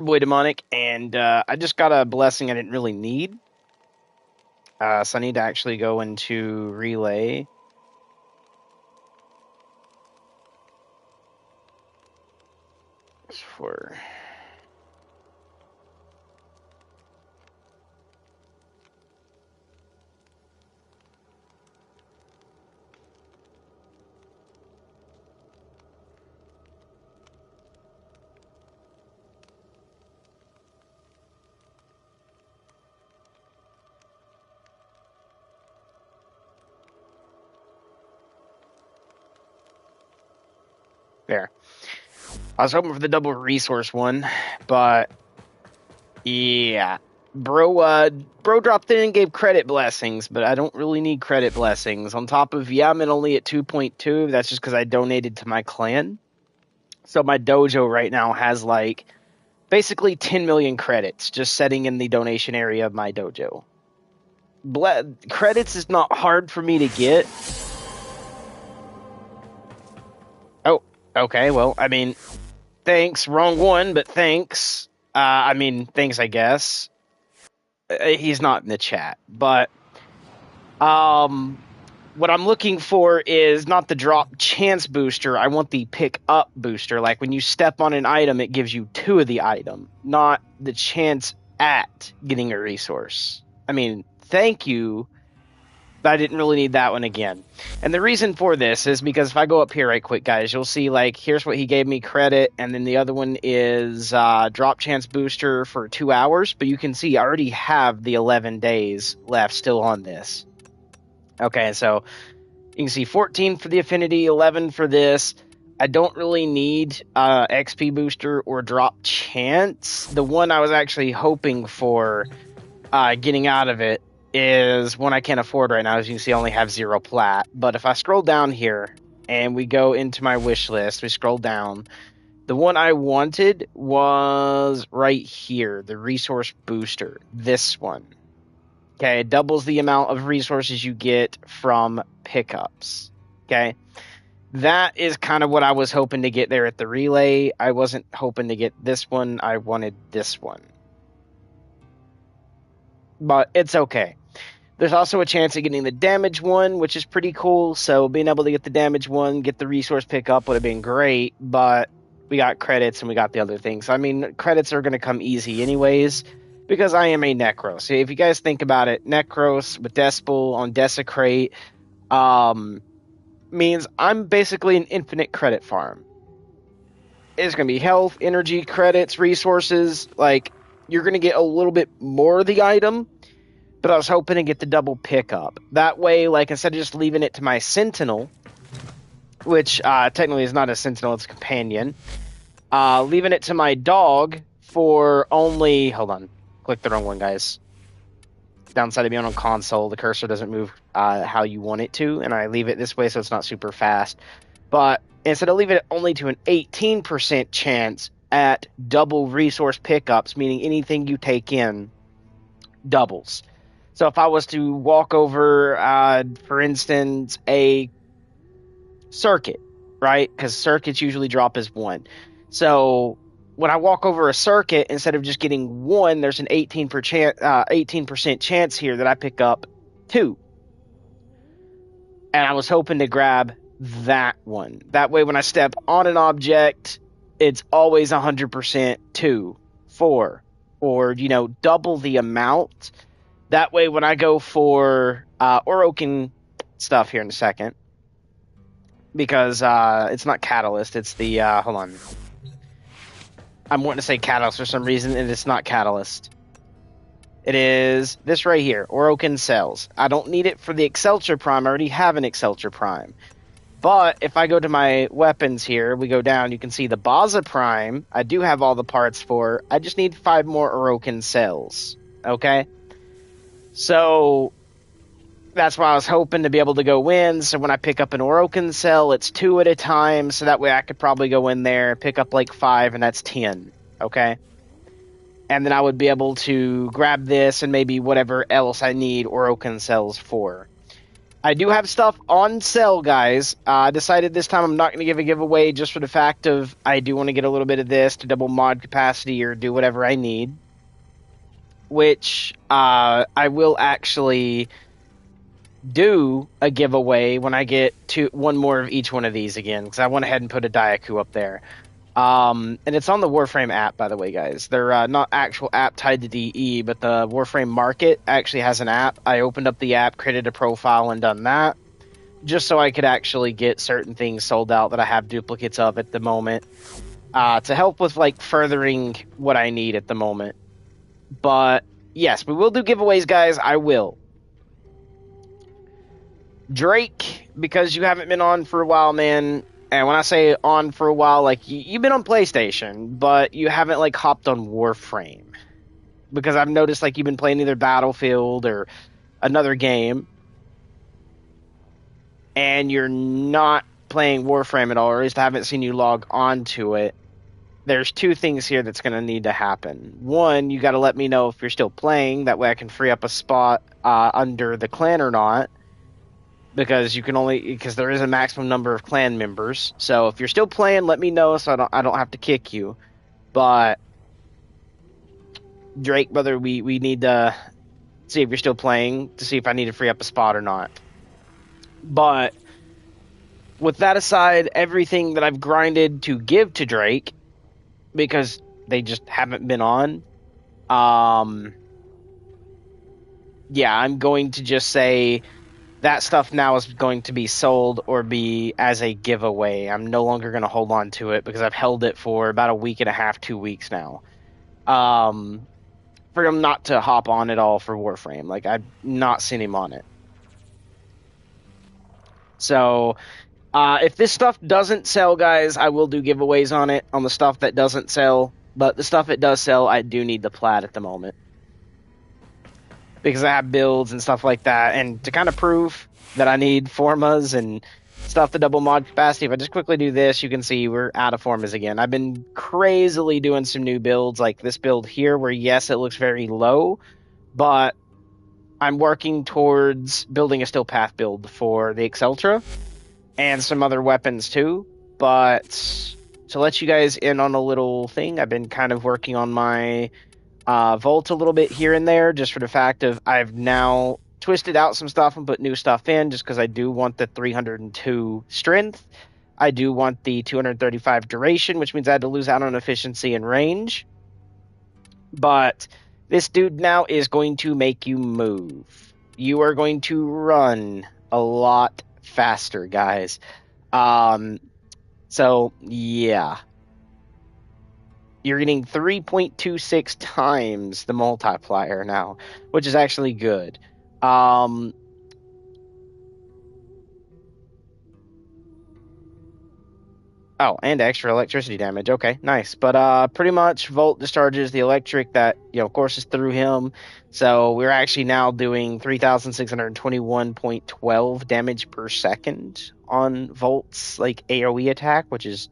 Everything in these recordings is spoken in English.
Boy Demonic, and I just got a blessing I didn't really need. So I need to actually go into Relay. For there. I was hoping for the double resource one, but yeah. Bro dropped in and gave credit blessings, but I don't really need credit blessings. On top of, yeah, I'm only at 2.2. That's just because I donated to my clan. So my dojo right now has like basically 10 million credits just sitting in the donation area of my dojo. Credits is not hard for me to get. Oh, okay. Well, I mean, thanks. Wrong one, but thanks. Thanks, I guess. He's not in the chat, but what I'm looking for is not the drop chance booster. I want the pick up booster. Like when you step on an item, it gives you 2 of the item, not the chance at getting a resource. I mean, thank you, but I didn't really need that one again. And the reason for this is because if I go up here right quick, guys, you'll see, like, here's what he gave me credit, and then the other one is drop chance booster for 2 hours, but you can see I already have the 11 days left still on this. Okay, so you can see 14 for the affinity, 11 for this. I don't really need XP booster or drop chance. The one I was actually hoping for getting out of it is one I can't afford right now. As you can see, I only have 0 plat. But if I scroll down here and we go into my wish list, we scroll down. The one I wanted was right here, the resource booster. This one. Okay, it doubles the amount of resources you get from pickups. Okay, that is kind of what I was hoping to get there at the relay. I wasn't hoping to get this one. I wanted this one. But it's okay. There's also a chance of getting the damage one, which is pretty cool. So being able to get the damage one, get the resource pickup would have been great. But we got credits and we got the other things. I mean, credits are going to come easy anyways, because I am a Necros. If you guys think about it, Necros with Despel on Desecrate means I'm basically an infinite credit farm. It's going to be health, energy, credits, resources. Like, you're going to get a little bit more of the item, but I was hoping to get the double pickup. That way, like, instead of just leaving it to my Sentinel, which technically is not a Sentinel, it's a companion, leaving it to my dog for only... Hold on. Click the wrong one, guys. Downside of being on console, the cursor doesn't move how you want it to, and I leave it this way so it's not super fast. But instead of leaving it only to an 18% chance at double resource pickups, meaning anything you take in doubles. So if I was to walk over, for instance, a circuit, right? Because circuits usually drop as 1. So when I walk over a circuit, instead of just getting 1, there's an 18% chance here that I pick up 2. And I was hoping to grab that one. That way when I step on an object, it's always 100% 2, 4, or, double the amount. That way when I go for Orokin stuff here in a second, because it's not Catalyst, it's the, hold on. I'm wanting to say Catalyst for some reason, and it's not Catalyst. It is this right here, Orokin Cells. I don't need it for the Excelsior Prime. I already have an Excelsior Prime. But if I go to my weapons here, we go down, you can see the Baza Prime. I do have all the parts for. I just need 5 more Orokin Cells. Okay? So that's why I was hoping to be able to go in. So when I pick up an Orokin Cell, it's 2 at a time. So that way I could probably go in there, pick up like 5, and that's 10. Okay? And then I would be able to grab this and maybe whatever else I need Orokin Cells for. I do have stuff on sale, guys. I decided this time I'm not going to give a giveaway just for the fact of I do want to get a little bit of this to double mod capacity or do whatever I need. Which I will actually do a giveaway when I get to one more of each one of these again, because I went ahead and put a Daiku up there. And it's on the Warframe app, by the way, guys. They're not actual app tied to DE, but the Warframe Market actually has an app. I opened up the app, created a profile, and done that, just so I could actually get certain things sold out that I have duplicates of at the moment, to help with like furthering what I need at the moment. But yes, we will do giveaways, guys. I will. Drake, because you haven't been on for a while, man. And when I say on for a while, like you've been on PlayStation, but you haven't like hopped on Warframe. Because I've noticed like you've been playing either Battlefield or another game, and you're not playing Warframe at all, or at least I haven't seen you log on to it. There's two things here that's going to need to happen. One, you got to let me know if you're still playing. That way I can free up a spot under the clan or not. Because you can only, because there is a maximum number of clan members. So if you're still playing, let me know so I don't have to kick you. But Drake, brother, we need to see if you're still playing to see if I need to free up a spot or not. But with that aside, everything that I've grinded to give to Drake, because they just haven't been on, yeah, I'm going to just say that stuff now is going to be sold or be as a giveaway. I'm no longer going to hold on to it because I've held it for about a week and a half, 2 weeks now. For him not to hop on at all for Warframe. Like, I've not seen him on it. So, if this stuff doesn't sell, guys, I will do giveaways on it, on the stuff that doesn't sell. But the stuff it does sell, I do need the plat at the moment. Because I have builds and stuff like that. And to kind of prove that I need formas and stuff to double mod capacity, if I just quickly do this, you can see we're out of formas again. I've been crazily doing some new builds, like this build here, where yes, it looks very low, but I'm working towards building a steel path build for the Exceltra and some other weapons too. But to let you guys in on a little thing, I've been kind of working on my Volt a little bit here and there, just for the fact of I've now twisted out some stuff and put new stuff in, just because I do want the 302 strength. I do want the 235 duration, which means I had to lose out on efficiency and range. But this dude now is going to make you move. You are going to run a lot faster, guys. So, yeah. You're getting 3.26 times the multiplier now, which is actually good. Oh, and extra electricity damage. Okay, nice. But pretty much Volt discharges the electric that, of course, is through him. So we're actually now doing 3,621.12 damage per second on Volt's like AoE attack, which is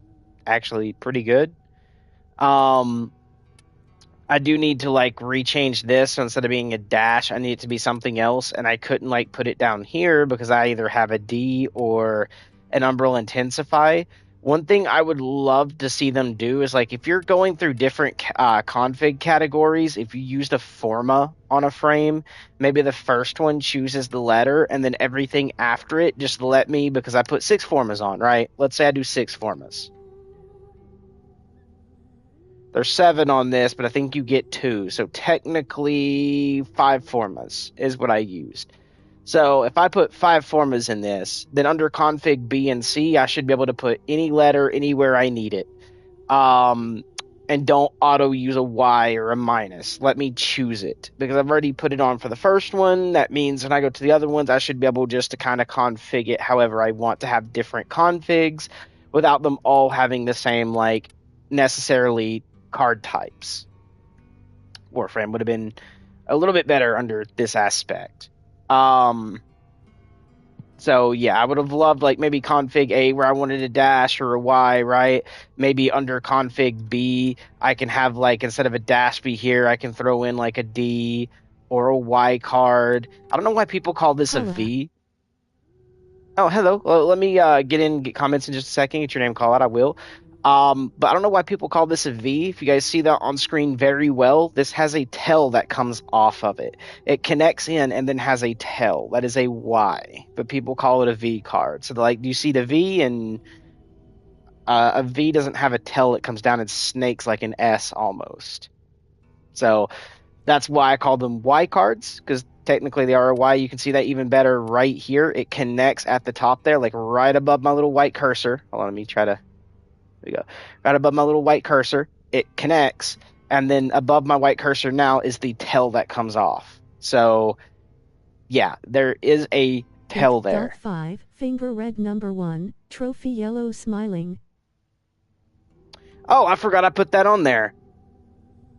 actually pretty good. I do need to like rechange this, so instead of being a dash, I need it to be something else, and I couldn't like put it down here because I either have a D or an Umbral Intensify. One thing I would love to see them do is like if you're going through different config categories, if you used a forma on a frame, maybe the first one chooses the letter, and then everything after it just let me, because I put 6 formas on, right? Let's say I do 6 formas. There's 7 on this, but I think you get 2. So technically 5 formas is what I used. So if I put 5 formas in this, then under config B and C, I should be able to put any letter anywhere I need it. And don't auto use a Y or a minus. Let me choose it, because I've already put it on for the first one. That means when I go to the other ones, I should be able just to kind of config it however I want to have different configs without them all having the same, like, necessarily card types. Warframe would have been a little bit better under this aspect. So yeah, I would have loved like maybe config A where I wanted a dash or a Y, right? Maybe under config B, I can have like instead of a dash be here, I can throw in like a D or a Y card. I don't know why people call this a V. Oh, hello. Well, let me get comments in just a second. Get your name call out. I will. But I don't know why people call this a V. If you guys see that on screen very well, this has a tail that comes off of it. It connects in and then has a tail. That is a Y, but people call it a V card. So, like, do you see the V? And a V doesn't have a tail. It comes down and snakes like an S almost. So that's why I call them Y cards, because technically they are a Y. You can see that even better right here. It connects at the top there, like right above my little white cursor. Hold on, let me try to. There we go. Right above my little white cursor, it connects, and then above my white cursor now is the tail that comes off. So, yeah, there is a tail there. Dot 5, finger red number 1, trophy yellow smiling. Oh, I forgot I put that on there.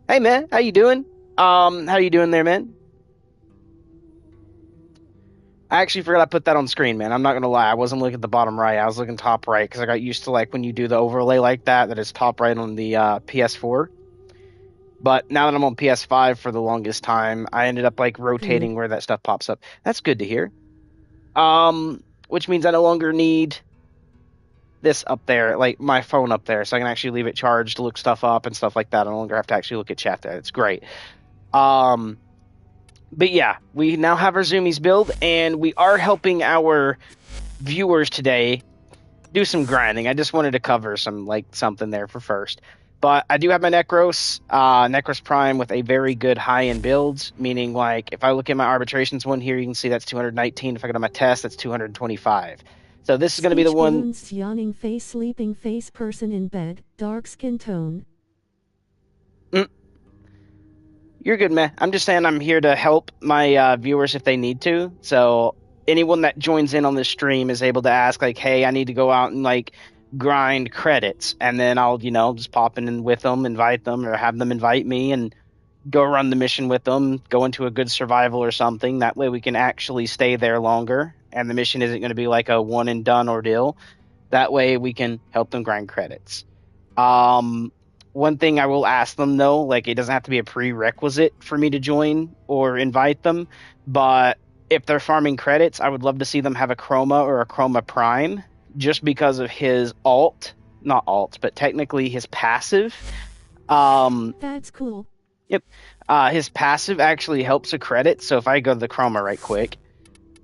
Hey, man, how you doing? How you doing there, man? I actually forgot I put that on screen, man. I'm not gonna lie. I wasn't looking at the bottom right. I was looking top right because I got used to like when you do the overlay like that it's top right on the PS4. But now that I'm on PS5 for the longest time, I ended up like rotating where that stuff pops up. That's good to hear. Which means I no longer need this up there, like my phone up there, so I can actually leave it charged to look stuff up and stuff like that. I no longer have to actually look at chat there. It's great. But yeah, we now have our Zoomies build, and we are helping our viewers today do some grinding. I just wanted to cover something there for first. But I do have my Necros Prime with a very good high-end build, meaning like if I look at my arbitrations one here, you can see that's 219. If I go to my test, that's 225. So this is going to be the one. Yawning face, sleeping face, person in bed, dark skin tone. You're good, man. I'm just saying I'm here to help my viewers if they need to. So anyone that joins in on this stream is able to ask, like, hey, I need to go out and, like, grind credits. And then I'll, just pop in with them, invite them, or have them invite me and go run the mission with them, go into a good survival or something. That way we can actually stay there longer. And the mission isn't going to be like a one and done ordeal. That way we can help them grind credits. One thing I will ask them, though, like, it doesn't have to be a prerequisite for me to join or invite them, but if they're farming credits, I would love to see them have a Chroma or a Chroma Prime, just because of his not alt, but technically his passive. That's cool. Yep. His passive actually helps a credit, so if I go to the Chroma right quick,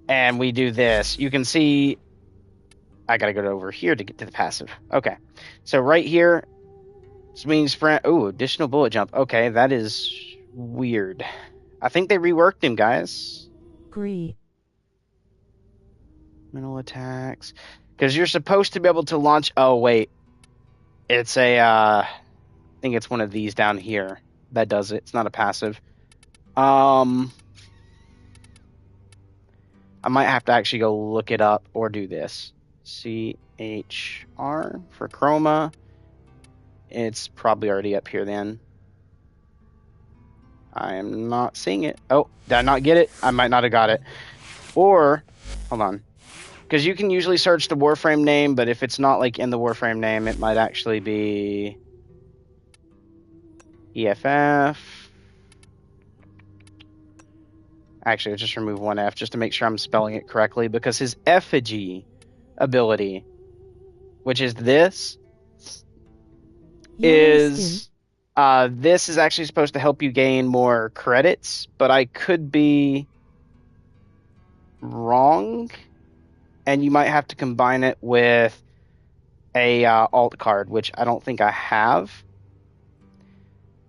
and we do this, you can see, I gotta go over here to get to the passive. Okay. So right here, this means additional bullet jump. Okay, that is weird. I think they reworked him, guys. Agree. Mental attacks. Because you're supposed to be able to launch... Oh, wait. It's I think it's one of these down here that does it. It's not a passive. I might have to actually go look it up or do this. CHR for Chroma. It's probably already up here then. I am not seeing it. Oh, did I not get it? I might not have got it. Or, hold on. Because you can usually search the Warframe name, but if it's not like in the Warframe name, it might actually be EFF. Actually, I'll just remove one F just to make sure I'm spelling it correctly, because his effigy ability, which is this, this is actually supposed to help you gain more credits, but I could be wrong, and you might have to combine it with a alt card, which I don't think I have.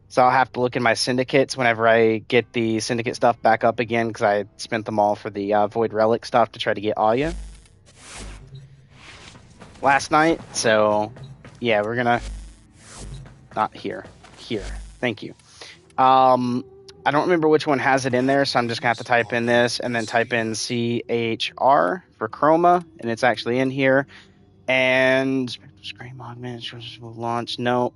So I'll have to look in my syndicates whenever I get the syndicate stuff back up again, because I spent them all for the Void Relic stuff to try to get Aya last night. So yeah, we're gonna... Not here. Here. Thank you. I don't remember which one has it in there, so I'm just going to have to type in this and then type in CHR for Chroma, and it's actually in here. And Scream Augment will launch. No.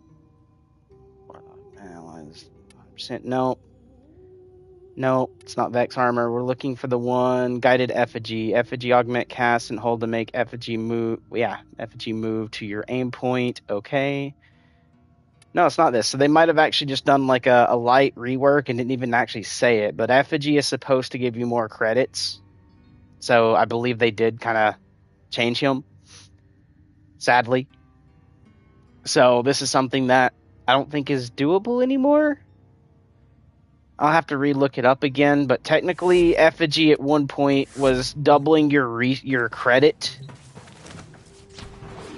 No. No, it's not Vex Armor. We're looking for the one Guided Effigy. Effigy Augment cast and hold to make Effigy move. Yeah, Effigy move to your aim point. Okay. No, it's not this. So they might have actually just done like a light rework and didn't even actually say it. But Effigy is supposed to give you more credits. So I believe they did kind of change him, sadly. So this is something that I don't think is doable anymore. I'll have to re-look it up again, but technically effigy at one point was doubling your credit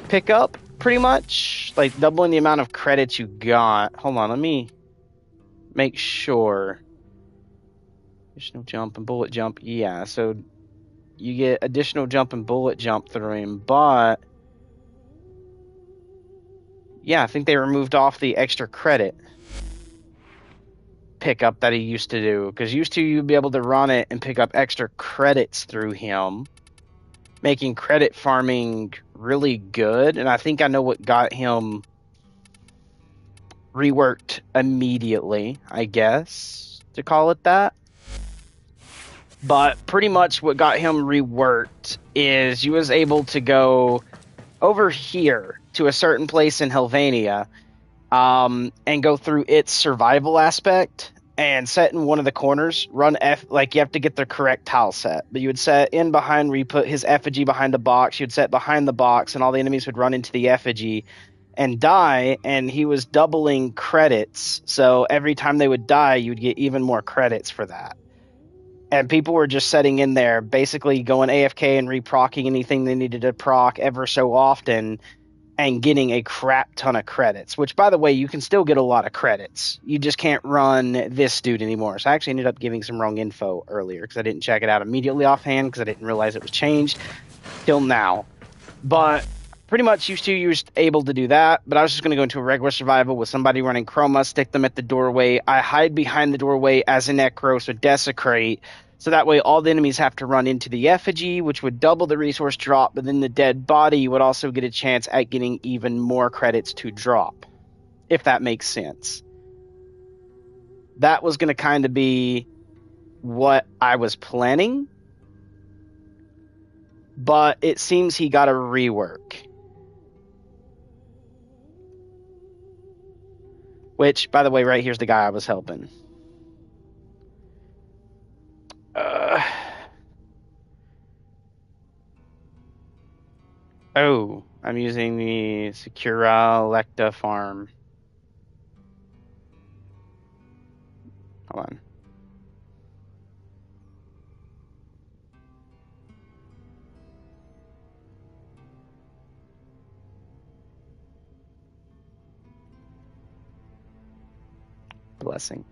pickup, pretty much. Like doubling the amount of credits you got. Hold on, let me make sure. Additional jump and bullet jump. Yeah, so you get additional jump and bullet jump through him, but yeah, I think they removed off the extra credit pickup that he used to do, because used to you'd be able to run it and pick up extra credits through him, making credit farming really good. And I think I know what got him reworked immediately, I guess, to call it that. But pretty much what got him reworked is you was able to go over here to a certain place in Helvania, and go through its survival aspect and set in one of the corners, run F, like you have to get the correct tile set, but you would set in behind where you put his effigy behind the box, you'd set behind the box, and all the enemies would run into the effigy and die, and he was doubling credits, so every time they would die, you'd get even more credits for that. And people were just setting in there, basically going AFK and reprocking anything they needed to proc ever so often, and getting a crap ton of credits, which, by the way, you can still get a lot of credits. You just can't run this dude anymore. So I actually ended up giving some wrong info earlier because I didn't check it out immediately offhand because I didn't realize it was changed till now. But pretty much used to you was able to do that, but I was just going to go into a regular survival with somebody running Chroma, stick them at the doorway. I hide behind the doorway as a Necros with Desecrate, so that way all the enemies have to run into the effigy, which would double the resource drop, but then the dead body would also get a chance at getting even more credits to drop, if that makes sense. That was going to kind of be what I was planning, but it seems he got a rework. Which, by the way, right here's the guy I was helping. Oh, I'm using the Secura Lecta farm. Hold on. Blessing.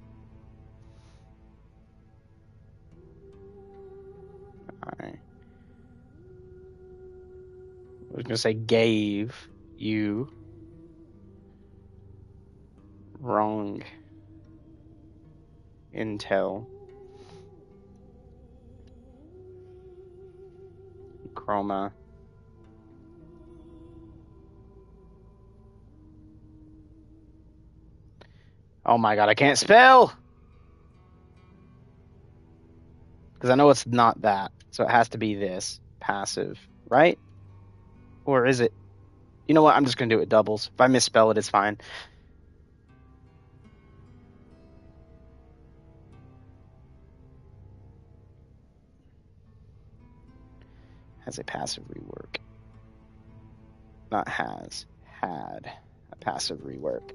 Alright. I was going to say gave you wrong intel. Chroma. Oh my god, I can't spell! Because I know it's not that. So it has to be this. Passive. Right? Or is it? You know what? I'm just going to do it doubles. If I misspell it, it's fine. Has a passive rework. Not has. Had a passive rework.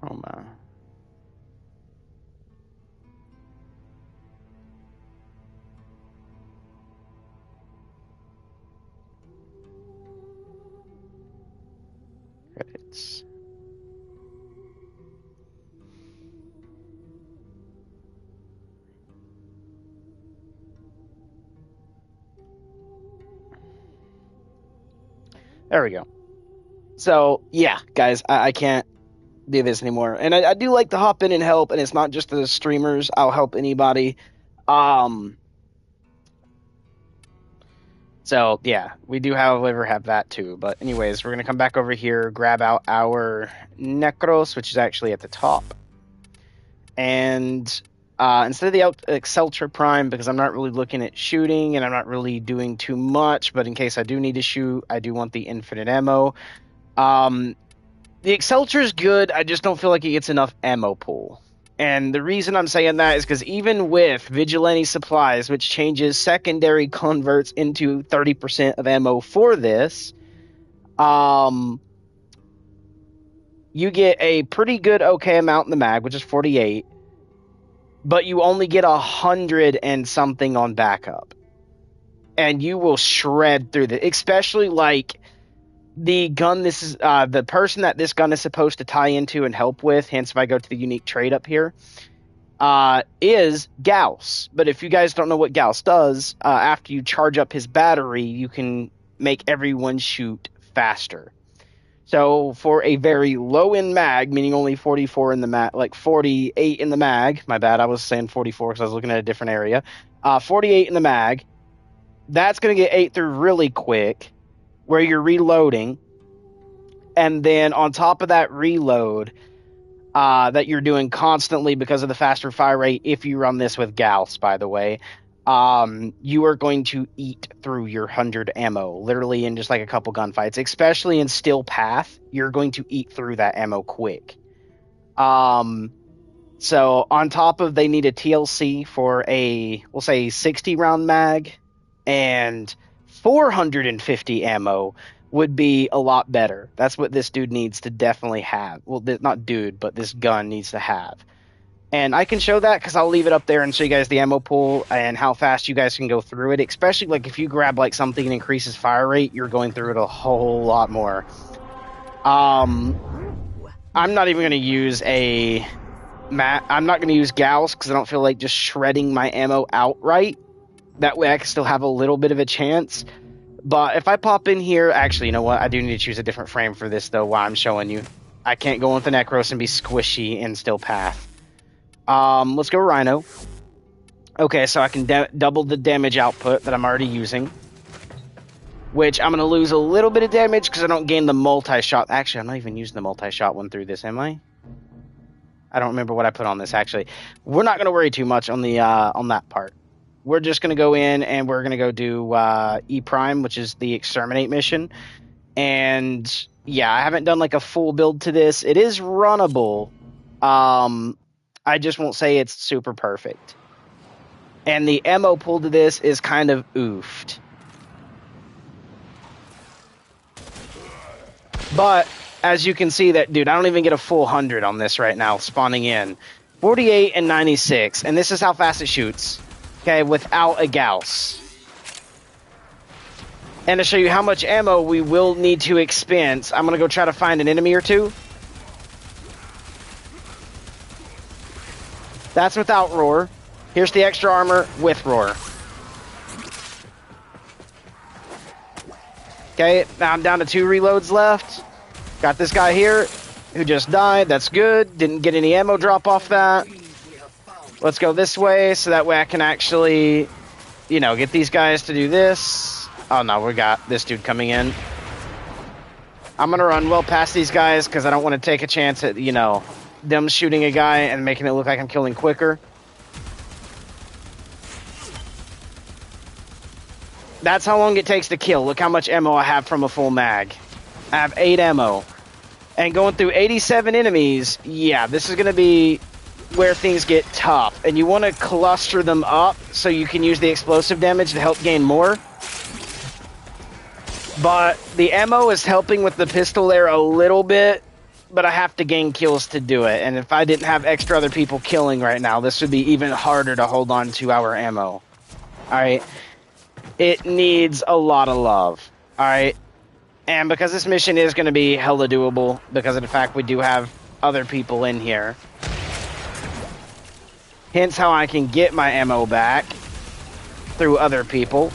Chroma. Credits. There we go. So, yeah, guys, I can't do this anymore. And I do like to hop in and help, and it's not just the streamers. I'll help anybody. So, yeah, we do, however, have that too. But anyways, we're going to come back over here, grab out our Necros, which is actually at the top. And instead of the Exceltra Prime, because I'm not really looking at shooting, and I'm not really doing too much, but in case I do need to shoot, I do want the infinite ammo. The Exceltra is good, I just don't feel like it gets enough ammo pool. And the reason I'm saying that is because even with Vigilante Supplies, which changes secondary converts into 30% of ammo for this, you get a pretty good okay amount in the mag, which is 48, but you only get 100 and something on backup. And you will shred through the, especially like the gun, this is the person that this gun is supposed to tie into and help with, hence if I go to the unique trade up here, is Gauss. But if you guys don't know what Gauss does, after you charge up his battery, you can make everyone shoot faster. So for a very low end mag, meaning only 44 in the mag, like 48 in the mag, my bad, I was saying 44 because I was looking at a different area, 48 in the mag, that's going to get 8 through really quick, where you're reloading, and then on top of that reload that you're doing constantly because of the faster fire rate, if you run this with Gauss, by the way, you are going to eat through your 100 ammo, literally in just like a couple gunfights, especially in Still Path, you're going to eat through that ammo quick. So on top of, they need a TLC for a, we'll say 60 round mag, and 450 ammo would be a lot better. That's what this dude needs to definitely have. Well, not dude, but this gun needs to have. And I can show that because I'll leave it up there and show you guys the ammo pool and how fast you guys can go through it. Especially like if you grab like something that increases fire rate, you're going through it a whole lot more. I'm not even going to use I'm not going to use Gauss because I don't feel like just shredding my ammo outright. That way I can still have a little bit of a chance. But if I pop in here, actually, you know what? I do need to choose a different frame for this, though, while I'm showing you. I can't go with the Necros and be squishy in Still Path. Let's go Rhino. Okay, so I can double the damage output that I'm already using. Which I'm going to lose a little bit of damage because I don't gain the multi-shot. Actually, I'm not even using the multi-shot one through this, am I? I don't remember what I put on this, actually. We're not going to worry too much on the on that part. We're just going to go in and we're going to go do E Prime, which is the Exterminate mission. And yeah, I haven't done like a full build to this. It is runnable. I just won't say it's super perfect. And the ammo pool to this is kind of oofed. But as you can see that, dude, I don't even get a full 100 on this right now, spawning in. 48 and 96, and this is how fast it shoots. Okay, without a Gauss. And to show you how much ammo we will need to expense, I'm going to go try to find an enemy or two. That's without Roar. Here's the extra armor with Roar. Okay, now I'm down to 2 reloads left. Got this guy here who just died. That's good. Didn't get any ammo drop off that. Let's go this way so that way I can actually, you know, get these guys to do this. Oh no, we got this dude coming in. I'm going to run well past these guys because I don't want to take a chance at, you know, them shooting a guy and making it look like I'm killing quicker. That's how long it takes to kill. Look how much ammo I have from a full mag. I have 8 ammo. And going through 87 enemies, yeah, this is going to be where things get tough. And you want to cluster them up so you can use the explosive damage to help gain more. But the ammo is helping with the pistol there a little bit. but I have to gain kills to do it. And if I didn't have extra other people killing right now, this would be even harder to hold on to our ammo. Alright? It needs a lot of love. Alright? And because this mission is going to be hella doable, because of the fact we do have other people in here. Hence how I can get my ammo back through other people.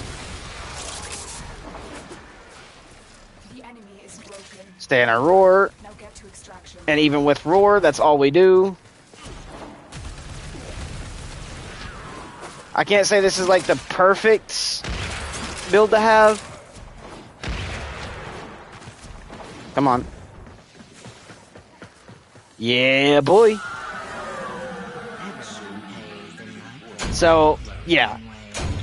The enemy is broken. Stay in our roar. Now get to extraction. And even with roar, that's all we do. I can't say this is like the perfect build to have. Come on. Yeah, boy. So, yeah.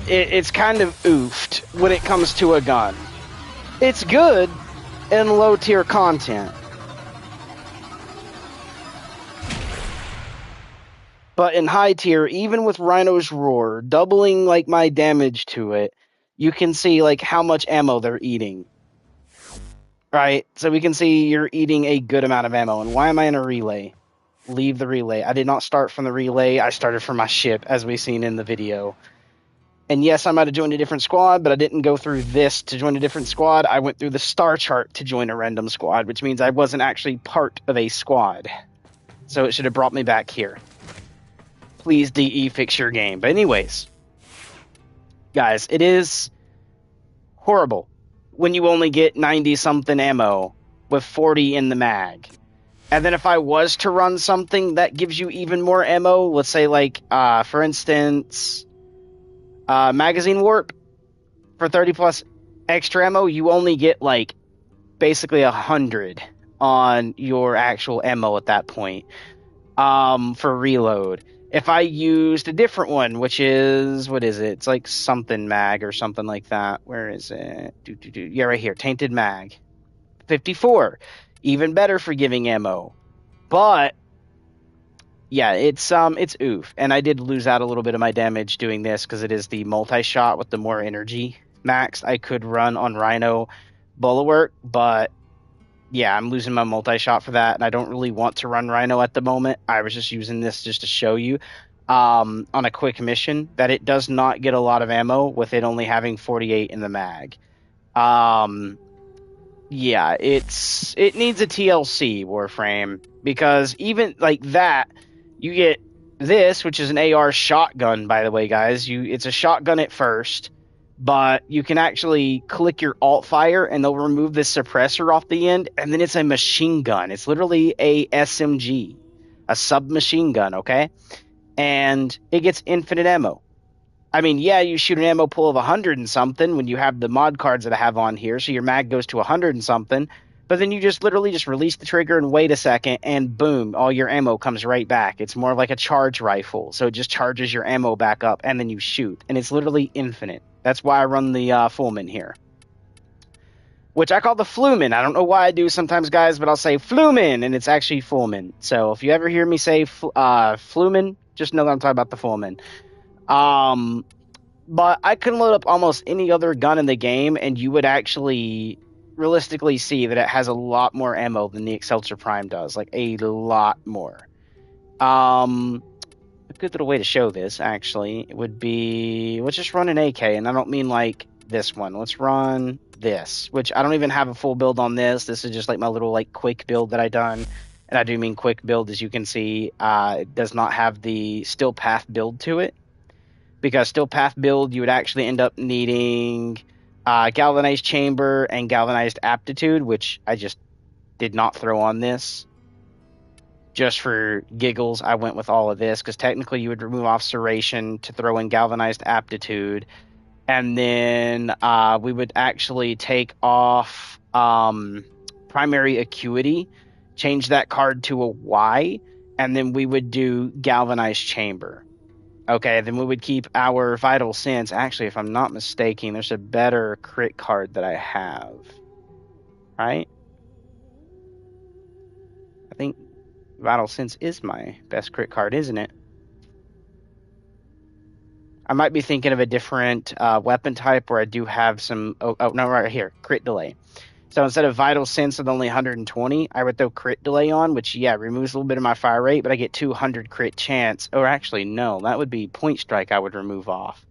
It's kind of oofed when it comes to a gun. It's good in low tier content. But in high tier, even with Rhino's Roar, doubling like my damage to it, you can see like how much ammo they're eating. Right? So we can see you're eating a good amount of ammo. And why am I in a relay? Leave the relay. I did not start from the relay. I started from my ship, as we've seen in the video. And yes, I might have joined a different squad, but I didn't go through this to join a different squad. I went through the star chart to join a random squad, which means I wasn't actually part of a squad. So it should have brought me back here. Please DE fix your game. But anyways, guys, it is horrible when you only get 90-something ammo with 40 in the mag. And then if I was to run something that gives you even more ammo, let's say like, for instance, magazine warp for 30 plus extra ammo, you only get like basically 100 on your actual ammo at that point for reload. If I used a different one, which is, what is it? It's like something mag or something like that. Where is it? Yeah, right here. Tainted mag. 54. Even better for giving ammo. But, yeah, it's oof. And I did lose out a little bit of my damage doing this because it is the multi-shot with the more energy max I could run on Rhino Bulwark. But, yeah, I'm losing my multi-shot for that, and I don't really want to run Rhino at the moment. I was just using this just to show you on a quick mission that it does not get a lot of ammo with it only having 48 in the mag. Yeah, it needs a TLC, Warframe, because even like that, you get this, which is an AR shotgun, by the way, guys. It's a shotgun at first, but you can actually click your alt fire and they'll remove the suppressor off the end, and then it's a machine gun. It's literally a SMG, a submachine gun, okay? And it gets infinite ammo. I mean, yeah, you shoot an ammo pool of 100 and something when you have the mod cards that I have on here, so your mag goes to 100 and something, but then you just literally just release the trigger and wait a second, and boom, all your ammo comes right back. It's more like a charge rifle, so it just charges your ammo back up, and then you shoot, and it's literally infinite. That's why I run the Fullman here, which I call the Fluman. I don't know why I do sometimes, guys, but I'll say Fluman, and it's actually Fullman. So if you ever hear me say Fluman, just know that I'm talking about the Fullman. But I can load up almost any other gun in the game, and you would actually realistically see that it has a lot more ammo than the Excelsior Prime does, like a lot more. A good little way to show this, actually, would be, let's just run an AK, and I don't mean like this one. Let's run this, which I don't even have a full build on this. This is just like my little like quick build that I done. And I do mean quick build, as you can see. It does not have the still path build to it, because still path build, you would actually end up needing galvanized chamber and galvanized aptitude, which I just did not throw on this. Just for giggles, I went with all of this, because technically you would remove off serration to throw in galvanized aptitude, and then we would actually take off primary acuity, change that card to a Y, and then we would do galvanized chamber. Okay, then we would keep our vital sense. Actually, if I'm not mistaken, there's a better crit card that I have. Right? I think vital sense is my best crit card, isn't it? I might be thinking of a different weapon type where I do have some... Oh, no, right here. Crit delay. So instead of vital sense with only 120, I would throw crit delay on, which, yeah, removes a little bit of my fire rate, but I get 200 crit chance. Or actually, no, that would be point strike I would remove off.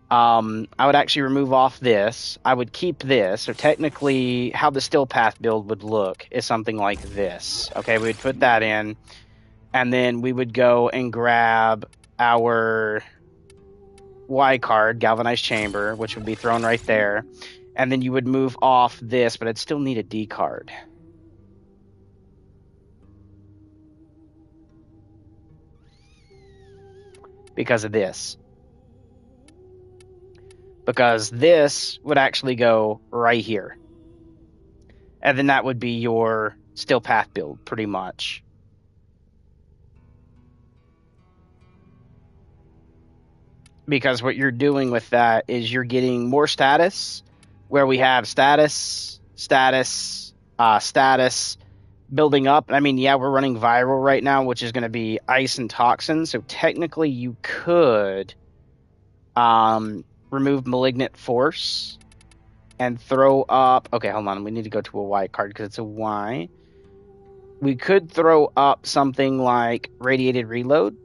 I would actually remove off this. I would keep this. So technically, how the Still Path build would look is something like this. Okay, we'd put that in, and then we would go and grab our Y card, Galvanized Chamber, which would be thrown right there. And then you would move off this, but I'd still need a D card. Because of this. Because this would actually go right here. And then that would be your Still Path build, pretty much. Because what you're doing with that is you're getting more status, where we have status, building up. I mean, yeah, we're running viral right now, which is going to be ice and toxin. So technically you could remove malignant force and throw up... Okay, hold on. We need to go to a Y card because it's a Y. We could throw up something like radiated reload.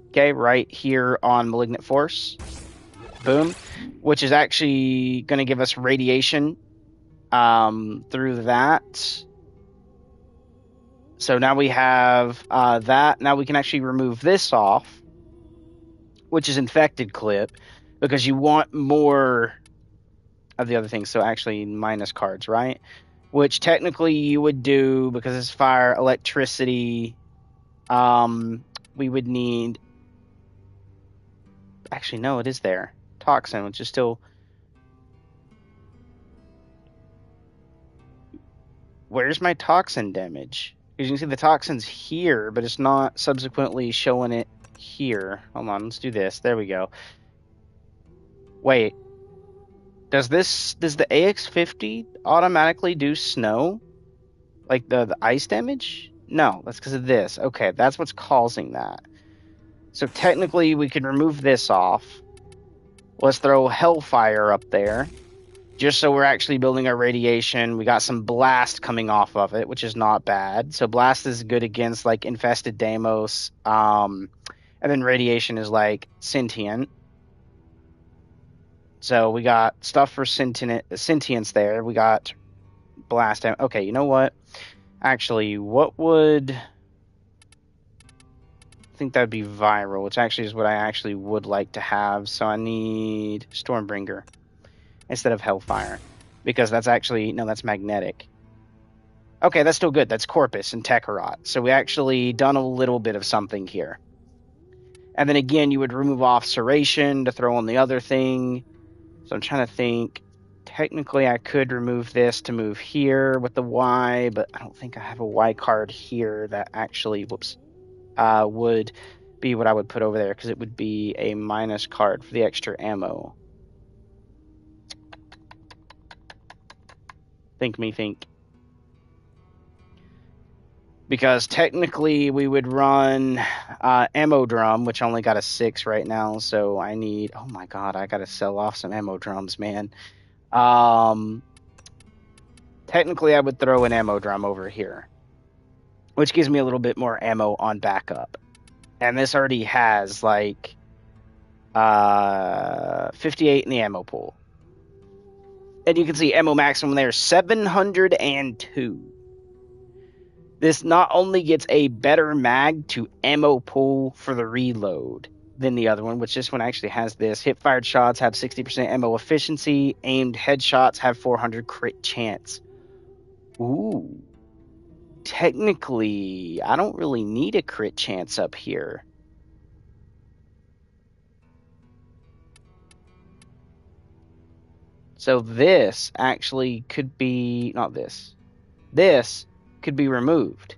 Okay, right here on malignant force. Boom. Which is actually going to give us radiation through that. So now we have that. Now we can actually remove this off, which is infected clip, because you want more of the other things. So actually minus cards, right? Which technically you would do, because it's fire, electricity. We would need... Actually, no, it is there. Toxin, which is still... Where's my toxin damage? Because you can see the toxin's here, but it's not subsequently showing it here. Hold on, let's do this. There we go. Wait. Does the AX50 automatically do snow? Like the ice damage? No, that's because of this. Okay, that's what's causing that. So technically we can remove this off. Let's throw Hellfire up there. Just so we're actually building our radiation. We got some Blast coming off of it, which is not bad. So Blast is good against like infested Deimos. And then radiation is like sentient. So we got stuff for sentience there. We got Blast. Okay, you know what? Actually, what would... I think that would be viral, which actually is what I actually would like to have. So I need Stormbringer instead of Hellfire, because that's actually... No, that's magnetic. Okay, that's still good. That's Corpus and Tekarot. So we actually done a little bit of something here. And then again, you would remove off Serration to throw on the other thing. So I'm trying to think. Technically, I could remove this to move here with the Y, but I don't think I have a Y card here that actually... Whoops. Would be what I would put over there, because it would be a minus card for the extra ammo. Think. Because technically we would run ammo drum, which only got a 6 right now, so I need... Oh my god, I gotta sell off some ammo drums, man. Technically I would throw an ammo drum over here, which gives me a little bit more ammo on backup. And this already has, like, 58 in the ammo pool. And you can see ammo maximum there, 702. This not only gets a better mag to ammo pool for the reload than the other one, which this one actually has this. Hip-fired shots have 60% ammo efficiency. Aimed headshots have 400 crit chance. Ooh. Technically, I don't really need a crit chance up here. So this actually could be... Not this. This could be removed.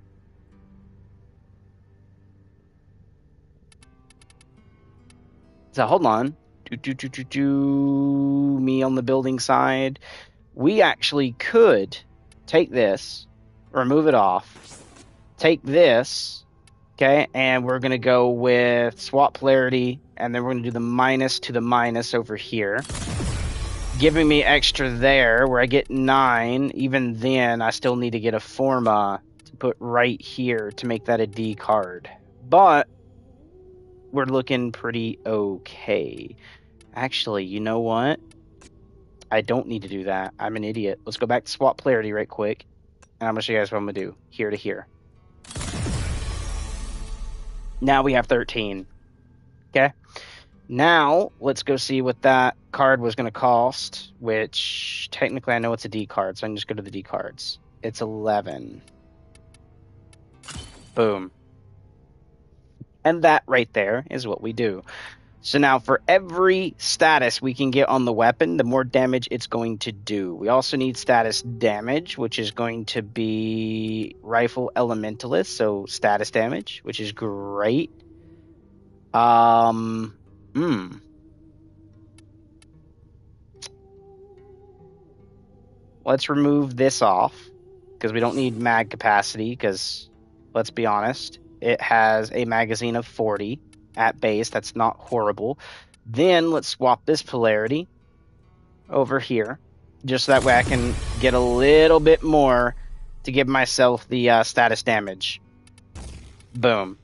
So hold on. Me on the building side. We actually could take this, remove it off, take this, okay, and we're going to go with swap polarity, and then we're going to do the minus to the minus over here. giving me extra there where I get 9. Even then, I still need to get a Forma to put right here to make that a D card. But we're looking pretty okay. Actually, you know what? I don't need to do that. I'm an idiot. Let's go back to swap polarity right quick. And I'm going to show you guys what I'm going to do. Here to here. Now we have 13. Okay. Now, let's go see what that card was going to cost, which technically I know it's a D card, so I can just go to the D cards. It's 11. Boom. And that right there is what we do. So now for every status we can get on the weapon, the more damage it's going to do. We also need status damage, which is going to be Rifle Elementalist, so status damage, which is great. Let's remove this off, because we don't need mag capacity, because, let's be honest, it has a magazine of 40 at base. That's not horrible. Then let's swap this polarity over here, just so that way I can get a little bit more to give myself the status damage. Boom.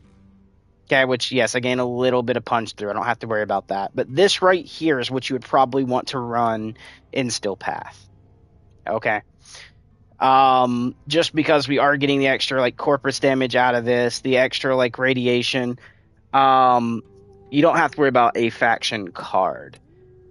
Okay, which, yes, I gain a little bit of punch through. I don't have to worry about that. But this right here is what you would probably want to run in Still Path. Okay. Just because we are getting the extra, like, corpus damage out of this, the extra, like, radiation, you don't have to worry about a faction card.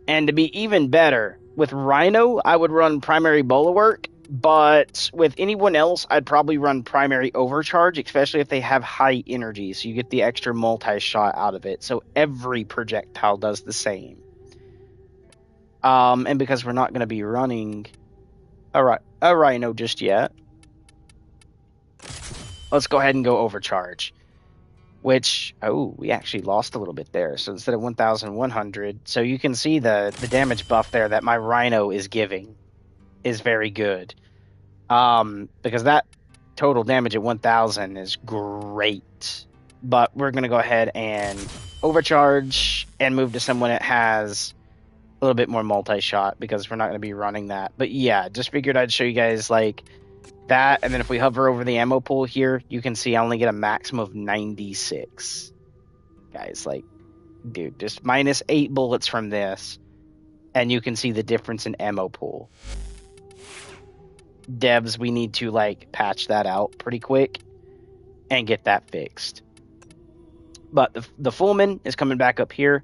And to be even better, with Rhino, I would run primary Bulwark, but with anyone else, I'd probably run primary Overcharge, especially if they have high energy, so you get the extra multi-shot out of it, so every projectile does the same. And because we're not going to be running a Rhino just yet, let's go ahead and go Overcharge. Which, we actually lost a little bit there. So instead of 1,100, so you can see the damage buff there that my Rhino is giving is very good. Because that total damage at 1,000 is great. But we're going to go ahead and Overcharge and move to someone that has a little bit more multi-shot, because we're not going to be running that. But yeah, just figured I'd show you guys, like, that, and then if we hover over the ammo pool here, you can see I only get a maximum of 96. Guys, like, dude, just minus 8 bullets from this, and you can see the difference in ammo pool. Devs, we need to, like, patch that out pretty quick and get that fixed. But the Fullman is coming back up here,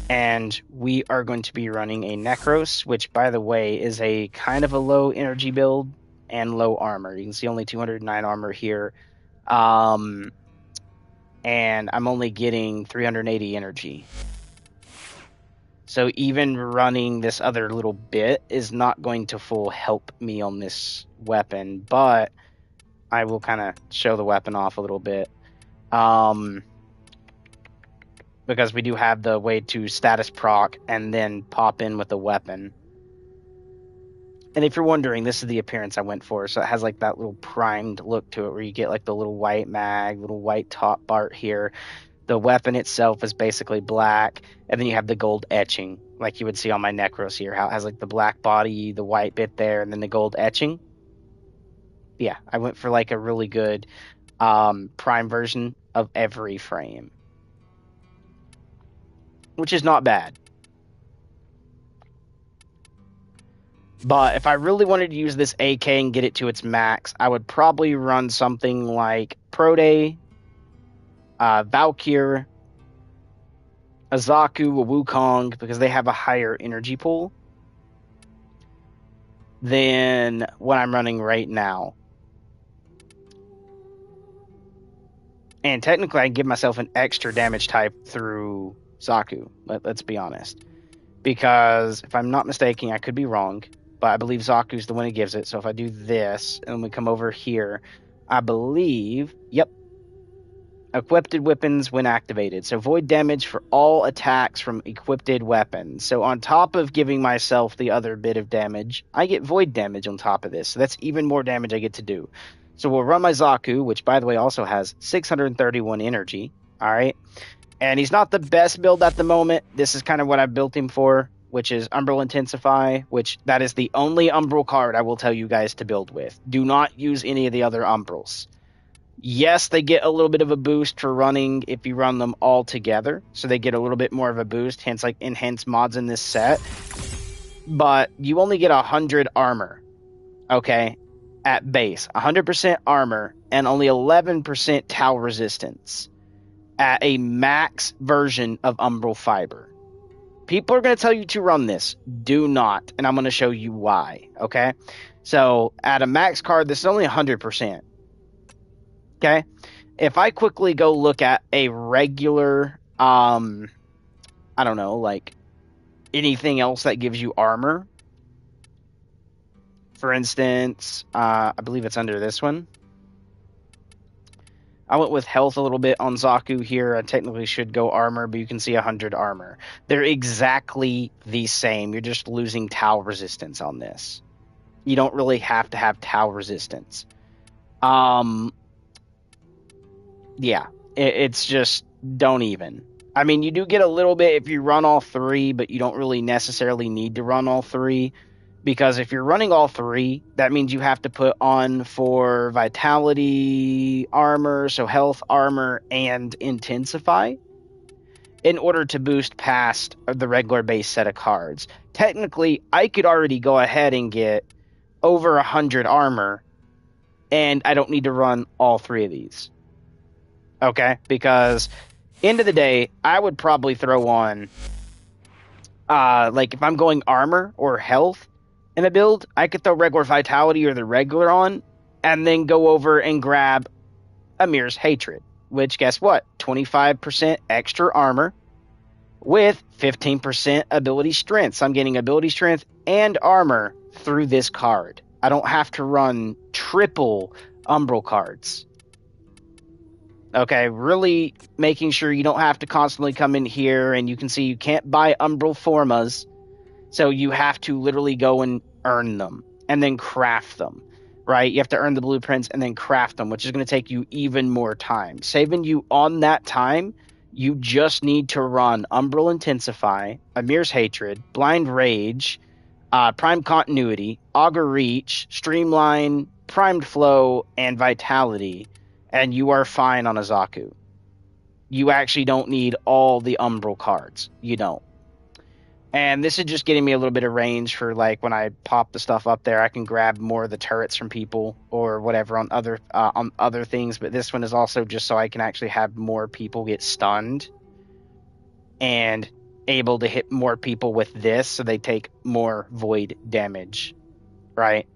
and we are going to be running a Necros, which, by the way, is a kind of a low energy build and low armor. You can see only 209 armor here. And I'm only getting 380 energy. So even running this other little bit is not going to full help me on this weapon, but I will kind of show the weapon off a little bit. Because we do have the way to status proc and then pop in with the weapon. And if you're wondering, this is the appearance I went for. So it has like that little primed look to it where you get like the little white mag, little white top part here. The weapon itself is basically black. And then you have the gold etching, like you would see on my Necros here. How it has like the black body, the white bit there, and then the gold etching. Yeah, I went for like a really good prime version of every frame. Which is not bad. But if I really wanted to use this AK and get it to its max, I would probably run something like Prote, Valkyr, a Zaku, a Wukong, because they have a higher energy pool than what I'm running right now. And technically, I give myself an extra damage type through Zaku, let's be honest. Because, if I'm not mistaken, I could be wrong, but I believe Zaku's the one who gives it. So if I do this, and we come over here, I believe, yep, equipped weapons when activated. So void damage for all attacks from equipped weapons. So on top of giving myself the other bit of damage, I get void damage on top of this. So that's even more damage I get to do. So we'll run my Zaku, which by the way also has 631 energy. All right. And he's not the best build at the moment. This is kind of what I built him for. which is Umbral Intensify, which that is the only Umbral card I will tell you guys to build with. Do not use any of the other Umbrals. Yes, they get a little bit of a boost for running if you run them all together, so they get a little bit more of a boost, hence like enhanced mods in this set. But you only get 100 armor, okay, at base. 100% armor and only 11% Tau resistance at a max version of Umbral Fiber. People are going to tell you to run this. Do not, and I'm going to show you why, okay? So at a max card, this is only 100%. Okay, if I quickly go look at a regular, I don't know, like anything else that gives you armor. For instance, I believe it's under this one. I went with health a little bit on Zaku here. I technically should go armor, but you can see 100 armor. They're exactly the same. You're just losing Tau resistance on this. You don't really have to have Tau resistance. Yeah, it's just don't even. I mean, you do get a little bit if you run all three, but you don't really necessarily need to run all three, because if you're running all three, that means you have to put on for vitality armor, so health armor and intensify, in order to boost past the regular base set of cards. Technically, I could already go ahead and get over 100 armor, and I don't need to run all three of these. Okay, because end of the day, I would probably throw on, like if I'm going armor or health in a build, I could throw regular vitality or the regular on, and then go over and grab Amir's Hatred, which guess what? 25% extra armor with 15% ability strength. So I'm getting ability strength and armor through this card. I don't have to run triple Umbral cards. Okay, really making sure you don't have to constantly come in here, and you can see you can't buy Umbral Formas, so you have to literally go and earn them, and then craft them, right? You have to earn the blueprints and then craft them, which is going to take you even more time. Saving you on that time, you just need to run Umbral Intensify, Amir's Hatred, Blind Rage, Prime Continuity, Augur Reach, Streamline, Primed Flow, and Vitality, and you are fine on a Zaku. You actually don't need all the Umbral cards. You don't. And this is just getting me a little bit of range for, like, when I pop the stuff up there, I can grab more of the turrets from people or whatever on other things. But this one is also just so I can actually have more people get stunned and able to hit more people with this, so they take more void damage, right?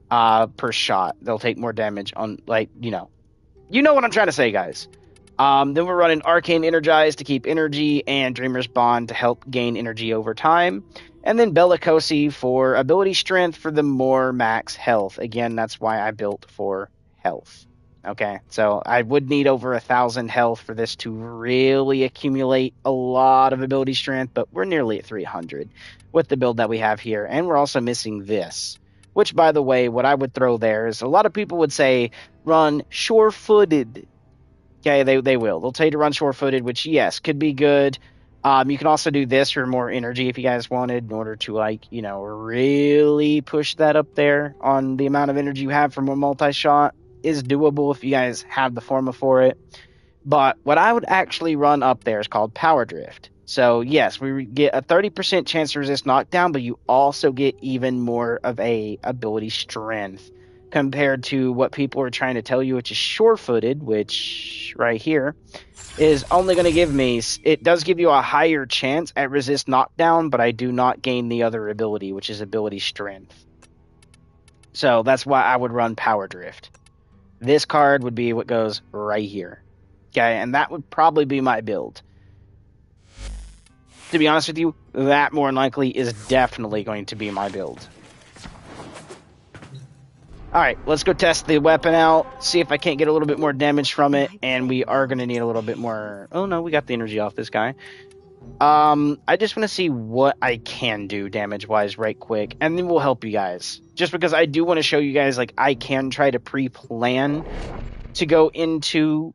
Per shot. They'll take more damage on, like, you know what I'm trying to say, guys. Then we're running Arcane Energize to keep energy, and Dreamer's Bond to help gain energy over time. And then Bellicosi for ability strength for the more max health. Again, that's why I built for health. Okay, so I would need over 1,000 health for this to really accumulate a lot of ability strength, but we're nearly at 300 with the build that we have here. And we're also missing this, which, by the way, what I would throw there is a lot of people would say run Sure-Footed. Okay, they will. They'll tell you to run Sure-Footed, which, yes, could be good. You can also do this for more energy if you guys wanted, in order to, like, really push that up there on the amount of energy you have for more multi-shot. Is doable if you guys have the forma for it. But what I would actually run up there is called Power Drift. So, yes, we get a 30% chance to resist knockdown, but you also get even more of a ability strength compared to what people are trying to tell you, which is Sure-Footed, which right here is only going to give me, it does give you a higher chance at resist knockdown, but I do not gain the other ability, which is ability strength. So that's why I would run Power Drift. This card would be what goes right here. Okay, and that would probably be my build. To be honest with you, that more than likely is definitely going to be my build. Alright, let's go test the weapon out, see if I can't get a little bit more damage from it, and we are going to need a little bit more... Oh no, we got the energy off this guy. I just want to see what I can do damage-wise right quick, and then we'll help you guys. Just because I do want to show you guys, like, I can try to pre-plan to go into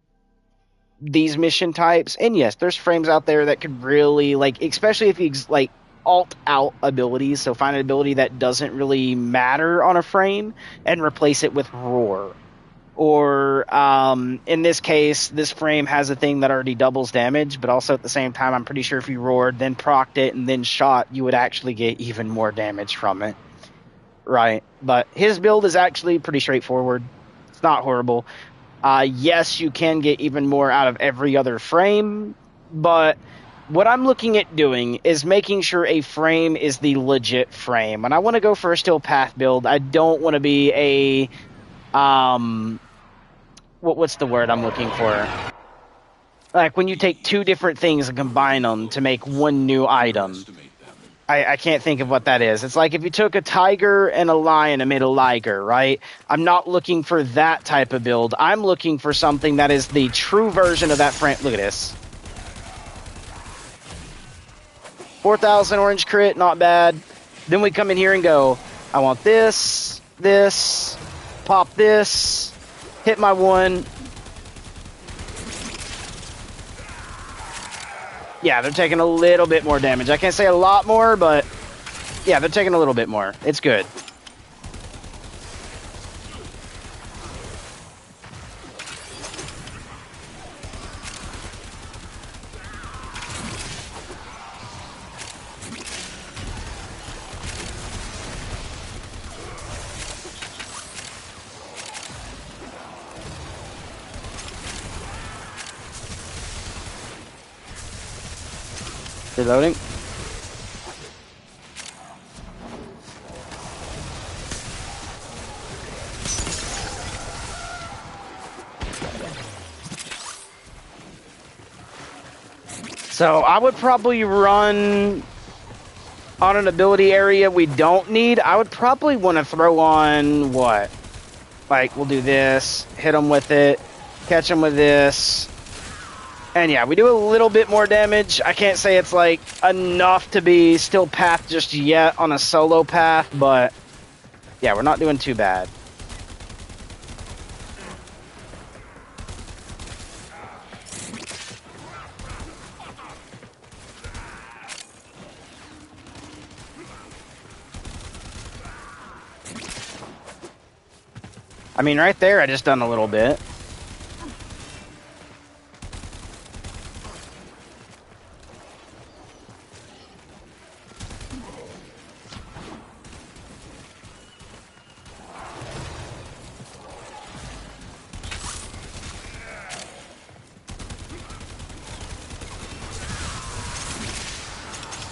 these mission types. And yes, there's frames out there that could really, like, especially if you, like, alt-out abilities, so find an ability that doesn't really matter on a frame and replace it with roar. Or in this case, this frame has a thing that already doubles damage, but also at the same time, I'm pretty sure if you roared, then procced it, and then shot, you would actually get even more damage from it. Right. But his build is actually pretty straightforward. It's not horrible. Yes, you can get even more out of every other frame, but what I'm looking at doing is making sure a frame is the legit frame. And I want to go for a steel path build. I don't want to be a what's the word I'm looking for? Like when you take two different things and combine them to make one new item. I can't think of what that is. It's like if you took a tiger and a lion and made a liger, right? I'm not looking for that type of build. I'm looking for something that is the true version of that frame. Look at this. 4,000 orange crit, not bad. Then we come in here and go, I want this, pop this, hit my one. Yeah, they're taking a little bit more damage. I can't say a lot more, but yeah, they're taking a little bit more. It's good. Reloading. So I would probably run on an ability area we don't need. I would probably want to throw on what? Like, we'll do this, hit them with it, catch them with this. And yeah, we do a little bit more damage. I can't say it's like enough to be still path just yet on a solo path, but yeah, we're not doing too bad. I mean, right there, I just done a little bit.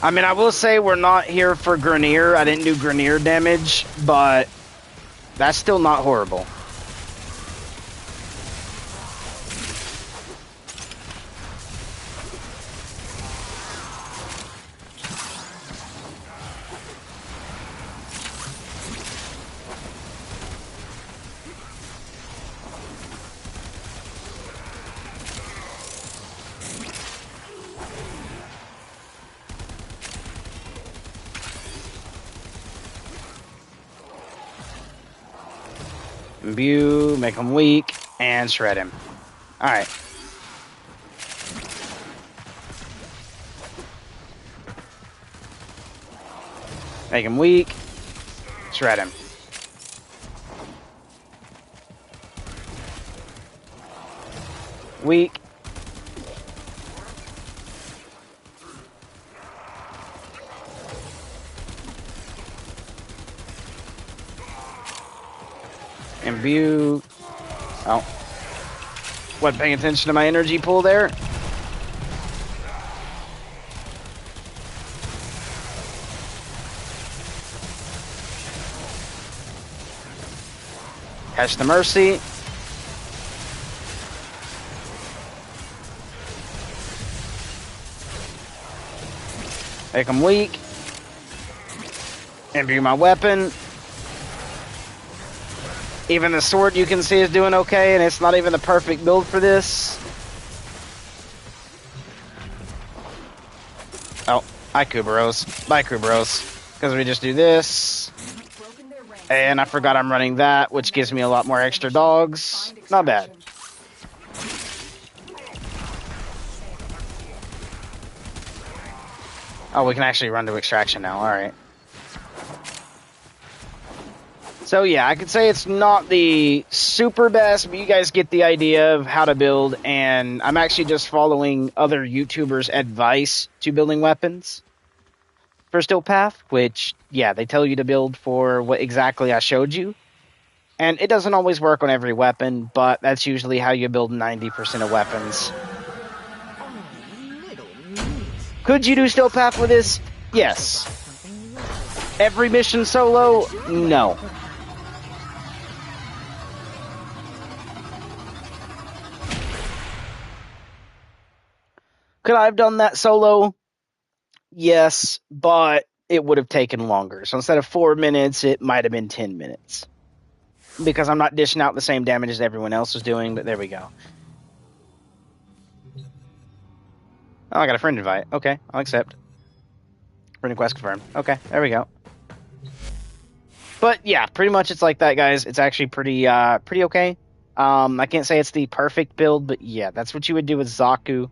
I mean, I will say we're not here for Grenier. I didn't do Grenier damage, but that's still not horrible. Imbue, make him weak, and shred him. Alright. Make him weak, shred him. Weak. Imbue. Oh. Wasn't paying attention to my energy pool there. Catch the mercy. Make him weak. Imbue my weapon. Even the sword you can see is doing okay, and it's not even the perfect build for this. Oh, hi Kuberos. Bye Kuberos. Because we just do this. And I forgot I'm running that, which gives me a lot more extra dogs. Not bad. Oh, we can actually run to extraction now. All right. So yeah, I could say it's not the super best, but you guys get the idea of how to build, and I'm actually just following other YouTubers' advice to building weapons for Steel Path, which, yeah, they tell you to build for what exactly I showed you. And it doesn't always work on every weapon, but that's usually how you build 90% of weapons. Could you do Steel Path with this? Yes. Every mission solo? No. Could I have done that solo? Yes, but it would have taken longer. So instead of 4 minutes, it might have been 10 minutes. Because I'm not dishing out the same damage as everyone else is doing, but there we go. Oh, I got a friend invite. Okay, I'll accept. Friend request confirmed. Okay, there we go. But yeah, pretty much it's like that, guys. It's actually pretty okay. I can't say it's the perfect build, but yeah, that's what you would do with Zaku.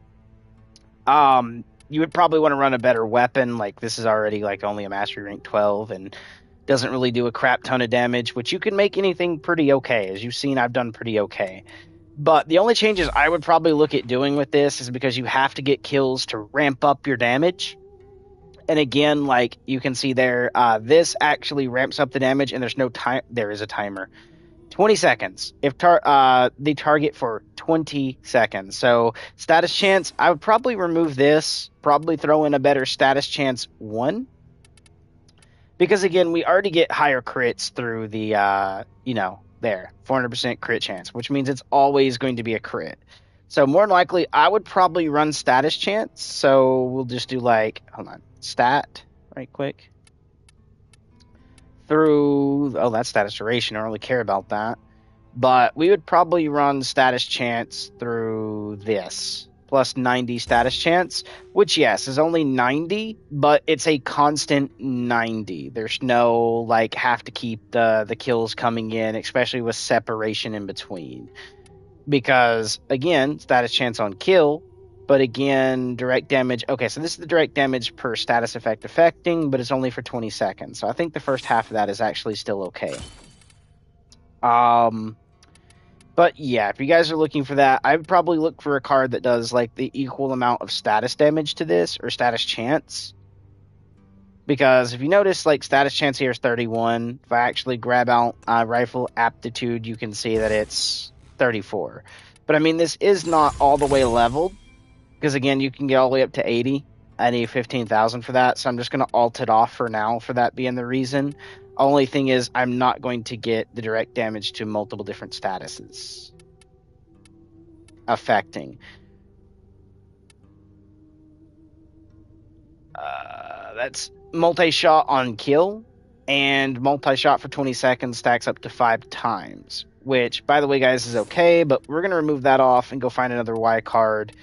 You would probably want to run a better weapon. Like, this is already like only a mastery rank 12 and doesn't really do a crap ton of damage, which you can make anything pretty okay. As you've seen, I've done pretty okay. But the only changes I would probably look at doing with this is because you have to get kills to ramp up your damage. And again, like you can see there, this actually ramps up the damage, and there's no time. There is a timer. 20 seconds. If the target for 20 seconds. So status chance, I would probably remove this. Probably throw in a better status chance 1. Because again, we already get higher crits through the, there, 400% crit chance, which means it's always going to be a crit. So more than likely, I would probably run status chance. So we'll just do like, hold on, stat, right quick. Through, oh, that's status duration. I don't really care about that. But we would probably run status chance through this. Plus 90 status chance, which, yes, is only 90, but it's a constant 90. There's no, like, have to keep the kills coming in, especially with separation in between. Because, again, status chance on kill, but again, direct damage. Okay, so this is the direct damage per status effect affecting, but it's only for 20 seconds. So I think the first half of that is actually still okay. But yeah, if you guys are looking for that, I would probably look for a card that does like the equal amount of status damage to this, or status chance. Because if you notice, like, status chance here is 31. If I actually grab out rifle aptitude, you can see that it's 34. But I mean, this is not all the way leveled. Because again, you can get all the way up to 80. I need 15,000 for that, so I'm just going to alt it off for now for that being the reason. Only thing is, I'm not going to get the direct damage to multiple different statuses affecting. That's multi-shot on kill, and multi-shot for 20 seconds stacks up to 5 times. Which, by the way, guys, is okay, but we're going to remove that off and go find another Y card.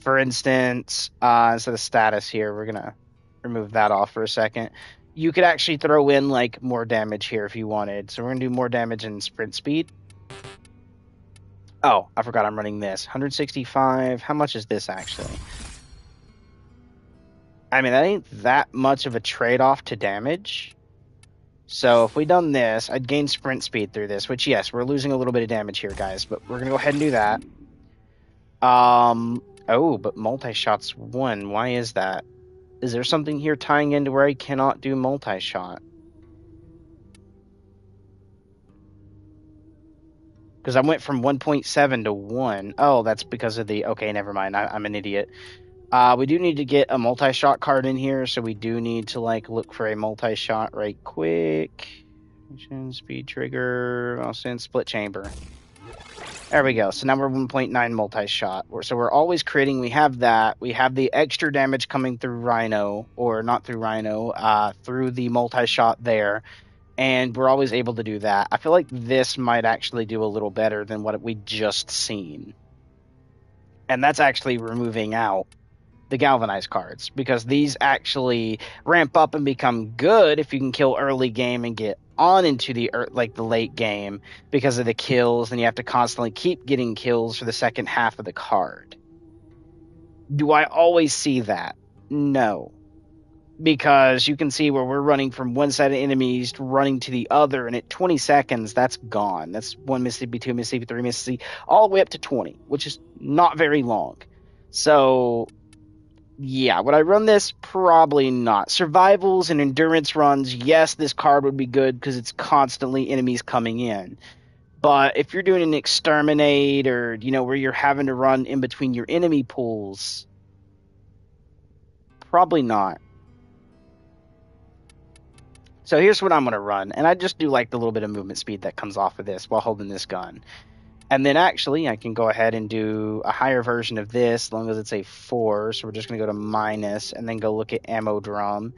For instance, instead of status here, we're going to remove that off for a second. You could actually throw in, like, more damage here if you wanted. So we're going to do more damage in sprint speed. Oh, I forgot I'm running this. 165. How much is this, actually? I mean, that ain't that much of a trade-off to damage. So if we done this, I'd gain sprint speed through this, which, yes, we're losing a little bit of damage here, guys. But we're going to go ahead and do that. Oh, but multi-shot's 1. Why is that? Is there something here tying into where I cannot do multi-shot? Because I went from 1.7 to 1. Oh, that's because of the... Okay, never mind. I'm an idiot. We do need to get a multi-shot card in here, so we do need to, like, look for a multi-shot right quick. Speed trigger. I'll send split chamber. There we go. So now we're 1.9 multi-shot. So we're always critting. We have that. We have the extra damage coming through Rhino, or not through Rhino, through the multi-shot there. And we're always able to do that. I feel like this might actually do a little better than what we just seen. And that's actually removing out the galvanized cards, because these actually ramp up and become good if you can kill early game and get on into the late game because of the kills, and you have to constantly keep getting kills for the second half of the card. Do I always see that? No. because you can see where we're running from one set of enemies to running to the other, and at 20 seconds, that's gone. That's 1 Mississippi, 2 Mississippi, 3 Mississippi, all the way up to 20, which is not very long. So, yeah, would I run this? Probably not. Survivals and endurance runs, yes, this card would be good because it's constantly enemies coming in. But if you're doing an exterminate or, where you're having to run in between your enemy pools, probably not. So here's what I'm going to run. And I just do like the little bit of movement speed that comes off of this while holding this gun. And then actually I can go ahead and do a higher version of this as long as it's a 4. So we're just going to go to minus and then go look at ammo drum.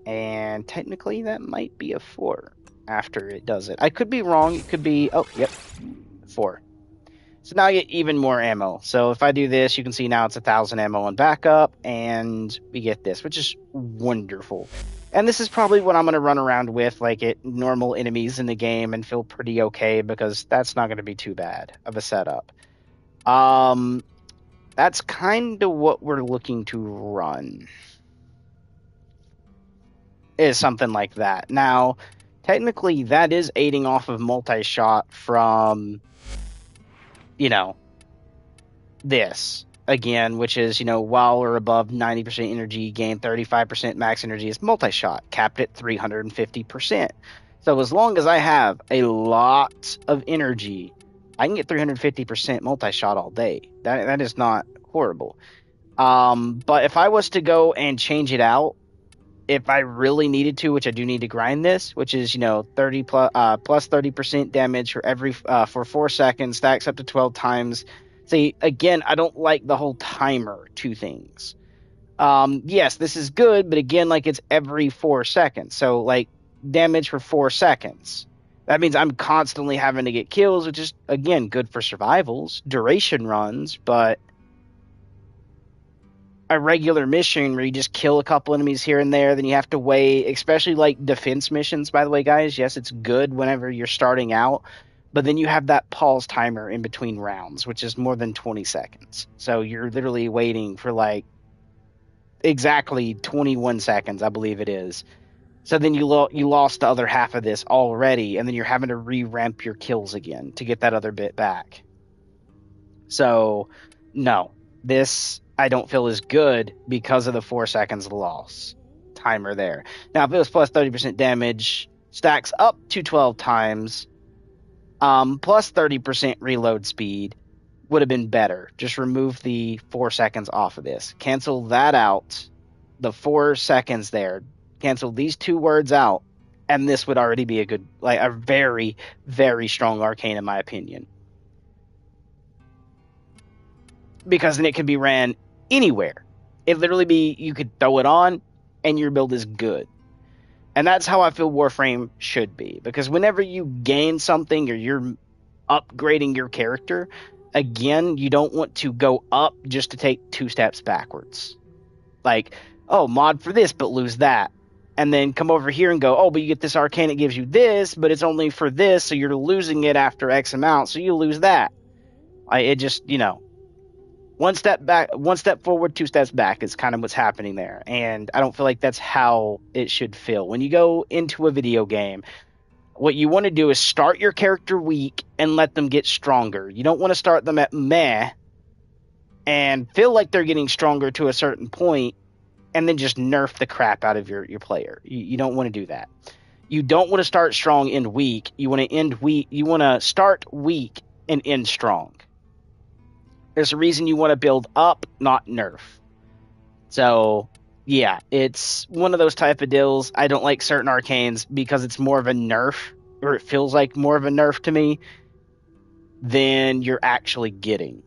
And technically that might be a 4 after it does it. I could be wrong. It could be, 4. So now I get even more ammo. So if I do this, you can see now it's 1,000 ammo on backup, and we get this, which is wonderful. And this is probably what I'm going to run around with, like at normal enemies in the game, and feel pretty okay, because that's not going to be too bad of a setup. That's kind of what we're looking to run. Is something like that. Now, technically, that is aiding off of multi-shot from... this again, which is, while or above 90% energy, gain 35% max energy is multi-shot, capped at 350%. So as long as I have a lot of energy, I can get 350% multi-shot all day. That is not horrible. But if I was to go and change it out, if I really needed to, which I do need to grind this, which is, 30 plus 30% damage for every for 4 seconds, stacks up to 12 times. See, again, I don't like the whole timer to things. Yes, this is good, but again, like it's every 4 seconds. So like damage for 4 seconds. That means I'm constantly having to get kills, which is, again, good for survivals, duration runs, but a regular mission where you just kill a couple enemies here and there, then you have to wait, especially like defense missions, by the way, guys. Yes, it's good whenever you're starting out, but then you have that pause timer in between rounds, which is more than 20 seconds. So you're literally waiting for like exactly 21 seconds, I believe it is. So then you lost the other half of this already, and then you're having to re-ramp your kills again to get that other bit back. So, no. This, I don't feel is good because of the 4 seconds loss timer there. Now, if it was plus 30% damage, stacks up to 12 times, plus 30% reload speed, would have been better. Just remove the 4 seconds off of this. Cancel that out, the 4 seconds there. Cancel these 2 words out, and this would already be a very, very strong arcane in my opinion. Because then it could be ran anywhere. It literally you could throw it on, and your build is good. And that's how I feel Warframe should be. Because whenever you gain something or you're upgrading your character, again, you don't want to go up just to take 2 steps backwards. Like, mod for this, but lose that. And then come over here and go, but you get this arcane, it gives you this, but it's only for this, so you're losing it after X amount, so you lose that. It just, 1 step back, 1 step forward, 2 steps back is kind of what's happening there. And I don't feel like that's how it should feel. When you go into a video game, what you want to do is start your character weak and let them get stronger. You don't want to start them at meh and feel like they're getting stronger to a certain point and then just nerf the crap out of your player. You don't want to do that. You don't want to start strong, end weak. You want to end weak. You want to start weak and end strong. There's a reason you want to build up, not nerf. So, yeah, it's one of those type of deals. I don't like certain arcanes because it's more of a nerf, or it feels like more of a nerf to me than you're actually getting.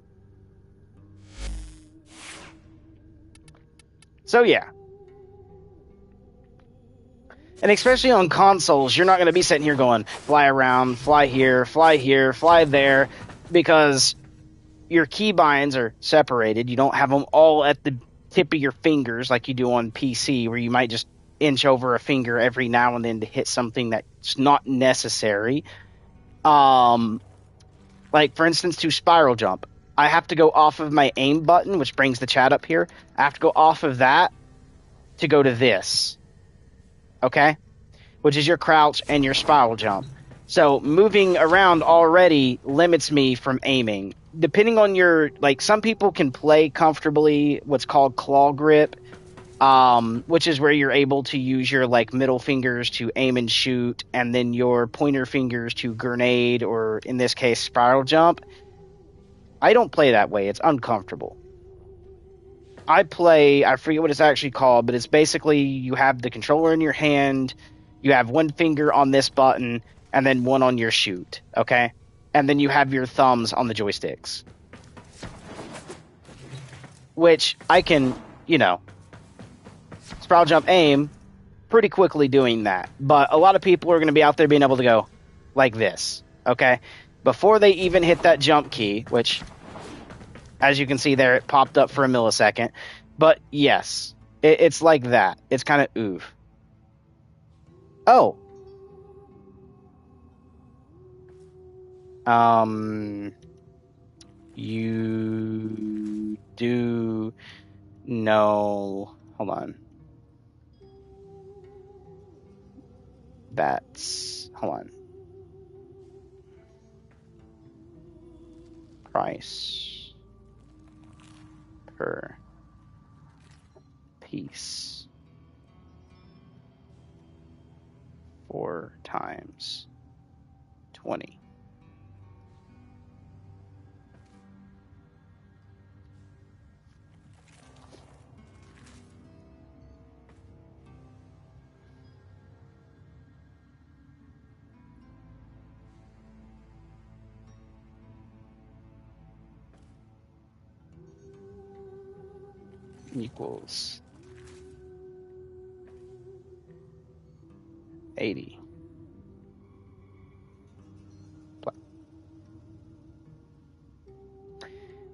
So, yeah. And especially on consoles, you're not going to be sitting here going, fly around, fly here, fly there, because your keybinds are separated. You don't have them all at the tip of your fingers like you do on PC, where you might just inch over a finger every now and then to hit something that's not necessary. Like, for instance, to spiral jump, I have to go off of my aim button, which brings the chat up here. I have to go off of that to go to this. Okay? Which is your crouch and your spiral jump. So moving around already limits me from aiming. Depending on your, like, some people can play comfortably what's called claw grip, which is where you're able to use your, like, middle fingers to aim and shoot, and then your pointer fingers to grenade, or in this case, spiral jump. I don't play that way. It's uncomfortable. I forget what it's actually called, but it's basically you have the controller in your hand, you have one finger on this button, and then one on your shoot, okay? And then you have your thumbs on the joysticks. Which I can, spiral jump aim pretty quickly doing that. But a lot of people are going to be out there being able to go like this, okay? Before they even hit that jump key, which, as you can see there, it popped up for a millisecond. But yes, it's like that. It's kind of oof. Oh. You do know... Hold on. Hold on. Price per piece 4 times 20. Equals 80.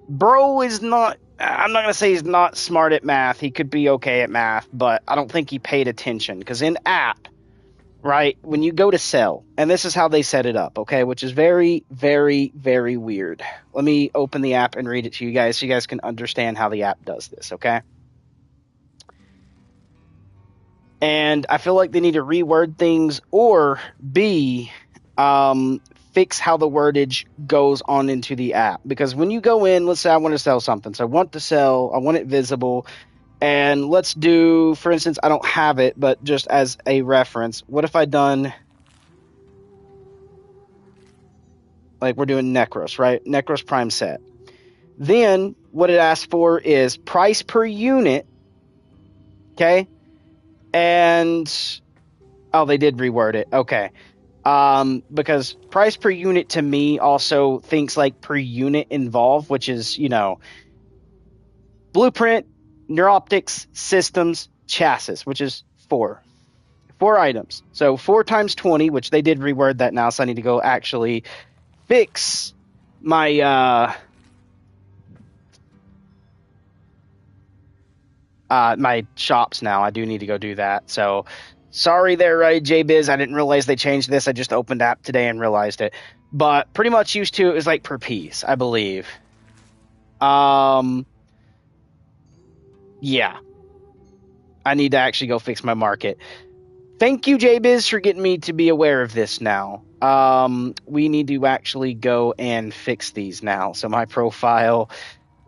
Bro is not... I'm not going to say he's not smart at math. He could be okay at math, but I don't think he paid attention. Because in app, right, when you go to sell, and this is how they set it up, okay, which is very, very, very weird. Let me open the app and read it to you guys so you guys can understand how the app does this, okay? And I feel like they need to reword things, or B, fix how the wordage goes on into the app. Because when you go in, let's say I want to sell something. So I want to sell, I want it visible. And let's do, for instance, I don't have it, but just as a reference, what if I done, like we're doing Necros, right? Necros Prime set. Then what it asks for is price per unit, okay? And, oh, they did reword it, okay. Because price per unit to me also thinks like per unit involved, which is, blueprint, neuroptics, systems, chassis, which is 4 items. So 4 times 20, which they did reword that now, so I need to go actually fix my my shops now. I do need to go do that. So sorry there, JBiz. I didn't realize they changed this. I just opened app today and realized it. But pretty much used to, it was like per piece, I believe. Yeah. I need to actually go fix my market. Thank you, JBiz, for getting me to be aware of this now. We need to actually go and fix these now. So my profile,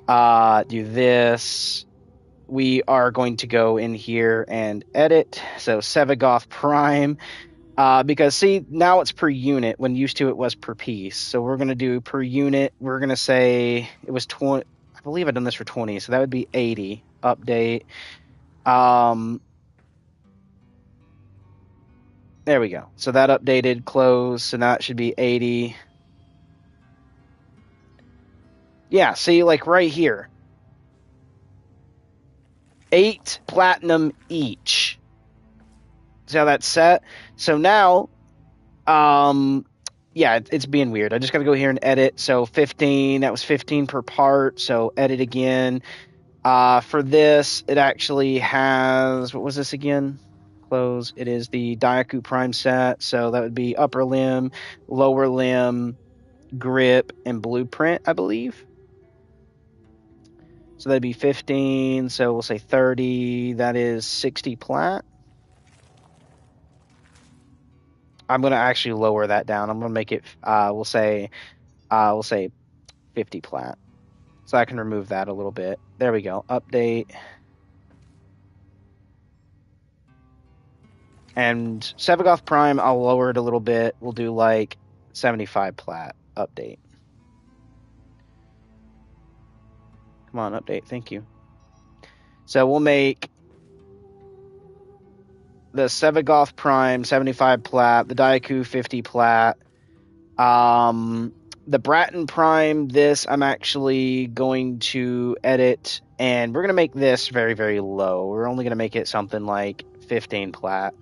do this. We are going to go in here and edit. So Sevagoth Prime. Because see, now it's per unit when used to it was per piece. So we're going to do per unit. We're going to say it was 20. I believe I've done this for 20. So that would be 80. Update. There we go. So that updated, close. So now it should be 80. Yeah, see, like right here. 8 platinum each. See how that's set? So now, yeah, it's being weird. I just got to go here and edit. So 15, that was 15 per part. So edit again. For this, it actually has, what was this again? Close. It is the Daiku Prime set. So that would be upper limb, lower limb, grip, and blueprint, I believe. So that'd be 15. So we'll say 30. That is 60 plat. I'm gonna actually lower that down. I'm gonna make it. We'll say 50 plat. So I can remove that a little bit. There we go. Update. And Sevagoth Prime, I'll lower it a little bit. We'll do like 75 plat. Update. Come on, update. Thank you. So we'll make the Sevagoth Prime 75 plat, the Daiku 50 plat. The Bratton Prime, this I'm actually going to edit, and we're going to make this very, very low. We're only going to make it something like 15 plat.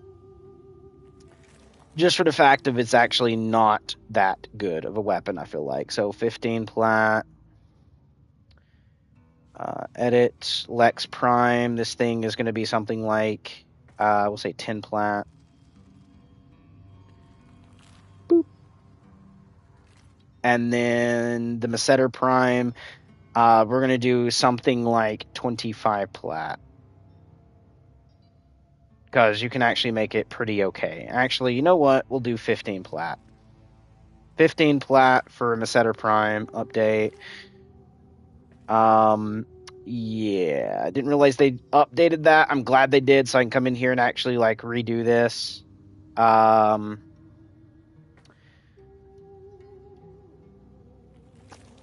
Just for the fact of it's actually not that good of a weapon, I feel like. So 15 plat. Edit Lex Prime. This thing is going to be something like, we'll say 10 plat. Boop. And then the Masseter Prime, we're going to do something like 25 plat. Because you can actually make it pretty okay. Actually, you know what? We'll do 15 plat. 15 plat for Masseter Prime update. Yeah, I didn't realize they updated that. I'm glad they did, so I can come in here and actually like redo this.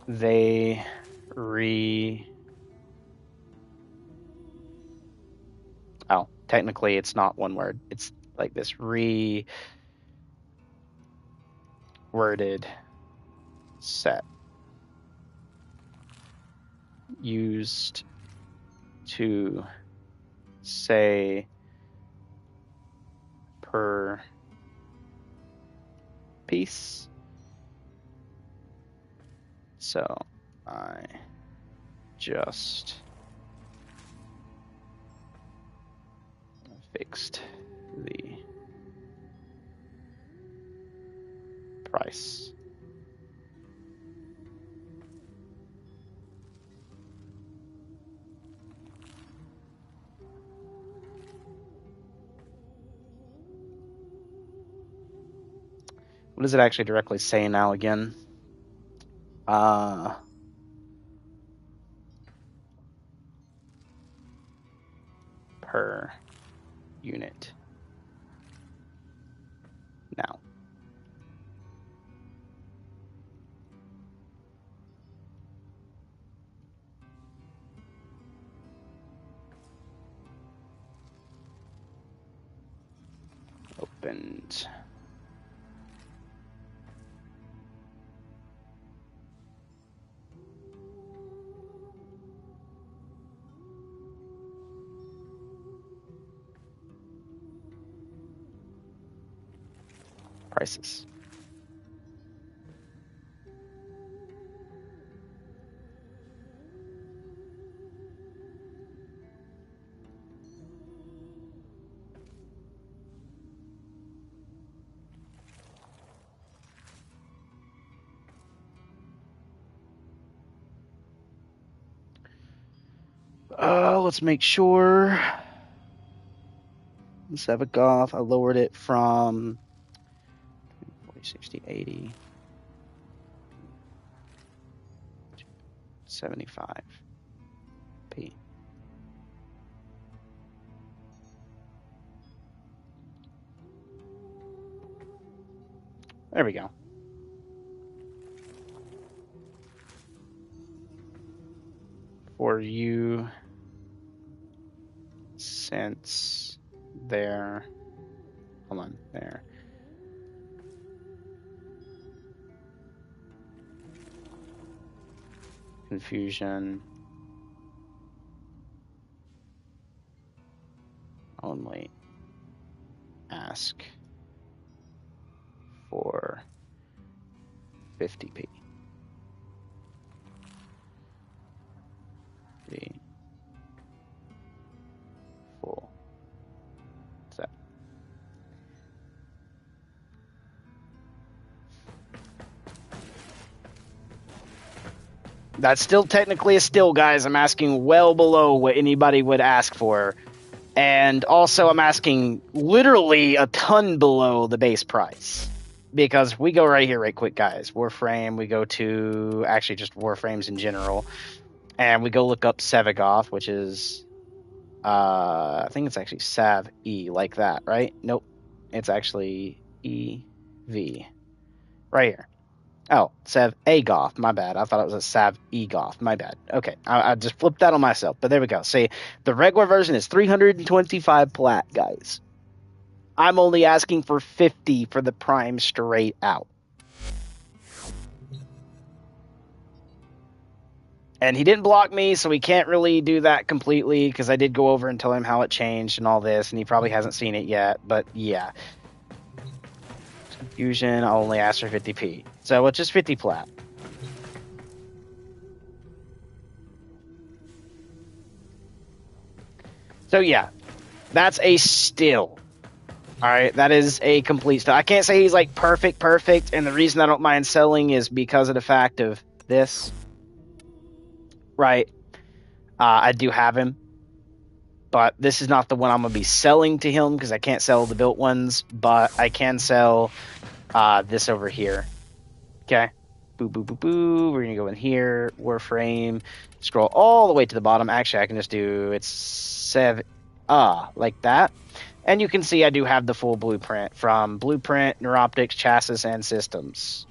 They oh, technically it's not one word. It's like this worded set used to say per piece. So I just fixed the price. What does it actually directly say now again? Per unit. Now. Opened. Prices. Let's make sure. Sevagoth, I lowered it from 40, 60, 80, 75p. There we go. For you, since there, hold on, there. Confusion only ask for 50p. The full set. That's still technically a steal, guys. I'm asking well below what anybody would ask for. And also, I'm asking literally a ton below the base price. Because we go right here, right quick, guys. Warframe, we go to actually just Warframes in general. And we go look up Sevagoth, which is, I think it's actually Sav E, like that, right? Nope. It's actually EV. Right here. Oh, Sav Agoth, my bad. I thought it was a Sav Egoth, my bad. Okay, I just flipped that on myself, but there we go. See, the regular version is 325 plat, guys. I'm only asking for 50 for the Prime straight out. And he didn't block me, so we can't really do that completely, because I did go over and tell him how it changed and all this, and he probably hasn't seen it yet, but yeah. Fusion, I'll only ask for 50p. So it's just 50 plat. So yeah, that's a still. Alright, that is a complete still. I can't say he's like perfect, and the reason I don't mind selling is because of the fact of this. Right. I do have him. But this is not the one I'm going to be selling to him because I can't sell the built ones, but I can sell this over here. Okay. Boo, boo, boo, boo. We're going to go in here. Warframe. Scroll all the way to the bottom. Actually, I can just do it's 7. Like that. And you can see I do have the full blueprint from Blueprint, Neuroptics, Chassis, and Systems.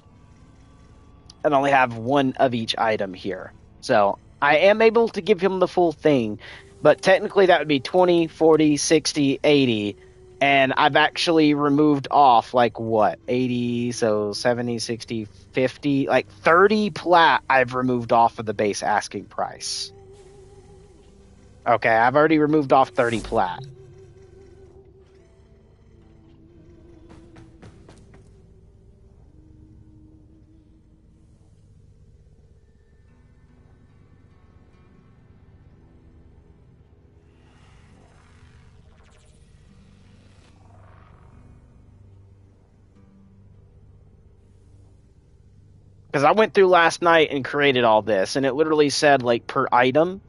And I only have one of each item here. So I am able to give him the full thing. But technically that would be 20, 40, 60, 80. And I've actually removed off, like, what? 80, so 70, 60, 50. Like, 30 plat I've removed off of the base asking price. Okay, I've already removed off 30 plat. Because I went through last night and created all this, and it literally said, like, per item,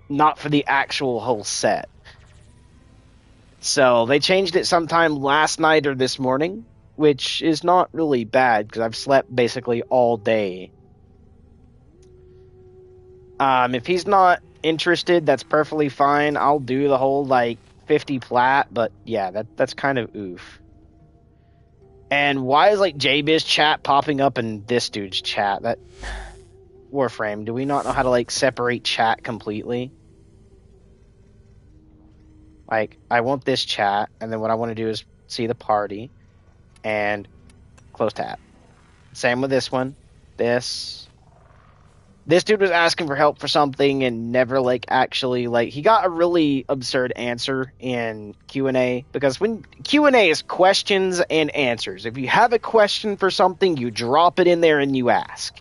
not for the actual whole set. So they changed it sometime last night or this morning, which is not really bad, because I've slept basically all day. If he's not interested, that's perfectly fine. I'll do the whole, like, 50 plat, but yeah, that's kind of oof. And why is, like, JBiz chat popping up in this dude's chat? That Warframe, do we not know how to, like, separate chat completely? Like, I want this chat, and then what I want to do is see the party, and close tab. Same with this one. This dude was asking for help for something and never, like, actually, like, he got a really absurd answer in Q&A, because when Q&A is questions and answers. If you have a question for something, you drop it in there and you ask.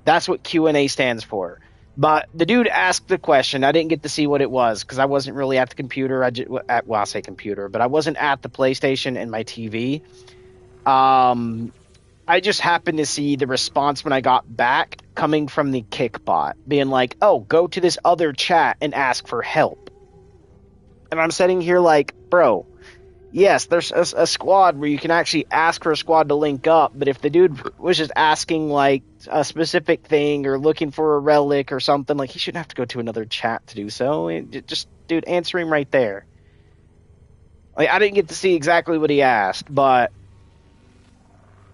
That's what Q&A stands for. But the dude asked the question. I didn't get to see what it was, because I wasn't really at the computer. I say computer, but I wasn't at the PlayStation and my TV. I just happened to see the response when I got back coming from the Kickbot, being like, oh, go to this other chat and ask for help. And I'm sitting here like, bro, yes, there's a squad where you can actually ask for a squad to link up, but if the dude was just asking, like, a specific thing or looking for a relic or something, like, he shouldn't have to go to another chat to do so. Just, dude, answer him right there. Like, I didn't get to see exactly what he asked, but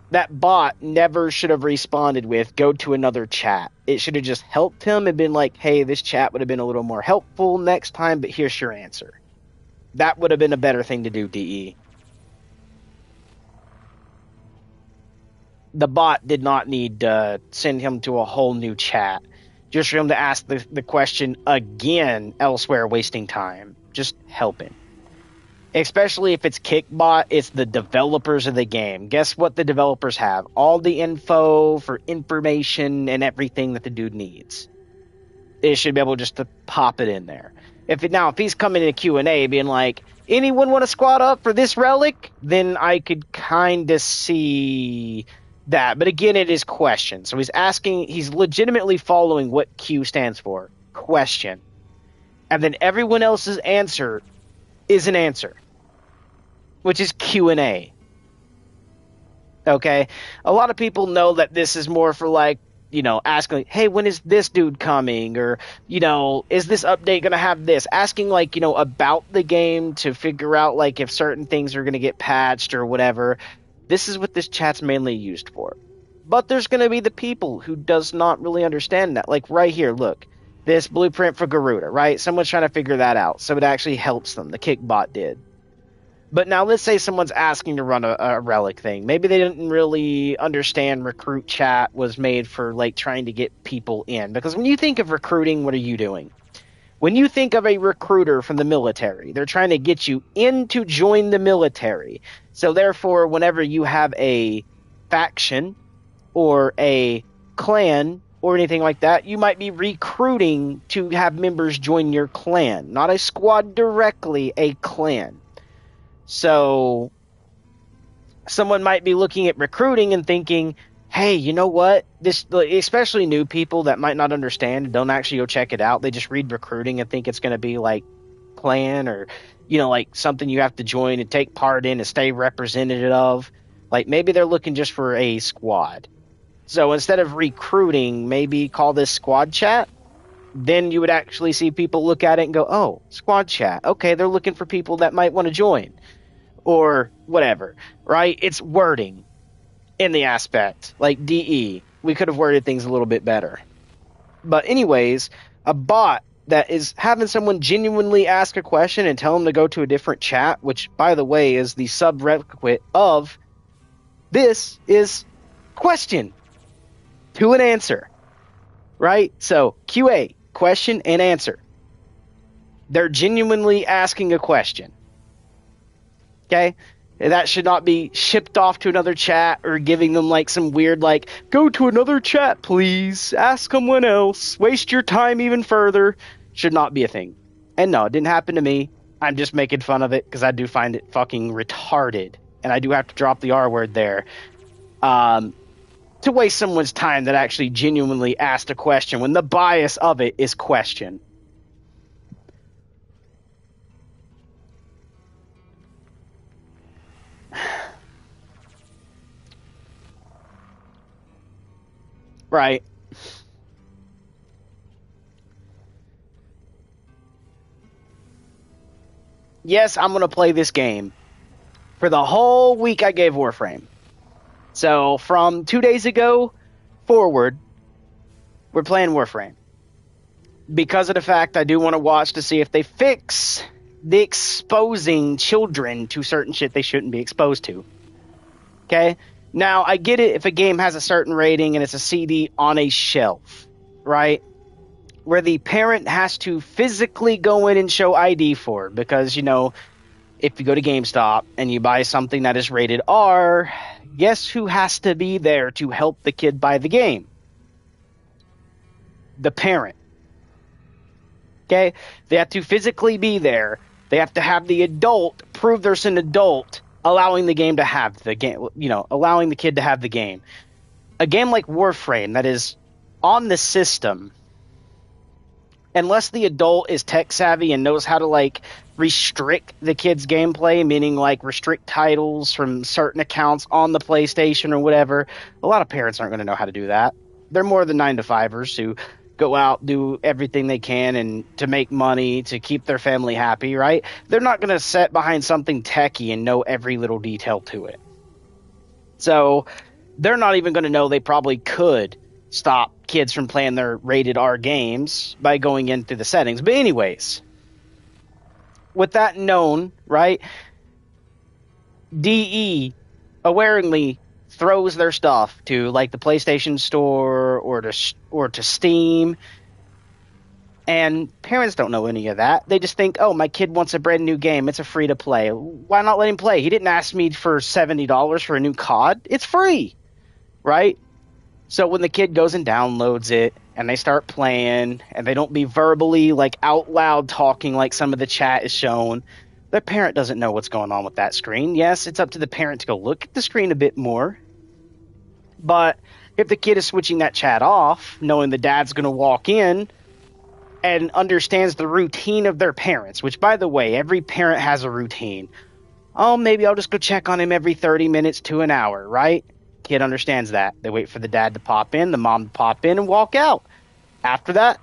that bot never should have responded with, go to another chat. It should have just helped him and been like, hey, this chat would have been a little more helpful next time, but here's your answer. That would have been a better thing to do, DE. The bot did not need to send him to a whole new chat. Just for him to ask the question again elsewhere, wasting time. Just helping. Especially if it's Kickbot, it's the developers of the game. Guess what the developers have? All the info for information and everything that the dude needs. It should be able just to pop it in there. If he's coming in a Q&A being like, anyone want to squad up for this relic? Then I could kind of see that. But again, it is question. So he's legitimately following what Q stands for. Question. And then everyone else's answer is an answer, which is Q&A. Okay? A lot of people know that this is more for like, asking, hey, when is this dude coming? Or, is this update going to have this? Asking, like, about the game to figure out, like, if certain things are going to get patched or whatever. This is what this chat's mainly used for. But there's going to be the people who does not really understand that. Like, right here, look. This blueprint for Garuda, right? Someone's trying to figure that out. So it actually helps them. The Kickbot did. But now let's say someone's asking to run a relic thing. Maybe they didn't really understand recruit chat was made for like trying to get people in. Because when you think of recruiting, what are you doing? When you think of a recruiter from the military, they're trying to get you in to join the military. So therefore, whenever you have a faction or a clan or anything like that, you might be recruiting to have members join your clan. Not a squad directly, a clan. So someone might be looking at recruiting and thinking, hey, you know what? This, especially new people that might not understand and don't actually go check it out. They just read recruiting and think it's going to be like clan or, like something you have to join and take part in and stay representative of. Like maybe they're looking just for a squad. So instead of recruiting, maybe call this squad chat. Then you would actually see people look at it and go, oh, squad chat. Okay, they're looking for people that might want to join. Or whatever, right? It's wording in the aspect. Like DE. We could have worded things a little bit better. But anyways, a bot that is having someone genuinely ask a question and tell them to go to a different chat, which, by the way, is the subrequisite of this is question to an answer, right? So QA, question and answer. They're genuinely asking a question. Okay? That should not be shipped off to another chat or giving them like some weird like, go to another chat, please. Ask someone else. Waste your time even further. Should not be a thing. And no, it didn't happen to me. I'm just making fun of it because I do find it fucking retarded. And I do have to drop the R word there. To waste someone's time that actually genuinely asked a question when the bias of it is question. Right. Yes, I'm going to play this game. For the whole week I gave Warframe. So from 2 days ago forward, we're playing Warframe. Because of the fact I do want to watch to see if they fix the exposing children to certain shit they shouldn't be exposed to. Okay? Now, I get it if a game has a certain rating and it's a CD on a shelf, right? Where the parent has to physically go in and show ID for it. Because, if you go to GameStop and you buy something that is rated R, guess who has to be there to help the kid buy the game? The parent. Okay? They have to physically be there. They have to have the adult prove there's an adult allowing the game to have the game, allowing the kid to have the game. A game like Warframe that is on the system, unless the adult is tech savvy and knows how to restrict the kid's gameplay, meaning restrict titles from certain accounts on the PlayStation or whatever, a lot of parents aren't going to know how to do that. They're more the 9-to-5ers who go out, do everything they can and to make money, to keep their family happy, right? They're not going to sit behind something techie and know every little detail to it. So they're not even going to know they probably could stop kids from playing their rated R games by going into the settings. But anyways, with that known, right, DE awareingly throws their stuff to the PlayStation Store or to Steam, and parents don't know any of that. They just think, oh, my kid wants a brand new game, it's a free to play, why not let him play? He didn't ask me for $70 for a new COD, it's free, right? So when the kid goes and downloads it and they start playing and they don't be verbally out loud talking like some of the chat is shown, the parent doesn't know what's going on with that screen. Yes, it's up to the parent to go look at the screen a bit more. But if the kid is switching that chat off, knowing the dad's going to walk in and understands the routine of their parents, which, by the way, every parent has a routine. Oh, maybe I'll just go check on him every 30 minutes to an hour, right? Kid understands that. They wait for the dad to pop in, the mom to pop in, and walk out. After that,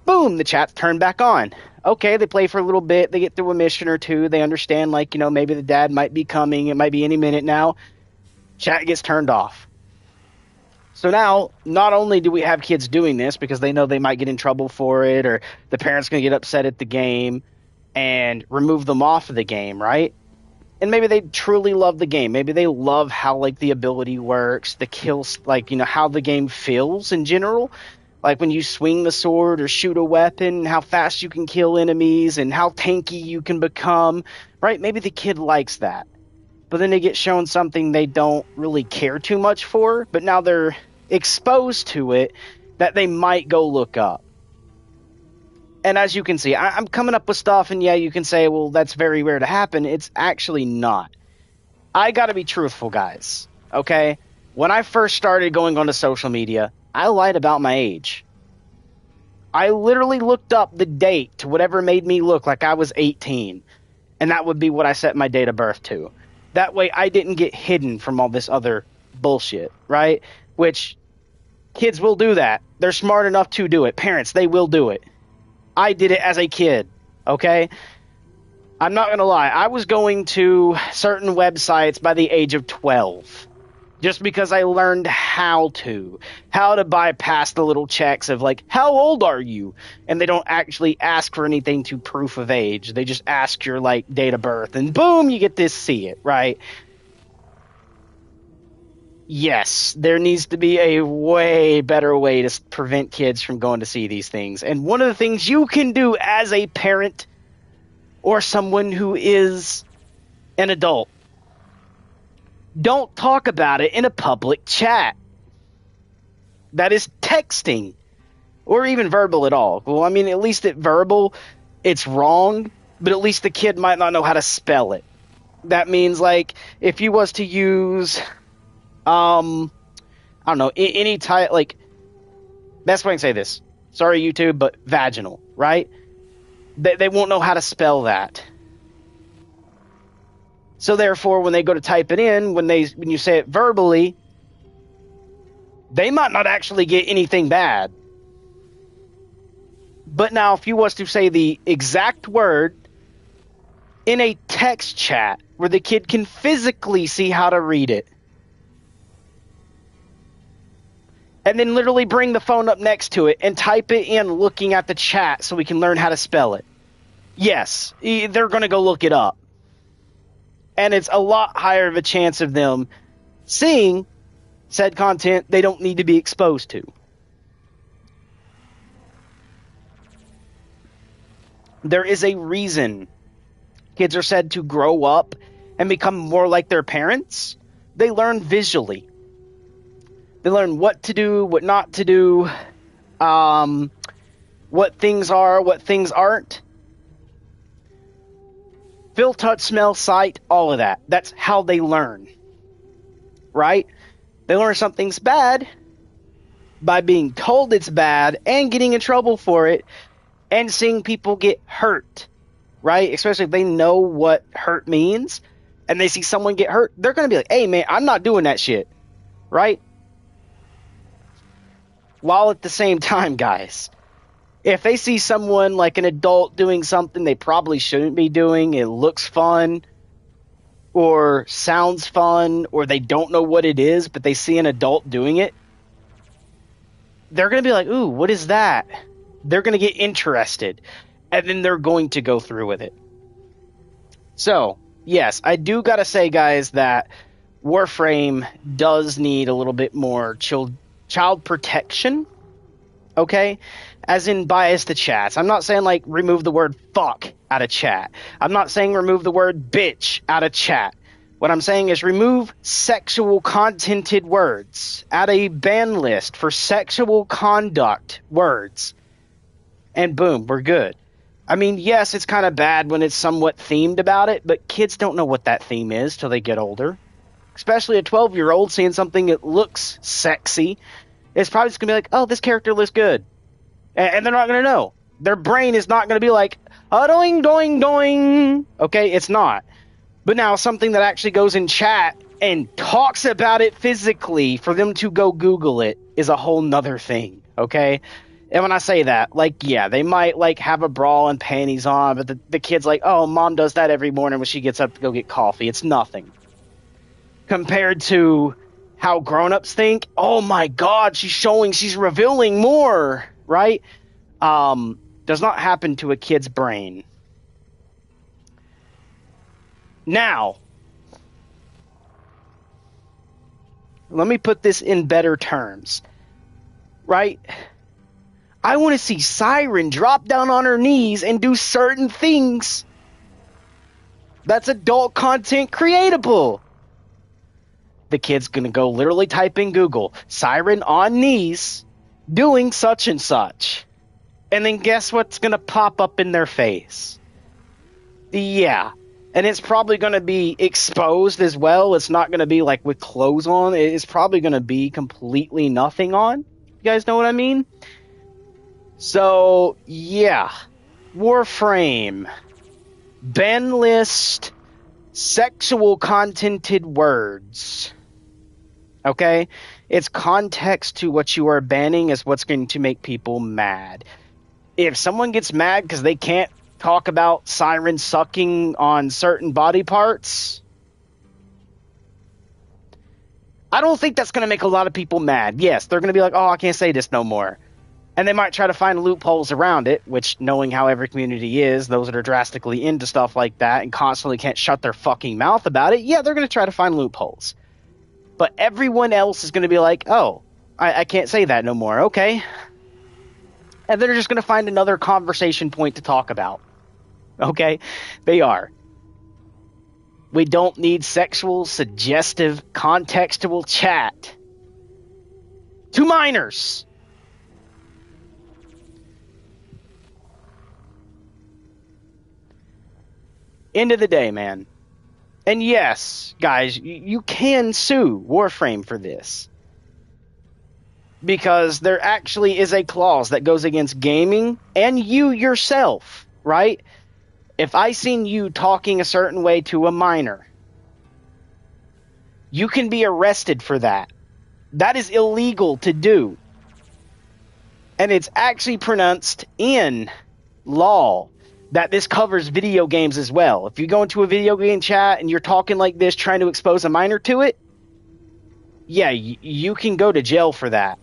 boom, the chat's turned back on. Okay, they play for a little bit, they get through a mission or two, they understand, like, maybe the dad might be coming, it might be any minute now. Chat gets turned off. So now, not only do we have kids doing this because they know they might get in trouble for it, or the parent's going to get upset at the game and remove them off of the game, right? And maybe they truly love the game. Maybe they love how, like, the ability works, the kills, like, how the game feels in general. Like when you swing the sword or shoot a weapon, how fast you can kill enemies and how tanky you can become, right? Maybe the kid likes that. But then they get shown something they don't really care too much for, but now they're exposed to it that they might go look up. And as you can see, I'm coming up with stuff, and yeah, you can say, well, that's very rare to happen. It's actually not. I gotta be truthful, guys, okay? When I first started going onto social media, I lied about my age. I literally looked up the date to whatever made me look like I was 18, and that would be what I set my date of birth to. That way I didn't get hidden from all this other bullshit, right? Which, kids will do that. They're smart enough to do it. Parents, they will do it. I did it as a kid, okay? I'm not going to lie. I was going to certain websites by the age of 12. Just because I learned how to bypass the little checks of, like, how old are you? And they don't actually ask for anything to proof of age. They just ask your, like, date of birth, and boom, you get to see it, right? Yes, there needs to be a way better way to prevent kids from going to see these things. And one of the things you can do as a parent or someone who is an adult, don't talk about it in a public chat. That is texting. Or even verbal at all. Well, I mean, at least at verbal, it's wrong, but at least the kid might not know how to spell it. That means, like, if you was to use, I don't know, any type, like, best way I can say this. Sorry, YouTube, but vaginal, right? They won't know how to spell that. So therefore, when they go to type it in, when you say it verbally, they might not actually get anything bad. But now, if you was to say the exact word in a text chat where the kid can physically see how to read it, and then literally bring the phone up next to it and type it in looking at the chat so we can learn how to spell it, yes, they're going to go look it up. And it's a lot higher of a chance of them seeing said content they don't need to be exposed to. There is a reason kids are said to grow up and become more like their parents. They learn visually. They learn what to do, what not to do, what things are, what things aren't. Feel, touch, smell, sight, all of that. That's how they learn. Right? They learn something's bad by being told it's bad and getting in trouble for it and seeing people get hurt. Right? Especially if they know what hurt means and they see someone get hurt. They're going to be like, hey, man, I'm not doing that shit. Right? While at the same time, guys, if they see someone like an adult doing something they probably shouldn't be doing, it looks fun or sounds fun, or they don't know what it is, but they see an adult doing it, they're going to be like, ooh, what is that? They're going to get interested, and then they're going to go through with it. So, yes, I do got to say, guys, that Warframe does need a little bit more child protection, okay? As in bias the chats. I'm not saying, like, remove the word fuck out of chat. I'm not saying remove the word bitch out of chat. What I'm saying is remove sexual contented words. Add a ban list for sexual conduct words. And boom, we're good. I mean, yes, it's kind of bad when it's somewhat themed about it, but kids don't know what that theme is till they get older. especially a 12-year-old seeing something that looks sexy, is probably just going to be like, oh, this character looks good. And they're not going to know. Their brain is not going to be like, doing, doing, doing. Okay, it's not. But now something that actually goes in chat and talks about it physically for them to go Google it is a whole nother thing, okay? And when I say that, like, yeah, they might, like, have a bra and panties on, but the kid's like, oh, mom does that every morning when she gets up to go get coffee. It's nothing. Compared to how grown-ups think, oh my god, she's revealing more, right? Does not happen to a kid's brain. Now, let me put this in better terms, right? I want to see Siren drop down on her knees and do certain things. That's adult content creatable. The kid's going to go literally type in Google, Siren on knees, doing such and such. And then guess what's going to pop up in their face? Yeah. And it's probably going to be exposed as well. It's not going to be like with clothes on. It's probably going to be completely nothing on. You guys know what I mean? So, yeah. Warframe. Ban list. Sexual contented words. Okay? It's context to what you are banning is what's going to make people mad. If someone gets mad because they can't talk about Siren sucking on certain body parts, I don't think that's going to make a lot of people mad. Yes, they're going to be like, oh, I can't say this no more. And they might try to find loopholes around it, which, knowing how every community is, those that are drastically into stuff like that and constantly can't shut their fucking mouth about it, yeah, they're going to try to find loopholes. But everyone else is going to be like, oh, I can't say that no more, okay. And they're just going to find another conversation point to talk about. Okay? They are. We don't need sexual, suggestive, contextual chat to minors. End of the day, man. And yes, guys, you can sue Warframe for this. Because there actually is a clause that goes against gaming and you yourself, right? If I seen you talking a certain way to a minor, you can be arrested for that. That is illegal to do. And it's actually pronounced in law that this covers video games as well. If you go into a video game chat and you're talking like this, trying to expose a minor to it, yeah, you can go to jail for that.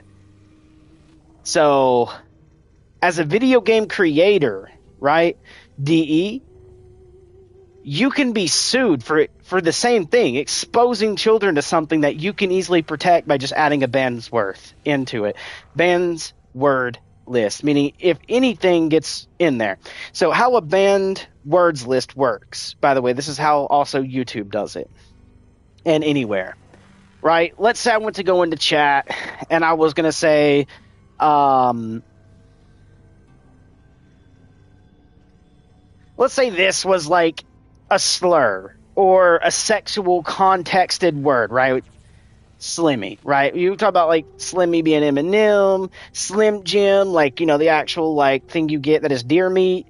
So, as a video game creator, right, DE, you can be sued for the same thing, exposing children to something that you can easily protect by just adding a banned word into it. Banned word list, meaning if anything gets in there. So how a banned words list works, by the way, this is how also YouTube does it, and anywhere, right? Let's say I went to go into chat, and I was going to say, let's say this was like a slur or a sexual contexted word, right? Slimmy, right? You talk about like Slimmy being Eminem, Slim Jim, like, you know, the actual like thing you get that is deer meat.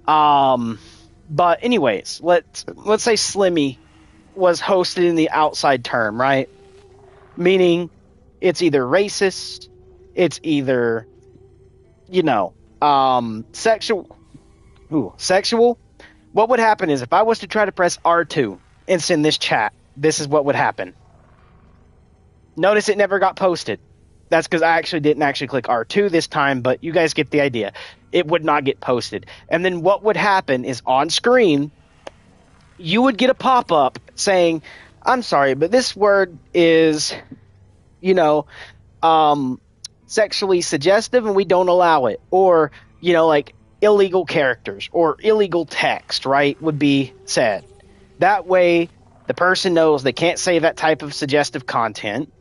But anyways, let's say Slimmy was hosted in the outside term, right? Meaning it's either racist, it's either, you know, sexual. What would happen is if I was to try to press R2 and send this chat, this is what would happen. Notice it never got posted. That's because I didn't click R2 this time, but you guys get the idea. It would not get posted. And then what would happen is on screen, you would get a pop-up saying, I'm sorry, but this word is, you know, sexually suggestive and we don't allow it. Or, you know, like illegal characters or illegal text, right, would be said. That way, the person knows they can't say that type of suggestive content,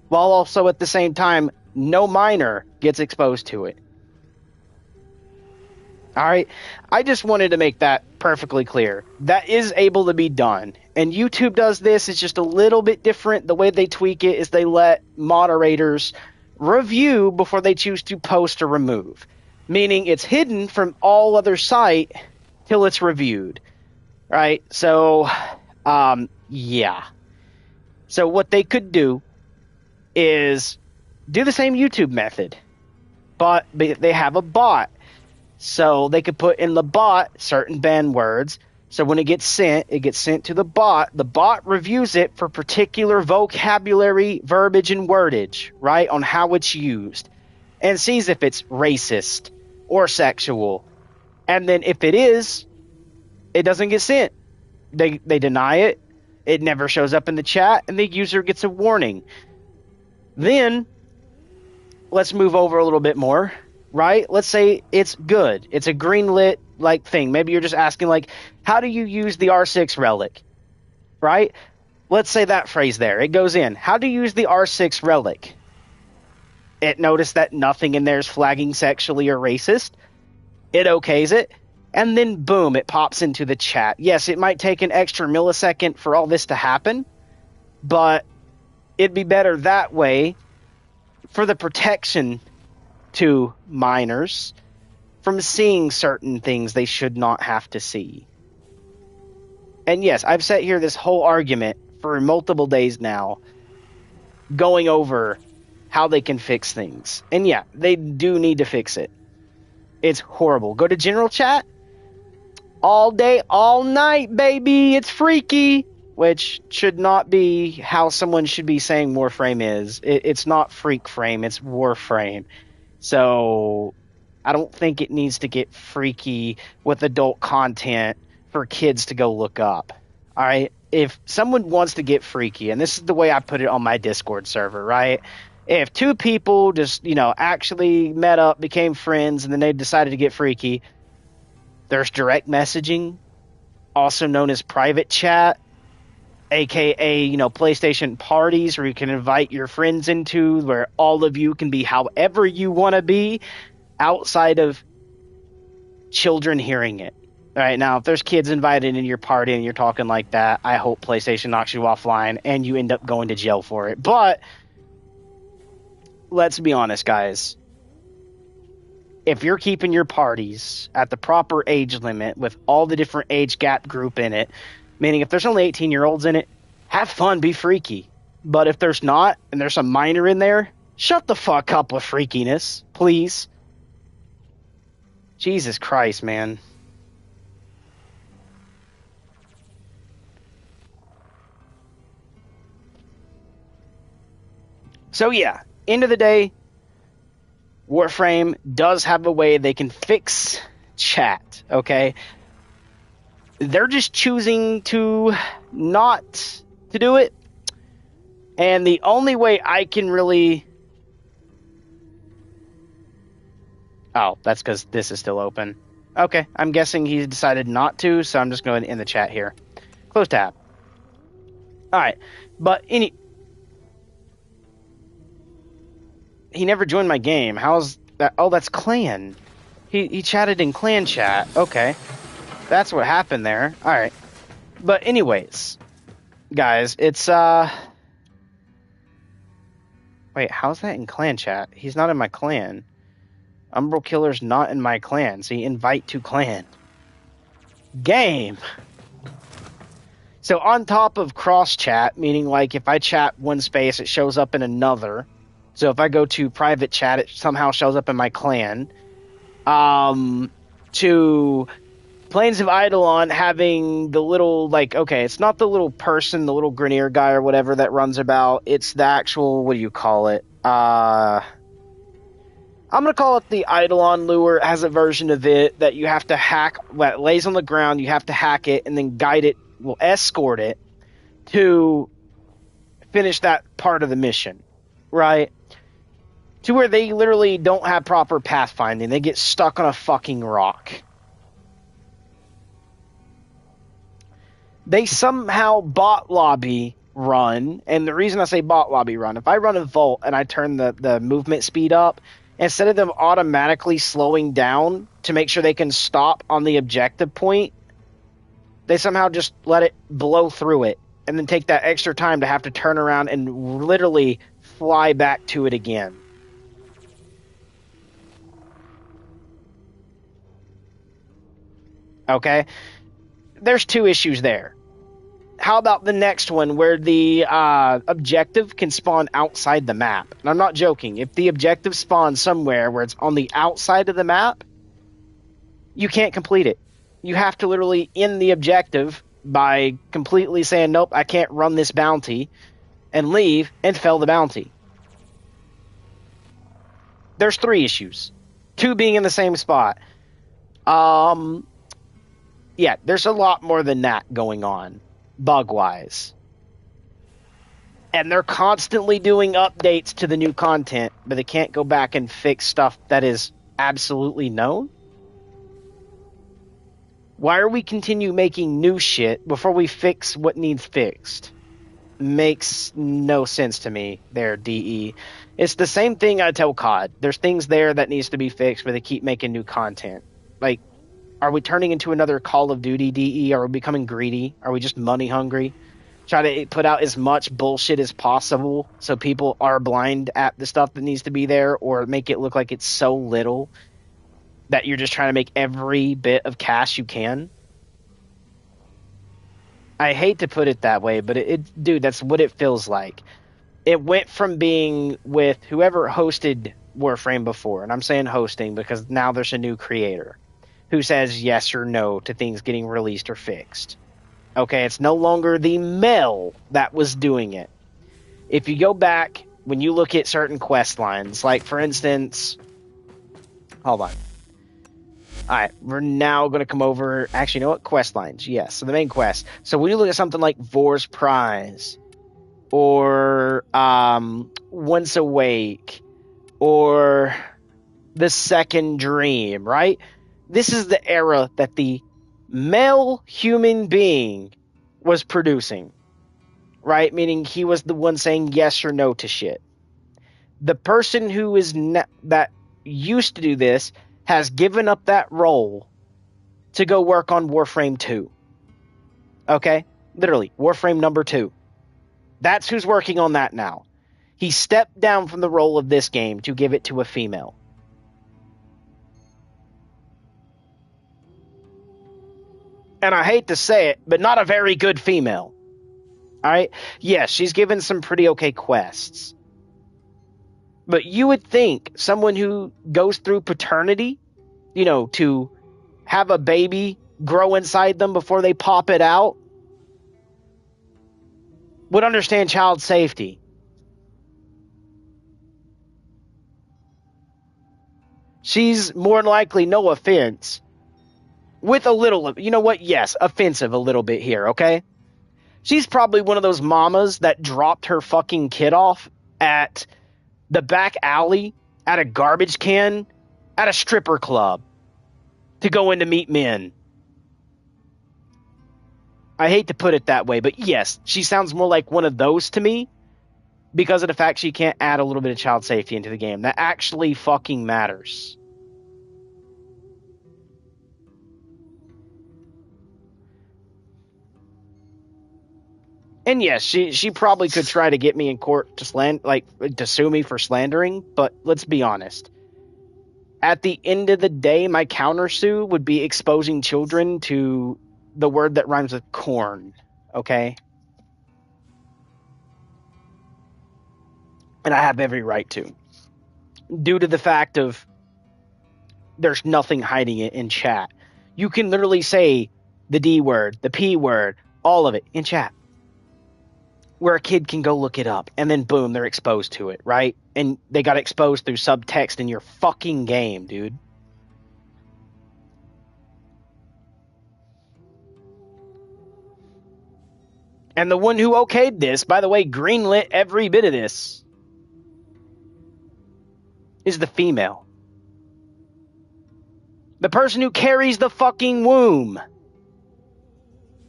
while also at the same time, no minor gets exposed to it. All right. I just wanted to make that perfectly clear. That is able to be done. And YouTube does this. It's just a little bit different. The way they tweak it is they let moderators review before they choose to post or remove. Meaning it's hidden from all other site till it's reviewed. Right? So, yeah. So what they could do is do the same YouTube method. But they have a bot. So they could put in the bot certain banned words. So when it gets sent to the bot. The bot reviews it for particular vocabulary, verbiage, and wordage, right, on how it's used. And sees if it's racist or sexual. And then if it is, it doesn't get sent. They deny it. It never shows up in the chat, and the user gets a warning. Then, let's move over a little bit more. Right? Let's say it's good. It's a greenlit like thing. Maybe you're just asking like, how do you use the R6 relic? Right? Let's say that phrase there. It goes in. How do you use the R6 relic? It noticed that nothing in there is flagging sexually or racist. It okays it. And then boom, it pops into the chat. Yes, it might take an extra millisecond for all this to happen, but it'd be better that way for the protection to minors from seeing certain things they should not have to see. And yes, I've sat here this whole argument for multiple days now going over how they can fix things. And yeah, they do need to fix it. It's horrible. Go to general chat. All day, all night, baby. It's freaky. Which should not be how someone should be saying Warframe is. It's not Freak Frame, it's Warframe. So, I don't think it needs to get freaky with adult content for kids to go look up. Alright? If someone wants to get freaky, and this is the way I put it on my Discord server, right? If two people just, actually met up, became friends, and then they decided to get freaky, there's direct messaging, also known as private chat, aka, PlayStation parties where you can invite your friends into, where all of you can be however you want to be outside of children hearing it. All right, now, if there's kids invited into your party and you're talking like that, I hope PlayStation knocks you offline and you end up going to jail for it. But let's be honest, guys. If you're keeping your parties at the proper age limit with all the different age gap group in it, meaning if there's only 18-year-olds in it, have fun, be freaky. But if there's not, and there's a minor in there, shut the fuck up with freakiness, please. Jesus Christ, man. So yeah, end of the day, Warframe does have a way they can fix chat, okay? They're just choosing to not to do it. And the only way I can really... Oh, that's because this is still open. Okay, I'm guessing he decided not to, so I'm just going to end the chat here. Close tab. Alright, but he never joined my game. How's that? Oh, that's clan. He chatted in clan chat. Okay. That's what happened there. Alright. But anyways, guys, it's, wait, how's that in clan chat? He's not in my clan. Umbral Killer's not in my clan. See, invite to clan. Game! So on top of cross chat, meaning like if I chat one space, it shows up in another. So if I go to private chat, it somehow shows up in my clan. To Plains of Eidolon having the little, like, okay, it's not the little person, the little Grineer guy or whatever that runs about. It's the actual, what do you call it? I'm going to call it the Eidolon lure. It has a version of it that you have to hack, that lays on the ground, you have to hack it, and then guide it, will escort it to finish that part of the mission, right? To where they literally don't have proper pathfinding. They get stuck on a fucking rock. They somehow bot lobby run, and the reason I say bot lobby run, if I run a vault and I turn the movement speed up, instead of them automatically slowing down to make sure they can stop on the objective point, they somehow just let it blow through it and then take that extra time to have to turn around and literally fly back to it again. Okay? There's two issues there. How about the next one where the objective can spawn outside the map? And I'm not joking. If the objective spawns somewhere where it's on the outside of the map, you can't complete it. You have to literally end the objective by completely saying, nope, I can't run this bounty, and leave and fail the bounty. There's three issues. Two being in the same spot. Yeah, there's a lot more than that going on, bug-wise. And they're constantly doing updates to the new content, but they can't go back and fix stuff that is absolutely known. Why are we continue making new shit before we fix what needs fixed? Makes no sense to me there, DE. It's the same thing I tell COD. There's things there that needs to be fixed, but they keep making new content. Like, are we turning into another Call of Duty, DE? Are we becoming greedy? Are we just money hungry? Try to put out as much bullshit as possible so people are blind at the stuff that needs to be there, or make it look like it's so little that you're just trying to make every bit of cash you can. I hate to put it that way, but dude, that's what it feels like. It went from being with whoever hosted Warframe before, and I'm saying hosting because now there's a new creator who says yes or no to things getting released or fixed. Okay, it's no longer the Mel that was doing it. If you go back, when you look at certain quest lines, like for instance, hold on. Alright, we're now going to come over... Actually, you know what? Quest lines, yes. So the main quest. So when you look at something like Vor's Prize, or Once Awake, or The Second Dream, right? This is the era that the male human being was producing, right? Meaning he was the one saying yes or no to shit. The person who is that used to do this has given up that role to go work on Warframe 2. Okay? Literally, Warframe number 2. That's who's working on that now. He stepped down from the role of this game to give it to a female. And I hate to say it, but not a very good female. Alright? Yes, she's given some pretty okay quests. But you would think someone who goes through paternity, you know, to have a baby grow inside them before they pop it out, would understand child safety. She's more than likely, no offense, with a little, you know what? Yes, offensive a little bit here, okay? She's probably one of those mamas that dropped her fucking kid off at the back alley, at a garbage can, at a stripper club, to go in to meet men. I hate to put it that way, but yes, she sounds more like one of those to me because of the fact she can't add a little bit of child safety into the game. That actually fucking matters. And yes, she probably could try to get me in court to to sue me for slandering, but let's be honest. At the end of the day, my countersue would be exposing children to the word that rhymes with corn, okay? And I have every right to. Due to the fact of there's nothing hiding it in chat. You can literally say the D word, the P word, all of it in chat. Where a kid can go look it up, and then boom, they're exposed to it, right? And they got exposed through subtext in your fucking game, dude. And the one who okayed this, by the way, greenlit every bit of this, is the female. The person who carries the fucking womb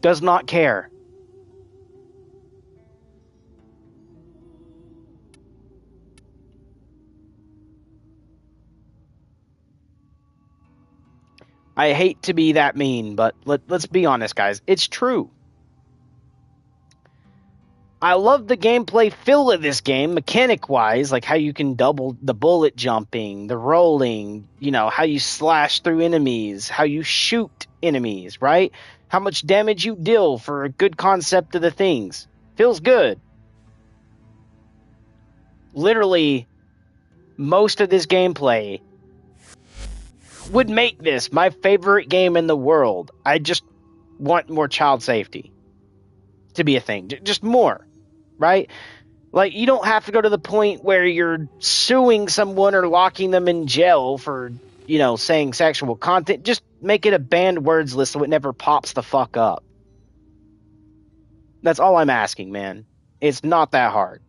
does not care. I hate to be that mean, but let's be honest, guys. It's true. I love the gameplay feel of this game, mechanic-wise, like how you can double the bullet jumping, the rolling, how you slash through enemies, how you shoot enemies, right? How much damage you deal for a good concept of the things. Feels good. Literally, most of this gameplay would make this my favorite game in the world. I just want more child safety to be a thing. Just more. Right? Like, you don't have to go to the point where you're suing someone or locking them in jail for, saying sexual content. Just make it a banned words list so it never pops the fuck up. That's all I'm asking, man. It's not that hard.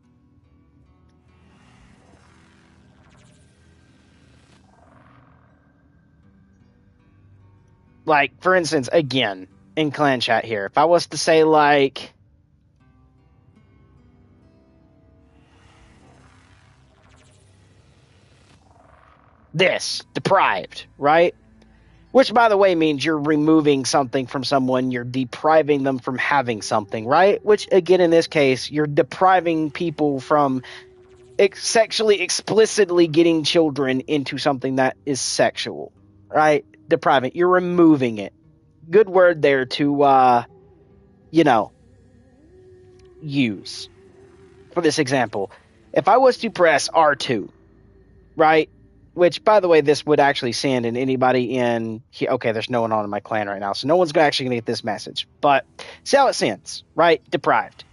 Like, for instance, again, in clan chat here, if I was to say, like, this, deprived, right? Which, by the way, means you're removing something from someone, you're depriving them from having something, right? Which, again, in this case, you're depriving people from sexually explicitly getting children into something that is sexual, right? Depriving. You're removing it. Good word there to, use. For this example, if I was to press R2, right? Which, by the way, this would actually send in anybody in... Okay, there's no one on in my clan right now, so no one's actually going to get this message. But see how it sends, right? Deprived.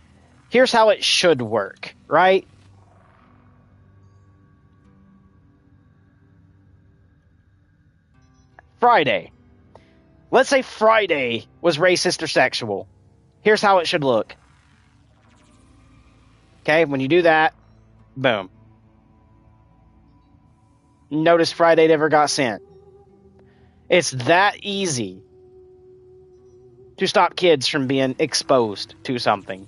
Here's how it should work, right? Friday. Let's say Friday was racist or sexual. Here's how it should look. Okay, when you do that, boom. Notice Friday never got sent. It's that easy to stop kids from being exposed to something.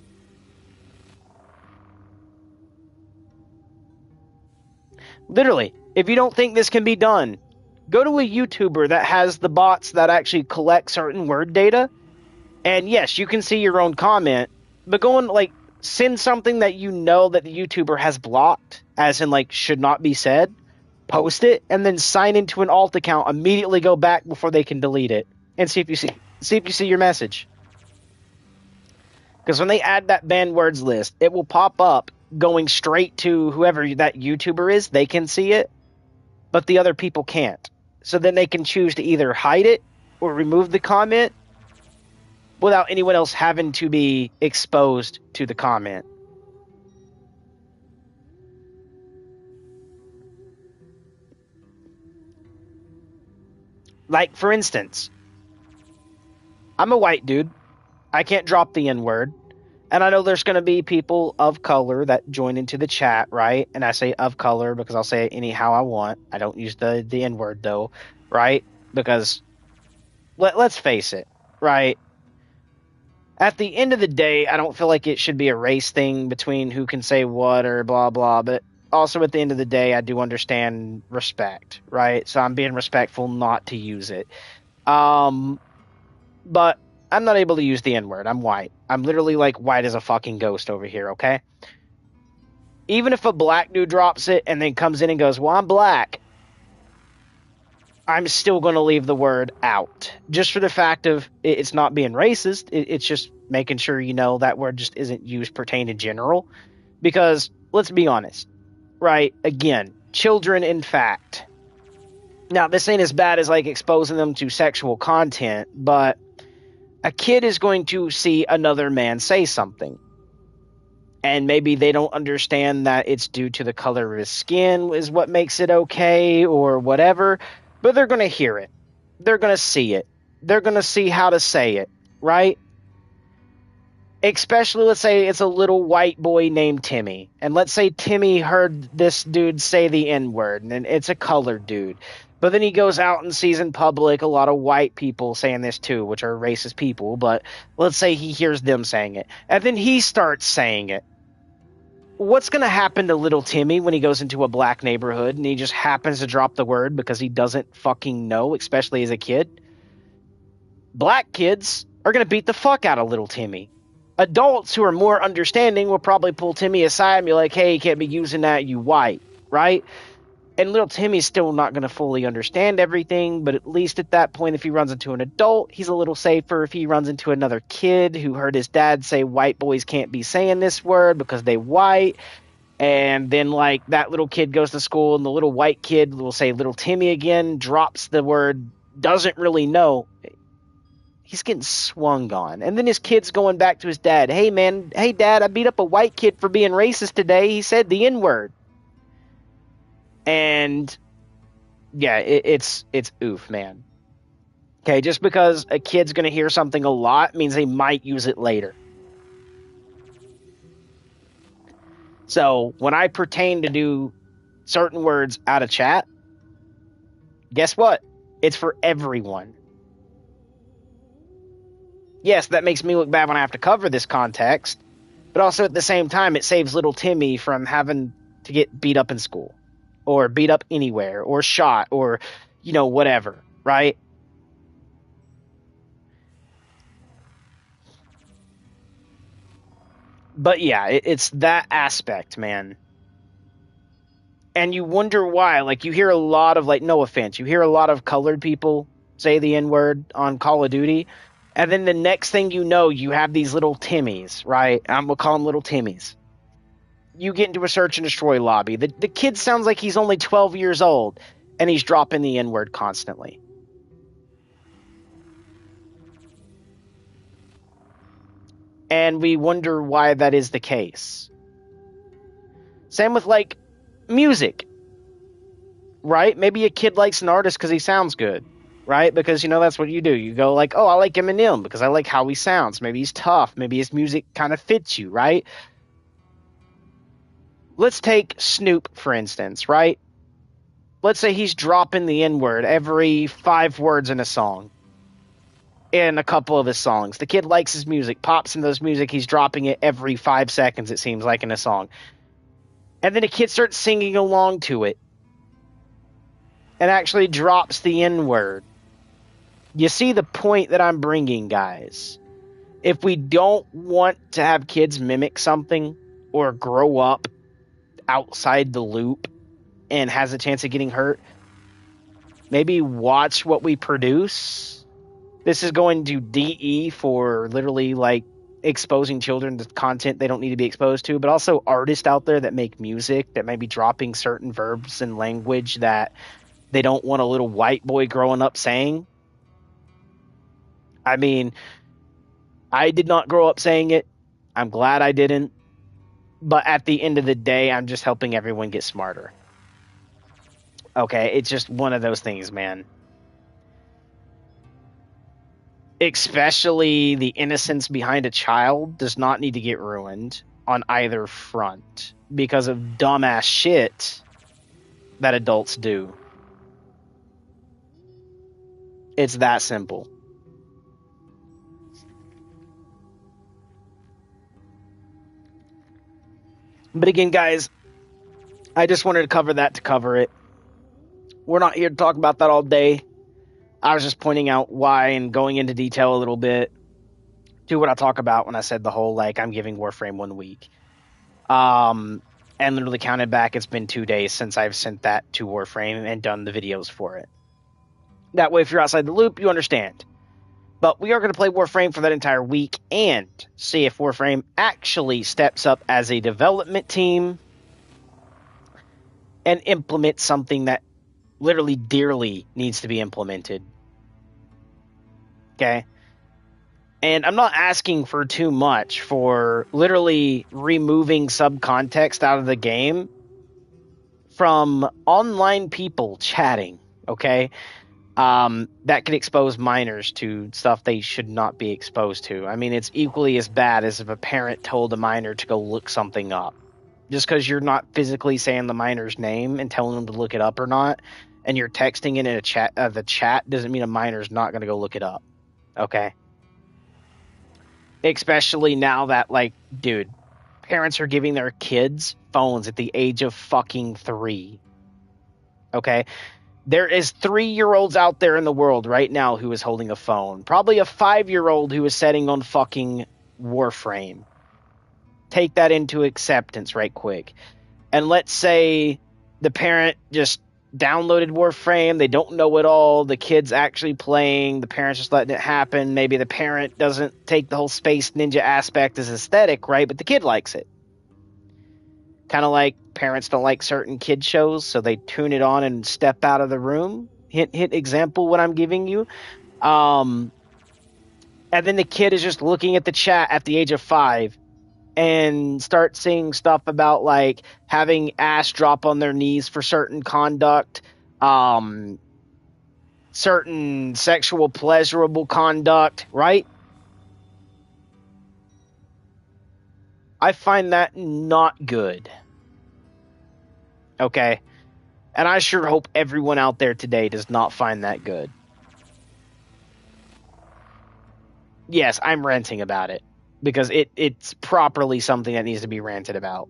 Literally, if you don't think this can be done, go to a YouTuber that has the bots that actually collect certain word data. And yes, you can see your own comment, but go and, send something that you know that the YouTuber has blocked, as in, should not be said. Post it, and then sign into an alt account. Immediately go back before they can delete it, and see if you see your message. Because when they add that banned words list, it will pop up going straight to whoever that YouTuber is. They can see it, but the other people can't. So then they can choose to either hide it or remove the comment without anyone else having to be exposed to the comment. Like, for instance, I'm a white dude. I can't drop the N-word. And I know there's going to be people of color that join into the chat, right? And I say of color because I'll say it anyhow I want. I don't use the N-word, though, right? Because, let's face it, right? At the end of the day, I don't feel like it should be a race thing between who can say what or blah, blah, but also at the end of the day, I do understand respect, right? So I'm being respectful not to use it. But I'm not able to use the N-word. I'm white. I'm literally white as a fucking ghost over here, okay? Even if a black dude drops it and then comes in and goes, well, I'm black, I'm still going to leave the word out. Just for the fact of it's not being racist. It's just making sure that word just isn't used pertaining to general. Because, let's be honest, right? Again, children, in fact. Now, this ain't as bad as exposing them to sexual content, but a kid is going to see another man say something. And maybe they don't understand that it's due to the color of his skin is what makes it okay or whatever. But they're going to hear it. They're going to see it. They're going to see how to say it, right? Especially, let's say it's a little white boy named Timmy. And let's say Timmy heard this dude say the N-word, and it's a colored dude. But then he goes out and sees in public a lot of white people saying this too, which are racist people. But let's say he hears them saying it. And then he starts saying it. What's going to happen to little Timmy when he goes into a black neighborhood and he just happens to drop the word because he doesn't fucking know, especially as a kid? Black kids are going to beat the fuck out of little Timmy. Adults who are more understanding will probably pull Timmy aside and be like, hey, you can't be using that, you white, right? And little Timmy's still not going to fully understand everything, but at least at that point, if he runs into an adult, he's a little safer. If he runs into another kid who heard his dad say white boys can't be saying this word because they white, and then like that little kid goes to school and the little white kid will say little Timmy again, drops the word, doesn't really know, he's getting swung on. And then his kid's going back to his dad, hey man, hey dad, I beat up a white kid for being racist today, he said the N-word. And yeah, it's oof, man. Okay, just because a kid's going to hear something a lot means they might use it later. So when I pertain to do certain words out of chat, guess what? It's for everyone. Yes, that makes me look bad when I have to cover this context, but also at the same time, it saves little Timmy from having to get beat up in school, or beat up anywhere, or shot, or, you know, whatever, right? But yeah, it's that aspect, man. And you wonder why. Like, you hear a lot of, like, no offense, you hear a lot of colored people say the N-word on Call of Duty, and then the next thing you know, you have these little Timmies, right? I'm going to call them little Timmies. You get into a search and destroy lobby. The kid sounds like he's only 12 years old, and he's dropping the N-word constantly. And we wonder why that is the case. Same with, like, music, right? Maybe a kid likes an artist because he sounds good, right? Because, you know, that's what you do. You go like, oh, I like Eminem because I like how he sounds. Maybe he's tough. Maybe his music kind of fits you, right? Let's take Snoop, for instance, right? Let's say he's dropping the N-word every 5 words in a song. In a couple of his songs. The kid likes his music, pops into his music, he's dropping it every 5 seconds, it seems like, in a song. And then a kid starts singing along to it. And actually drops the N-word. You see the point that I'm bringing, guys. If we don't want to have kids mimic something, or grow up outside the loop, and has a chance of getting hurt, maybe watch what we produce. This is going to DE for literally, like, exposing children to content they don't need to be exposed to, but also artists out there that make music that may be dropping certain verbs and language that they don't want a little white boy growing up saying. I mean, I did not grow up saying it. I'm glad I didn't. But at the end of the day, I'm just helping everyone get smarter. Okay, it's just one of those things, man. Especially the innocence behind a child does not need to get ruined on either front because of dumbass shit that adults do. It's that simple. But again, guys, I just wanted to cover that to cover it. We're not here to talk about that all day. I was just pointing out why and going into detail a little bit to what I talk about when I said the whole, like, I'm giving Warframe 1 week. And literally counted back, it's been 2 days since I've sent that to Warframe and done the videos for it. That way, if you're outside the loop, you understand. But we are going to play Warframe for that entire week and see if Warframe actually steps up as a development team and implement something that literally dearly needs to be implemented. Okay? And I'm not asking for too much for literally removing subcontext out of the game from online people chatting, okay? That could expose minors to stuff they should not be exposed to. I mean, it's equally as bad as if a parent told a minor to go look something up. Just because you're not physically saying the minor's name and telling them to look it up or not, and you're texting it in a chat, the chat doesn't mean a minor's not going to go look it up. Okay? Especially now that, like, dude, parents are giving their kids phones at the age of fucking 3. Okay? There is 3-year-olds out there in the world right now who is holding a phone. Probably a 5-year-old who is setting on fucking Warframe. Take that into acceptance right quick. And let's say the parent just downloaded Warframe. They don't know it all. The kid's actually playing. The parent's just letting it happen. Maybe the parent doesn't take the whole space ninja aspect as aesthetic, right? But the kid likes it. Kind of like parents don't like certain kid shows, so they tune it on and step out of the room. Hint example what I'm giving you. And then the kid is just looking at the chat at the age of 5 and start seeing stuff about like having ass drop on their knees for certain conduct, certain sexual pleasurable conduct, right? I find that not good. Okay? And I sure hope everyone out there today does not find that good. Yes, I'm ranting about it. Because it's properly something that needs to be ranted about.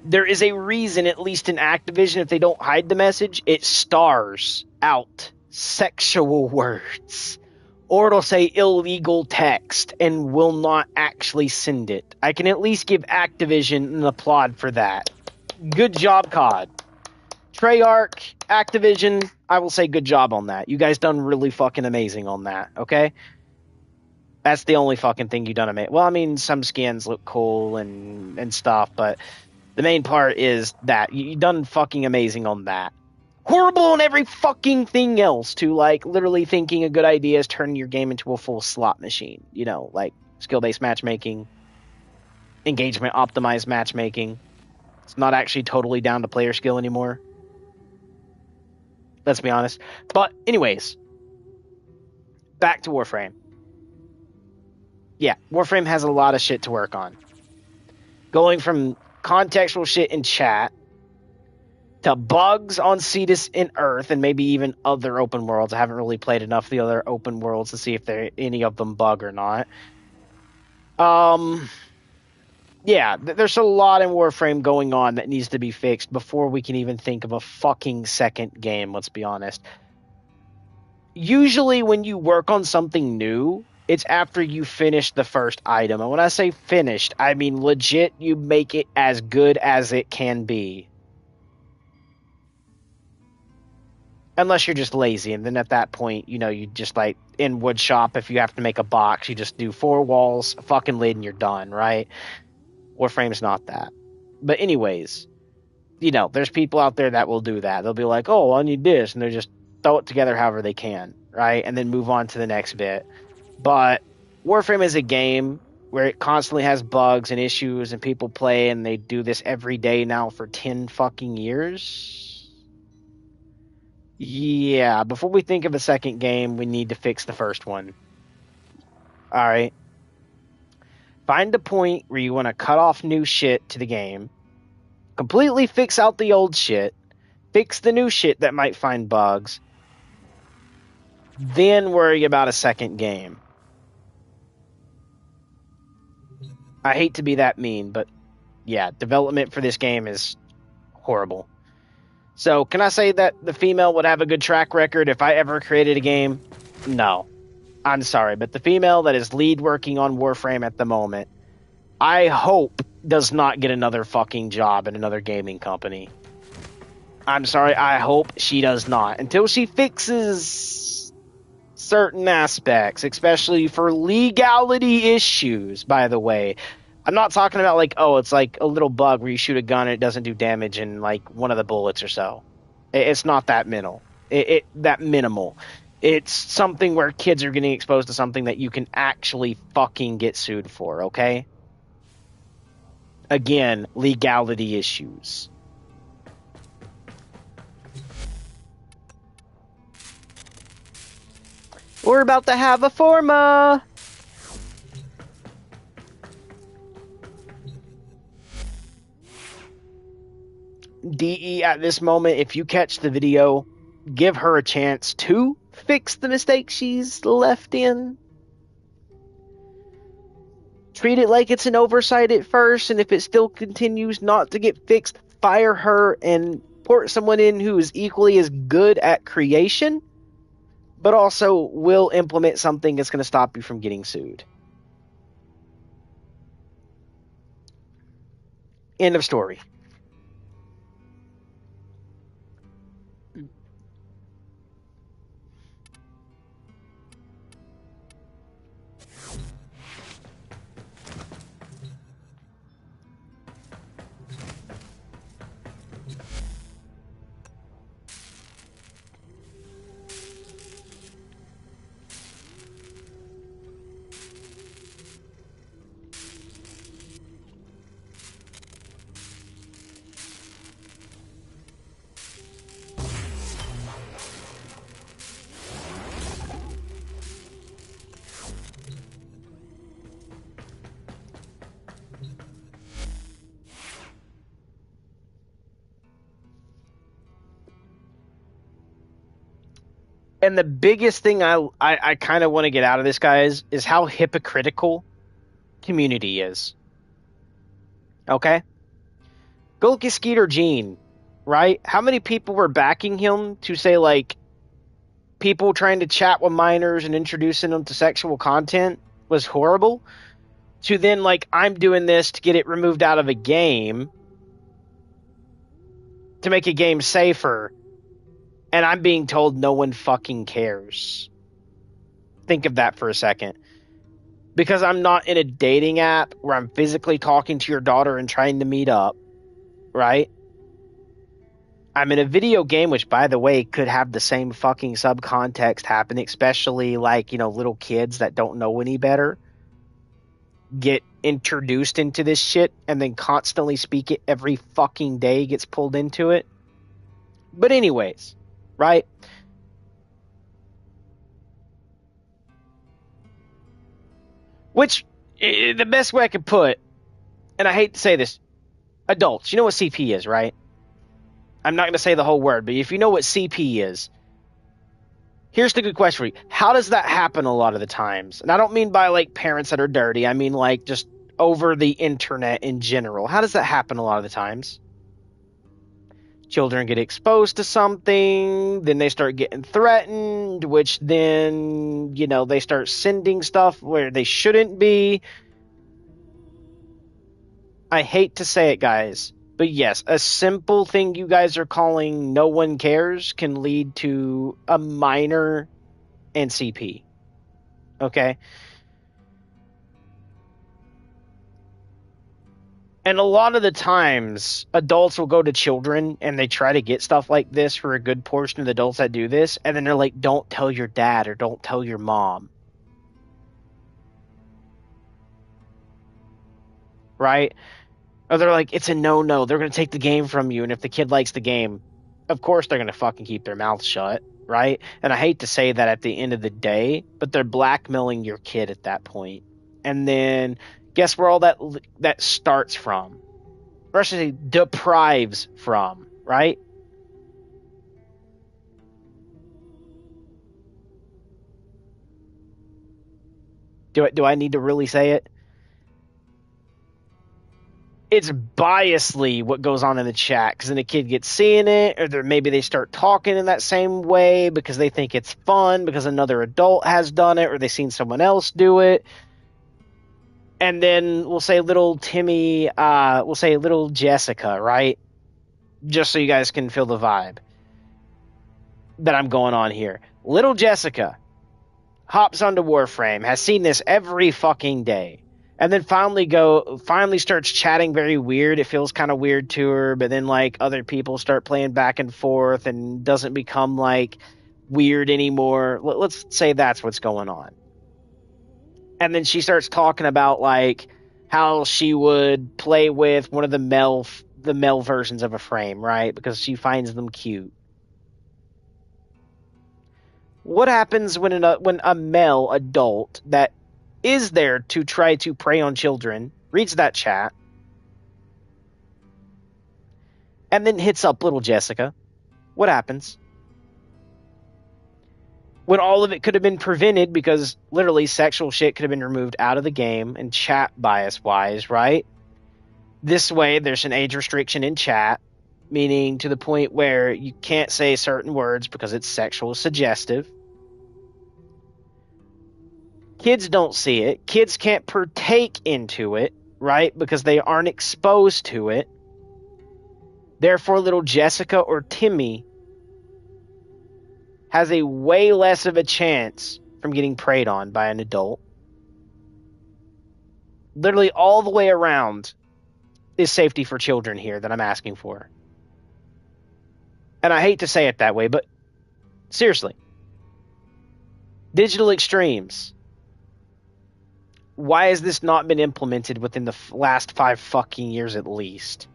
There is a reason, at least in Activision, if they don't hide the message, it stars out sexual words. Or it'll say illegal text and will not actually send it. I can at least give Activision an applaud for that. Good job, COD. Treyarch, Activision, I will say good job on that. You guys done really fucking amazing on that, okay? That's the only fucking thing you done amazing. Well, I mean, some skins look cool and stuff, but the main part is that you done fucking amazing on that. Horrible on every fucking thing else, too, like literally thinking a good idea is turning your game into a full slot machine. You know, like skill-based matchmaking, engagement optimized matchmaking. It's not actually totally down to player skill anymore. Let's be honest. But anyways, back to Warframe. Yeah, Warframe has a lot of shit to work on. Going from contextual shit in chat to bugs on Cetus and Earth and maybe even other open worlds. I haven't really played enough of the other open worlds to see if any of them bug or not. Yeah, there's a lot in Warframe going on that needs to be fixed before we can even think of a fucking second game, let's be honest. Usually when you work on something new, it's after you finish the first item. And when I say finished, I mean legit you make it as good as it can be. Unless you're just lazy, and then at that point, you know, you just like in wood shop, if you have to make a box, you just do 4 walls, a fucking lid, and you're done, right? Warframe's not that. But anyways, you know, there's people out there that will do that. They'll be like, oh, I need this, and they just throw it together however they can, right? And then move on to the next bit. But Warframe is a game where it constantly has bugs and issues, and people play, and they do this every day now for 10 fucking years. Yeah, before we think of a second game, we need to fix the first one. Alright. Find a point where you want to cut off new shit to the game, completely fix out the old shit, fix the new shit that might find bugs, then worry about a second game. I hate to be that mean, but yeah, development for this game is horrible. So, can I say that the female would have a good track record if I ever created a game? No. I'm sorry, but the female that is lead working on Warframe at the moment, I hope does not get another fucking job in another gaming company. I'm sorry, I hope she does not. Until she fixes certain aspects, especially for legality issues, by the way. I'm not talking about like, oh, it's like a little bug where you shoot a gun and it doesn't do damage in like one of the bullets or so. It's not that minimal. That minimal. It's something where kids are getting exposed to something that you can actually fucking get sued for, okay? Again, legality issues. We're about to have a forma! DE, at this moment, if you catch the video, give her a chance to fix the mistake she's left in. treat it like it's an oversight at first, and if it still continues not to get fixed, fire her and port someone in who is equally as good at creation, but also will implement something that's going to stop you from getting sued. End of story. And the biggest thing I kind of want to get out of this, guys, is how hypocritical community is. Okay? Go look at Skeeter Gene, right? How many people were backing him to say, like, people trying to chat with minors and introducing them to sexual content was horrible, to then, like, I'm doing this to get it removed out of a game, to make a game safer, and I'm being told no one fucking cares. Think of that for a second. Because I'm not in a dating app where I'm physically talking to your daughter and trying to meet up, right? I'm in a video game, which, by the way, could have the same fucking subcontext happen, especially, like, you know, little kids that don't know any better get introduced into this shit and then constantly speak it every fucking day, gets pulled into it. But anyways, right? Which, the best way I could put, and I hate to say this, adults, you know what CP is, right? I'm not going to say the whole word, but if you know what CP is, here's the good question for you. How does that happen a lot of the times? And I don't mean by, like, parents that are dirty. I mean, like, just over the internet in general. How does that happen a lot of the times? Children get exposed to something, then they start getting threatened, which then, you know, they start sending stuff where they shouldn't be. I hate to say it, guys, but yes, a simple thing you guys are calling no one cares can lead to a minor NCP. Okay? And a lot of the times, adults will go to children and they try to get stuff like this for a good portion of the adults that do this, and then they're like, don't tell your dad or don't tell your mom. Right? Or they're like, it's a no-no. They're going to take the game from you, and if the kid likes the game, of course they're going to fucking keep their mouth shut, right? And I hate to say that at the end of the day, but they're blackmailing your kid at that point. And then guess where all that starts from? Or I should say deprives from, right? Do I need to really say it? It's biasly what goes on in the chat, because then the kid gets seeing it, or maybe they start talking in that same way because they think it's fun because another adult has done it, or they've seen someone else do it. And then we'll say little Timmy, we'll say little Jessica, right? Just so you guys can feel the vibe that I'm going on here. Little Jessica hops onto Warframe, has seen this every fucking day, and then finally starts chatting very weird. It feels kind of weird to her, but then, like, other people start playing back and forth and doesn't become, like, weird anymore. Let's say that's what's going on. And then she starts talking about, like, how she would play with one of the male versions of a frame, right? Because she finds them cute. What happens when a male adult that is there to try to prey on children reads that chat and then hits up little Jessica? What happens? when all of it could have been prevented because literally sexual shit could have been removed out of the game and chat bias wise, right? This way, there's an age restriction in chat, meaning to the point where you can't say certain words because it's sexual suggestive. Kids don't see it. Kids can't partake into it, right? Because they aren't exposed to it. Therefore, little Jessica or Timmy has a way less of a chance from getting preyed on by an adult. Literally all the way around is safety for children here that I'm asking for. And I hate to say it that way, but seriously. Digital extremes. Why has this not been implemented within the last 5 fucking years at least?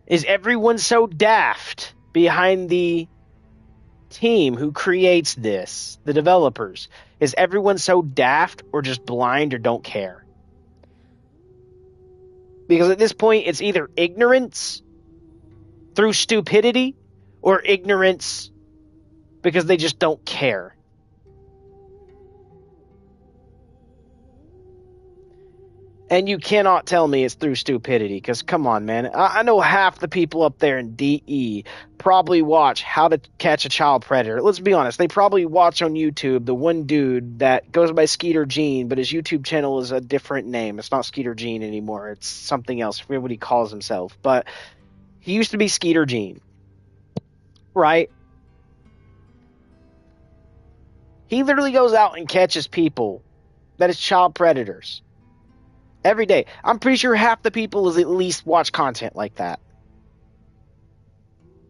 Is everyone so daft behind the team who creates this, the developers? Is everyone so daft or just blind or don't care? Because at this point, it's either ignorance through stupidity or ignorance because they just don't care. And you cannot tell me it's through stupidity, because come on, man. I know half the people up there in DE probably watch How to Catch a Child Predator. Let's be honest, they probably watch on YouTube the one dude that goes by Skeeter Gene, but his YouTube channel is a different name. It's not Skeeter Gene anymore. It's something else. I forget what he calls himself. But he used to be Skeeter Gene, right? He literally goes out and catches people that is child predators. Every day. I'm pretty sure half the people is at least watch content like that.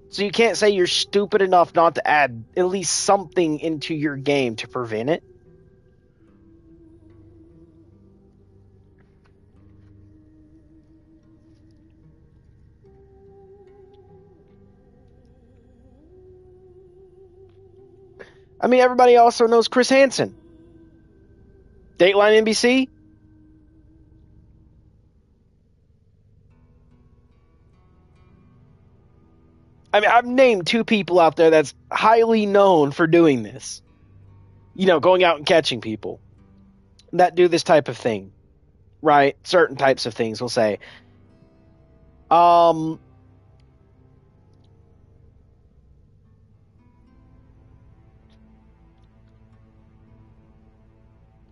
So you can't say you're stupid enough not to add at least something into your game to prevent it. I mean, everybody also knows Chris Hansen. Dateline NBC. I mean, I've named 2 people out there that's highly known for doing this. You know, going out and catching people that do this type of thing, right? Certain types of things, we'll say.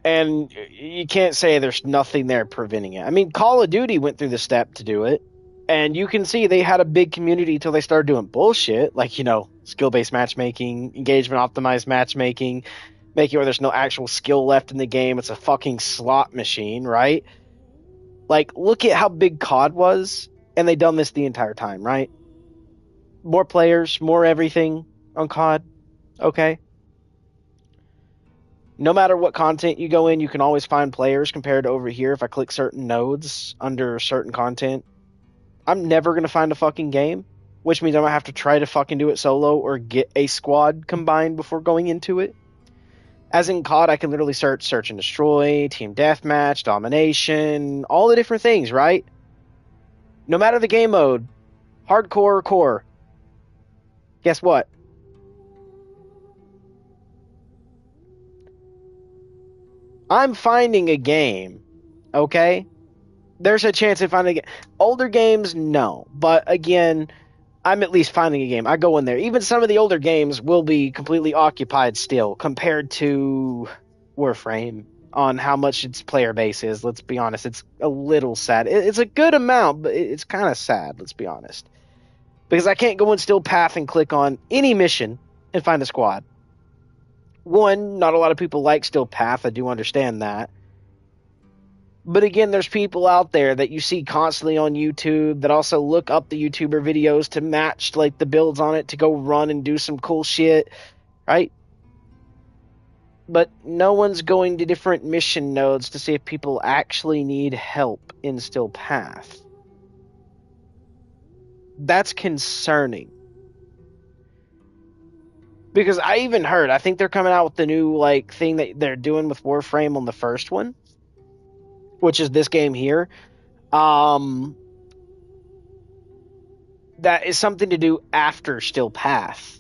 And you can't say there's nothing there preventing it. I mean, Call of Duty went through the step to do it. And you can see they had a big community until they started doing bullshit, like, you know, skill-based matchmaking, engagement-optimized matchmaking, making where there's no actual skill left in the game. It's a fucking slot machine, right? Like, look at how big COD was, and they done this the entire time, right? More players, more everything on COD, okay? No matter what content you go in, you can always find players compared to over here. If I click certain nodes under certain content, I'm never going to find a fucking game, which means I'm going to have to try to fucking do it solo or get a squad combined before going into it. As in COD, I can literally search and destroy, team deathmatch, domination, all the different things, right? No matter the game mode, hardcore or core, guess what? I'm finding a game, okay? There's a chance of finding it. Older games, no. But again, I'm at least finding a game. I go in there. Even some of the older games will be completely occupied still compared to Warframe on how much its player base is. Let's be honest. It's a little sad. It's a good amount, but it's kind of sad, let's be honest. Because I can't go in Still Path and click on any mission and find a squad. One, not a lot of people like Still Path. I do understand that. But again, there's people out there that you see constantly on YouTube that also look up the YouTuber videos to match like the builds on it to go run and do some cool shit, right? But no one's going to different mission nodes to see if people actually need help in Still Path. That's concerning. Because I even heard, I think they're coming out with the new like thing that they're doing with Warframe on the first one, which is this game here. That is something to do after Still Path.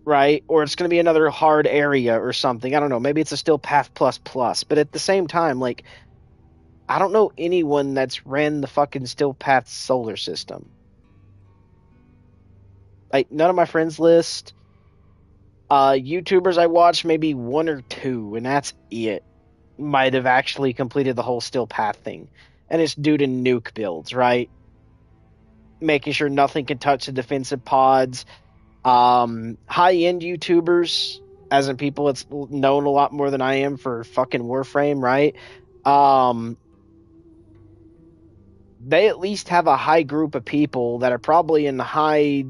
right? Or it's going to be another hard area or something. I don't know. Maybe it's a still path plus plus. But at the same time, like, I don't know anyone that's ran the fucking still path solar system. Like, none of my friends list. YouTubers I watch, maybe one or two, and that's it. Might have actually completed the whole still path thing. And it's due to nuke builds, right? Making sure nothing can touch the defensive pods. High-end YouTubers, as in people that's known a lot more than I am for fucking Warframe, right? They at least have a high group of people that are probably in the high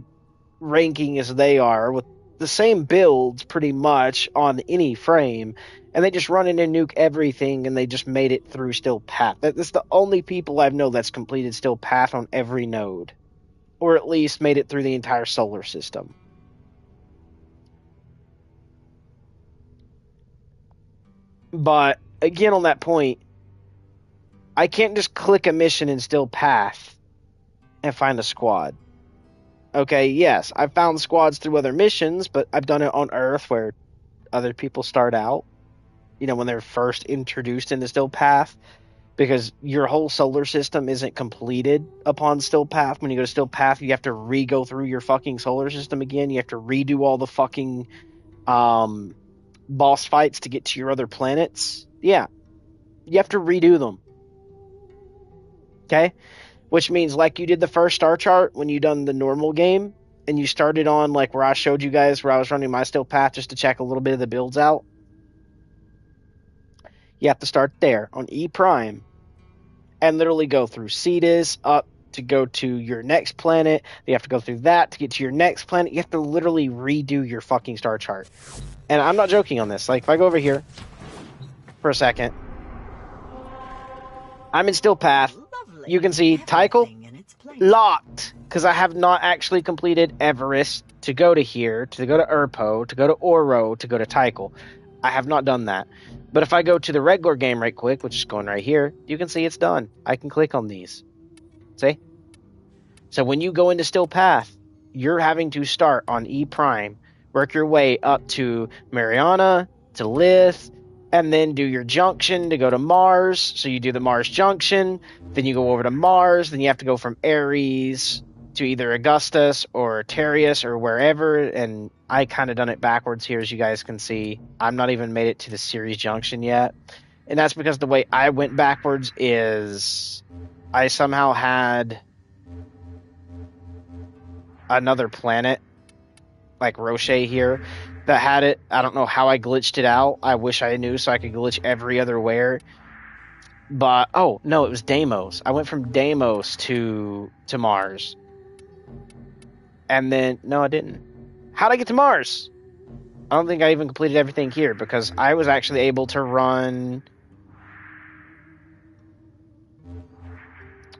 ranking as they are, with the same builds pretty much on any frame, and they just run in and nuke everything, and they just made it through still path. That's the only people I know that's completed still path on every node, or at least made it through the entire solar system. But again, on that point, I can't just click a mission in still path and find a squad. Okay, yes, I've found squads through other missions, but I've done it on Earth where other people start out, when they're first introduced into still path, because your whole solar system isn't completed upon still path. When you go to still path, you have to re-go through your fucking solar system again. You have to redo all the fucking boss fights to get to your other planets. Yeah, you have to redo them. Okay? Which means, like you did the first star chart when you done the normal game, and you started on, like, where I showed you guys where I was running my still path just to check a little bit of the builds out. You have to start there on E Prime and literally go through Cetus up to go to your next planet. You have to go through that to get to your next planet. You have to literally redo your fucking star chart. And I'm not joking on this. Like, if I go over here for a second, I'm in still path. You can see Tycho locked, because I have not actually completed Everest to go to here, to go to Urpo, to go to Oro, to go to Tycho. I have not done that. But if I go to the regular game right quick, which is going right here, you can see it's done. I can click on these. See? So when you go into still path, you're having to start on E Prime, work your way up to Mariana, to Lith, and then do your junction to go to Mars. So you do the Mars junction, then you go over to Mars, then you have to go from Ares to either Augustus or Terrius or wherever, and I kind of done it backwards here, as you guys can see. I'm not even made it to the Ceres junction yet, and that's because the way I went backwards is I somehow had another planet, like Roche here, that had it. I don't know how I glitched it out. I wish I knew so I could glitch every other where. But, oh, no, it was Deimos. I went from Deimos to Mars. And then, no, I didn't. How'd I get to Mars? I don't think I even completed everything here, because I was actually able to run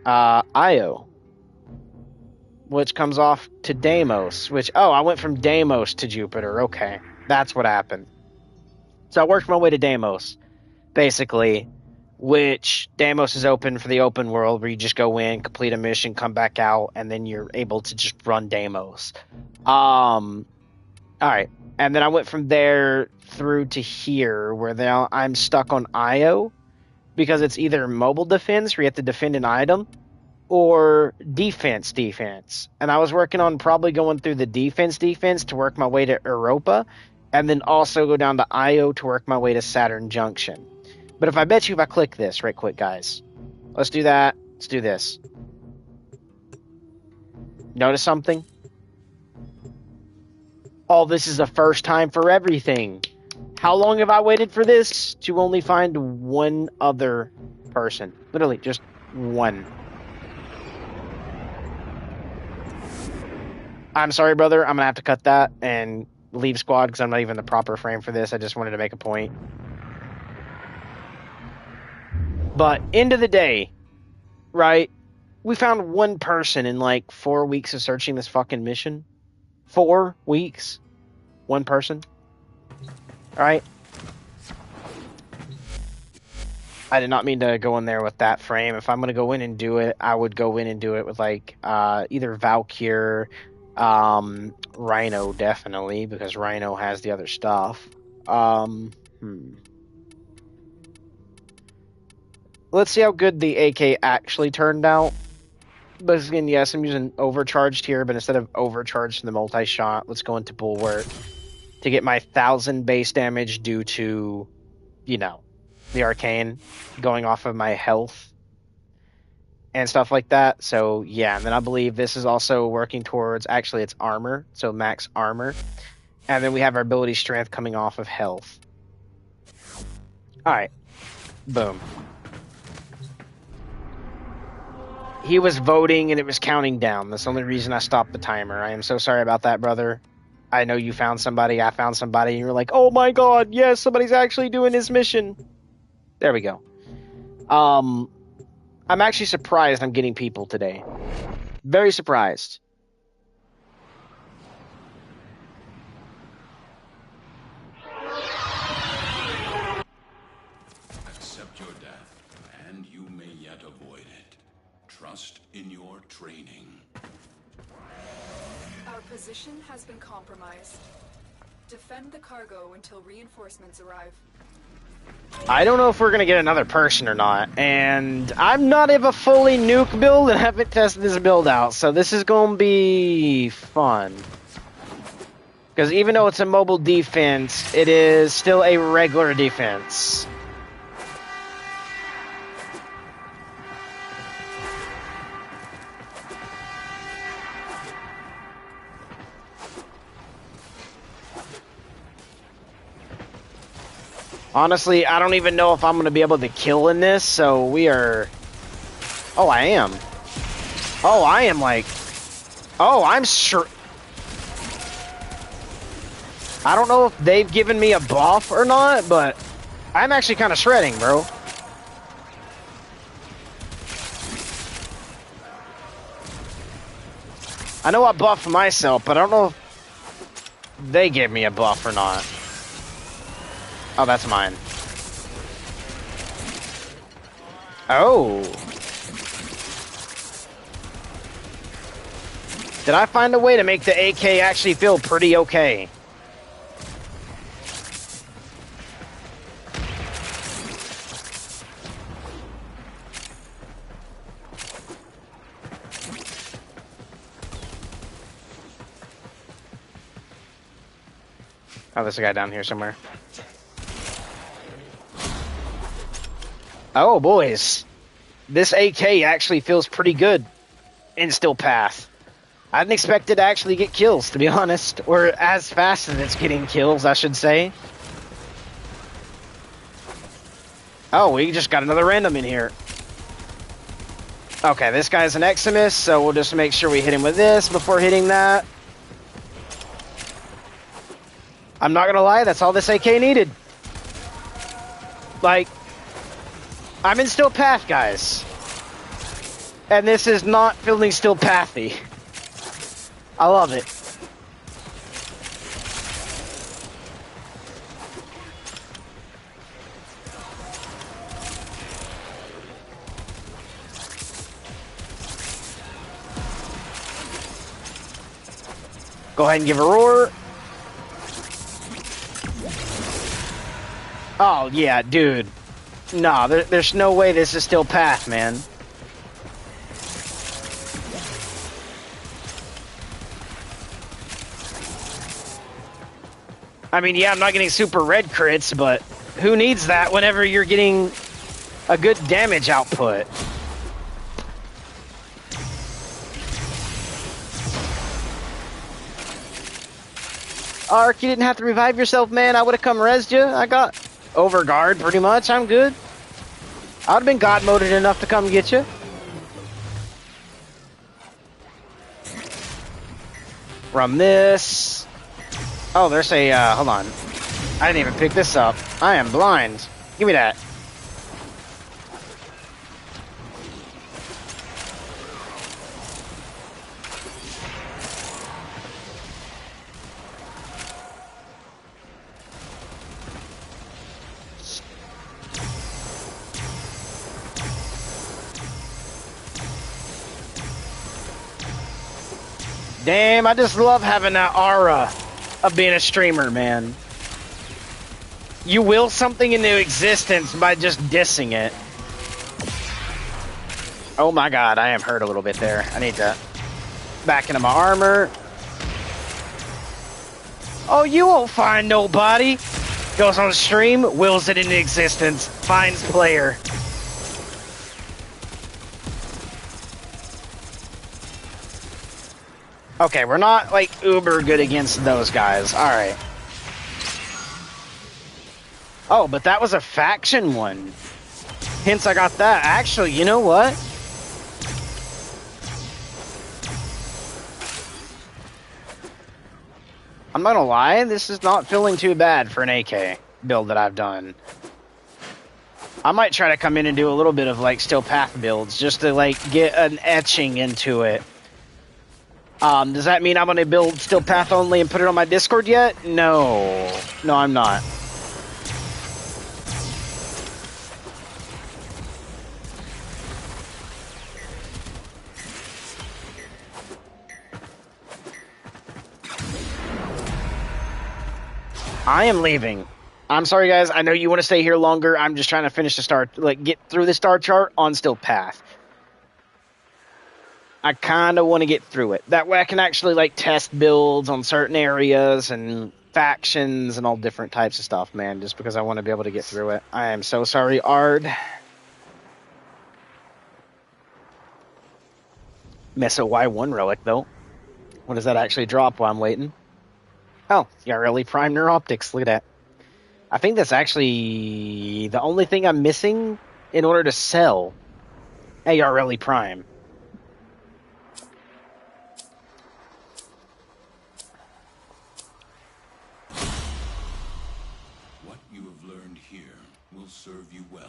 Io, which comes off to Deimos, which, oh, I went from Deimos to Jupiter. Okay, that's what happened. So I worked my way to Deimos, basically, which Deimos is open for the open world, where you just go in, complete a mission, come back out, and then you're able to just run Deimos. Alright, and then I went from there through to here, where now I'm stuck on Io, because it's either mobile defense, where you have to defend an item, or defense. And I was working on probably going through the defense to work my way to Europa, and then also go down to Io to work my way to Saturn Junction. But if I bet you if I click this right quick, guys. Let's do that. Let's do this. Notice something? Oh, this is the first time for everything. How long have I waited for this? To only find one other person. Literally, just one. I'm sorry, brother. I'm going to have to cut that and leave squad, because I'm not even the proper frame for this. I just wanted to make a point. But end of the day, right? We found one person in like 4 weeks of searching this fucking mission. 4 weeks. One person. Alright? I did not mean to go in there with that frame. If I'm going to go in and do it, I would go in and do it with like either Valkyr, Rhino definitely, because Rhino has the other stuff. Let's see how good the AK actually turned out. But again, yes, I'm using overcharged here, but instead of overcharged in the multi-shot, let's go into Bulwark to get my 1,000 base damage due to, you know, the arcane going off of my health and stuff like that. So yeah, and then I believe this is also working towards, actually it's armor, so max armor. And then we have our ability strength coming off of health. Alright. Boom. He was voting and it was counting down. That's the only reason I stopped the timer. I am so sorry about that, brother. I know you found somebody, I found somebody, and you're like, oh my god, yes, somebody's actually doing his mission. There we go. I'm actually surprised I'm getting people today. Very surprised. Accept your death, and you may yet avoid it. Trust in your training. Our position has been compromised. Defend the cargo until reinforcements arrive. I don't know if we're going to get another person or not, and I'm not of a fully nuke build and haven't tested this build out, so this is going to be fun. Because even though it's a mobile defense, it is still a regular defense. Honestly, I don't even know if I'm going to be able to kill in this, so we are... Oh, I am. Oh, I am like... Oh, I'm sure... I don't know if they've given me a buff or not, but I'm actually kind of shredding, bro. I know I buffed myself, but I don't know if they gave me a buff or not. Oh, that's mine. Oh. Did I find a way to make the AK actually feel pretty okay? Oh, there's a guy down here somewhere. Oh, boys. This AK actually feels pretty good in Still Path. I didn't expect it to actually get kills, to be honest. Or as fast as it's getting kills, I should say. Oh, we just got another random in here. Okay, this guy's an Eximus, so we'll just make sure we hit him with this before hitting that. I'm not gonna lie, that's all this AK needed. Like, I'm in Still Path, guys. And this is not feeling Still Pathy. I love it. Go ahead and give a roar. Oh, yeah, dude. Nah, there's no way this is Still Path, man. I mean, yeah, I'm not getting super red crits, but who needs that whenever you're getting a good damage output? Ark, you didn't have to revive yourself, man. I would have come resed you. I got overguard pretty much. I'm good. I would have been god moded enough to come get you. From this. Oh, there's a, hold on. I didn't even pick this up. I am blind. Give me that. Damn, I just love having that aura of being a streamer, man. You will something into existence by just dissing it. Oh my god, I am hurt a little bit there. I need to back into my armor. Oh, you won't find nobody. Goes on stream, wills it into existence, finds player. Okay, we're not, like, uber good against those guys. Alright. Oh, but that was a faction one. Hence I got that. Actually, you know what? I'm not gonna lie, this is not feeling too bad for an AK build that I've done. I might try to come in and do a little bit of, like, Steel Path builds, just to, like, get an etching into it. Does that mean I'm gonna build Steel Path only and put it on my Discord yet? No. No, I'm not. I am leaving. I'm sorry, guys. I know you want to stay here longer. I'm just trying to finish the star, like, get through the star chart on Steel Path. I kind of want to get through it. That way I can actually, like, test builds on certain areas and factions and all different types of stuff, man, just because I want to be able to get through it. I am so sorry, Ard. Miss a Y1 relic, though. What does that actually drop while I'm waiting? Oh, Yareli Prime Neuroptics. Look at that. I think that's actually the only thing I'm missing in order to sell a Yareli Prime. What you have learned here will serve you well.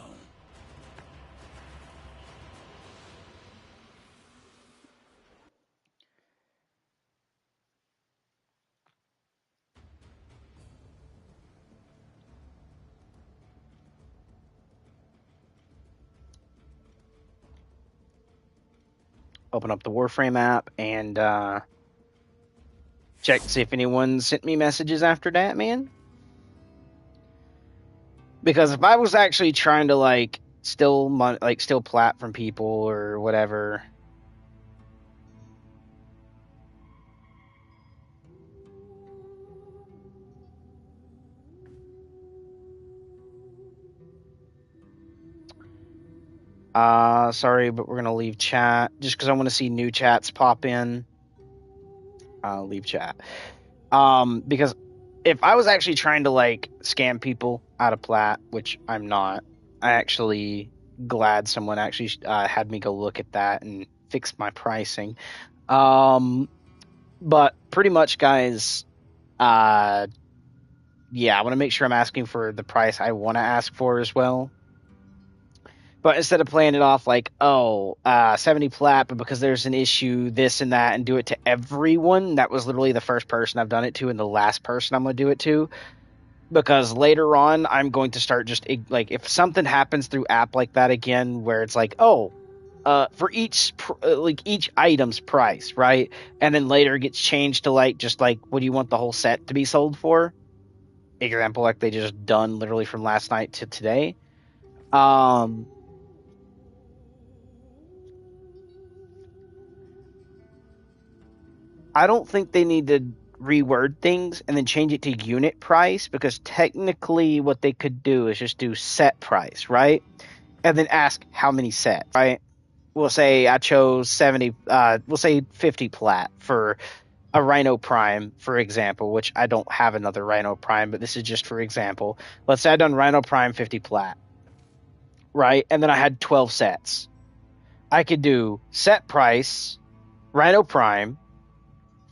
Open up the Warframe app and check to see if anyone sent me messages after that, man. Because if I was actually trying to, like, steal plat from people or whatever. Sorry, but we're gonna leave chat just because I want to see new chats pop in. I'll leave chat. Because if I was actually trying to, like, scam people out of plat, which I'm not, I actually glad someone actually had me go look at that and fix my pricing. But pretty much, guys, yeah, I want to make sure I'm asking for the price I want to ask for as well. But instead of playing it off like, 70 plat, but because there's an issue, this and that, and do it to everyone, that was literally the first person I've done it to and the last person I'm going to do it to. Because later on, I'm going to start just, like, if something happens through app like that again, where it's like, for each item's price, right? And then later it gets changed to, like, just like, what do you want the whole set to be sold for? Example, like they just done literally from last night to today. I don't think they need to reword things and then change it to unit price, because technically what they could do is just do set price, right? And then ask how many sets, right? We'll say I chose 70, we'll say 50 plat for a Rhino Prime, for example, which I don't have another Rhino Prime, but this is just for example. Let's say I done Rhino Prime 50 plat, right? And then I had 12 sets. I could do set price, Rhino Prime,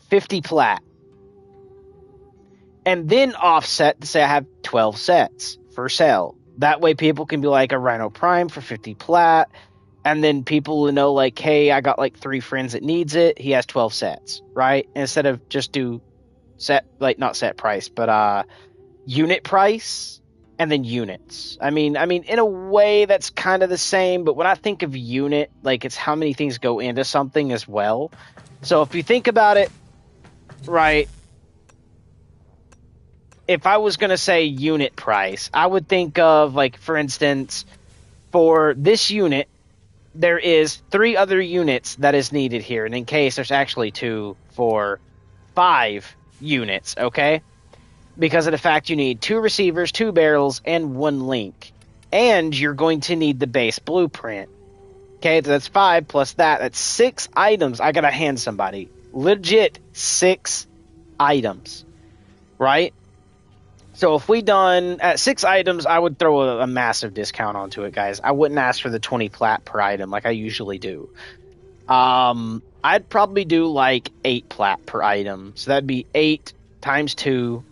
50 plat, and then offset to say I have 12 sets for sale. That way people can be like, a Rhino Prime for 50 plat, and then people will know, like, hey, I got like 3 friends that needs it, he has 12 sets, right? Instead of just do set, like, not set price, but unit price and then units. I mean in a way that's kind of the same, but when I think of unit, like, it's how many things go into something as well. So if you think about it, right? If I was going to say unit price, I would think of, like, for instance, for this unit, there is 3 other units that is needed here. And in case, there's actually 2 for 5 units, okay? Because of the fact you need 2 receivers, 2 barrels, and 1 link. And you're going to need the base blueprint. Okay, so that's 5 plus that. That's 6 items I gotta hand somebody. Legit 6 items. Right? So if we done at 6 items, I would throw a massive discount onto it, guys. I wouldn't ask for the 20 plat per item like I usually do. I'd probably do like 8 plat per item. So that'd be 8 times 2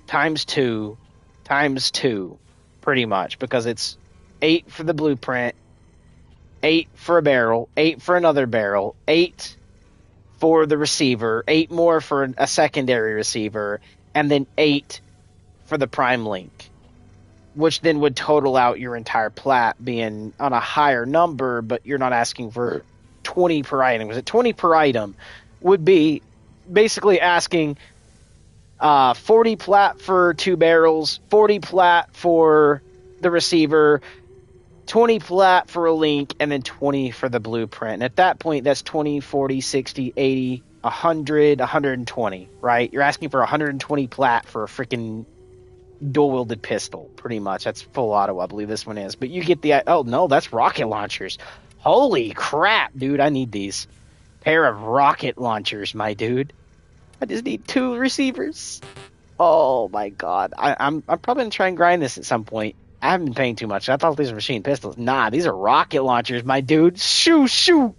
times 2 times 2, pretty much, because it's 8 for the blueprint, 8 for a barrel, 8 for another barrel, 8 for the receiver, 8 more for a secondary receiver, and then 8 for the prime link, which then would total out your entire plat being on a higher number, but you're not asking for 20 per item. Because 20 per item would be basically asking 40 plat for 2 barrels, 40 plat for the receiver, 20 plat for a link, and then 20 for the blueprint. And at that point, that's 20, 40, 60, 80, 100, 120, right? You're asking for 120 plat for a freaking dual-wielded pistol, pretty much. That's full auto, I believe this one is. But you get the... Oh, no, that's rocket launchers. Holy crap, dude, I need these. Pair of rocket launchers, my dude. I just need 2 receivers. Oh, my God. I'm probably going to try and grind this at some point. I haven't been paying too much. I thought these were machine pistols. Nah, these are rocket launchers, my dude. Shoo.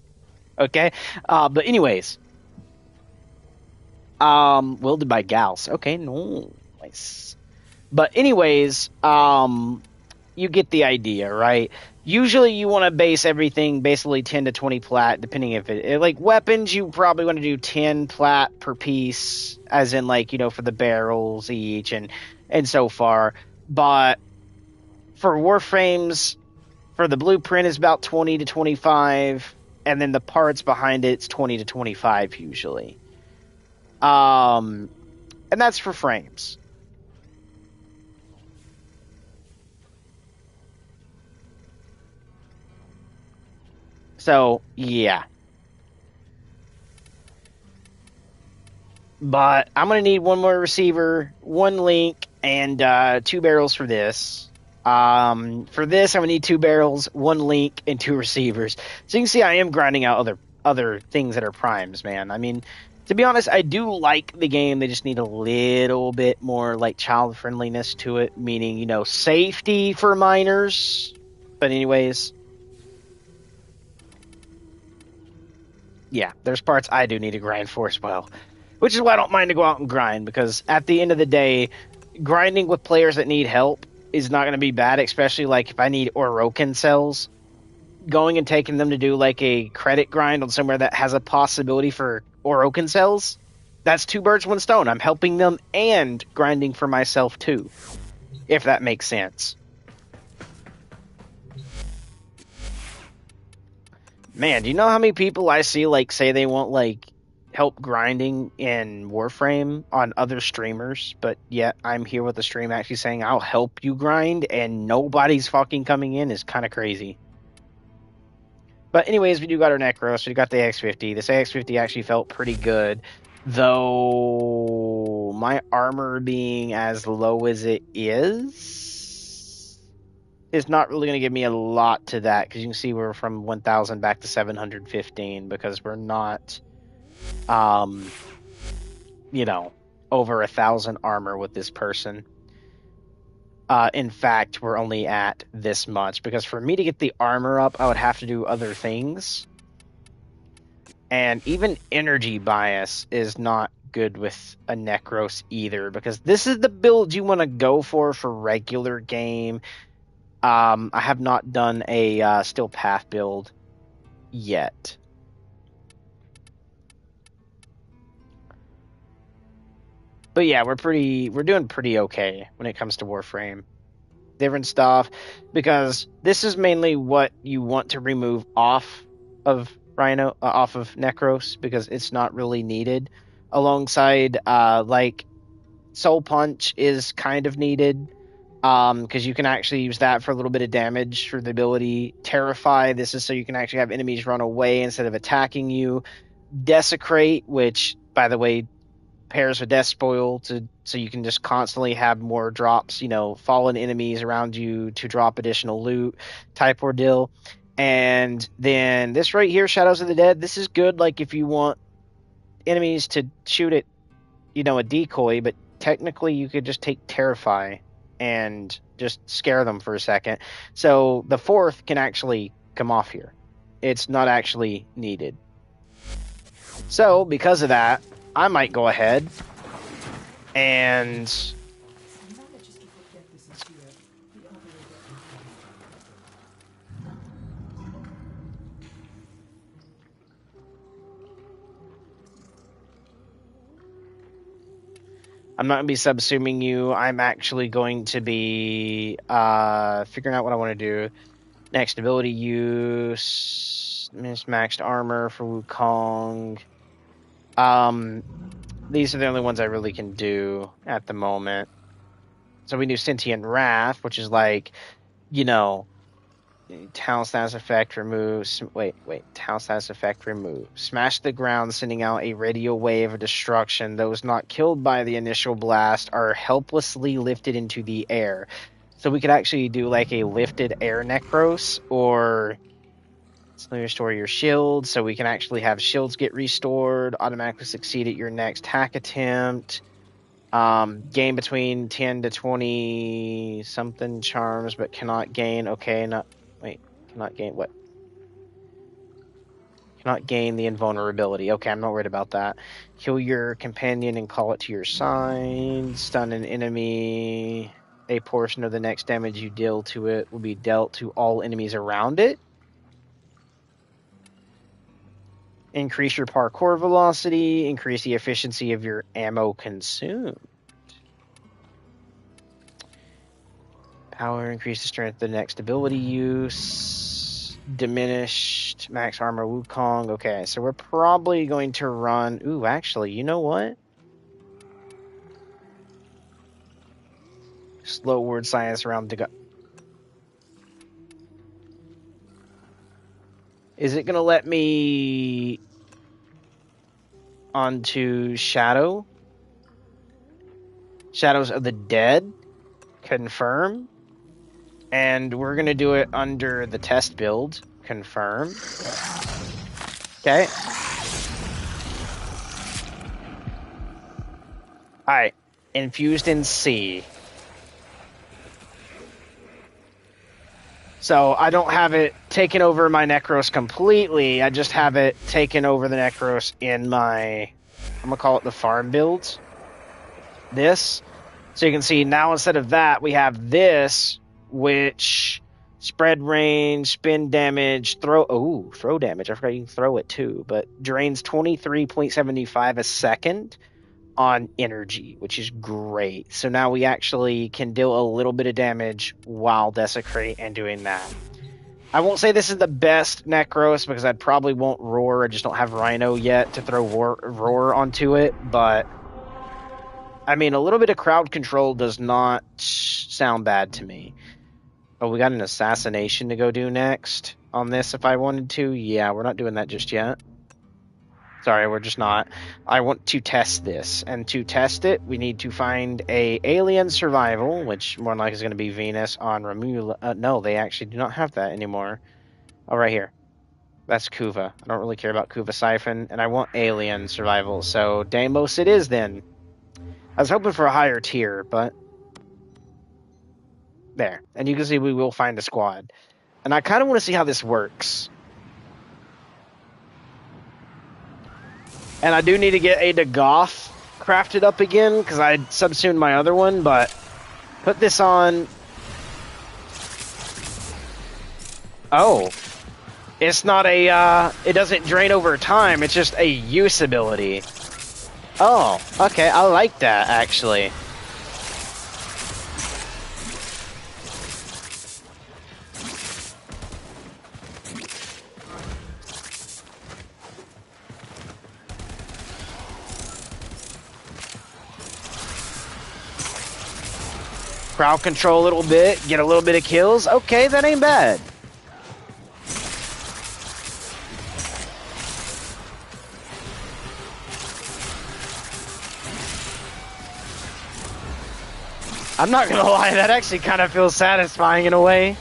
Okay? But anyways. Wielded by Gauss. Okay, no. Nice. But anyways, you get the idea, right? Usually you want to base everything basically 10 to 20 plat, depending if it like weapons, you probably want to do 10 plat per piece, as in like, you know, for the barrels each and so far. But for warframes, for the blueprint is about 20 to 25, and then the parts behind it's 20 to 25 usually. And that's for frames. So, yeah. But I'm going to need 1 more receiver, 1 link, and 2 barrels for this. For this, I'm going to need 2 barrels, 1 link, and 2 receivers. So you can see I am grinding out other things that are primes, man. I mean, to be honest, I do like the game. They just need a little bit more, like, child friendliness to it. Meaning, you know, safety for minors. But anyways... Yeah, there's parts I do need to grind for as well. Which is why I don't mind to go out and grind, because at the end of the day, grinding with players that need help is not going to be bad, especially like if I need Orokin cells. Going and taking them to do like a credit grind on somewhere that has a possibility for Orokin cells, that's 2 birds, 1 stone. I'm helping them and grinding for myself too, if that makes sense. Man, do you know how many people I see like say they want like help grinding in Warframe on other streamers, but yet I'm here with the stream actually saying I'll help you grind and nobody's fucking coming in is kind of crazy. But anyways, we do got our Necros, we got the X50. This X50 actually felt pretty good, though my armor being as low as it is not really going to give me a lot to that, because you can see we're from 1,000 back to 715, because we're not, you know, over 1,000 armor with this person. In fact, we're only at this much, because for me to get the armor up, I would have to do other things. And even energy bias is not good with a Necros either, because this is the build you want to go for regular game. I have not done a Steel Path build yet. But yeah, we're doing pretty okay when it comes to Warframe. Different stuff, because this is mainly what you want to remove off of Rhino, off of Necros, because it's not really needed. alongside like Soul Punch is kind of needed. Because you can actually use that for a little bit of damage for the ability. Terrify, this is so you can actually have enemies run away instead of attacking you. Desecrate, which, by the way, pairs with Death Spoil, so you can just constantly have more drops, fallen enemies around you to drop additional loot type ordeal. And then this right here, Shadows of the Dead, this is good like if you want enemies to shoot at, a decoy, but technically you could just take Terrify and just scare them for a second. So the fourth can actually come off here. It's not actually needed. So because of that, I might go ahead and I'm not going to be subsuming you. I'm actually going to be figuring out what I want to do. Next, ability use, maxed armor for Wukong. These are the only ones I really can do at the moment. So we do Sentient Wrath, which is like, Talent status effect remove. Talent status effect remove. Smash the ground, sending out a radial wave of destruction. Those not killed by the initial blast are helplessly lifted into the air. So we could actually do like a lifted air necros, or restore your shield. So we can actually have shields get restored, automatically succeed at your next hack attempt. Gain between 10 to 20 something charms, but cannot gain. Cannot gain what? Cannot gain the invulnerability. Okay, I'm not worried about that. Kill your companion and call it to your side. Stun an enemy. A portion of the next damage you deal to it will be dealt to all enemies around it. Increase your parkour velocity. Increase the efficiency of your ammo consumed. Power, increase the strength of the next ability use. Diminished max armor Wukong. Okay, so we're probably going to run... Ooh, actually, you know what? Slow word science around the... Is it going to let me onto Shadow? Shadows of the Dead? Confirm. And we're going to do it under the test build. Confirm. Okay. Alright. Infused in C. So I don't have it taken over my Necros completely. I just have it taken over the Necros in my... I'm going to call it the farm build. This. So you can see now instead of that, we have this, which spread range, spin damage, throw damage. I forgot you can throw it too, but drains 23.75 a second on energy, which is great. So now we actually can deal a little bit of damage while desecrate and doing that. I won't say this is the best Necros because I probably won't roar. I just don't have Rhino yet to throw roar onto it, but I mean, a little bit of crowd control does not sound bad to me. Oh, we got an assassination to go do next on this if I wanted to. Yeah, we're not doing that just yet. Sorry, we're just not. I want to test this. And to test it, we need to find a alien survival, which more than likely is going to be Venus on Romula. No, they actually do not have that anymore. Oh, right here. That's Kuva. I don't really care about Kuva Siphon. And I want alien survival. So Deimos it is then. I was hoping for a higher tier, but there. And you can see we will find a squad. And I kind of want to see how this works. And I do need to get a Dagoth crafted up again, because I subsumed my other one, but put this on. Oh. It's not a, it doesn't drain over time, it's just a use ability. Oh, okay, I like that, actually. Crowd control a little bit, get a little bit of kills. Okay, that ain't bad. I'm not gonna lie, that actually kind of feels satisfying in a way.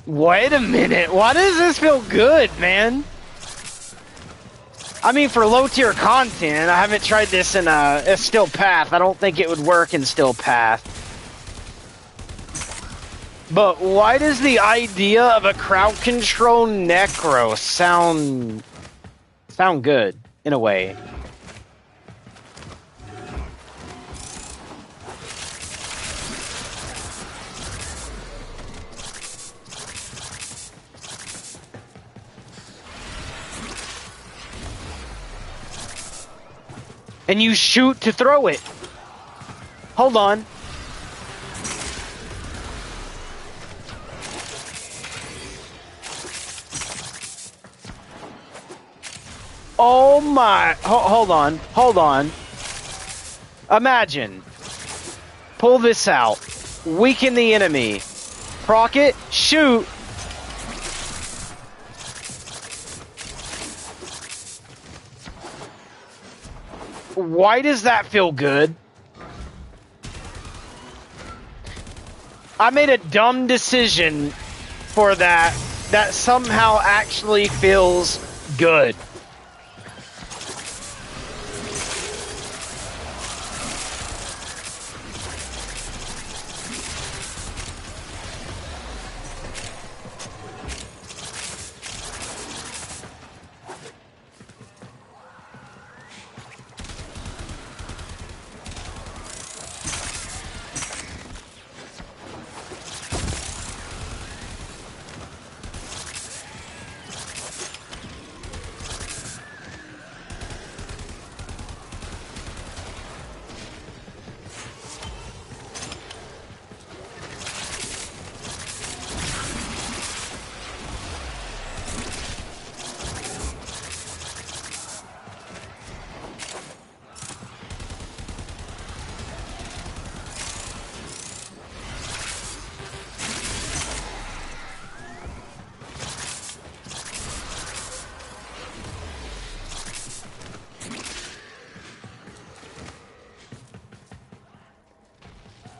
Wait a minute, why does this feel good, man? I mean, for low-tier content, I haven't tried this in a Still Path. I don't think it would work in Still Path. But why does the idea of a crowd control necro sound good, in a way? And you shoot to throw it. Hold on. Oh my, hold on. Imagine. Pull this out. Weaken the enemy. Proc it, shoot. Why does that feel good? I made a dumb decision for that somehow actually feels good.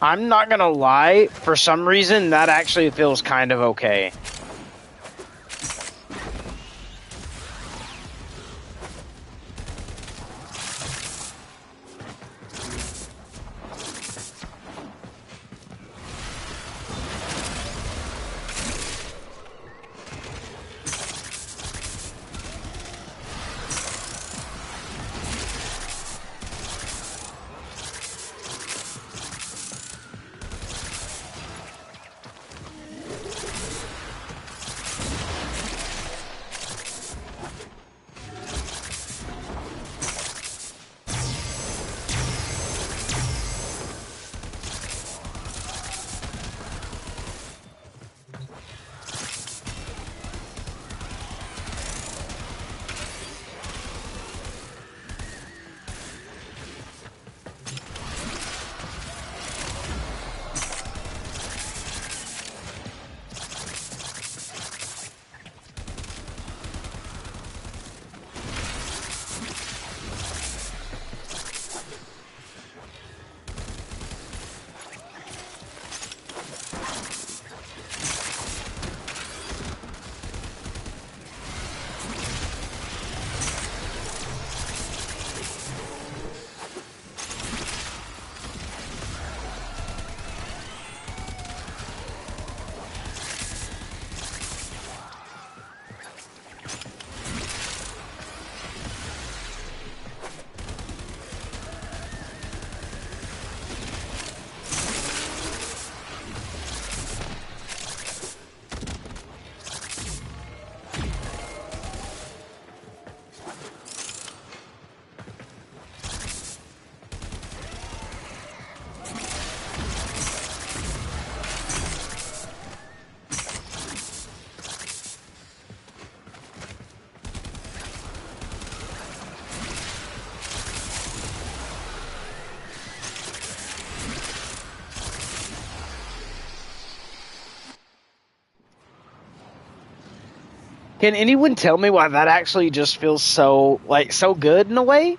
I'm not gonna lie, for some reason that actually feels kind of okay. Can anyone tell me why that actually just feels so, like, so good in a way?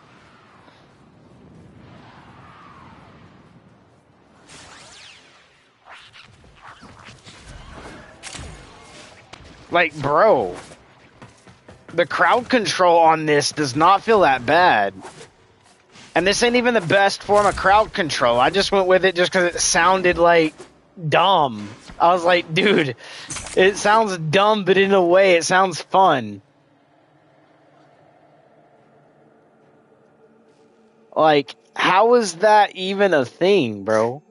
Like, bro, the crowd control on this does not feel that bad. And this ain't even the best form of crowd control. I just went with it just because it sounded, like, dumb. I was like, dude, it sounds dumb, but in a way, it sounds fun. Like, how is that even a thing, bro?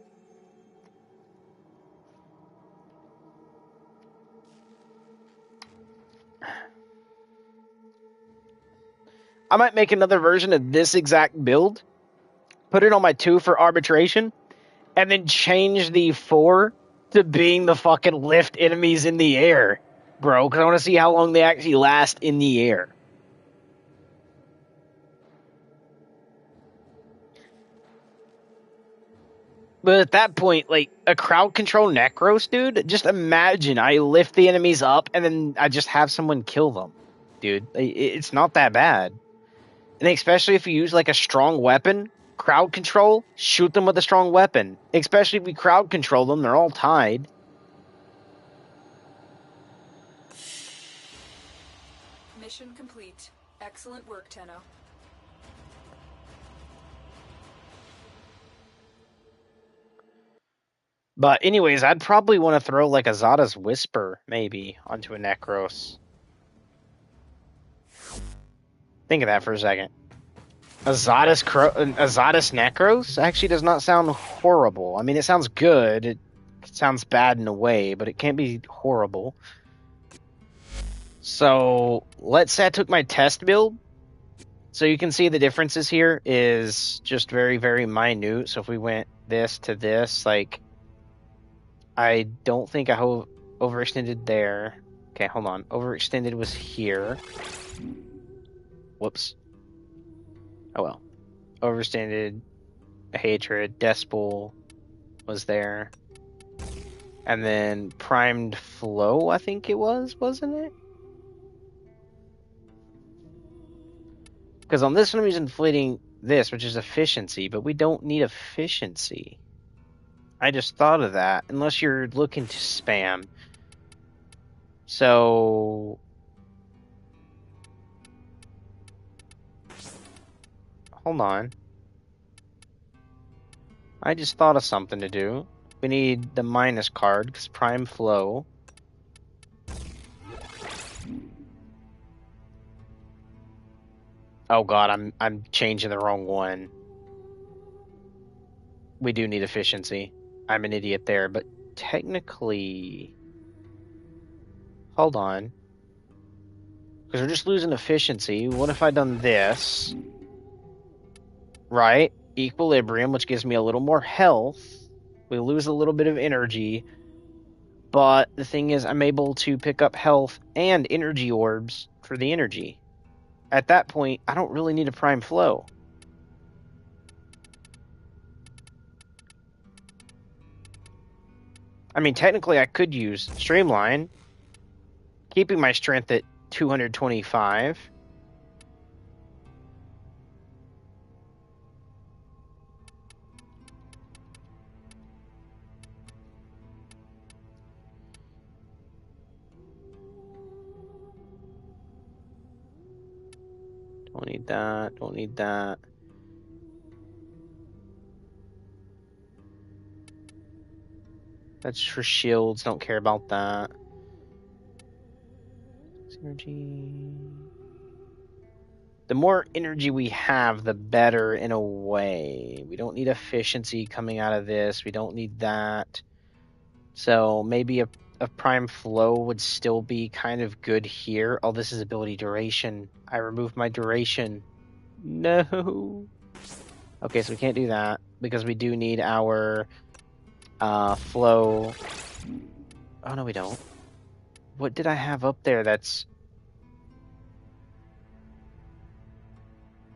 I might make another version of this exact build, put it on my 2 for arbitration, and then change the 4 to being the fucking lift enemies in the air, bro, because I want to see how long they actually last in the air. But at that point, like, a crowd control Necros, dude, just imagine I lift the enemies up and then I just have someone kill them, dude. It's not that bad. And especially if you use, like, a strong weapon, crowd control, shoot them with a strong weapon. Especially if we crowd control them, they're all tied. Mission complete. Excellent work, Tenno. But anyways, I'd probably want to throw, like, a Zada's Whisper, maybe, onto a Necros. Think of that for a second. A Zada's Necros actually does not sound horrible. I mean, it sounds good. It sounds bad in a way, but it can't be horrible. So, let's say I took my test build. So you can see the differences here is just very, very minute. So if we went this to this, like, I don't think I overextended there. Okay, hold on. Overextended was here. Whoops. Oh well. Overextended, Hatred, Despel was there. And then Primed Flow, I think it was, wasn't it? Because on this one I'm using inflating this, which is efficiency, but we don't need efficiency. I just thought of that, unless you're looking to spam. So... hold on. I just thought of something to do. We need the minus card, because Prime Flow. Oh god, I'm changing the wrong one. We do need efficiency. I'm an idiot there, but technically... hold on. Because we're just losing efficiency. What if I done this? Right? Equilibrium, which gives me a little more health. We lose a little bit of energy. But the thing is, I'm able to pick up health and energy orbs for the energy. At that point, I don't really need a Prime Flow. I mean, technically I could use Streamline, keeping my strength at 225. Don't need that, don't need that. That's for shields, don't care about that. Energy. The more energy we have, the better in a way. We don't need efficiency coming out of this. We don't need that. So maybe a Prime Flow would still be kind of good here. Oh, this is ability duration. I removed my duration. No. Okay, so we can't do that because we do need our flow. Oh, no, we don't. What did I have up there that's...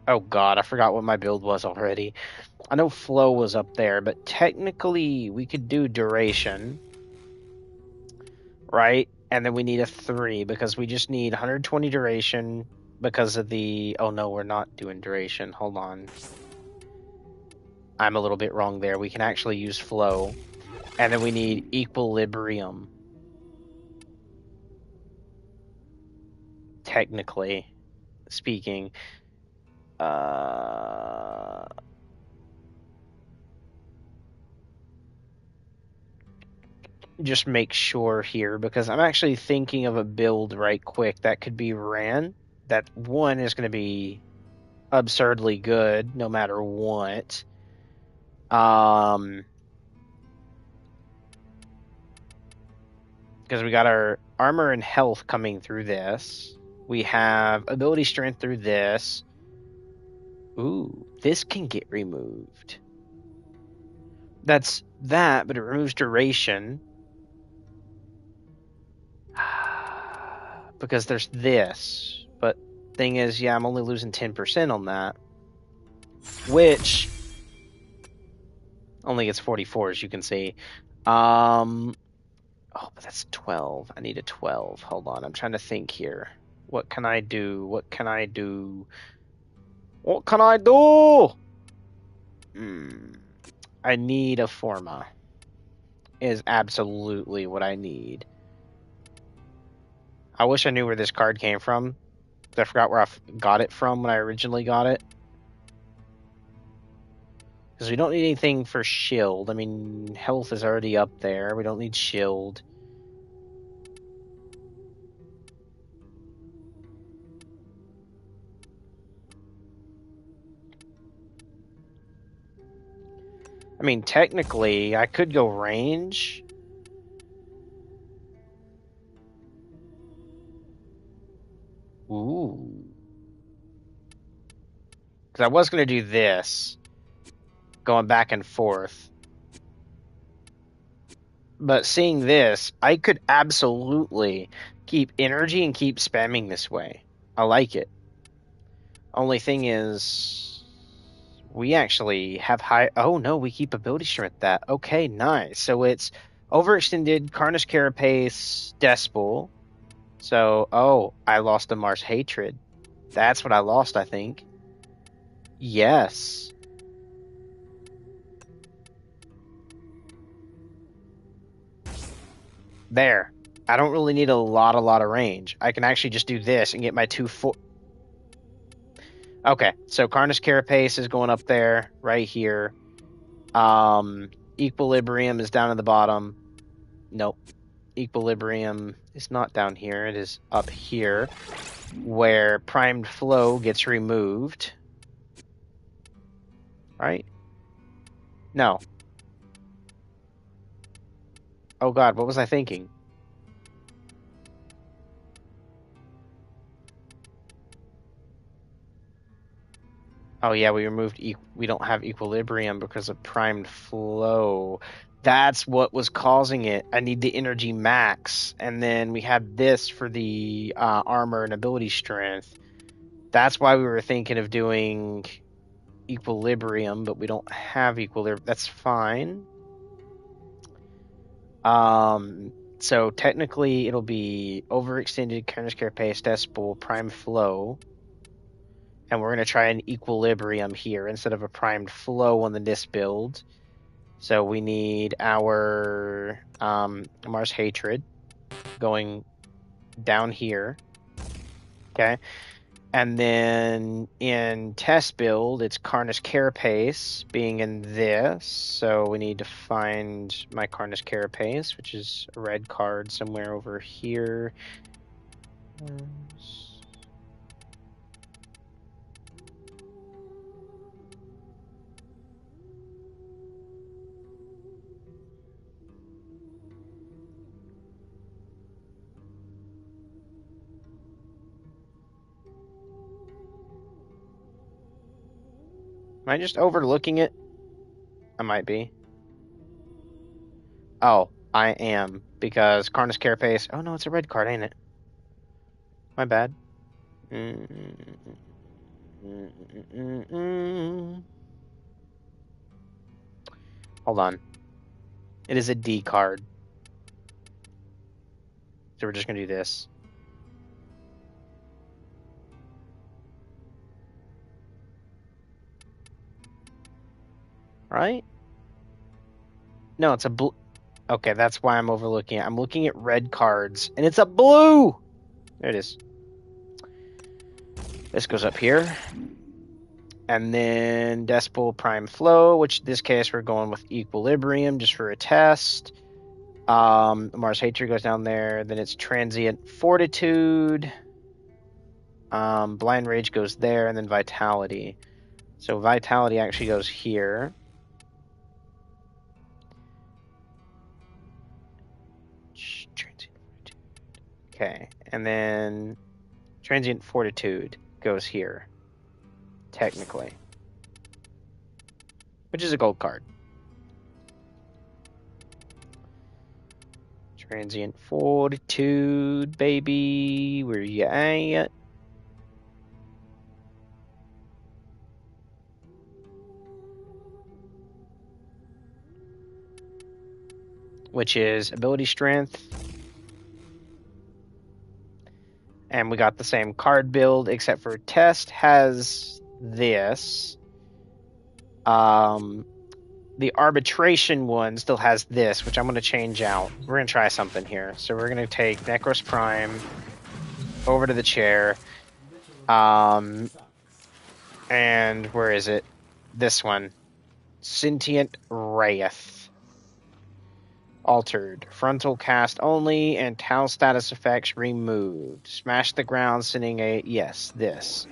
oh god, I forgot what my build was already. I know flow was up there, but technically we could do duration. Right? And then we need a 3 because we just need 120 duration because of the... Oh no, we're not doing duration. Hold on. I'm a little bit wrong there. We can actually use flow. And then we need equilibrium. Technically speaking. Just make sure here, because I'm actually thinking of a build right quick that could be ran. That one is going to be absurdly good no matter what. Because we got our armor and health coming through this. We have ability strength through this. Ooh, this can get removed. That's that, but it removes duration. Because there's this. But thing is, yeah, I'm only losing 10% on that. Which only gets 44, as you can see. Oh, but that's 12. I need a 12. Hold on, I'm trying to think here. What can I do? What can I do? What can I do? I need a Forma. Is absolutely what I need. I wish I knew where this card came from. I forgot where I got it from when I originally got it. Because we don't need anything for shield. I mean, health is already up there. We don't need shield. I mean, technically, I could go range. Ooh. Because I was going to do this. Going back and forth. But seeing this, I could absolutely keep energy and keep spamming this way. I like it. Only thing is, we actually have high... Oh, no, we keep ability strength that. Okay, nice. So it's overextended, Carnage Carapace, Despel. So, oh, I lost the Mars Hatred. That's what I lost, I think. Yes. There. I don't really need a lot of range. I can actually just do this and get my 2-4... Okay, so Carnage Carapace is going up there, right here. Equilibrium is down at the bottom. Nope. Equilibrium is not down here. It is up here, where Primed Flow gets removed. Right? No. Oh god, what was I thinking? Oh yeah, we removed we don't have equilibrium because of primed flow. That's what was causing it. I need the energy max, and then we have this for the armor and ability strength. That's why we were thinking of doing equilibrium, but we don't have equilibrium. That's fine. So technically it'll be overextended, Carnage Carapace, Decibel, Prime Flow. And we're going to try an equilibrium here instead of a primed flow on the disc build. So we need our Mars Hatred going down here. Okay. And then in test build, it's Carnage Carapace being in this. So we need to find my Carnage Carapace, which is a red card somewhere over here. Am I just overlooking it? I might be. Oh, I am. Because Carnage Carapace... Oh, no, it's a red card, ain't it? My bad. Hold on. It is a D card. So we're just going to do this. Right? No, it's a blue. Okay, that's why I'm overlooking it. I'm looking at red cards, and it's a blue! There it is. This goes up here. And then Decibel Prime Flow, which in this case we're going with Equilibrium just for a test. Mars Hatred goes down there. Then it's Transient Fortitude. Blind Rage goes there, and then Vitality. So Vitality actually goes here. Okay, and then Transient Fortitude goes here, technically, which is a gold card. Transient Fortitude, baby, where you at? Which is Ability Strength. And we got the same card build, except for Test has this. The Arbitration one still has this, which I'm going to change out. We're going to try something here. So we're going to take Necros Prime over to the chair. And where is it? This one. Sentient Wraith. Altered. Frontal cast only, and Tau status effects removed. Smash the ground, sending a... Yes, this.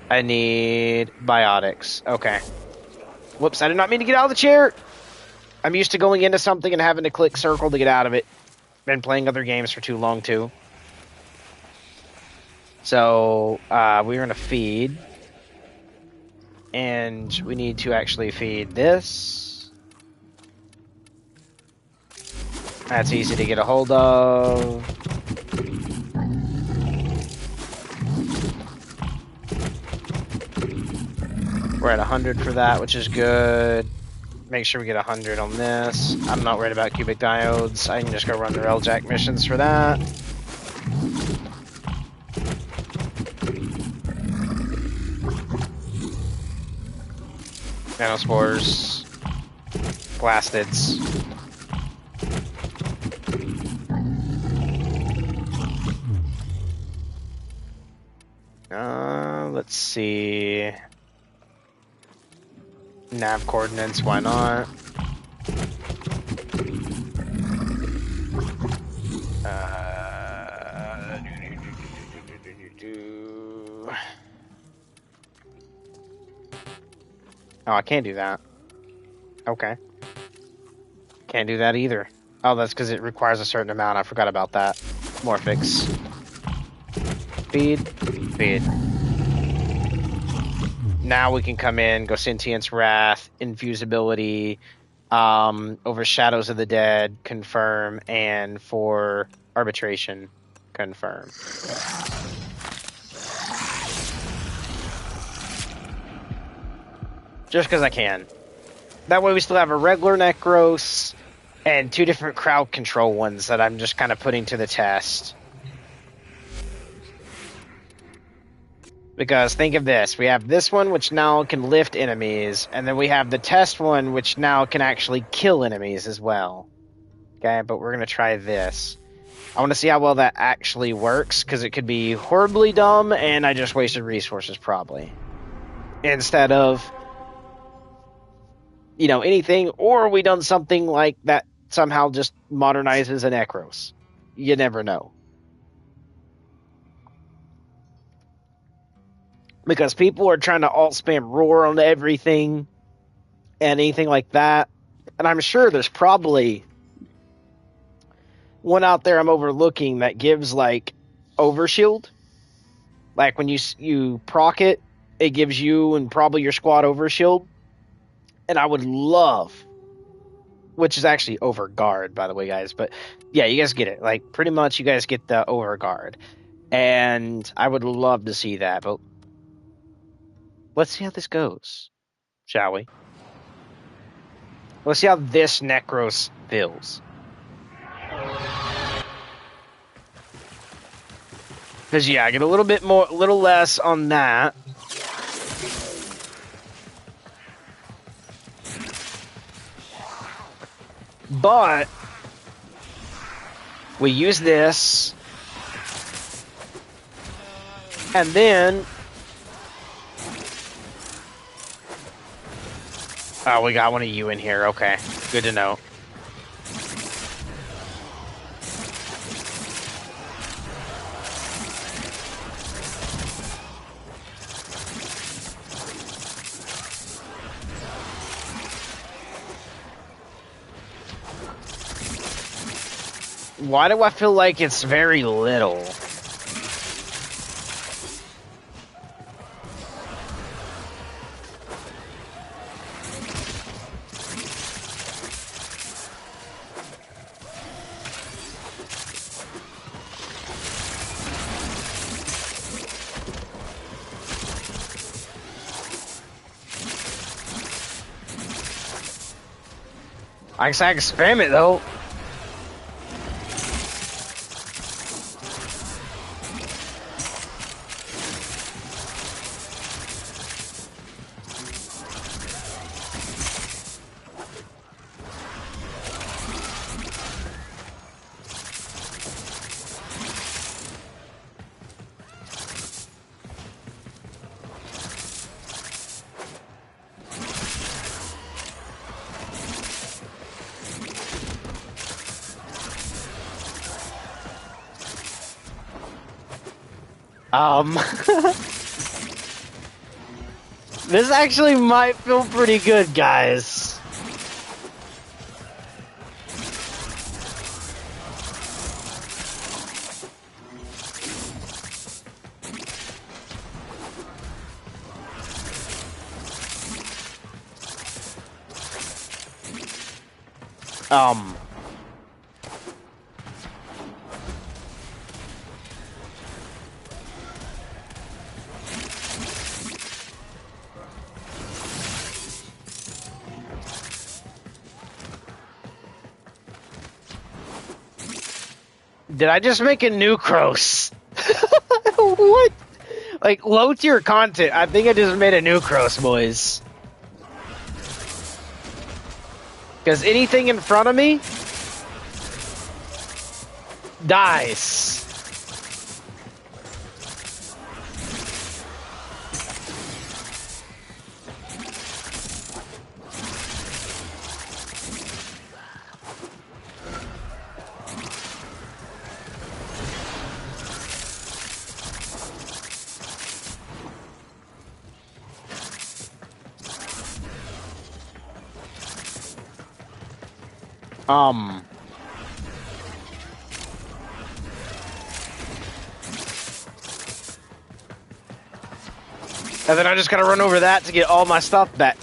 I need biotics. Okay. Whoops, I did not mean to get out of the chair! I'm used to going into something and having to click circle to get out of it. Been playing other games for too long, too. So, we're going to feed. And we need to actually feed this. That's easy to get a hold of. We're at 100 for that, which is good. Make sure we get 100 on this. I'm not worried about cubic diodes. I can just go run the Railjack missions for that. Nanospores. Blastids. Let's see. Nav coordinates, why not? Oh, I can't do that. Okay. Can't do that either. Oh, that's because it requires a certain amount. I forgot about that. Morphix. Feed. Feed. Now we can come in, go Sentience Wrath, Infusibility, over Shadows of the Dead, confirm, and for Arbitration, confirm. Just because I can. That way we still have a regular Necros and two different crowd control ones that I'm just kind of putting to the test. Because think of this, we have this one which now can lift enemies, and then we have the test one which now can actually kill enemies as well. Okay, but we're going to try this. I want to see how well that actually works, because it could be horribly dumb, and I just wasted resources probably. Instead of, you know, anything, or we done something like that somehow just modernizes a Necros. You never know. Because people are trying to alt spam roar on everything and anything like that. And I'm sure there's probably one out there I'm overlooking that gives like overshield. Like when you proc it, it gives you and probably your squad overshield. And I would love, which is actually overguard, by the way, guys. But yeah, you guys get it. Like pretty much you guys get the overguard. And I would love to see that, but let's see how this goes, shall we? Let's see how this Necros feels. Because, yeah, I get a little bit more, a little less on that. But we use this. And then... Oh, we got one of you in here. Okay. Good to know. Why do I feel like it's very little? I guess I can spam it though. This actually might feel pretty good, guys. Did I just make a new Cross? What? Like, low tier content. I think I just made a new Cross, boys. Because anything in front of me dies. And then I just gotta run over that to get all my stuff back.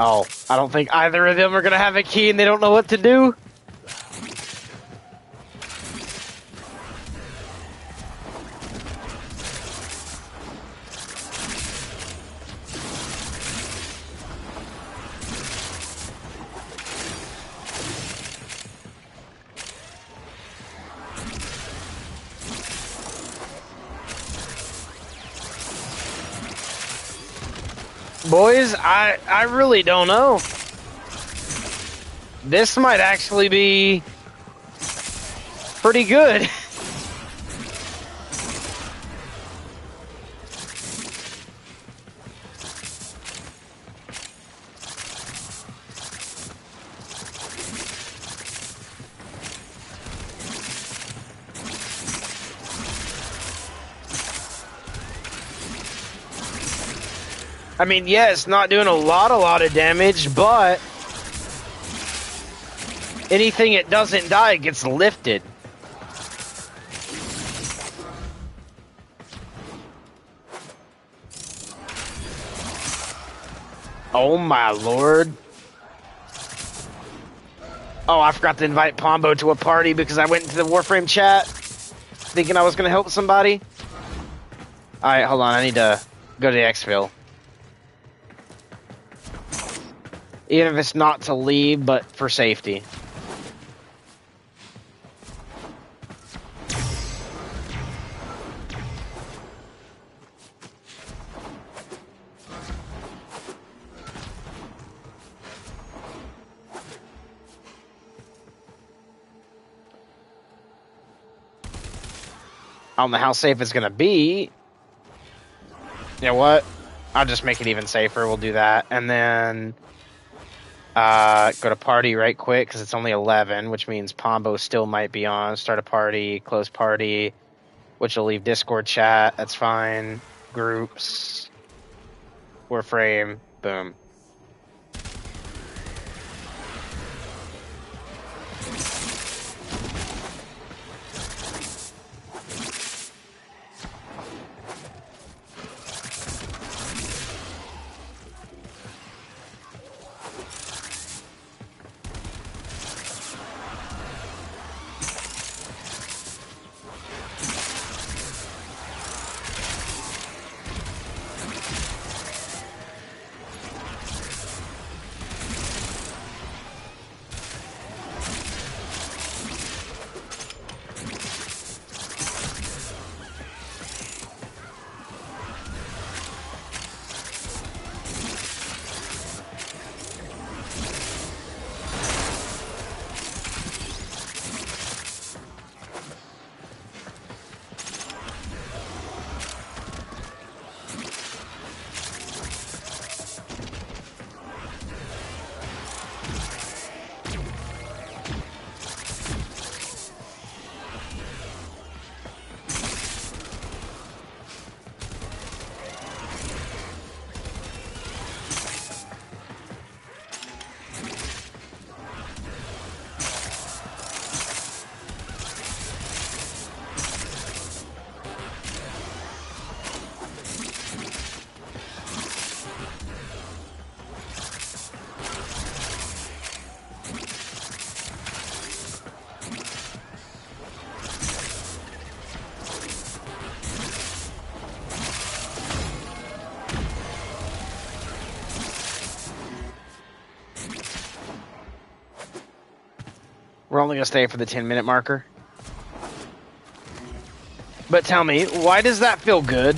Oh, I don't think either of them are gonna have a key and they don't know what to do. Boys, I really don't know. This might actually be pretty good. I mean, yeah, it's not doing a lot of damage, but anything it doesn't die gets lifted. Oh my lord. Oh, I forgot to invite Pombo to a party because I went into the Warframe chat thinking I was going to help somebody. Alright, hold on. I need to go to the exfil. Even if it's not to leave, but for safety. I don't know how safe it's going to be. You know what? I'll just make it even safer. We'll do that. And then go to party right quick because it's only 11, which means Pombo still might be on. Start a party, close party, which will leave Discord chat. That's fine. Groups. Warframe. Boom. We're only going to stay for the 10-minute marker. But tell me, why does that feel good?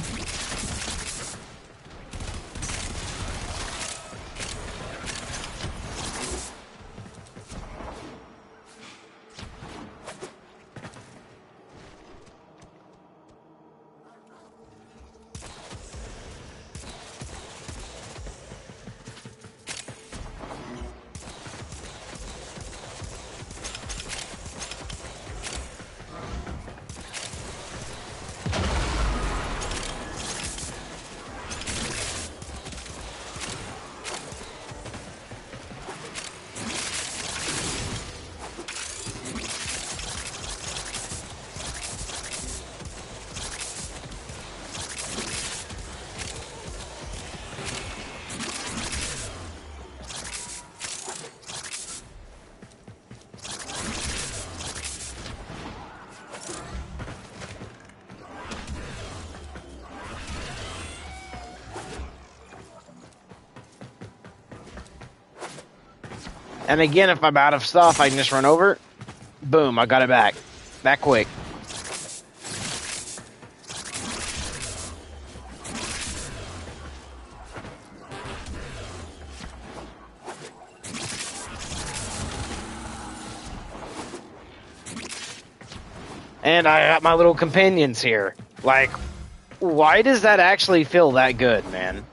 And again, if I'm out of stuff, I can just run over. Boom, I got it back. That quick. And I got my little companions here. Like, why does that actually feel that good, man?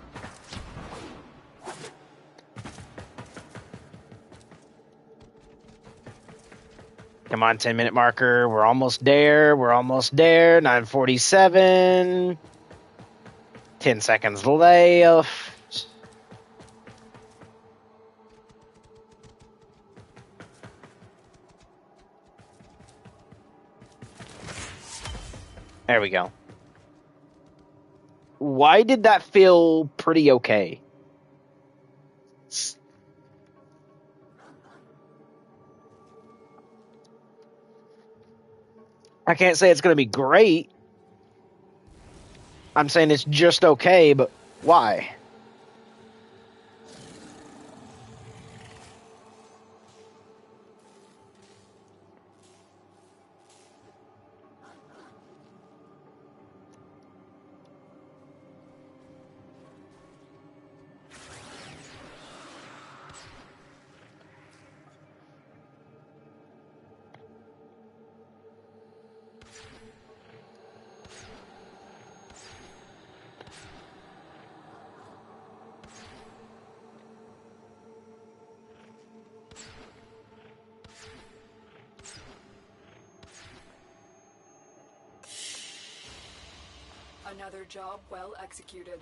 Come on, 10-minute marker. We're almost there. We're almost there. 9:47. 10 seconds left. There we go. Why did that feel pretty okay? I can't say it's going to be great. I'm saying it's just okay, but why? Another job well executed.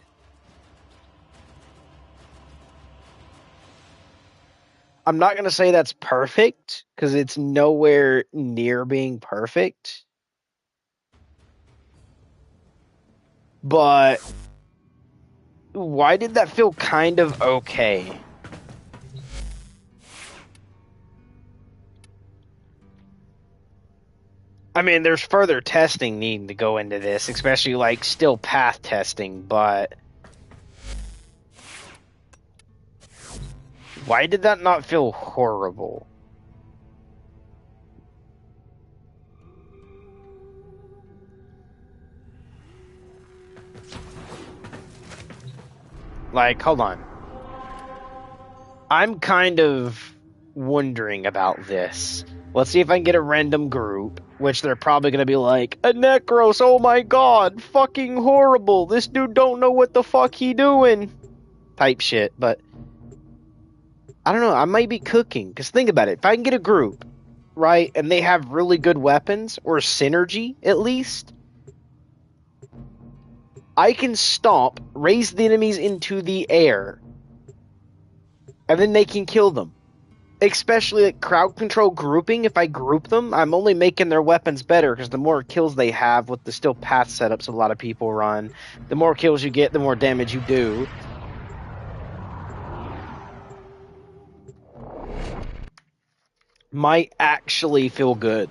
I'm not going to say that's perfect, because it's nowhere near being perfect. But why did that feel kind of okay? I mean, there's further testing needing to go into this, especially like still path testing, but why did that not feel horrible? Like, hold on. I'm kind of wondering about this. Let's see if I can get a random group, which they're probably going to be like, a Necros, oh my god, fucking horrible, this dude don't know what the fuck he doing, type shit, but I don't know, I might be cooking, because think about it, if I can get a group, right, and they have really good weapons, or synergy, at least, I can stomp, raise the enemies into the air, and then they can kill them. Especially like crowd control grouping, if I group them, I'm only making their weapons better because the more kills they have with the still path setups a lot of people run, the more kills you get, the more damage you do. Might actually feel good.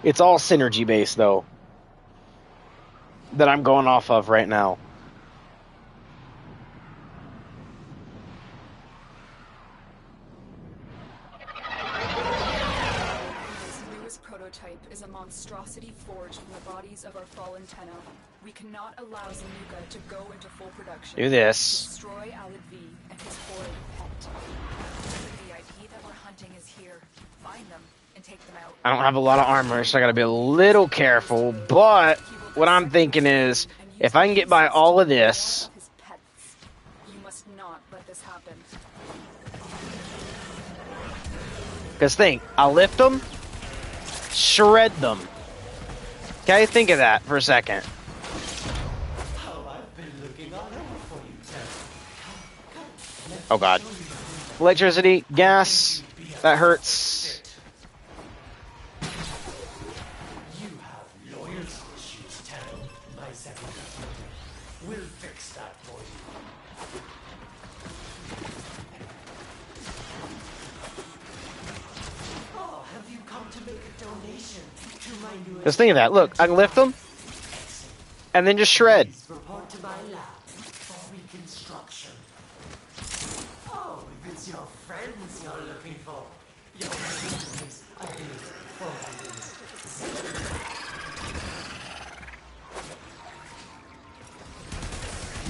It's all synergy based though, that I'm going off of right now. This newest prototype is a monstrosity forged from the bodies of our fallen Tenno. We cannot allow Zanuka to go into full production. Do this. Destroy Alid V and his horrid pet. The IP that we're hunting is here. Find them and take them out. I don't have a lot of armor, so I gotta be a little careful, but what I'm thinking is, if I can get by all of this, you must not let this happen. because think, I'll lift them, shred them. Okay, think of that for a second. Oh god. Electricity, gas, that hurts. You have loyalty issues, Tenno, my second. We'll fix that for you. Oh, have you come to make a donation to my newest... Just think of that. Look, I can lift them, and then just shred. Report to my lab for reconstruction. Oh, if it's your friends you're looking for. Your friends, I believe, for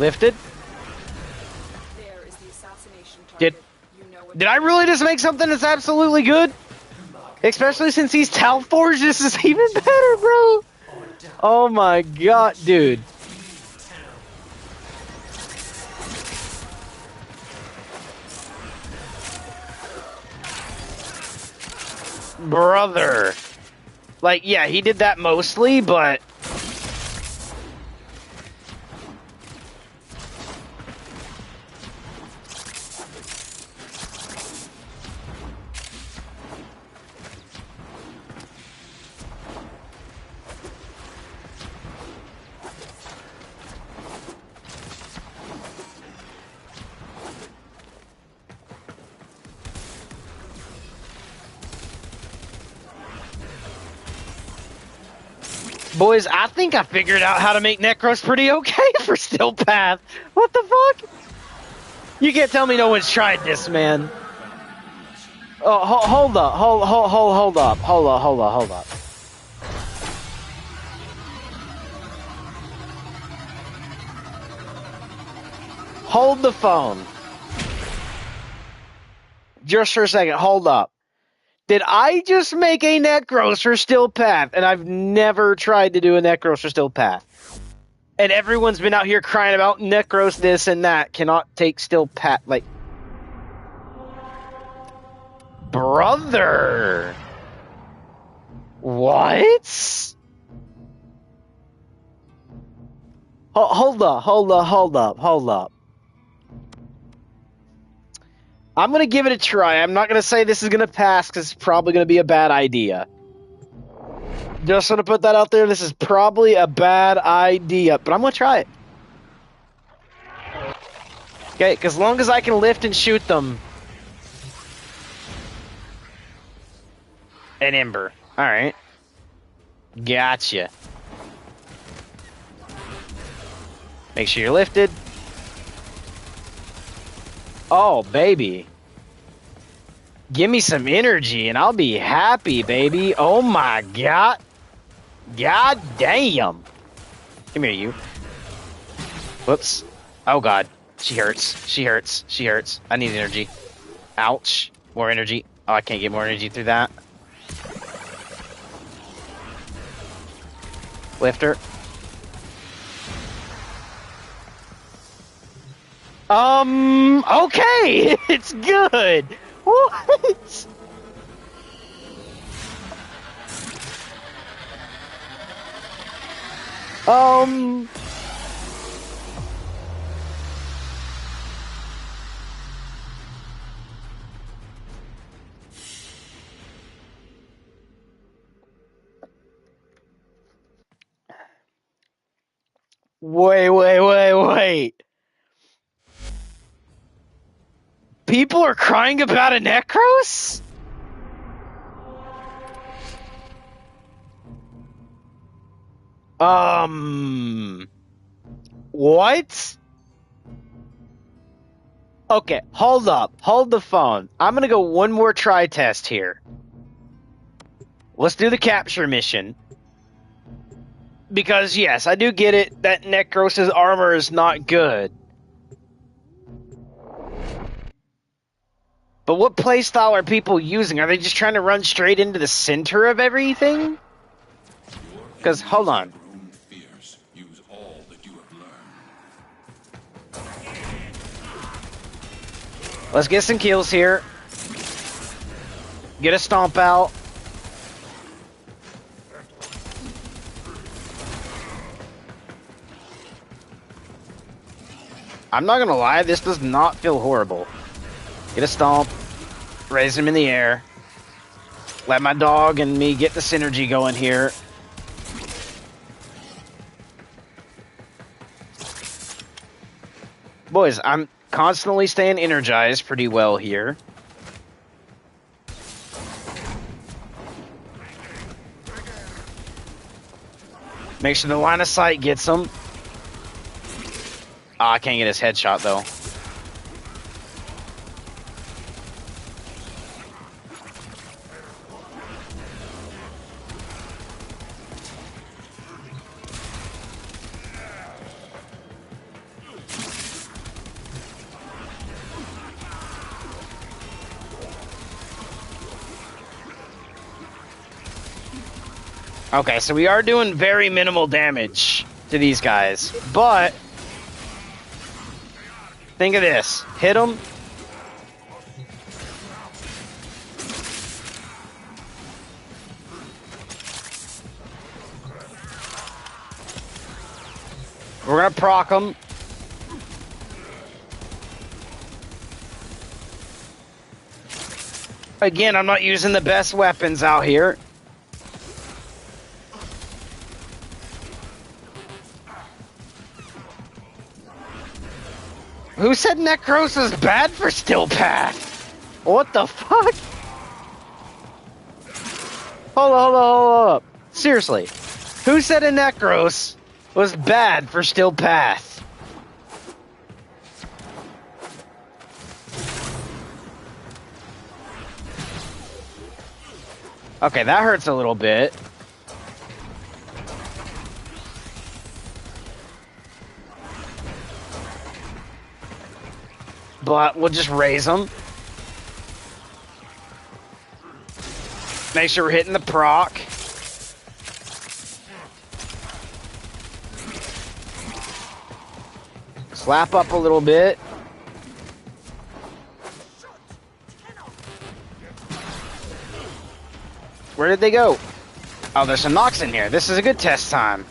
Lifted. There is the assassination target. Did Did I really just make something that's absolutely good? Especially since he's Tal Forge, this is even better, bro. Oh my god, dude. Brother. Like, yeah, he did that mostly, but... Boys, I think I figured out how to make Necros pretty okay for Steel Path. What the fuck? You can't tell me no one's tried this, man. Oh, hold up. Hold up. Hold up. Hold the phone. Just for a second, hold up. Did I just make a Necros for Steel Path? And I've never tried to do a Necros for Steel Path. And everyone's been out here crying about Necros this and that. Cannot take Steel Path. Like... Brother! What? Hold up. I'm going to give it a try. I'm not going to say this is going to pass because it's probably going to be a bad idea. Just going to put that out there. This is probably a bad idea, but I'm going to try it. Okay, because as long as I can lift and shoot them. An Ember. Alright. Gotcha. Make sure you're lifted. Oh, baby. Give me some energy and I'll be happy, baby. Oh my god. God damn. Come here, you. Whoops. Oh god. She hurts. I need energy. Ouch. More energy. Oh, I can't get more energy through that. Lift her. Okay, it's good. What? Wait. People are crying about a Necros? What? Okay, hold up. Hold the phone. I'm gonna go one more try test here. Let's do the capture mission. Because, yes, I do get it that Necros' armor is not good. But what playstyle are people using? Are they just trying to run straight into the center of everything? Because, hold on. Use all that you have learned. Let's get some kills here. Get a stomp out. I'm not gonna lie, this does not feel horrible. Get a stomp. Raise him in the air. Let my dog and me get the synergy going here. Boys, I'm constantly staying energized pretty well here. Make sure the line of sight gets him. Oh, I can't get his headshot though. Okay, so we are doing very minimal damage to these guys, but think of this. Hit them. We're gonna proc them. Again, I'm not using the best weapons out here. Who said Necros is bad for Still Path? What the fuck? Hold up. Seriously. Who said a Necros was bad for Still Path? Okay, that hurts a little bit. But we'll just raise them. Make sure we're hitting the proc. Slap up a little bit. Where did they go? Oh, there's some knocks in here. This is a good test time.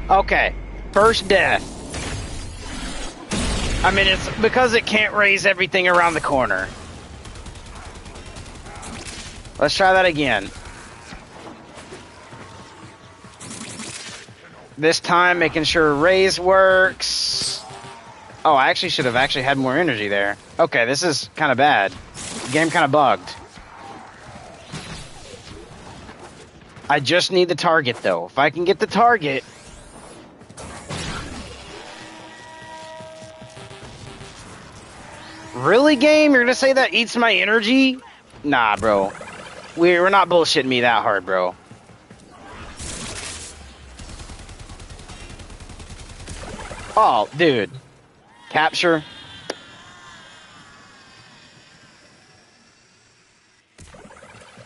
Okay, first death. I mean, it's because it can't raise everything around the corner. Let's try that again. This time, making sure raise works. Oh, I actually should have had more energy there. Okay, this is kind of bad. The game kind of bugged. I just need the target, though. If I can get the target... Really, game? You're gonna say that eats my energy? Nah, bro. We're not bullshitting me that hard, bro. Oh, dude. Capture.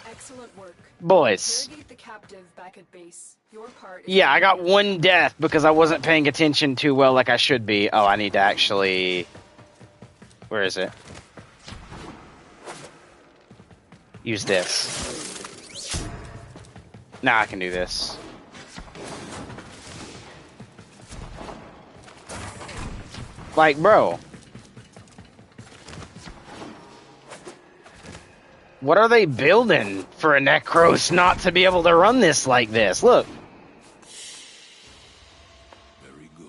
Excellent work. Boys. Interrogate the captive back at base. Your part is Yeah, I got one death because I wasn't paying attention too well like I should be. Oh, I need to actually... Where is it? Use this. Now I can do this. Like, bro. What are they building for a Necros not to be able to run this like this? Look. Very good.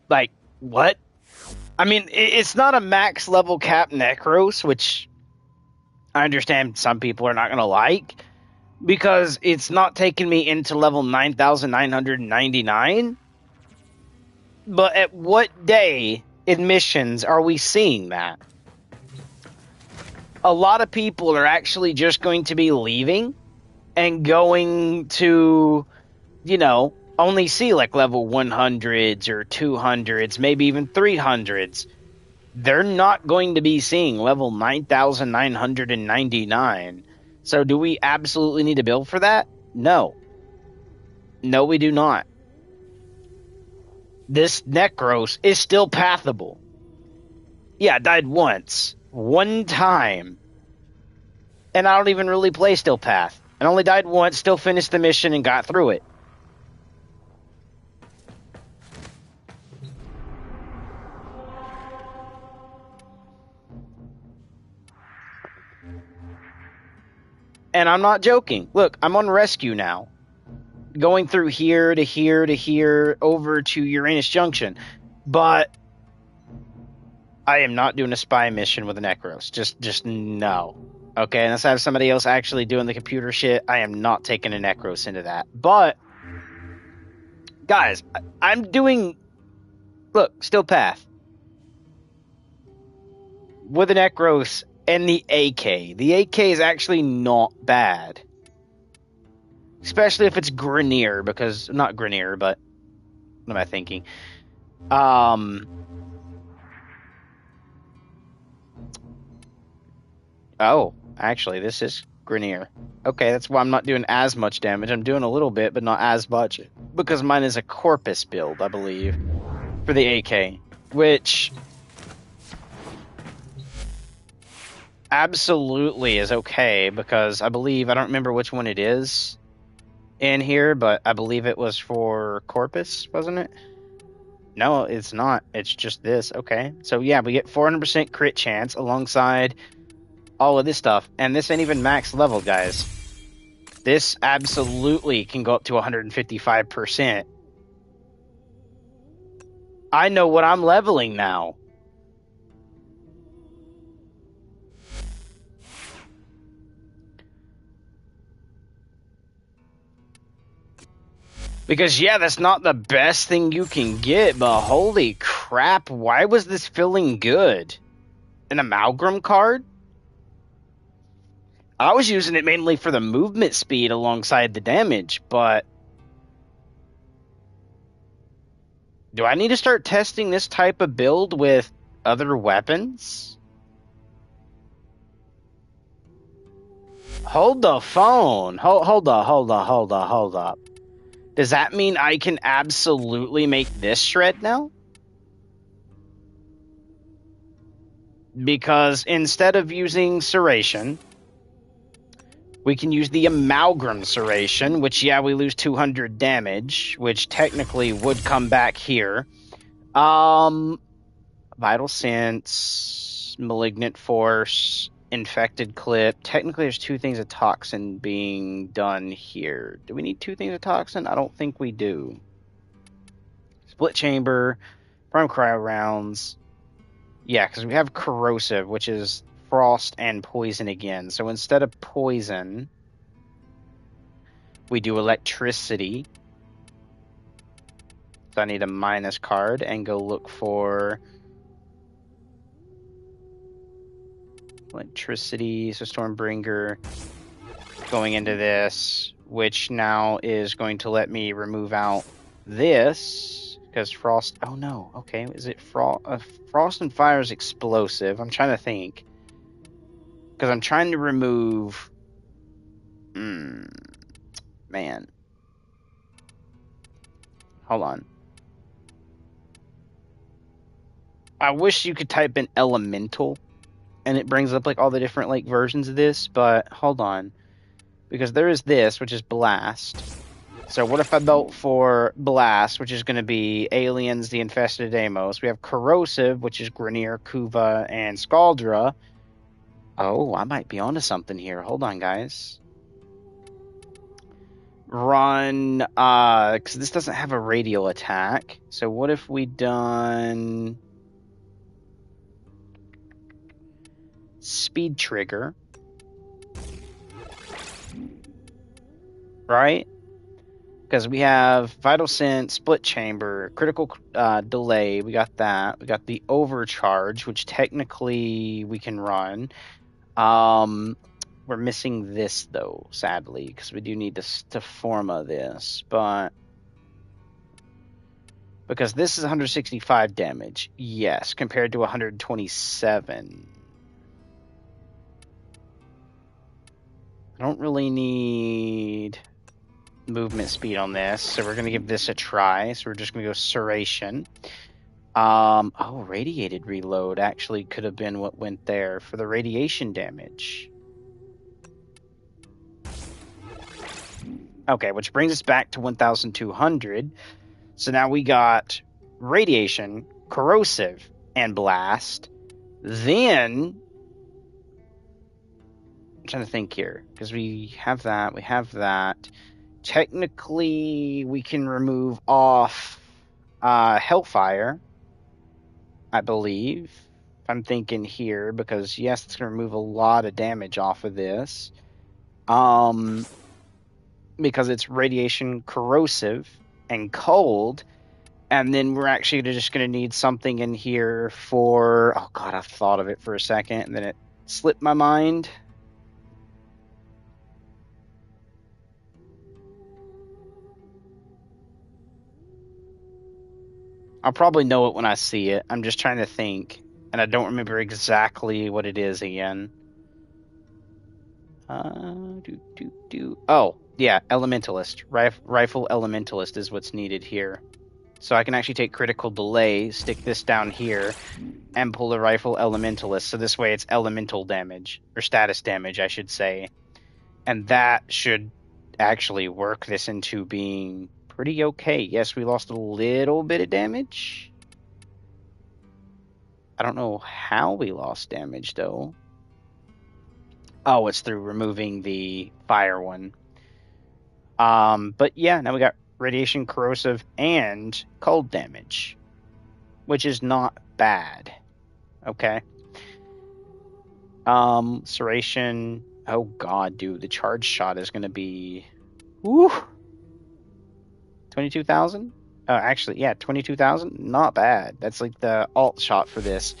Like, what? I mean, it's not a max level cap Necros, which I understand some people are not going to like, because it's not taking me into level 9,999. But at what day in missions are we seeing that? A lot of people are actually just going to be leaving and going to, you know, only see like level 100s or 200s, maybe even 300s. They're not going to be seeing level 9,999. So do we absolutely need to build for that? No. No, we do not. This Necros is still pathable. Yeah, I died once. One time. And I don't even really play Still Path. I only died once, still finished the mission, and got through it. And I'm not joking. Look, I'm on rescue now. Going through here to here to here, over to Uranus Junction. But I am not doing a spy mission with a Necros. Just no. Okay, unless I have somebody else actually doing the computer shit, I am not taking a Necros into that. But, guys, I'm doing... Look, Still Path. with the Necros and the AK. The AK is actually not bad. Especially if it's Grenier, because... Not Grenier, but... What am I thinking? Oh, actually, this is Grenier. Okay, that's why I'm not doing as much damage. I'm doing a little bit, but not as much. Because mine is a Corpus build, I believe. For the AK. Which... absolutely is okay, because I believe... I don't remember which one it is in here, but I believe it was for Corpus, wasn't it? No, it's not. It's just this. Okay. So yeah, we get 400% crit chance alongside all of this stuff. And this ain't even max level, guys. This absolutely can go up to 155%. I know what I'm leveling now. Because, yeah, that's not the best thing you can get, but holy crap, why was this feeling good? An amalgam card? I was using it mainly for the movement speed alongside the damage, but... do I need to start testing this type of build with other weapons? Hold the phone. Hold up. Does that mean I can absolutely make this shred now? Because instead of using Serration, we can use the Amalgam Serration, which, yeah, we lose 200 damage, which technically would come back here. Vital Sense, Malignant Force, Infected Clip. Technically, there's two things of Toxin being done here. Do we need two things of Toxin? I don't think we do. Split Chamber, Prime Cryo Rounds. Yeah, because we have Corrosive, which is Frost and Poison again. So instead of Poison, we do Electricity. So I need a minus card and go look for... Electricity, so Stormbringer going into this, which now is going to let me remove out this, because Frost... oh no, okay, is it Frost and Fire is explosive? I'm trying to think. Because I'm trying to remove... man. Hold on. I wish you could type in Elemental, and it brings up like all the different like versions of this, but hold on. Because there is this, which is Blast. So what if I built for Blast, which is going to be Aliens, the Infested Amos. We have Corrosive, which is Grenier, Kuva, and Scaldra. Oh, I might be onto something here. Hold on, guys. Run, because this doesn't have a radial attack. So what if we done... Speed Trigger, right? Because we have Vital Sense, Split Chamber, Critical Delay, we got that. We got the Overcharge, which technically we can run. We're missing this, though, sadly, because we do need to forma this, but... because this is 165 damage, yes, compared to 127. I don't really need movement speed on this, so we're going to give this a try. So we're just going to go Serration. Oh, Radiated Reload actually could have been what went there for the radiation damage. Okay, which brings us back to 1,200. So now we got Radiation, Corrosive, and Blast. Then... I'm trying to think here, because we have that. Technically, we can remove off Hellfire, I believe. If I'm thinking here, because yes, it's going to remove a lot of damage off of this. Because it's Radiation, Corrosive, and Cold, And then we're actually just going to need something in here for... Oh, God, I thought of it for a second, and then it slipped my mind. I'll probably know it when I see it. I'm just trying to think, and I don't remember exactly what it is again. Oh, yeah, Elementalist. Rifle Elementalist is what's needed here. So I can actually take Critical Delay, stick this down here, and pull the Rifle Elementalist. So this way it's elemental damage, or status damage, I should say. And that should actually work this into being pretty okay. Yes, we lost a little bit of damage. I don't know how we lost damage, though. Oh, it's through removing the fire one. But yeah, now we got radiation, corrosive, and cold damage, which is not bad. Okay. Serration. Oh god, dude, the charge shot is gonna be... Woo! 22,000? Oh, actually, yeah, 22,000? Not bad. That's like the alt shot for this.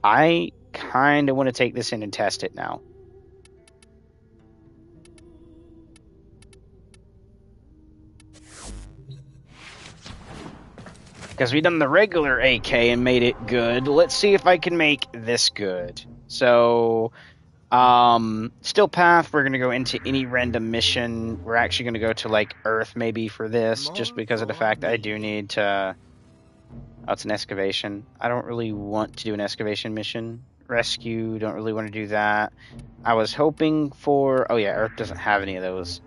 I kind of want to take this in and test it now. Because we done the regular AK and made it good. Let's see if I can make this good. So, still path, we're going to go into any random mission. We're actually going to go to, like, Earth maybe for this, just because of the fact that I do need to... Oh, it's an excavation. I don't really want to do an excavation mission. Rescue, don't really want to do that. I was hoping for... Oh, yeah, Earth doesn't have any of those.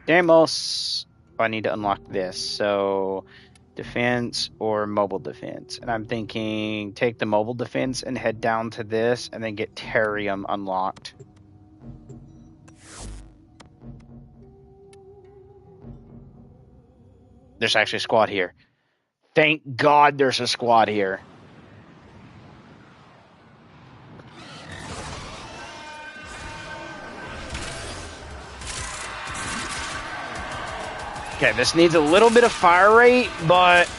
Demos! I need to unlock this, so... Defense or mobile defense. And I'm thinking take the mobile defense and head down to this and then get Terrium unlocked. There's actually a squad here. Thank God there's a squad here. Okay, this needs a little bit of fire rate, but...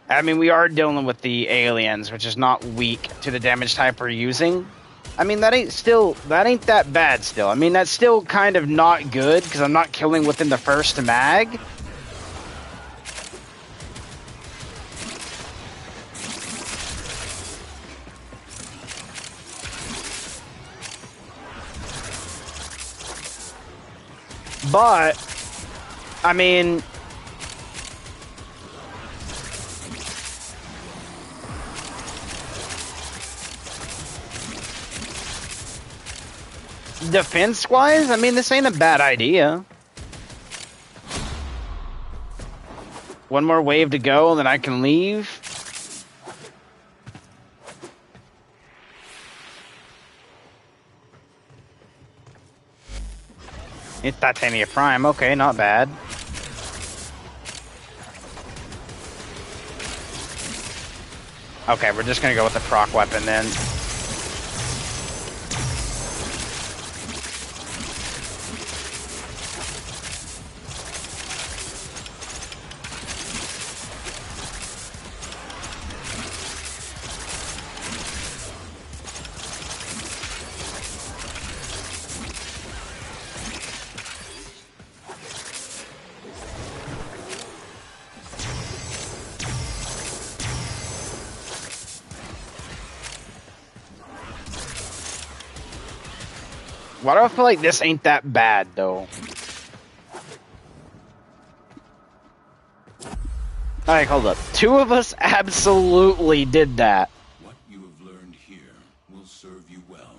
I mean, we are dealing with the aliens, which is not weak to the damage type we're using. I mean, that ain't that bad still. I mean, that's still kind of not good, because I'm not killing within the first mag. But, I mean... Defense-wise, I mean, this ain't a bad idea. One more wave to go, and then I can leave. It's Titania Prime. Okay, not bad. Okay, we're just gonna go with the proc weapon then. Why do I feel like this ain't that bad, though? Alright, hold up. Two of us absolutely did that. What you have learned here will serve you well.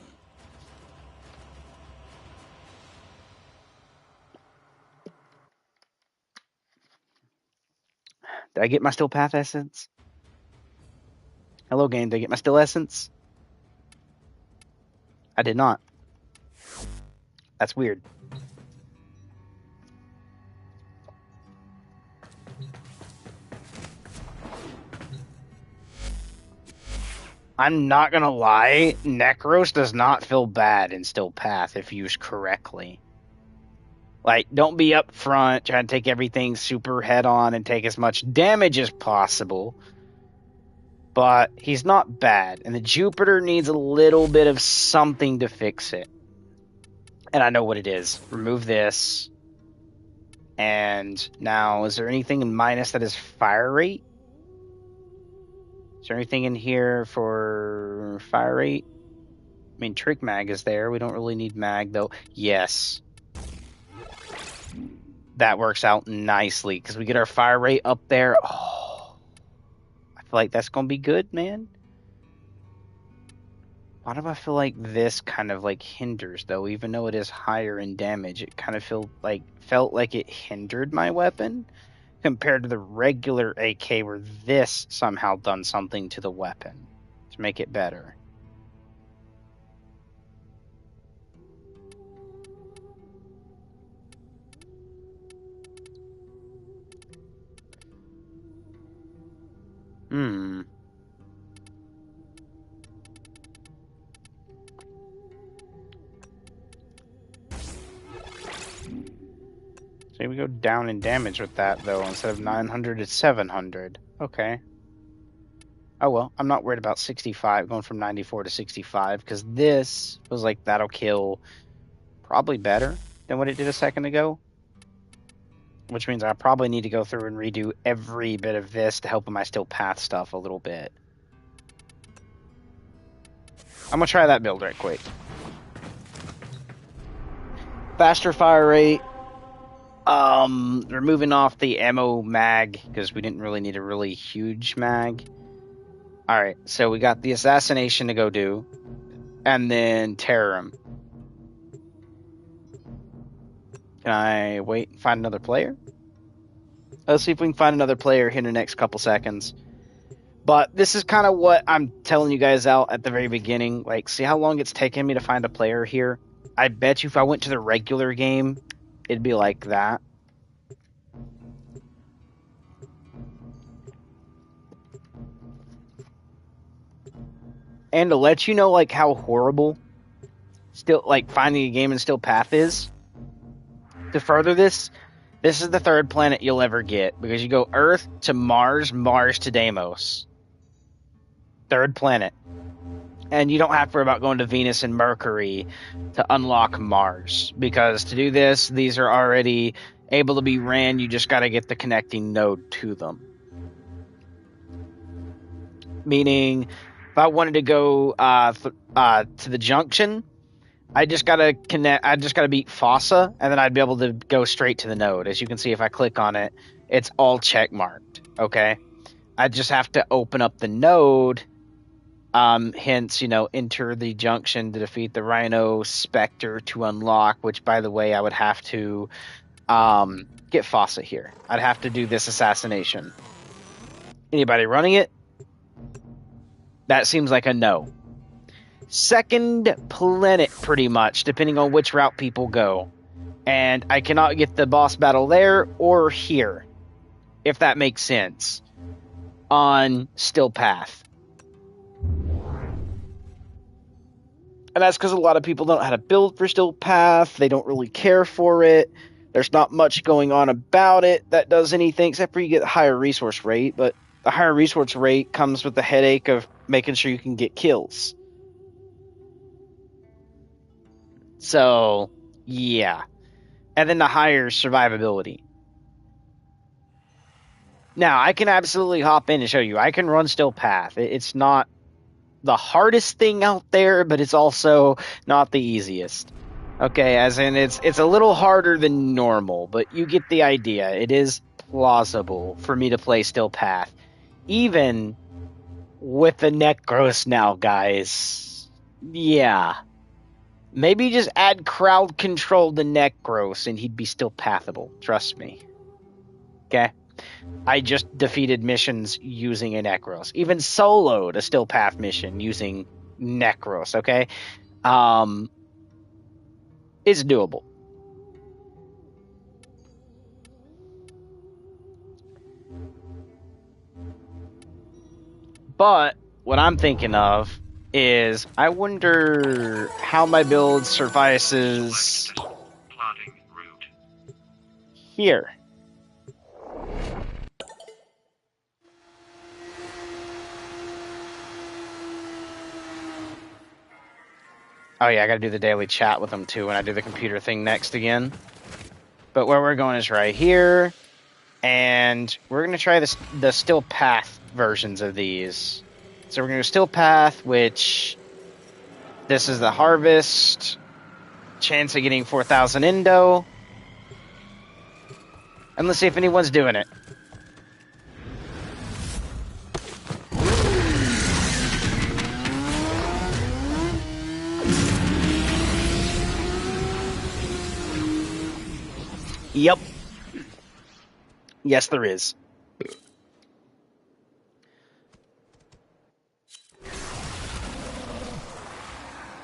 Did I get my still path essence? Hello, game. Did I get my still essence? I did not. That's weird. I'm not gonna lie, Necros does not feel bad in Still Path if used correctly. Like, don't be up front trying to take everything super head on and take as much damage as possible. But he's not bad, and the Jupiter needs a little bit of something to fix it. And I know what it is. Remove this. And now, is there anything in minus that is fire rate? Is there anything in here for fire rate? I mean, Trick Mag is there. We don't really need Mag, though. Yes. That works out nicely, because we get our fire rate up there. Oh, I feel like that's going to be good, man. Why do I feel like this kind of, like, hinders, though? Even though it is higher in damage, it kind of felt like it hindered my weapon, compared to the regular AK where this somehow done something to the weapon to make it better. So we go down in damage with that, though. Instead of 900, it's 700. Okay. Oh, well. I'm not worried about 65, going from 94 to 65, because this was like, that'll kill probably better than what it did a second ago. Which means I probably need to go through and redo every bit of this to help with my Still Path stuff a little bit. I'm going to try that build right quick. Faster fire rate. Removing off the ammo mag, because we didn't really need a really huge mag. Alright, so we got the assassination to go do, and then terror him. Can I wait and find another player? Let's see if we can find another player here in the next couple seconds. But this is kind of what I'm telling you guys out at the very beginning. Like, see how long it's taken me to find a player here? I bet you if I went to the regular game, it'd be like that. And to let you know, like, how horrible still, like, finding a game in Still Path is, to further this, this is the third planet you'll ever get, because you go Earth to Mars, Mars to Deimos. Third planet. And you don't have to worry about going to Venus and Mercury to unlock Mars, because to do this, these are already able to be ran, you just got to get the connecting node to them. Meaning, if I wanted to go to the junction, I just gotta connect. I just gotta beat Fossa, and then I'd be able to go straight to the node. As you can see, if I click on it, it's all check marked. Okay, I just have to open up the node. Hence, you know, enter the junction to defeat the Rhino Spectre to unlock. Which, by the way, I would have to get Fossa here. I'd have to do this assassination. Anybody running it? That seems like a no. Second planet, pretty much, depending on which route people go. And I cannot get the boss battle there or here, if that makes sense, on Still Path. And that's because a lot of people don't know how to build for Still Path. They don't really care for it. There's not much going on about it that does anything, except for you get a higher resource rate. But the higher resource rate comes with the headache of making sure you can get kills. So, yeah. And then the higher survivability. Now, I can absolutely hop in and show you. I can run Still Path. It's not the hardest thing out there, but it's also not the easiest. Okay, as in it's a little harder than normal, but you get the idea. It is plausible for me to play Still Path. Even with the Necros now, guys. Yeah. Maybe just add crowd control to Necros and he'd be still pathable. Trust me. Okay? I just defeated missions using a Necros. Even soloed a Still Path mission using Necros, okay? It's doable. But what I'm thinking of is I wonder how my build suffices here. Oh yeah, I gotta do the daily chat with them too when I do the computer thing next again. But where we're going is right here. And we're going to try the Still Path versions of these. So we're going to do Still Path, which this is the Harvest. Chance of getting 4,000 Indo. And let's see if anyone's doing it. Yep. Yes, there is.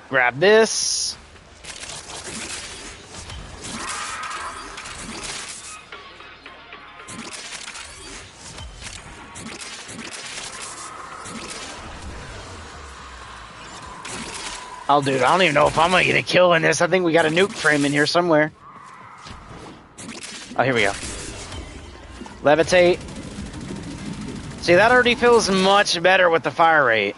Grab this. Oh, dude, I don't even know if I'm gonna get a kill in this. I think we got a nuke frame in here somewhere. Oh, here we go. Levitate. See, that already feels much better with the fire rate.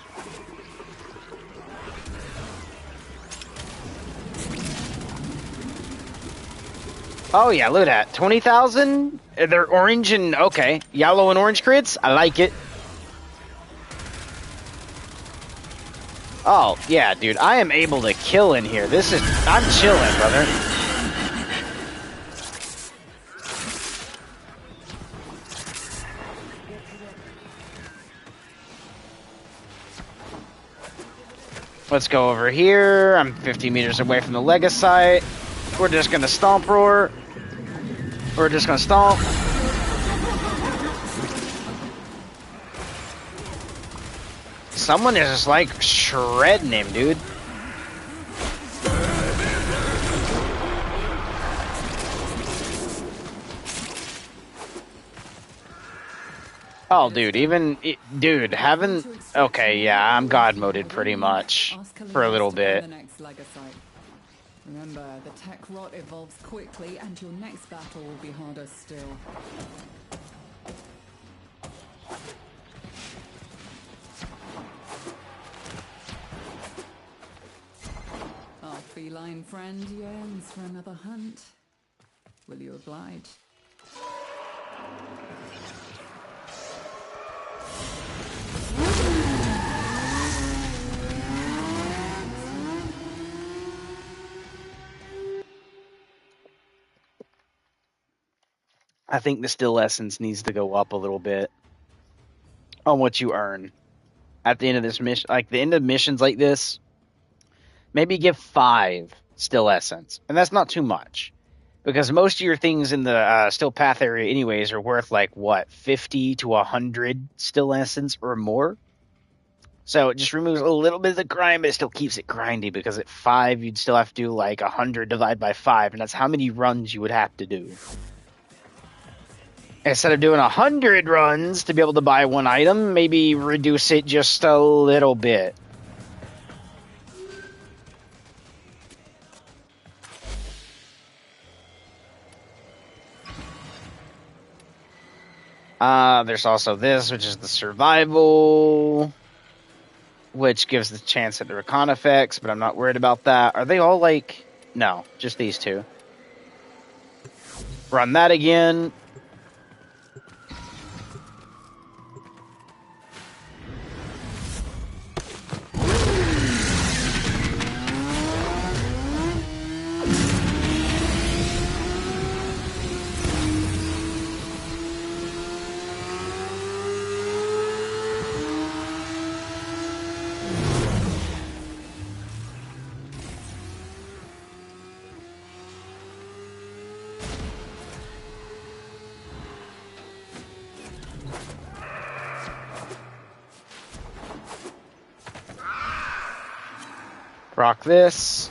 Oh yeah, look at that. 20,000? They're orange and, okay. Yellow and orange crits? I like it. Oh, yeah, dude. I am able to kill in here. I'm chilling, brother. Let's go over here. I'm 50 meters away from the Lega site. We're just gonna stomp roar. We're just gonna stomp. Someone is just like shredding him, dude. Oh, dude, dude, okay, yeah, I'm God moded pretty much for a little bit. Remember, the tech rot evolves quickly, and your next battle will be harder still. Our feline friend yearns for another hunt. Will you oblige? I think the still essence needs to go up a little bit on what you earn at the end of this mission. Like the end of missions like this, maybe give 5 still essence, and that's not too much because most of your things in the still path area, anyways, are worth like what 50 to 100 still essence or more. So it just removes a little bit of the grind, but it still keeps it grindy because at 5 you'd still have to do like 100 divided by 5, and that's how many runs you would have to do. Instead of doing 100 runs to be able to buy one item, maybe reduce it just a little bit. There's also this, which is the survival, which gives the chance at the recon effects, but I'm not worried about that. Are they all like... No, just these two. Run that again. Rock this.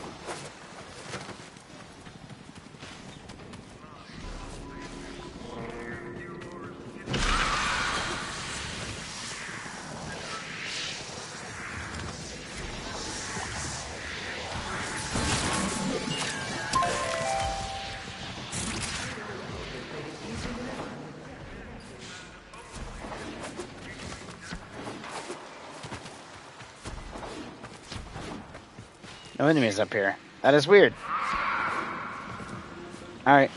No enemies up here. That is weird. Alright.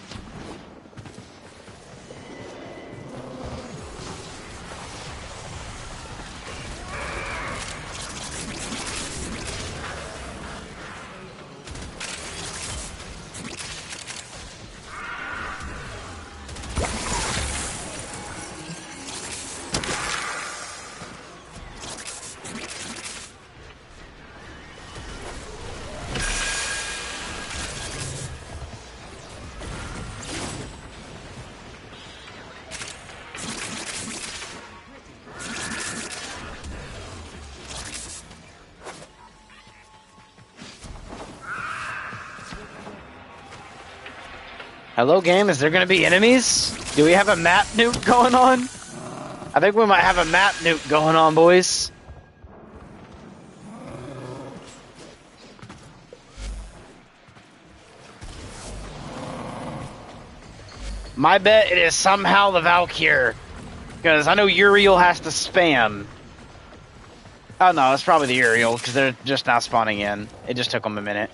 Hello, game. Is there going to be enemies? Do we have a map nuke going on? I think we might have a map nuke going on, boys. My bet it is somehow the Valkyr. Because I know Uriel has to spam. Oh no, it's probably the Uriel, because they're just now spawning in. It just took them a minute.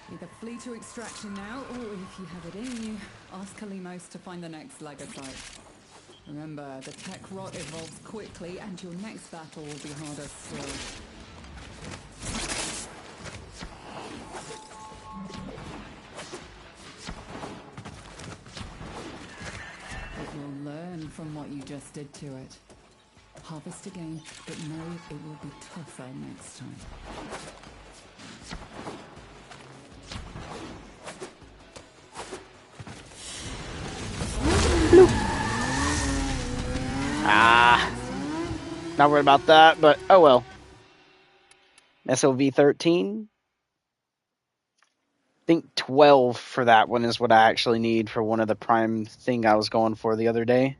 Either flee to extraction now, or if you have it in you, ask Kalimos to find the next Legocyte. Remember, the tech rot evolves quickly, and your next battle will be harder still. It will learn from what you just did to it. Harvest again, but know it will be tougher next time. Not worried about that, but oh well. SOV 13. I think 12 for that one is what I actually need for one of the prime thing I was going for the other day.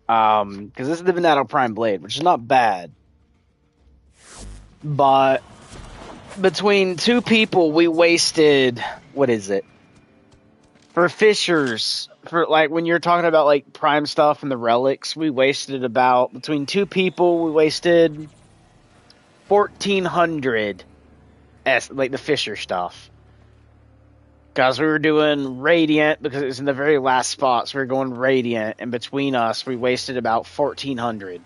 Because this is the Venato Prime Blade, which is not bad. But between two people, we wasted, what is it? For Fishers, for like when you're talking about like prime stuff and the relics, we wasted about, between two people, we wasted 1,400 like the Fisher stuff. Because we were doing Radiant, because it was in the very last spot, so we were going Radiant, and between us, we wasted about 1,400.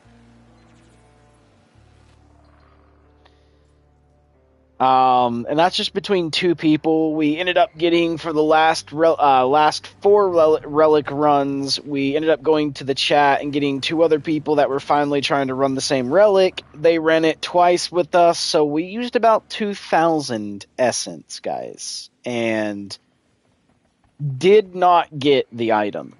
And that's just between two people. We ended up getting, for the last 4 relic runs, we ended up going to the chat and getting 2 other people that were finally trying to run the same relic. They ran it twice with us, so we used about 2,000 essence, guys. And did not get the item.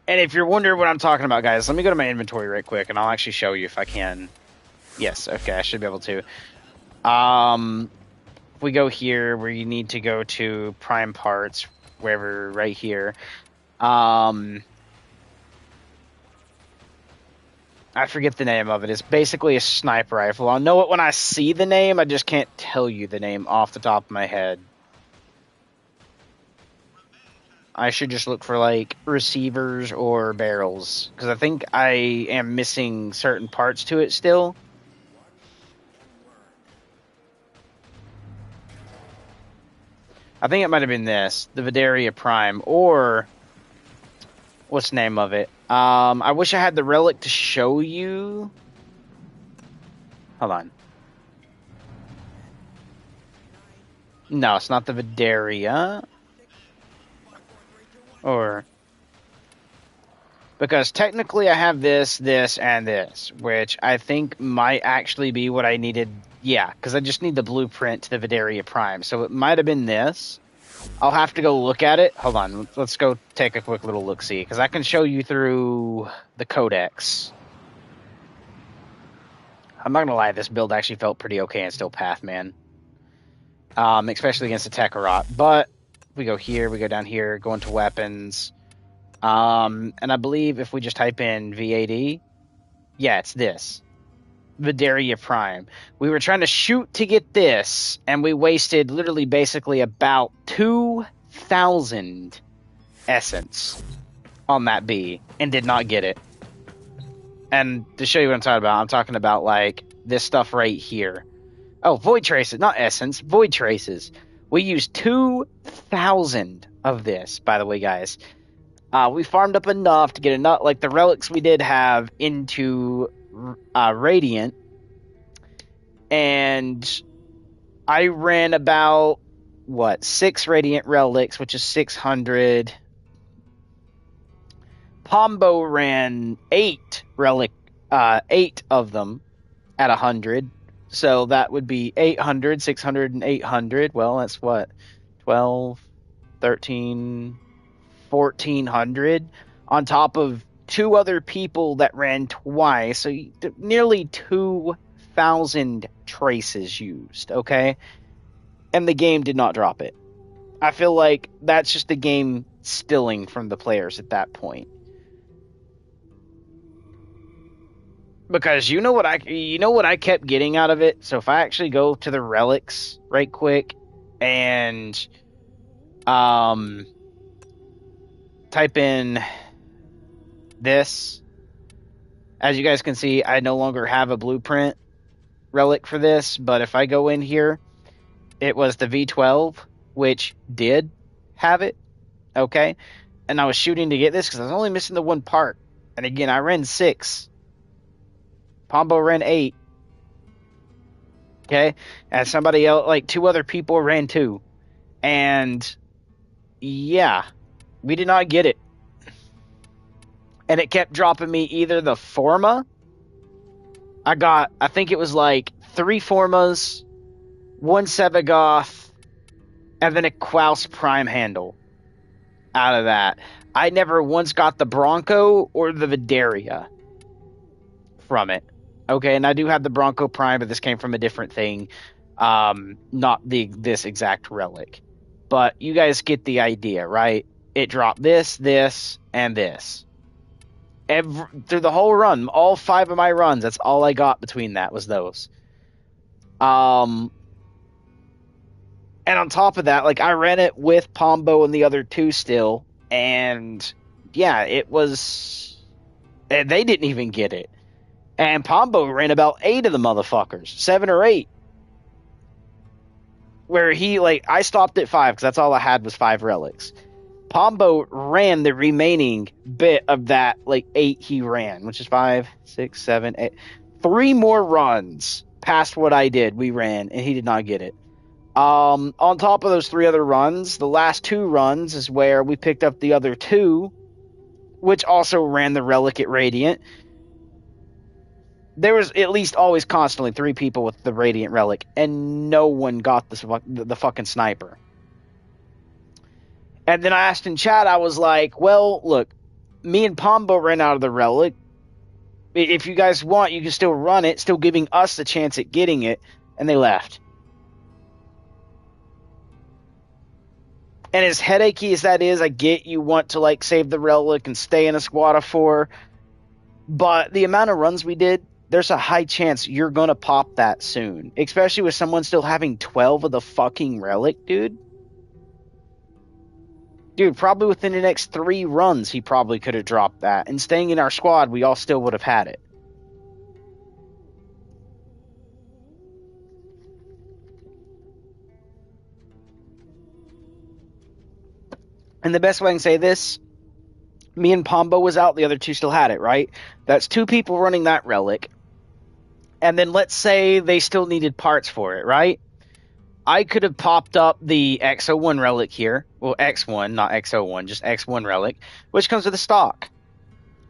And if you're wondering what I'm talking about, guys, let me go to my inventory right quick, and I'll actually show you if I can. Yes, okay, I should be able to. If we go here, where you need to go to Prime Parts, wherever, right here. I forget the name of it. It's basically a sniper rifle. I'll know it when I see the name, I just can't tell you the name off the top of my head. I should just look for, like, receivers or barrels. Because I think I am missing certain parts to it still. I think it might have been this, the Vidaria Prime, or what's the name of it? I wish I had the relic to show you. Hold on. No, it's not the Vidaria. Or because technically I have this, this, and this, which I think might actually be what I needed. Yeah, because I just need the blueprint to the Vidaria Prime. So it might have been this. I'll have to go look at it. Hold on. Let's go take a quick little look-see. Because I can show you through the codex. I'm not going to lie. This build actually felt pretty okay in Still Path, man. Especially against the Tekarot. But we go here. We go down here. Go into weapons. And I believe if we just type in VAD. Yeah, it's this. Vidaria Prime. We were trying to shoot to get this, and we wasted literally basically about 2,000 essence on that bee, and did not get it. And to show you what I'm talking about like this stuff right here. Oh, void traces, not essence, void traces. We used 2,000 of this, by the way, guys. We farmed up enough to get enough, like the relics we did have into Radiant, and I ran about 6 Radiant relics, which is 600. Pombo ran 8 of them at 100, so that would be 800, 600, and 800. Well, that's what, 12, 13, 1,400 on top of 2 other people that ran twice, so nearly 2,000 traces used, okay? And the game did not drop it. I feel like that's just the game stealing from the players at that point. Because you know what I kept getting out of it? So if I actually go to the relics right quick and type in this, as you guys can see, I no longer have a blueprint relic for this, but if I go in here, it was the V12, which did have it, okay? And I was shooting to get this because I was only missing the one part. And again, I ran 6. Pombo ran 8. Okay? And somebody else, like 2 other people ran 2. And yeah, we did not get it. And it kept dropping me either the Forma. I think it was like 3 Formas, 1 Sevagoth, and then a Klaus Prime handle out of that. I never once got the Bronco or the Vidaria from it. Okay, and I do have the Bronco Prime, but this came from a different thing. Not this exact relic. But you guys get the idea, right? It dropped this, this, and this. Through the whole run, all 5 of my runs, that's all I got between that was those. And on top of that, like I ran it with Pombo and the other 2 still, and yeah, it was. They didn't even get it. And Pombo ran about 8 of the motherfuckers, 7 or 8. Where I stopped at 5 because that's all I had was 5 relics. Pombo ran the remaining bit of that 8 he ran, which is 5, 6, 7, 8. 3 more runs past what I did, we ran, and he did not get it. On top of those 3 other runs, the last 2 runs is where we picked up the other 2, which also ran the relic at Radiant. There was at least always constantly 3 people with the Radiant relic, and no one got the fucking sniper. And then I asked in chat, I was like, well, look, me and Pombo ran out of the relic. If you guys want, you can still run it, still giving us the chance at getting it. And they left. And as headachy as that is, I get you want to save the relic and stay in a squad of 4. But the amount of runs we did, there's a high chance you're going to pop that soon. Especially with someone still having 12 of the fucking relic, dude. Dude, probably within the next 3 runs, he probably could have dropped that. And staying in our squad, we all still would have had it. And the best way I can say this, me and Pombo was out, the other 2 still had it, right? That's 2 people running that relic. And then let's say they still needed parts for it, right? I could have popped up the X01 relic here. Well, X1, not X01, just X1 relic, which comes with a stock.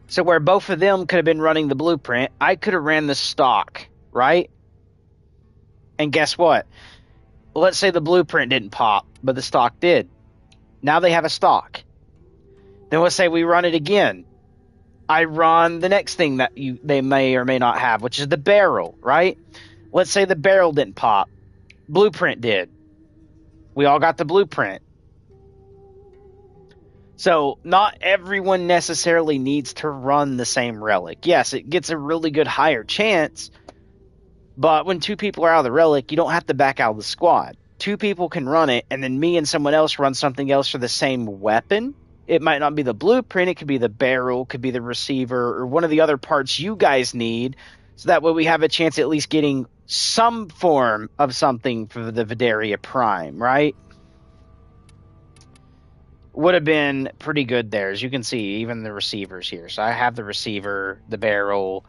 So where both of them could have been running the blueprint, I could have ran the stock, right? And guess what? Let's say the blueprint didn't pop, but the stock did. Now they have a stock. Then let's say we run it again. I run the next thing that they may or may not have, which is the barrel, right? Let's say the barrel didn't pop. Blueprint did. We all got the blueprint. So not everyone necessarily needs to run the same relic. Yes, it gets a really good higher chance, but when 2 people are out of the relic, you don't have to back out of the squad. 2 people can run it, and then me and someone else run something else for the same weapon. It might not be the blueprint, it could be the barrel, could be the receiver, or one of the other parts you guys need, so that way we have a chance at least getting some form of something for the Vidaria Prime, right? Would have been pretty good there. As you can see, even the receivers here. So I have the receiver, the barrel,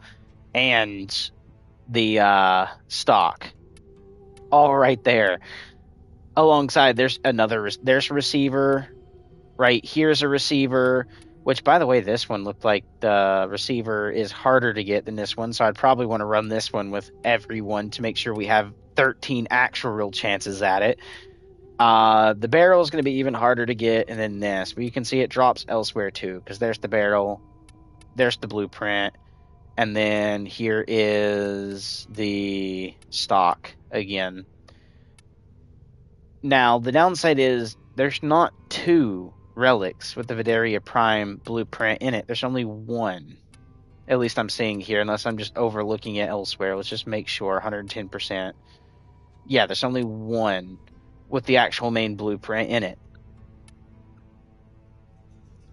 and the stock. All right there. Alongside, there's a receiver. Right here's a receiver, which, by the way, this one looked like the receiver is harder to get than this one, so I'd probably want to run this one with everyone to make sure we have 13 actual real chances at it. The barrel is going to be even harder to get, and then this. But you can see it drops elsewhere, too, because there's the barrel, there's the blueprint, and then here is the stock again. Now, the downside is there's not 2 relics with the Vidaria Prime blueprint in it. There's only 1. At least I'm seeing here, unless I'm just overlooking it elsewhere. Let's just make sure, 110%. Yeah, there's only 1 with the actual main blueprint in it.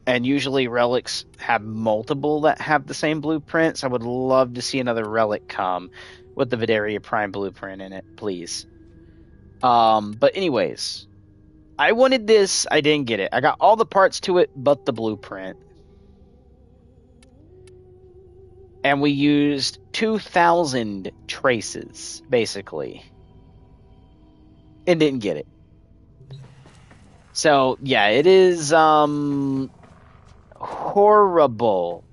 And usually relics have multiple that have the same blueprints. I would love to see another relic come with the Vidaria Prime blueprint in it, please. But anyways, I wanted this. I didn't get it. I got all the parts to it but the blueprint. And we used 2,000 traces, basically. And didn't get it. So, yeah, it is horrible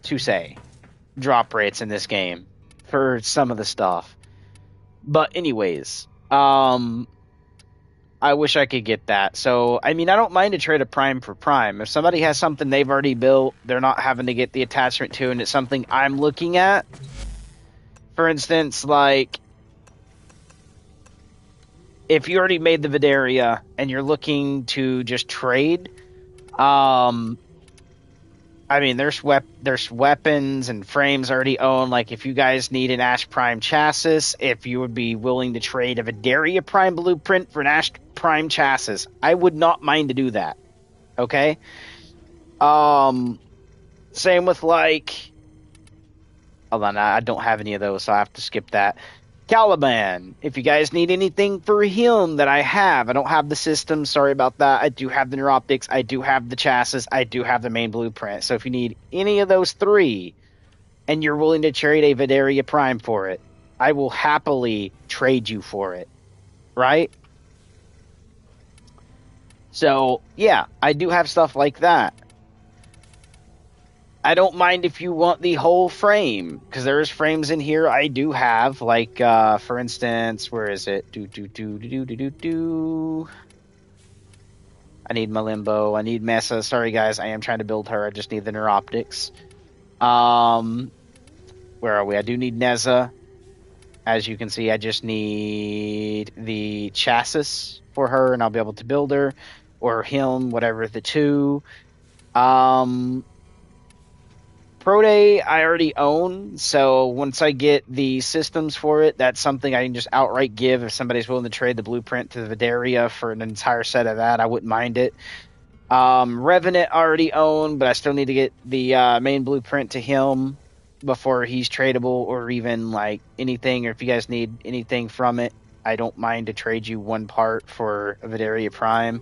to say drop rates in this game for some of the stuff. But anyways, I wish I could get that. So, I mean, I don't mind to trade a Prime for Prime. If somebody has something they've already built, they're not having to get the attachment to, and it's something I'm looking at. For instance, like, if you already made the Vidaria and you're looking to just trade, I mean, there's weapons and frames already owned. Like, if you guys need an Ash Prime chassis, if you would be willing to trade a Vidaria Prime blueprint for an Ash Prime chassis, I would not mind to do that. Okay? Same with, like... Hold on, I don't have any of those, so I have to skip that. Caliban, if you guys need anything for him that I don't have the system, sorry about that. I do have the neuroptics, I do have the chassis, I do have the main blueprint. So if you need any of those 3, and you're willing to trade a Vidaria Prime for it, I will happily trade you for it. Right? So, yeah, I do have stuff like that. I don't mind if you want the whole frame, because there's frames in here I do have, like, for instance, where is it? I need Malimbo, I need Mesa, sorry guys, I am trying to build her, I just need the neuroptics. Where are we? I do need Neza. As you can see, I just need the chassis for her, and I'll be able to build her, or him, whatever the 2. Proday I already own, so once I get the systems for it, that's something I can just outright give. If somebody's willing to trade the blueprint to the Vidaria for an entire set of that, I wouldn't mind it. Revenant already owned, but I still need to get the main blueprint to him before he's tradable or even like anything. Or if you guys need anything from it, I don't mind to trade you one part for a Vidaria Prime.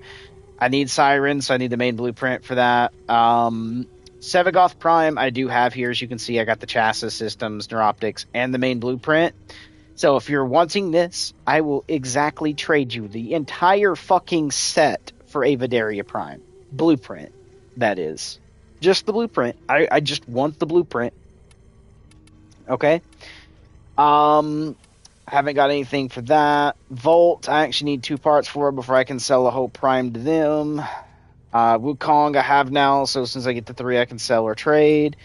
I need Siren, so I need the main blueprint for that. Sevagoth Prime I do have here. As you can see, I got the chassis systems, neuroptics, and the main blueprint. So if you're wanting this, I will exactly trade you the entire fucking set for a Vidaria Prime. Blueprint, that is. Just the blueprint. I just want the blueprint. Okay? I haven't got anything for that. Volt, I actually need 2 parts for before I can sell a whole Prime to them. Wukong I have now, so since I get the 3 I can sell or trade.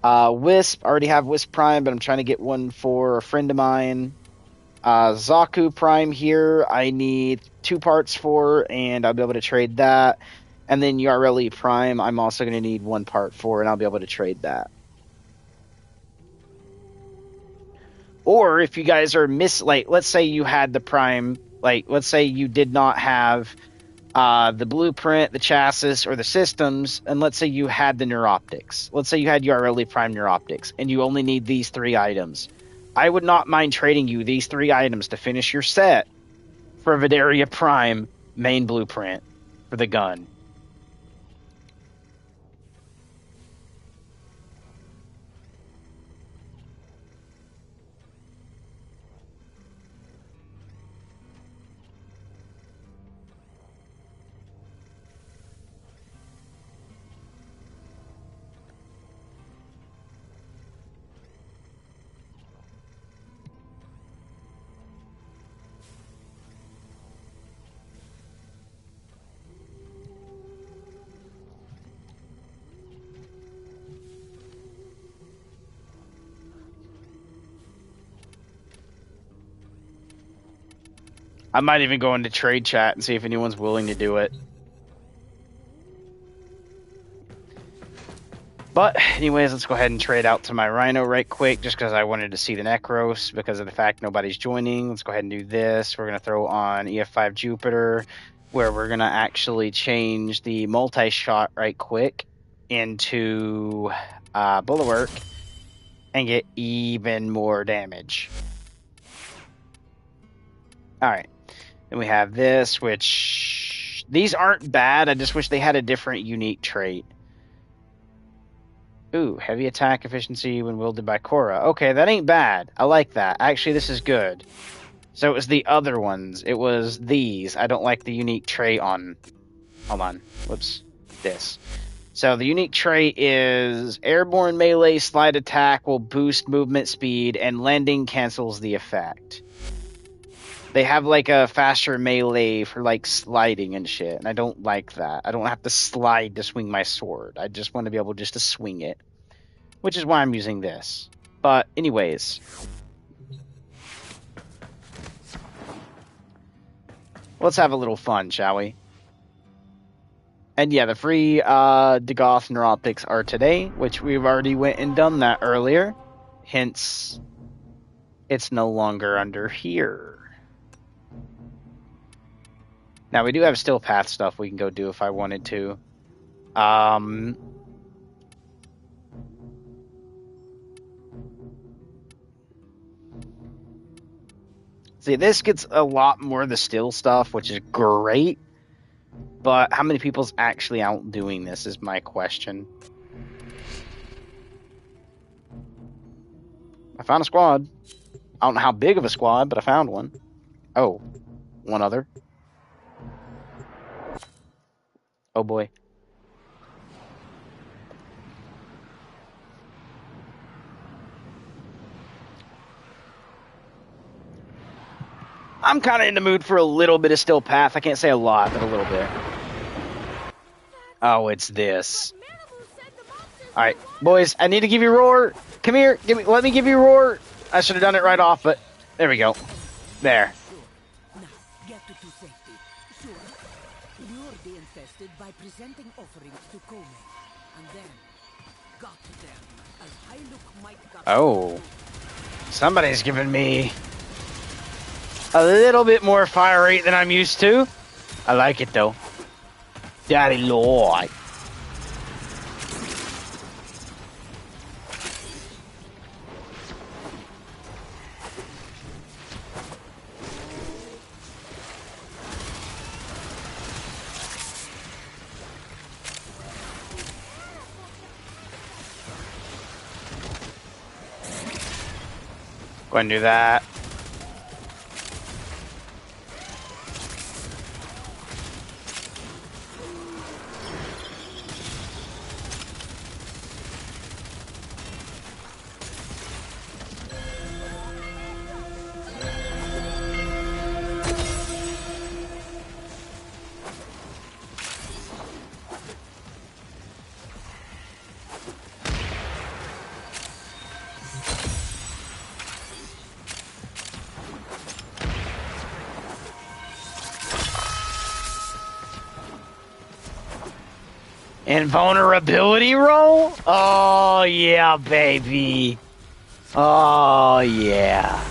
Wisp, I already have Wisp Prime, but I'm trying to get one for a friend of mine. Zaku Prime here, I need 2 parts for, and I'll be able to trade that. And then Yareli Prime, I'm also going to need 1 part for, and I'll be able to trade that. Or if you guys are like, let's say you had the Prime, like, let's say you did not have the blueprint, the chassis, or the systems, and let's say you had the neuroptics. Let's say you had Yareli Prime neuroptics, and you only need these 3 items. I would not mind trading you these 3 items to finish your set for a Vidaria Prime main blueprint for the gun. I might even go into trade chat and see if anyone's willing to do it. But anyways, let's go ahead and trade out to my Rhino right quick, just because I wanted to see the Necros because of the fact nobody's joining. Let's go ahead and do this. We're going to throw on EF5 Jupiter, where we're going to actually change the multi-shot right quick into Bulwark and get even more damage. Alright. Then we have this, which... These aren't bad, I just wish they had a different unique trait. Ooh, heavy attack efficiency when wielded by Korra. Okay, that ain't bad. I like that. Actually, this is good. So it was the other ones. It was these. I don't like the unique trait on... Hold on. Whoops. This. So the unique trait is airborne melee slide attack will boost movement speed and landing cancels the effect. They have like a faster melee for like sliding and shit, and I don't like that. I don't have to slide to swing my sword. I just want to be able just to swing it, which is why I'm using this. But anyways, let's have a little fun, shall we? And yeah, the free Dagoth Neuroptics are today, which we've already went and done that earlier. Hence, it's no longer under here. Now, we do have Still Path stuff we can go do if I wanted to. See, this gets a lot more of the still stuff, which is great. But how many people's actually out doing this is my question. I found a squad. I don't know how big of a squad, but I found one. Oh, one other. Oh boy. I'm kind of in the mood for a little bit of Still Path. I can't say a lot, but a little bit. Oh, it's this. Alright, boys, I need to give you a roar. Come here, let me give you a roar. I should have done it right off, but there we go. There. By presenting offerings to Kome, and then got them as High-Look might got. Oh, somebody's giving me a little bit more fire rate than I'm used to. I like it though. Daddy Lord. Go ahead and do that. Invulnerability roll? Oh, yeah, baby. Oh, yeah.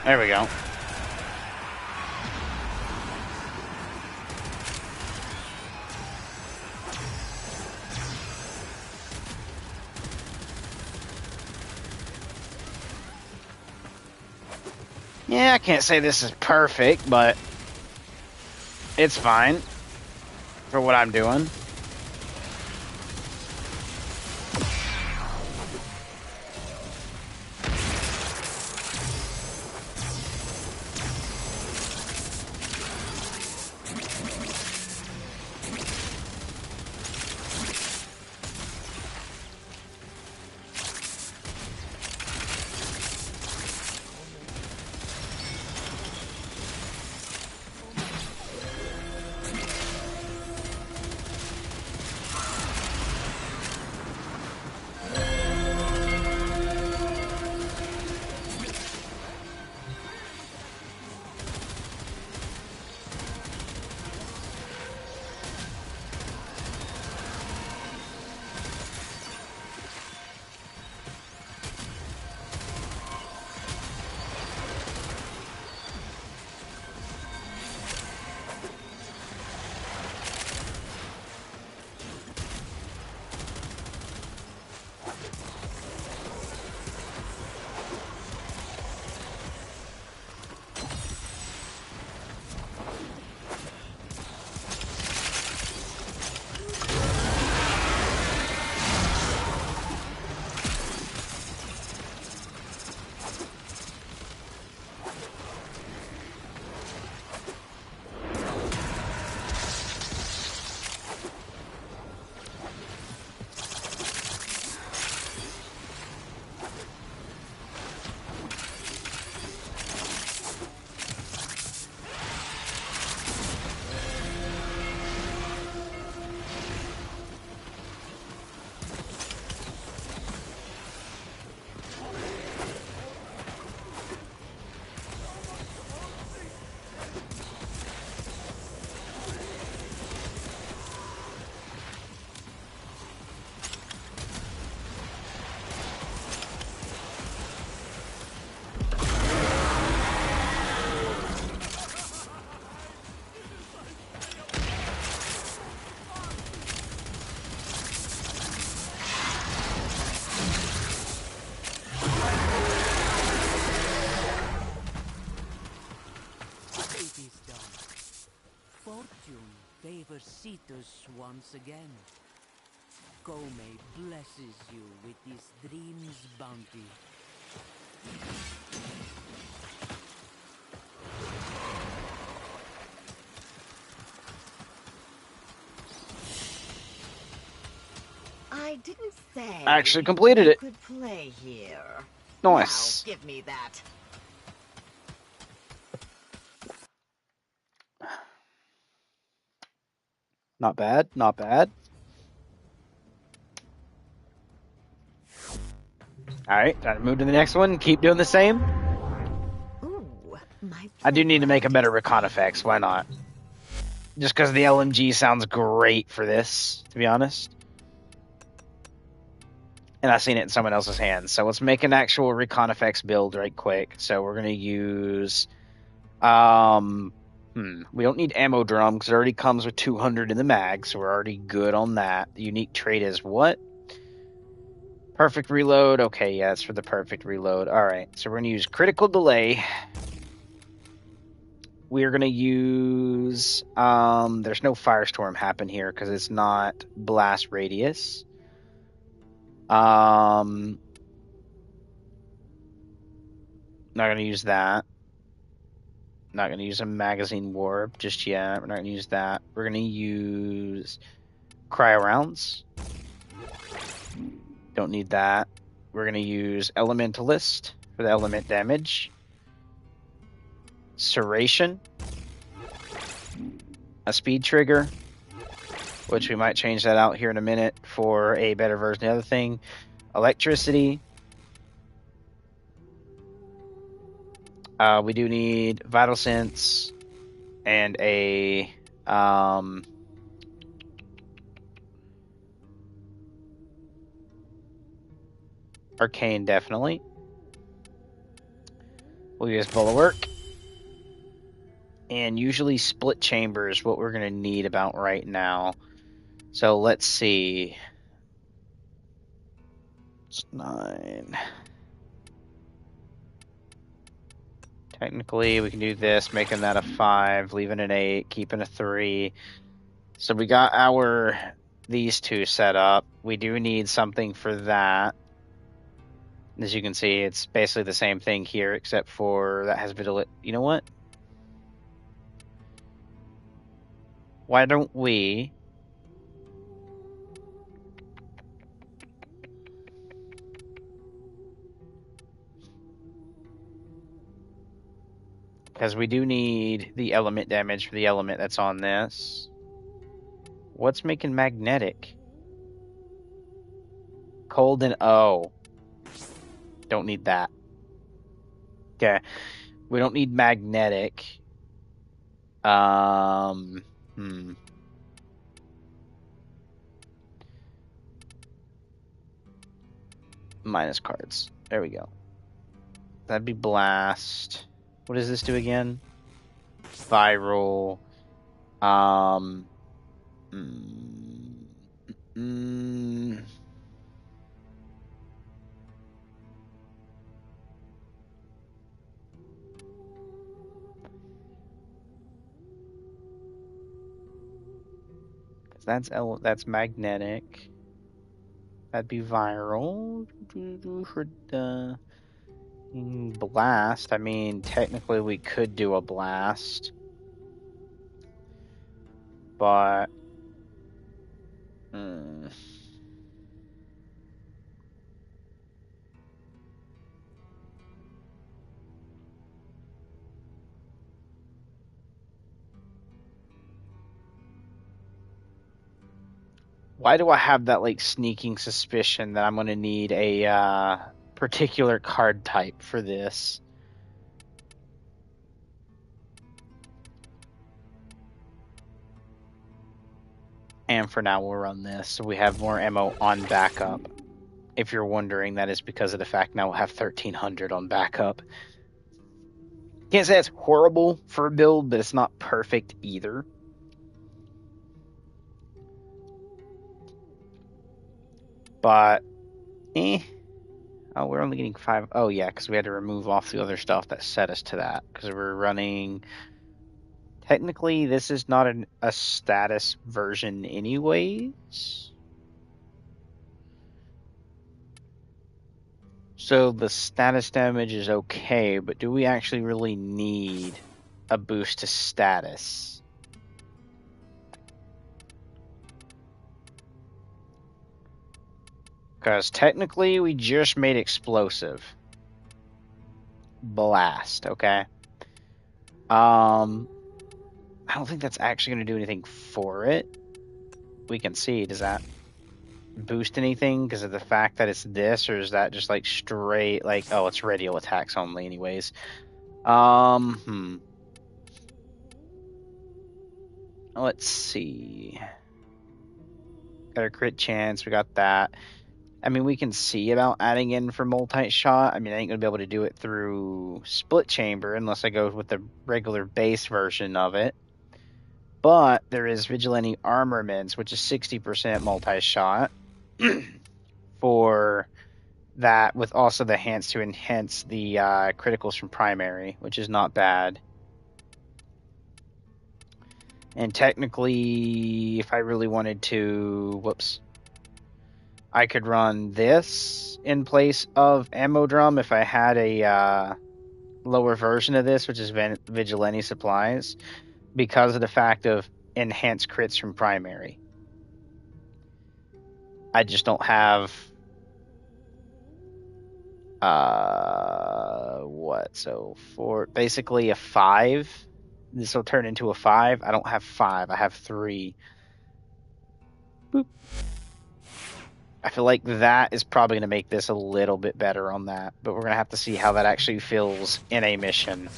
There we go. Yeah, I can't say this is perfect, but it's fine for what I'm doing. yours once again. Kome blesses you with this dream's bounty. I didn't say I actually completed you it. could play here. Nice. Now, give me that. Not bad, not bad. Alright, time to move to the next one. Keep doing the same. Ooh, my I do need to make a better playground. recon effects. Why not? Just because the LMG sounds great for this, to be honest. And I've seen it in someone else's hands. So let's make an actual recon effects build right quick. So we're going to use... we don't need ammo drum because it already comes with 200 in the mag, so we're already good on that. The unique trait is what? Perfect reload. Okay, yeah, it's for the perfect reload. Alright, so we're going to use critical delay. We're going to use... there's no firestorm happen here because it's not blast radius. Not going to use that. Not going to use a magazine warp just yet. We're not going to use that. We're going to use cryo rounds. Don't need that. We're going to use elementalist for the element damage. Serration. A speed trigger, which we might change that out here in a minute for a better version of the other thing. Electricity. We do need Vital Sense and a Arcane, definitely. We'll use Bulwark. And usually split chamber is what we're going to need about right now. So let's see. It's 9. Technically, we can do this, making that a 5, leaving an 8, keeping a 3. So we got these two set up. We do need something for that. As you can see, it's basically the same thing here, except for that has you know what? Why don't we... Because we do need the element damage for the element that's on this. What's making magnetic? Cold and O. Don't need that. Okay. We don't need magnetic. Minus cards. There we go. That'd be blast. What does this do again? Viral. That's magnetic. That'd be viral. For the blast, I mean, technically we could do a blast, but why do I have that like sneaking suspicion that I'm going to need a particular card type for this? And for now, we'll run this, so we have more ammo on backup. If you're wondering, that is because of the fact now we'll have 1,300 on backup. Can't say it's horrible for a build, but it's not perfect either. But, oh, we're only getting 5. Oh, yeah, because we had to remove off the other stuff that set us to that. Because we're running Technically, this is not a status version anyways. So the status damage is okay, but do we actually really need a boost to status? Because technically, we just made explosive. Blast, okay? I don't think that's actually going to do anything for it. We can see, does that boost anything because of the fact that it's this, or is that just like straight, like, oh, it's radial attacks only anyways? Let's see. Got a crit chance, we got that. I mean, we can see about adding in for multi-shot. I mean, I ain't going to be able to do it through split chamber unless I go with the regular base version of it. But there is Vigilante Armaments, which is 60% multi-shot for that, with also the hands to enhance the criticals from primary, which is not bad. And technically, if I really wanted to, whoops, I could run this in place of Ammo Drum if I had a lower version of this, which is Vigilante Supplies, because of the fact of enhanced crits from primary. I just don't have so for basically a 5, this will turn into a 5. I don't have 5, I have 3. Boop. I feel like that is probably going to make this a little bit better on that, but we're going to have to see how that actually feels in a mission.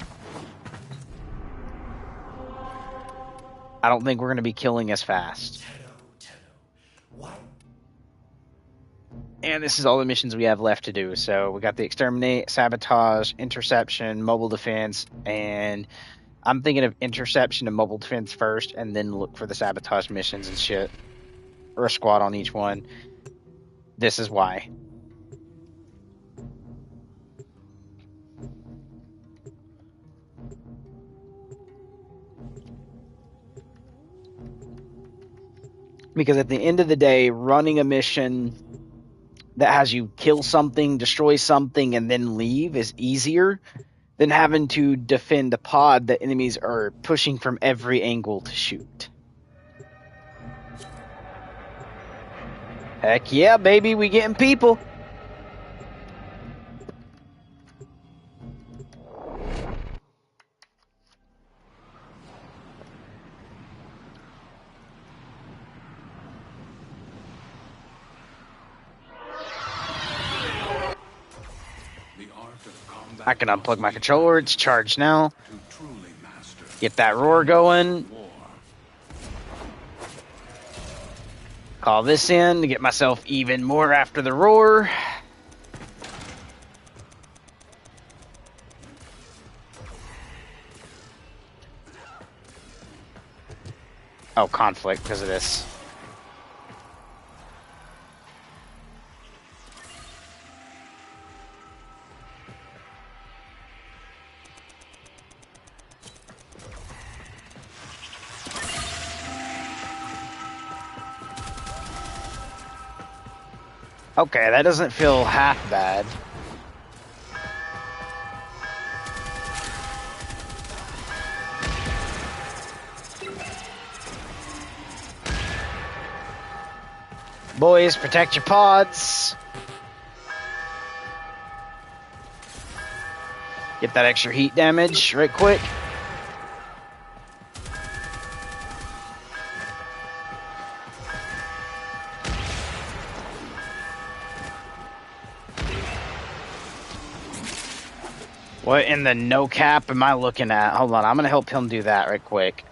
I don't think we're going to be killing as fast. And this is all the missions we have left to do. So we got the Exterminate, Sabotage, Interception, Mobile Defense, and I'm thinking of Interception and Mobile Defense first, and then look for the Sabotage missions and shit. Or a squad on each one. This is why. Because at the end of the day, running a mission that has you kill something, destroy something, and then leave is easier than having to defend a pod that enemies are pushing from every angle to shoot. Heck yeah, baby, we getting people. I can unplug my controller, it's charged now. Get that roar going. Call this in to get myself even more after the roar. Oh, conflict because of this. Okay, that doesn't feel half bad. Boys, protect your pods. Get that extra heat damage right quick. What in the no cap am I looking at? Hold on, I'm gonna help him do that right quick.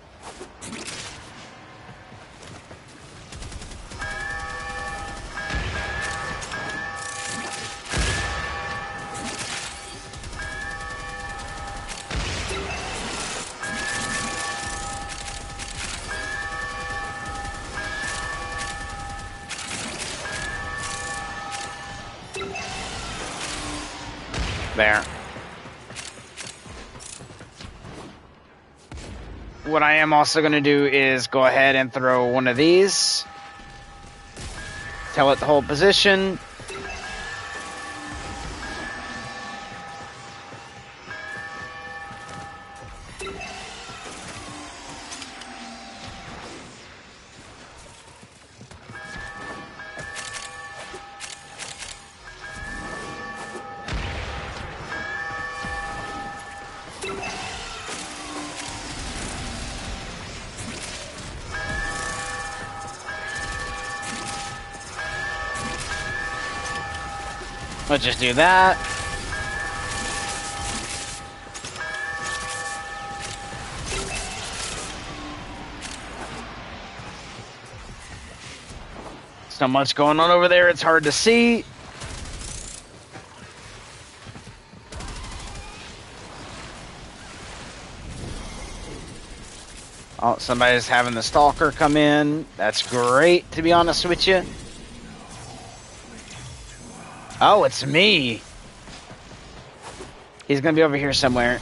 There. what I am also going to do is go ahead and throw one of these. Tell it to hold position. Let's just do that. So much going on over there, it's hard to see. Oh, somebody's having the stalker come in. That's great, to be honest with you. Oh, it's me. He's gonna be over here somewhere.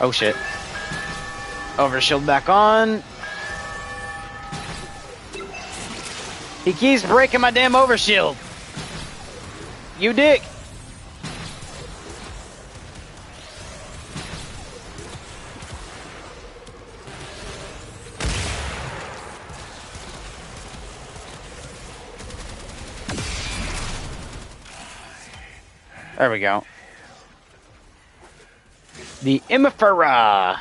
Oh shit. Overshield back on. He keeps breaking my damn overshield. You dick. There we go. The Emifera.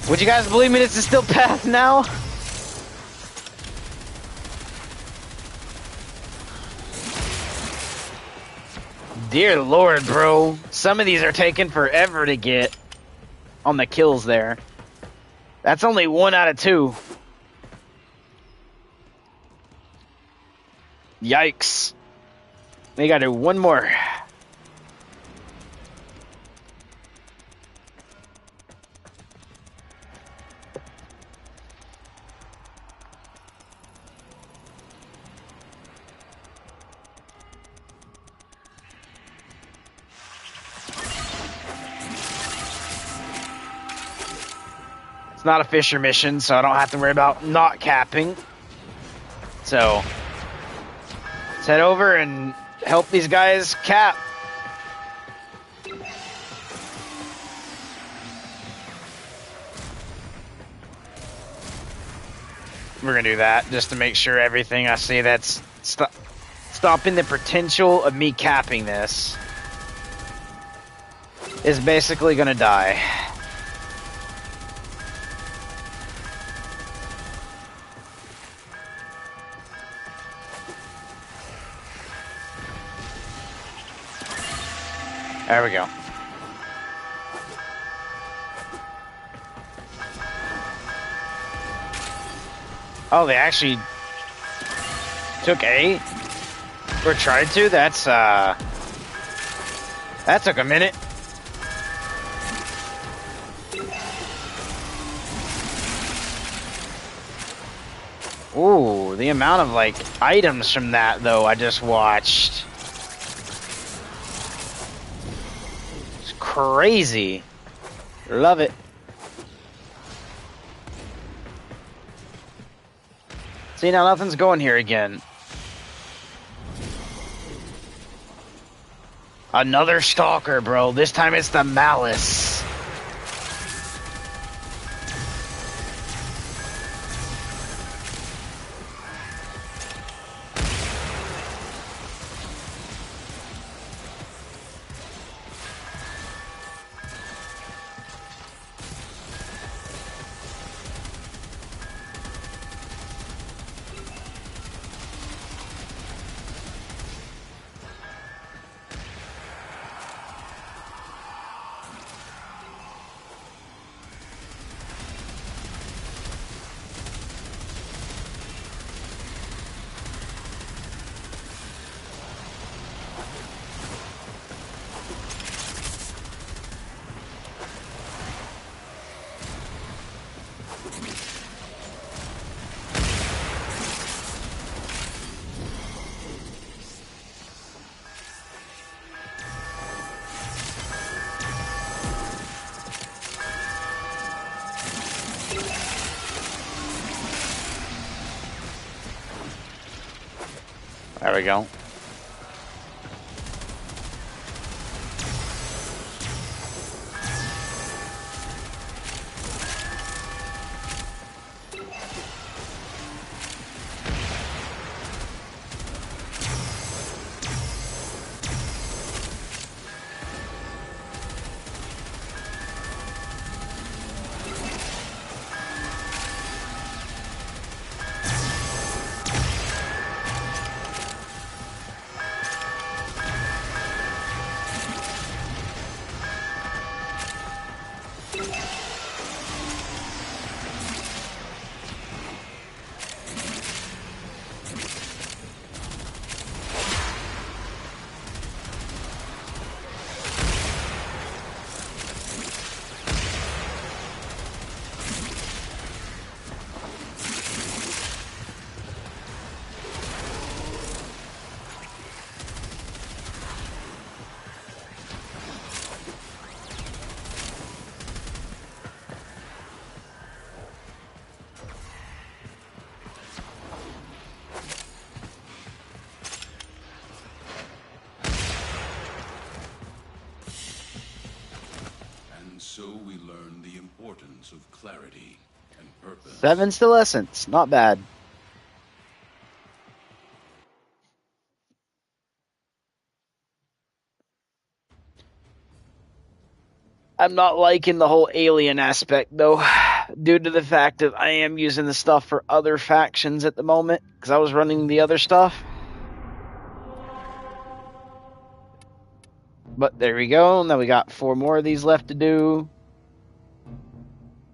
Would you guys believe me? This is still path now? Dear Lord, bro. Some of these are taking forever to get on the kills there. That's only 1 out of 2. Yikes. We gotta do one more. It's not a fisher mission, so I don't have to worry about not capping. So, let's head over and help these guys cap. We're gonna do that just to make sure everything I see that's stopping the potential of me capping this is basically gonna die. There we go. Oh, they actually took A? Or tried to? That took a minute. Ooh, the amount of, like, items from that, though, I just watched. It's crazy. Love it. See, now nothing's going here again. Another stalker, bro. This time it's the Malice. There we go. And so we learn the importance of clarity and purpose. 7 still essence. Not bad. I'm not liking the whole alien aspect, though, due to the fact that I am using the stuff for other factions at the moment, because I was running the other stuff. But there we go. Now we got 4 more of these left to do.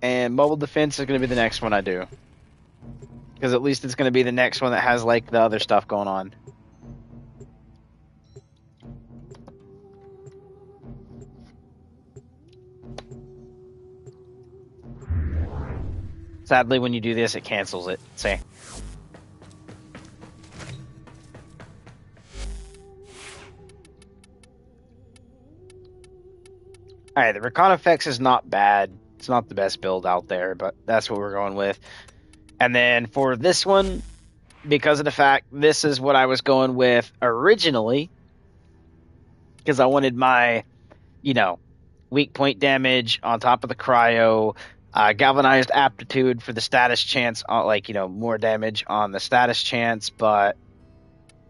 And mobile defense is going to be the next one I do. Because at least it's going to be the next one that has, like, the other stuff going on. Sadly, when you do this, it cancels it. See? Alright, the Recon Effects is not bad. It's not the best build out there, but that's what we're going with. And then for this one, because of the fact this is what I was going with originally, because I wanted my, weak point damage on top of the cryo, galvanized aptitude for the status chance, more damage on the status chance, but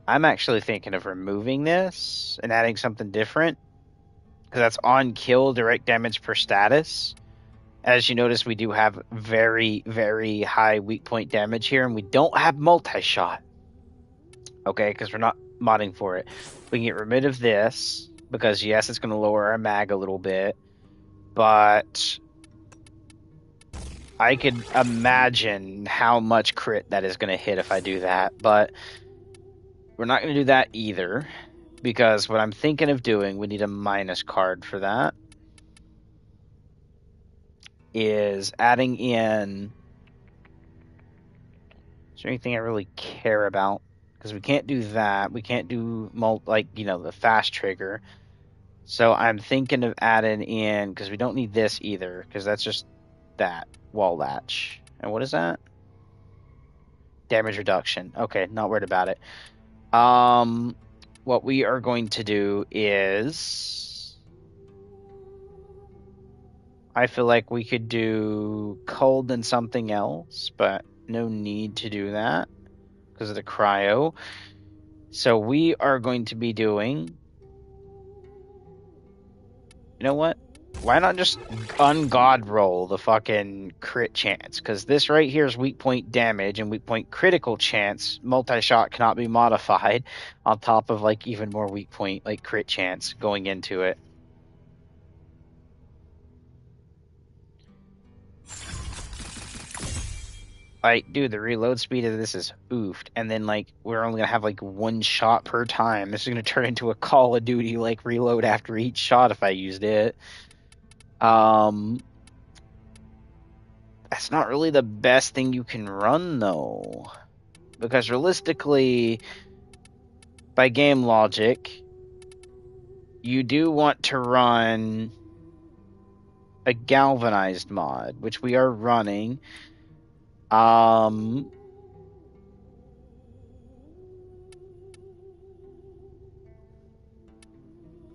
I'm actually thinking of removing this and adding something different, because that's on kill direct damage per status. As you notice, we do have very, very high weak point damage here, and we don't have multi-shot. Okay, because we're not modding for it. We can get rid of this, because yes, it's going to lower our mag a little bit, but I could imagine how much crit that is going to hit if I do that, but we're not going to do that either, because what I'm thinking of doing, we need a minus card for that, is adding in... Is there anything I really care about? Because we can't do that. We can't do, the fast trigger. So I'm thinking of adding in, because we don't need this either, because that's just that. Wall latch. And what is that? Damage reduction. Okay, not worried about it. What we are going to do is... I feel like we could do cold and something else, but no need to do that because of the cryo. So we are going to be doing... You know what? Why not just ungod roll the fucking crit chance? Because this right here is weak point damage and weak point critical chance. Multi-shot cannot be modified on top of even more weak point crit chance going into it. Dude, the reload speed of this is oofed. And then, we're only going to have, 1 shot per time. This is going to turn into a Call of Duty, reload after each shot if I used it. That's not really the best thing you can run, though. Because realistically, by game logic, you do want to run a galvanized mod, which we are running.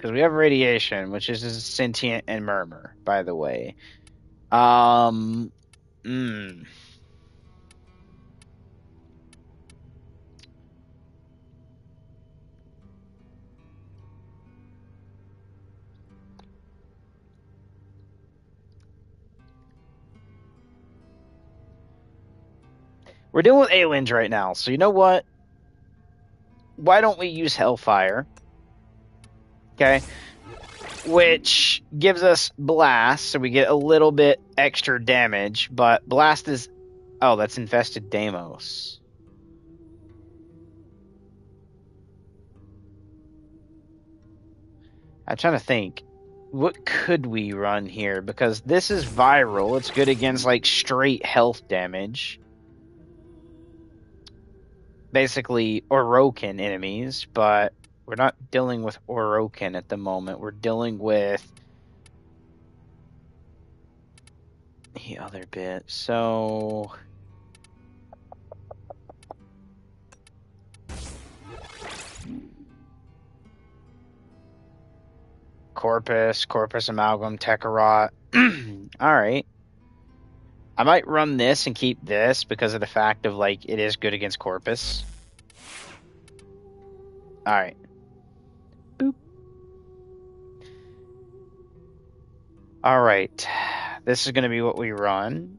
Because we have radiation, which is sentient and murmur, by the way. Hmm. We're dealing with aliens right now, so you know what? Why don't we use Hellfire? Okay. Which gives us Blast, so we get a little bit extra damage, but Blast is... Oh, that's Infested Deimos. I'm trying to think. What could we run here? Because this is viral. It's good against, like, straight health damage. Basically, Orokin enemies, but we're not dealing with Orokin at the moment. We're dealing with the other bit. So... Corpus Amalgam, Tekarot. Alright. I might run this and keep this because of the fact of, like, it is good against Corpus. Alright. Boop. Alright. This is going to be what we run.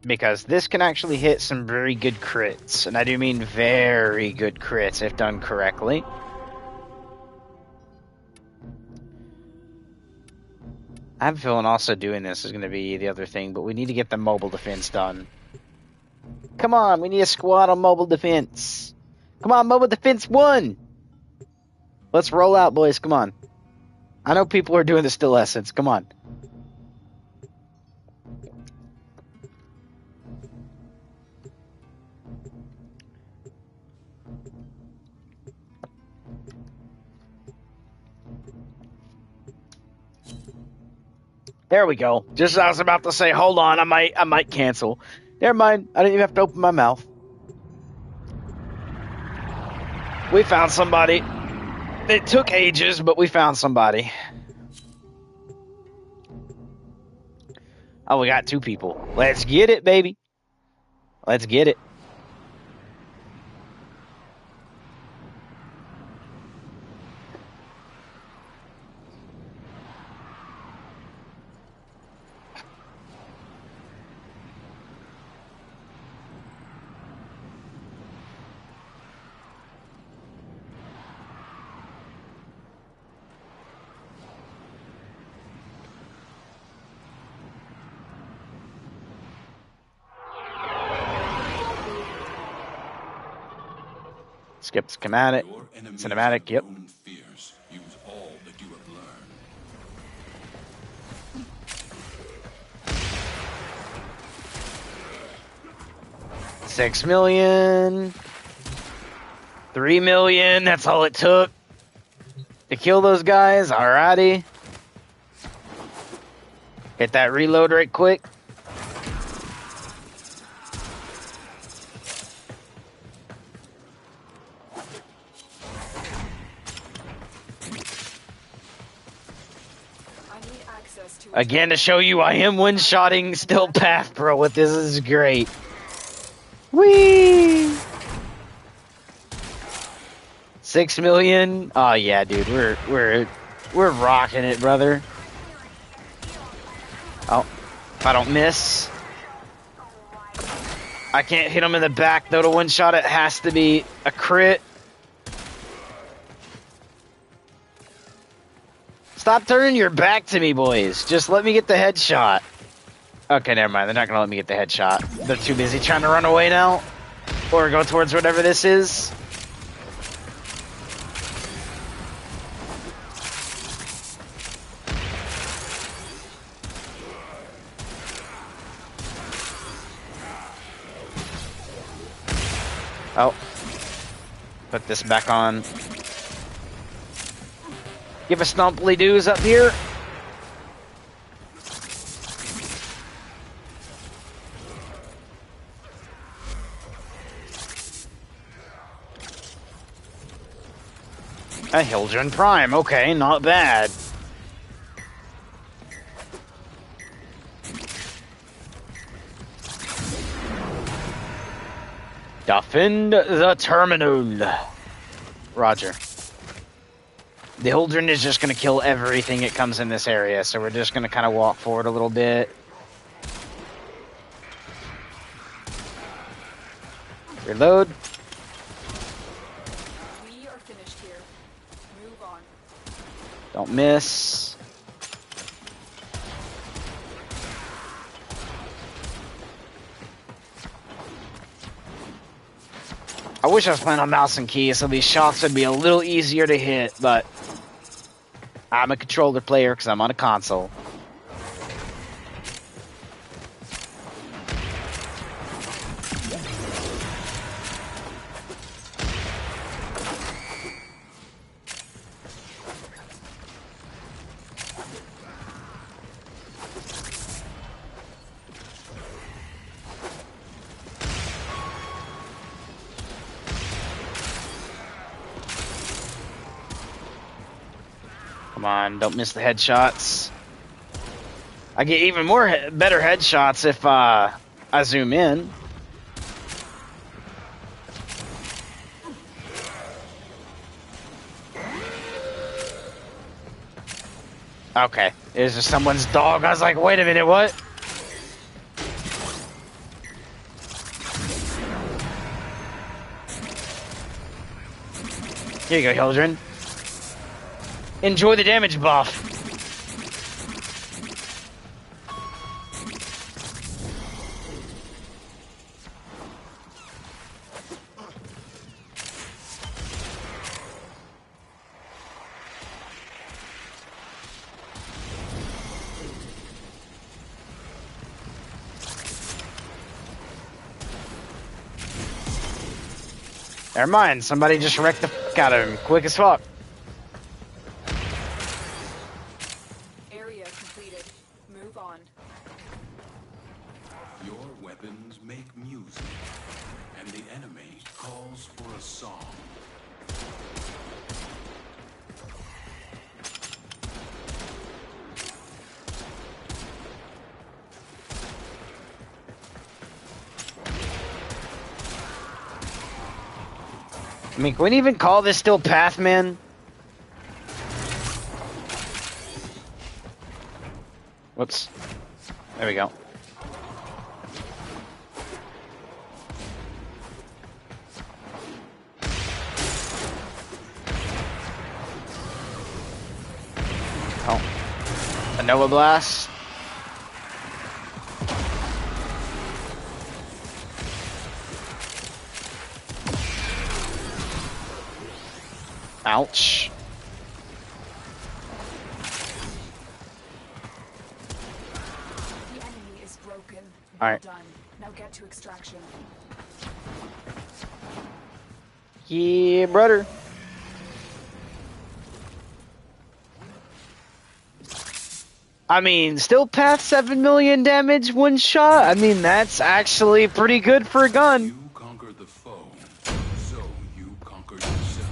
Because this can actually hit some very good crits. And I do mean very good crits if done correctly. I have a feeling also doing this is going to be the other thing, but we need to get the mobile defense done. Come on, we need a squad on mobile defense. Come on, mobile defense 1! Let's roll out, boys, come on. I know people are doing the still essence, come on. There we go. Just as I was about to say, hold on, I might cancel. Never mind, I didn't even have to open my mouth. We found somebody. It took ages, but we found somebody. Oh, we got 2 people. Let's get it, baby. Let's get it. Skip schematic. Cinematic, yep. Fears. Use all that you have learned. 6 million. 3 million. That's all it took to kill those guys. Alrighty. Hit that reload right quick. Again, to show you I am one-shotting still path, bro. With this is great. Whee! 6 million. Oh yeah, dude. We're rocking it, brother. Oh, if I don't miss, I can't hit him in the back though. To one-shot it has to be a crit. Stop turning your back to me, boys. Just let me get the headshot. Okay, never mind. They're not going to let me get the headshot. They're too busy trying to run away now. Or go towards whatever this is. Oh. Put this back on. Give us stumply doos up here. A Hildren Prime, okay, not bad. Defend the terminal. Roger. The Hildren is just going to kill everything that comes in this area, so we're just going to kind of walk forward a little bit. Reload. We are finished here. Move on. Don't miss. I wish I was playing on mouse and keys, so these shots would be a little easier to hit, but I'm a controller player because I'm on a console. Come on, don't miss the headshots. I get even more better headshots if I zoom in. Okay, there's just someone's dog. I was like, wait a minute, what? Here you go, Hildren. Enjoy the damage buff. Never mind, somebody just wrecked the fuck out of him, quick as fuck. Area completed. Move on. Your weapons make music, and the enemy calls for a song. I mean, can we even call this still Pathman? Whoops. There we go. Oh. A Nova Blast. Ouch. The enemy is broken. All right. Done. Now get to extraction. Yeah, brother. I mean, still past 7 million damage one shot. I mean, that's actually pretty good for a gun. You conquered the foe, so you conquered yourself.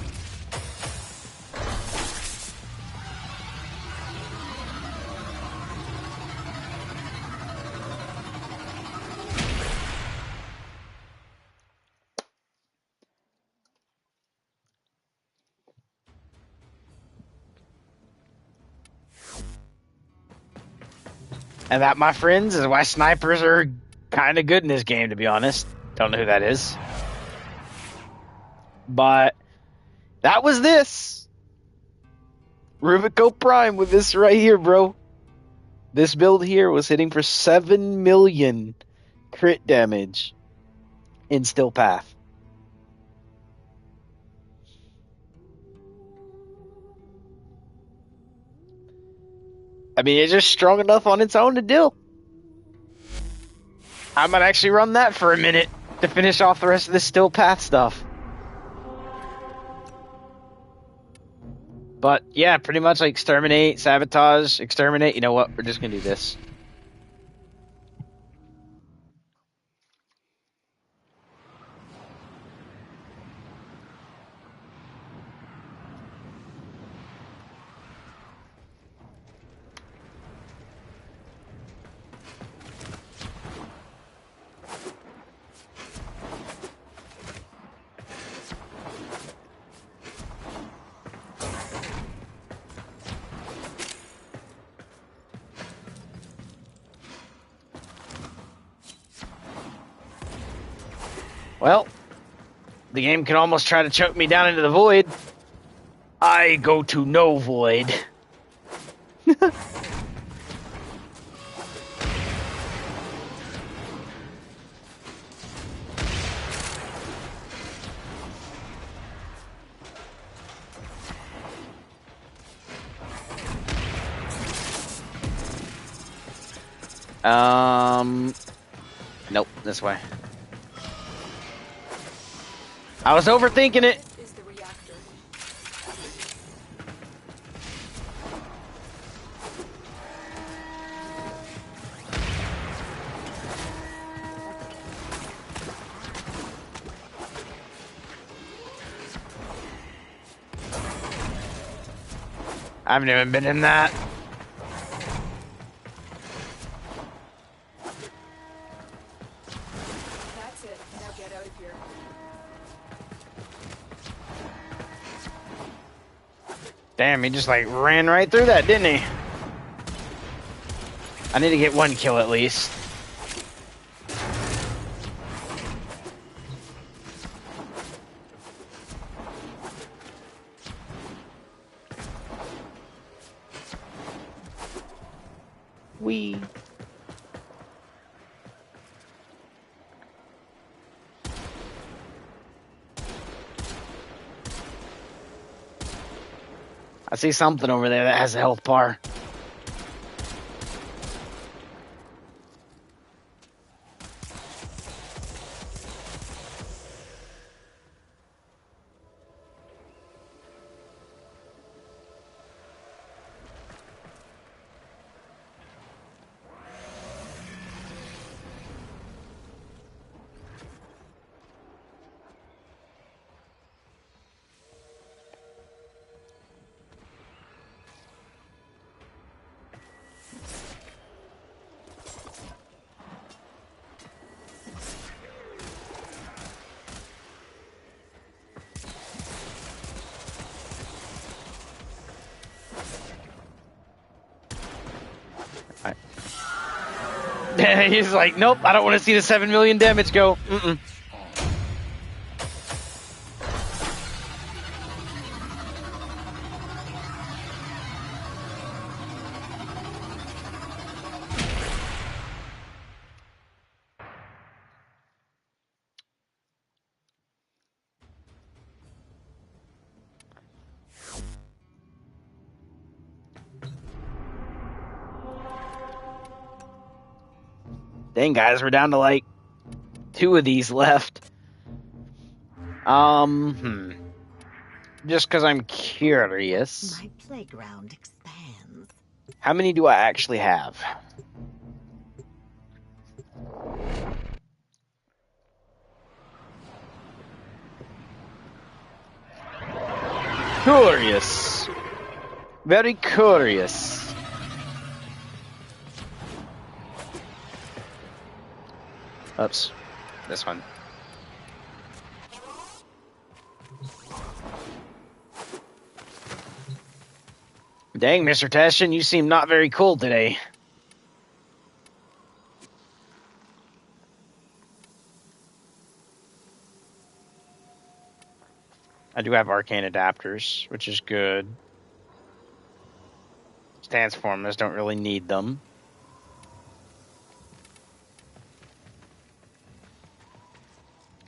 And that, my friends, is why snipers are kind of good in this game, to be honest. Don't know who that is. But that was this. Rubico Prime with this right here, bro. This build here was hitting for 7 million crit damage in Still Path. I mean, it's just strong enough on its own to do. I might actually run that for a minute to finish off the rest of this Still Path stuff. But yeah, pretty much like exterminate, sabotage, exterminate. You know what? We're just gonna do this. Well, the game can almost try to choke me down into the void. I go to no void. Nope, this way. I was overthinking it. Is the reactor. I haven't even been in that. That's it. Now get out of here. Damn, he just like ran right through that, didn't he? I need to get one kill at least. Wee. I see something over there that has a health bar. He's like, nope, I don't want to see the 7 million damage go. Mm-mm. Dang, guys, we're down to like 2 of these left. Just because I'm curious. My playground expands. How many do I actually have? Curious. Very curious. Oops. This one. Dang, Mr. Tashin, you seem not very cool today. I do have arcane adapters, which is good. Stance formers don't really need them.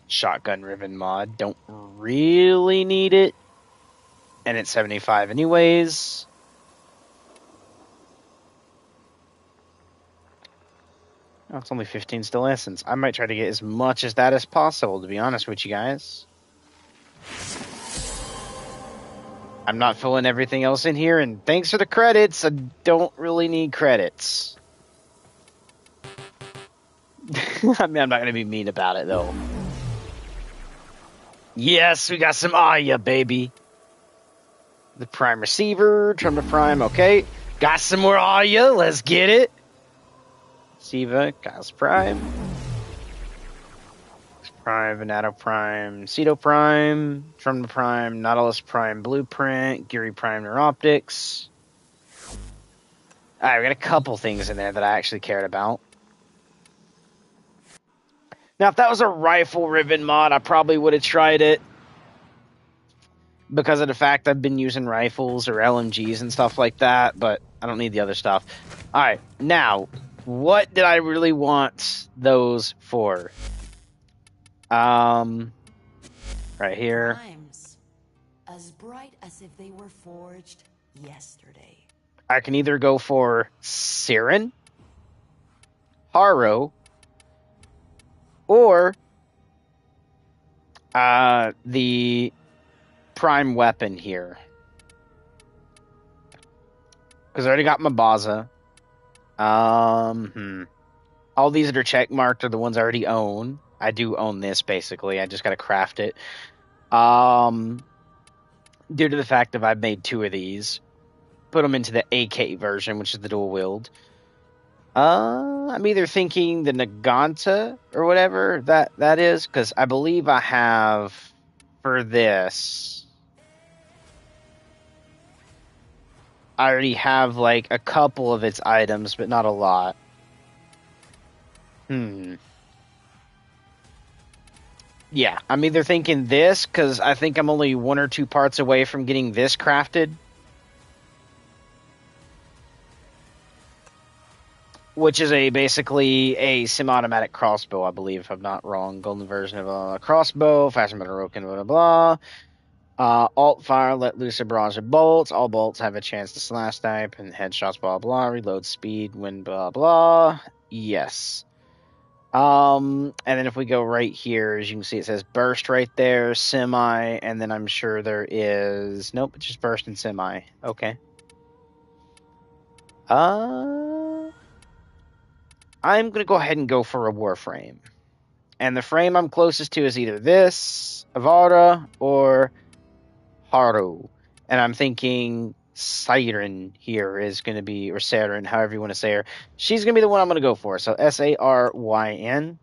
Shotgun ribbon mod, don't really need it. And it's 75 anyways. Oh, it's only 15 still essence. I might try to get as much as that as possible, to be honest with you guys. I'm not filling everything else in here, and thanks for the credits. I don't really need credits. I mean, I'm not going to be mean about it, though. Yes, we got some Aya, baby. The prime receiver, trim to prime, okay. Got some more Aya, let's get it. Siva, Kyle's prime. Prime, Venato prime, Ceto prime, trim to prime, Nautilus prime, blueprint, Geary prime, neuroptics. Alright, we got a couple things in there that I actually cared about. Now, if that was a rifle ribbon mod, I probably would have tried it. Because of the fact I've been using rifles or LMGs and stuff like that, but I don't need the other stuff. Alright, now, what did I really want those for? Right here. Times as bright as if they were forged yesterday. I can either go for Siren, Haro, or the prime weapon here. Because I already got my Baza. All these that are check marked are the ones I already own. I do own this, basically. I just got to craft it. Due to the fact that I've made 2 of these. Put them into the AK version, which is the dual wield. I'm either thinking the Naganta or whatever that is, because I believe I have for this. I already have like a couple of its items, but not a lot. Yeah, I'm either thinking this, because I think I'm only 1 or 2 parts away from getting this crafted. Which is basically a semi-automatic crossbow, I believe, if I'm not wrong. Golden version of a crossbow, faster metal broken, blah, blah, blah. Alt fire, let loose a barrage of bolts. All bolts have a chance to slash type and headshots, blah, blah. Reload speed, win, blah, blah. Yes. And then if we go right here, as you can see, it says burst right there, semi, and then I'm sure there is... Nope, it's just burst and semi. Okay. I'm going to go ahead and go for a Warframe. And the frame I'm closest to is either this, Avara, or Haru. And I'm thinking Siren here is going to be, or Sarin, however you want to say her. She's going to be the one I'm going to go for. So Saryn.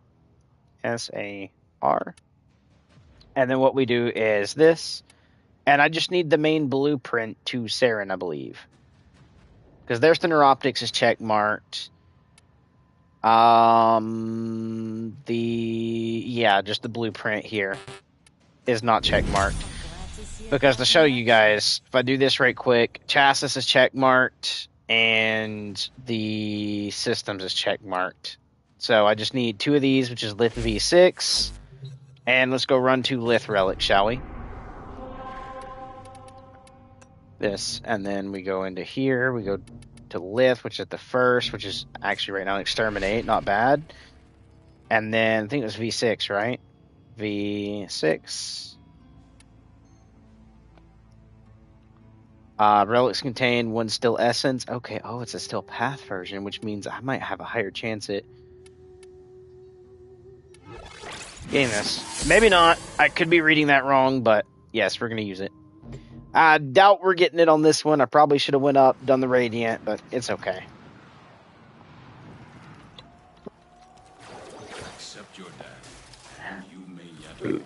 S-A-R. And then what we do is this. And I just need the main blueprint to Sarin, I believe. Because there's the Neuroptics is check marked. Just the blueprint here is not check marked. Because to show you guys, if I do this right quick, chassis is check marked and the systems is check marked. So I just need 2 of these, which is Lith V6. And let's go run 2 Lith relics, shall we? This, and then we go into here, we go to Lith, which is the first, which is actually right now Exterminate, not bad. And then I think it was V6, right? V6. Relics contain 1 still essence. Okay, it's a still path version, which means I might have a higher chance at getting this. Maybe not. I could be reading that wrong, but yes, we're going to use it. I doubt we're getting it on this one. I probably should have went up, done the Radiant, but it's okay. Accept your death, and you may yet avoid it.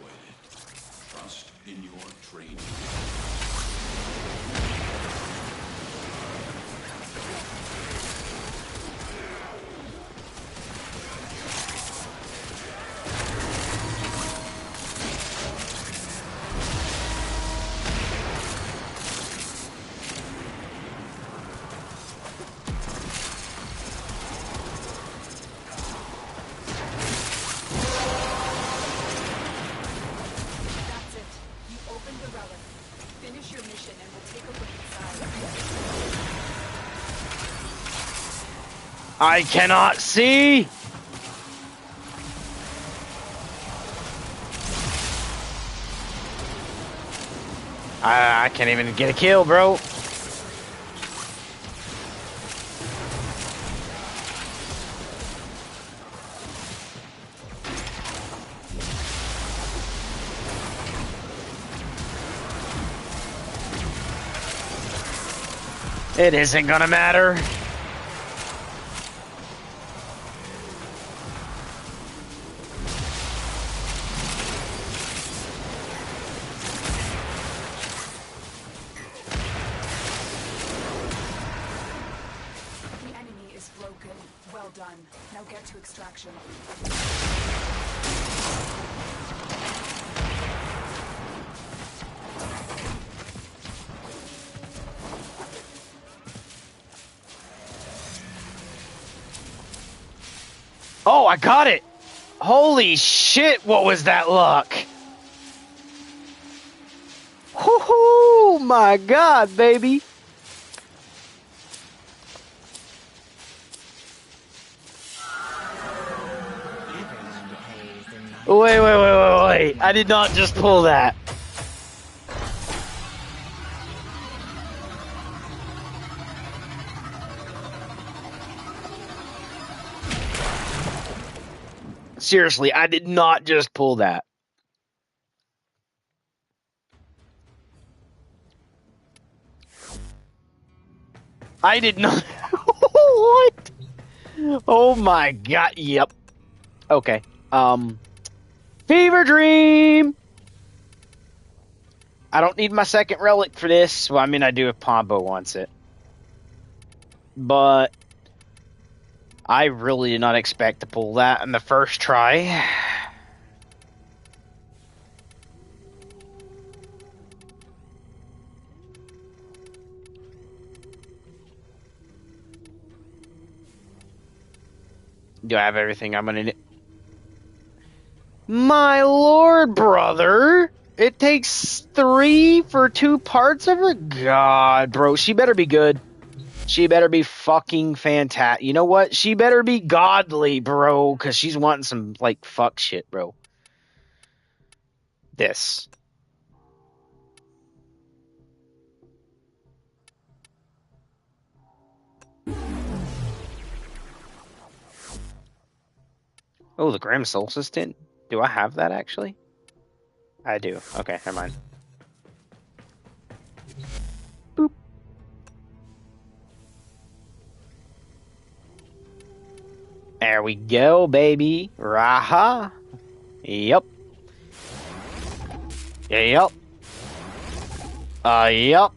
Trust in your training. I cannot see! I can't even get a kill, bro. It isn't gonna matter. Oh, I got it! Holy shit, what was that luck? Woohoo! My god, baby! Wait. I did not just pull that. Seriously, I did not just pull that. I did not. What? Oh my god. Yep. Okay. Fever Dream! I don't need my second relic for this. Well, I mean, I do if Pombo wants it. But I really did not expect to pull that in the first try. Do I have everything I'm gonna need? My lord, brother! It takes 3 for 2 parts of her? God, bro, she better be good. She better be fucking fantastic. You know what? She better be godly, bro, because she's wanting some, like, fuck shit, bro. This. Oh, the Grim Solstice tint? Do I have that, actually? I do. Okay, never mind. Boop. There we go, baby. Raha. Yep. Yep. Yep.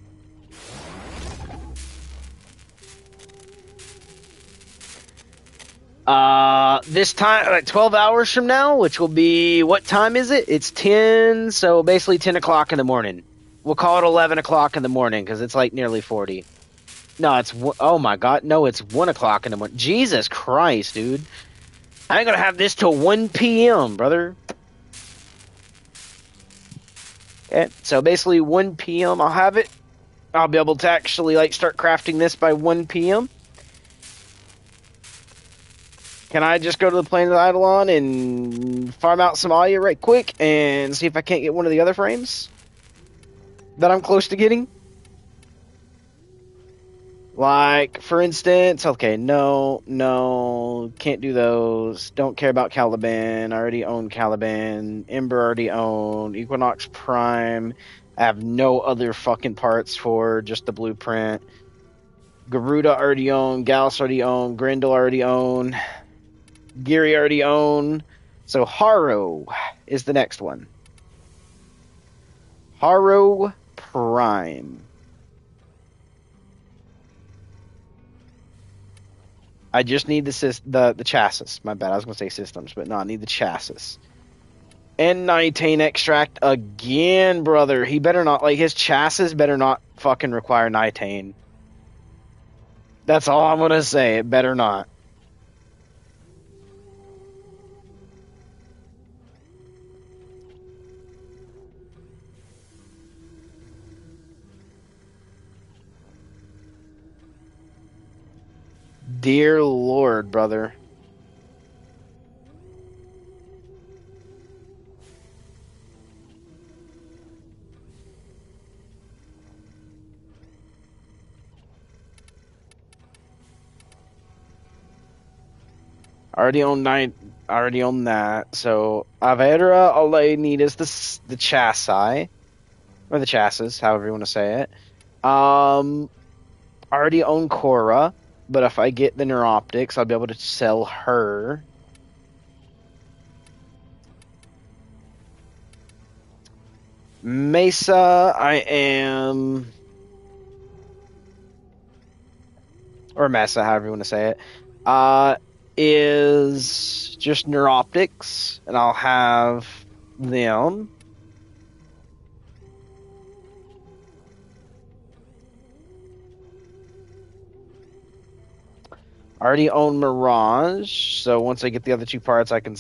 This time, like 12 hours from now, which will be, what time is it? It's 10, so basically 10 o'clock in the morning. We'll call it 11 o'clock in the morning, because it's like nearly 40. No, it's, oh my god, no, it's 1 o'clock in the morning. Jesus Christ, dude. I ain't gonna have this till 1 p.m., brother. Okay, so basically 1 p.m. I'll have it. I'll be able to actually, like, start crafting this by 1 p.m. Can I just go to the Plains of Eidolon and farm out some Aya right quick and see if I can't get one of the other frames that I'm close to getting? Like, for instance, okay, no, can't do those. Don't care about Caliban. I already own Caliban. Ember already own. Equinox Prime. I have no other fucking parts for, just the blueprint. Garuda already own. Gauss already own. Grendel already own. Geary already own. So Haro is the next one. Haro Prime. I just need the chassis. My bad. I was gonna say systems, but no, I need the chassis. And Nitane extract again, brother. He better not, like, his chassis better not fucking require Nitane. That's all I'm gonna say. It better not. Dear Lord, brother. Already own that. So Avedra, all I need is the chassis. Or the chassis, however you want to say it. Already own Korra, but if I get the Neuroptics, I'll be able to sell her. Mesa, I am... Or Mesa, however you want to say it. is just neuroptics, and I'll have them. I already own Mirage, so once I get the other two parts, I can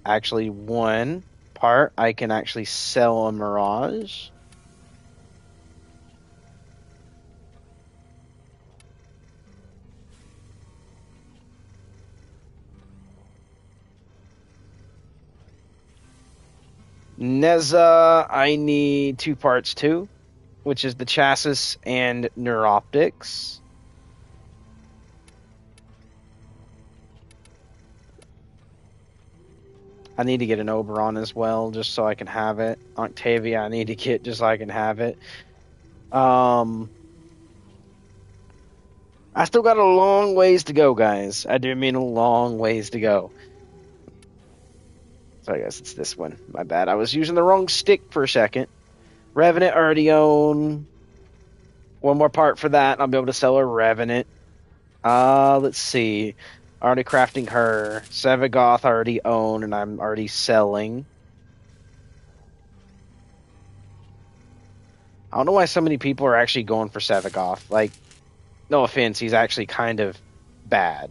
actually one part I can actually sell a Mirage. Neza, I need two parts too, which is the chassis and neuroptics. I need to get an Oberon as well, just so I can have it. Octavia, I need to get just so I can have it. I still got a long ways to go, guys. I do mean a long ways to go. So I guess it's this one. My bad. I was using the wrong stick for a second. Revenant already own. One more part for that, and I'll be able to sell a Revenant. Let's see. Already crafting her. Sevagoth already own, and I'm already selling. I don't know why so many people are actually going for Sevagoth. Like, no offense, he's actually kind of bad.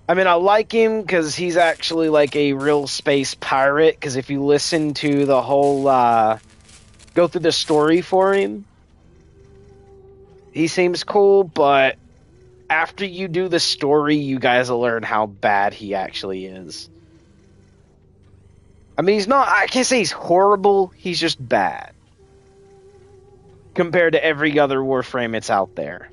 I mean, I like him because he's actually like a real space pirate, because if you listen to the whole, go through the story for him, he seems cool, but after you do the story, you guys will learn how bad he actually is. I mean, I can't say he's horrible, he's just bad. Compared to every other Warframe that's out there.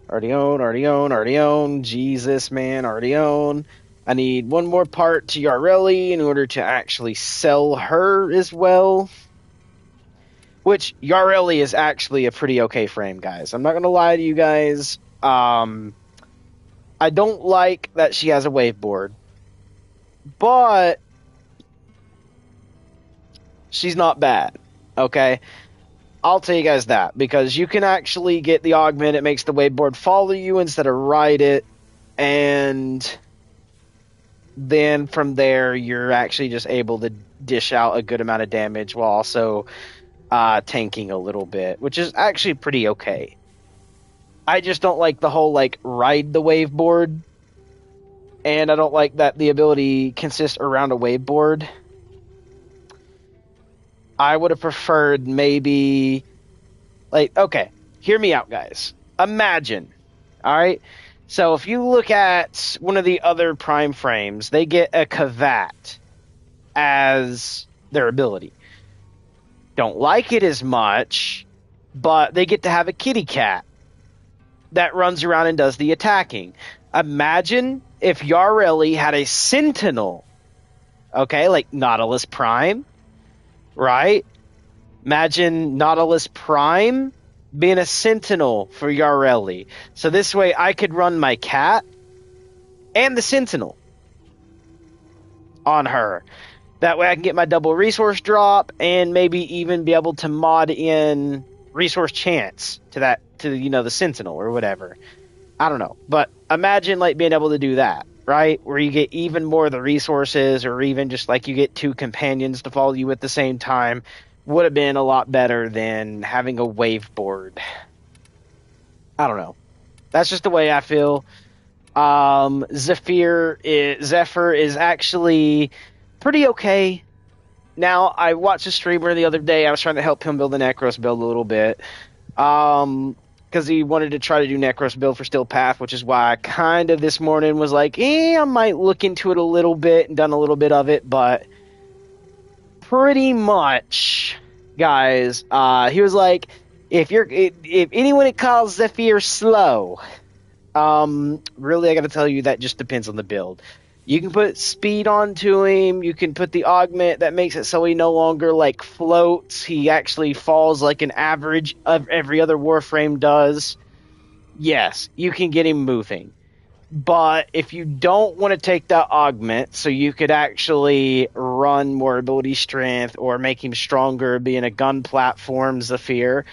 Already own. Jesus, man, already own. I need one more part to Yareli in order to actually sell her as well. Which, Yareli is actually a pretty okay frame, guys. I'm not going to lie to you guys. I don't like that she has a waveboard. But she's not bad, okay? I'll tell you guys that, because you can actually get the augment. It makes the waveboard follow you instead of ride it, and then from there, you're actually just able to dish out a good amount of damage while also tanking a little bit, which is actually pretty okay. I just don't like the whole, like, ride the waveboard, and I don't like that the ability consists around a waveboard. I would have preferred maybe, like, okay, hear me out, guys. Imagine, all right? So if you look at one of the other Prime frames, they get a Kavat as their ability. Don't like it as much, but they get to have a kitty cat that runs around and does the attacking. Imagine if Yareli had a Sentinel, okay, like Nautilus Prime, right? Imagine Nautilus Prime being a Sentinel for Yareli. So this way I could run my cat and the Sentinel on her. That way I can get my double resource drop and maybe even be able to mod in resource chance to that, to, you know, the Sentinel or whatever. I don't know. But imagine, like, being able to do that, right? Where you get even more of the resources, or even just like you get two companions to follow you at the same time. Would have been a lot better than having a waveboard. I don't know. That's just the way I feel. Zephyr is actually pretty okay. Now, I watched a streamer the other day. I was trying to help him build the Necros build a little bit. Because he wanted to try to do Necros build for Steel Path, which is why I kind of this morning was like, I might look into it a little bit and done a little bit of it, but pretty much, guys, he was like, if anyone calls Zephyr slow, really, I gotta tell you, that just depends on the build. You can put speed onto him, you can put the augment that makes it so he no longer, like, floats. He actually falls like an average of every other Warframe does. Yes, you can get him moving. But if you don't want to take that augment, so you could actually run more ability strength or make him stronger, being a gun platform Zephyr,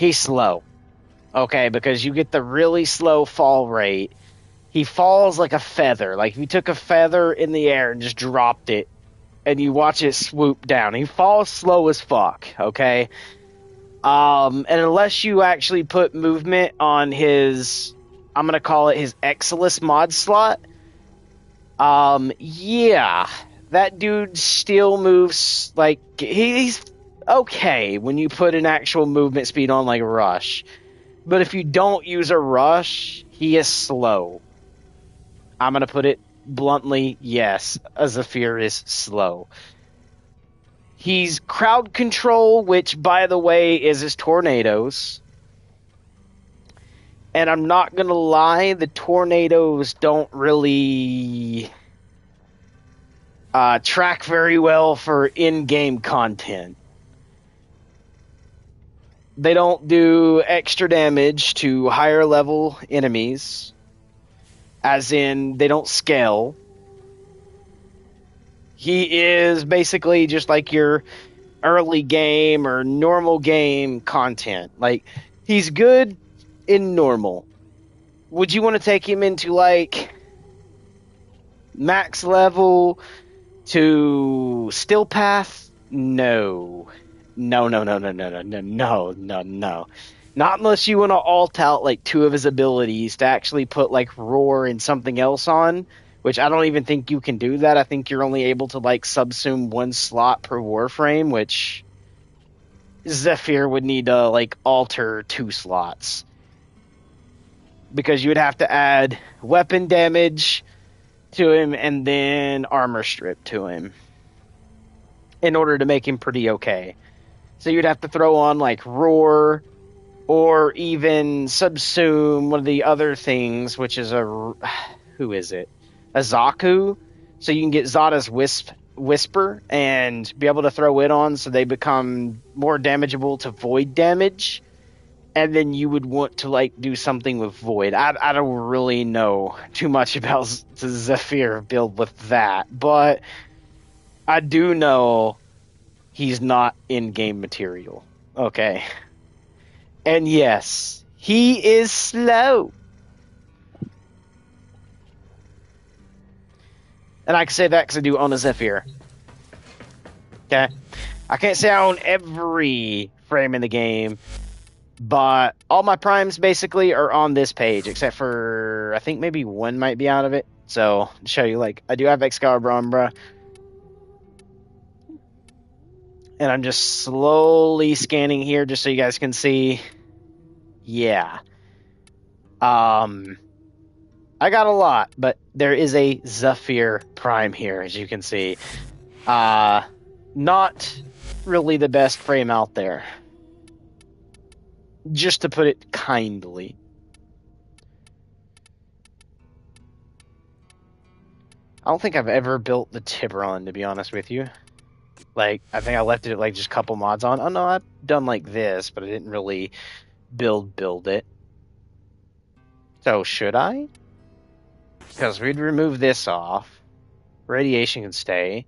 he's slow. Okay, because you get the really slow fall rate. He falls like a feather. Like if you took a feather in the air and just dropped it, and you watch it swoop down. He falls slow as fuck, okay? And unless you actually put movement on his, I'm gonna call it his Exilus mod slot, yeah, that dude still moves, like, he's okay when you put an actual movement speed on, like, Rush. But if you don't use a Rush, he is slow. I'm gonna put it bluntly, yes, a Zephyr is slow. He's crowd control, which, by the way, is his tornadoes. And I'm not gonna lie, the tornadoes don't really track very well for in-game content. They don't do extra damage to higher level enemies, as in they don't scale. He is basically just like your early game or normal game content. Like, he's good in normal. Would you want to take him into, like, max level to still path? No. No. Not unless you want to alt out, like, 2 of his abilities to actually put, like, roar and something else on. Which I don't even think you can do that. I think you're only able to, like, subsume 1 slot per warframe, which Zephyr would need to, like, alter 2 slots. Because you would have to add weapon damage to him and then armor strip to him in order to make him pretty okay. So you'd have to throw on, like, roar or even subsume one of the other things, which is who is it? A Zaku, so you can get Zada's Whisper and be able to throw it on so they become more damageable to void damage. And then you would want to, like, do something with void. I don't really know too much about the Zephyr build with that, but I do know he's not in-game material. Okay. And yes, he is slow. And I can say that because I do own a Zephyr. Okay? I can't say I own every frame in the game, but all my primes basically are on this page, except for, I think maybe 1 might be out of it. So, to show you, like, I do have Excalibur Umbra. And I'm just slowly scanning here just so you guys can see. Yeah. I got a lot, but there is a Zephyr Prime here, as you can see. Not really the best frame out there. Just to put it kindly. I don't think I've ever built the Tiburon, to be honest with you. Like, I think I left it like just a couple mods on. Oh no, I've done like this, but I didn't really build it. So, should I? Because we'd remove this off. Radiation can stay.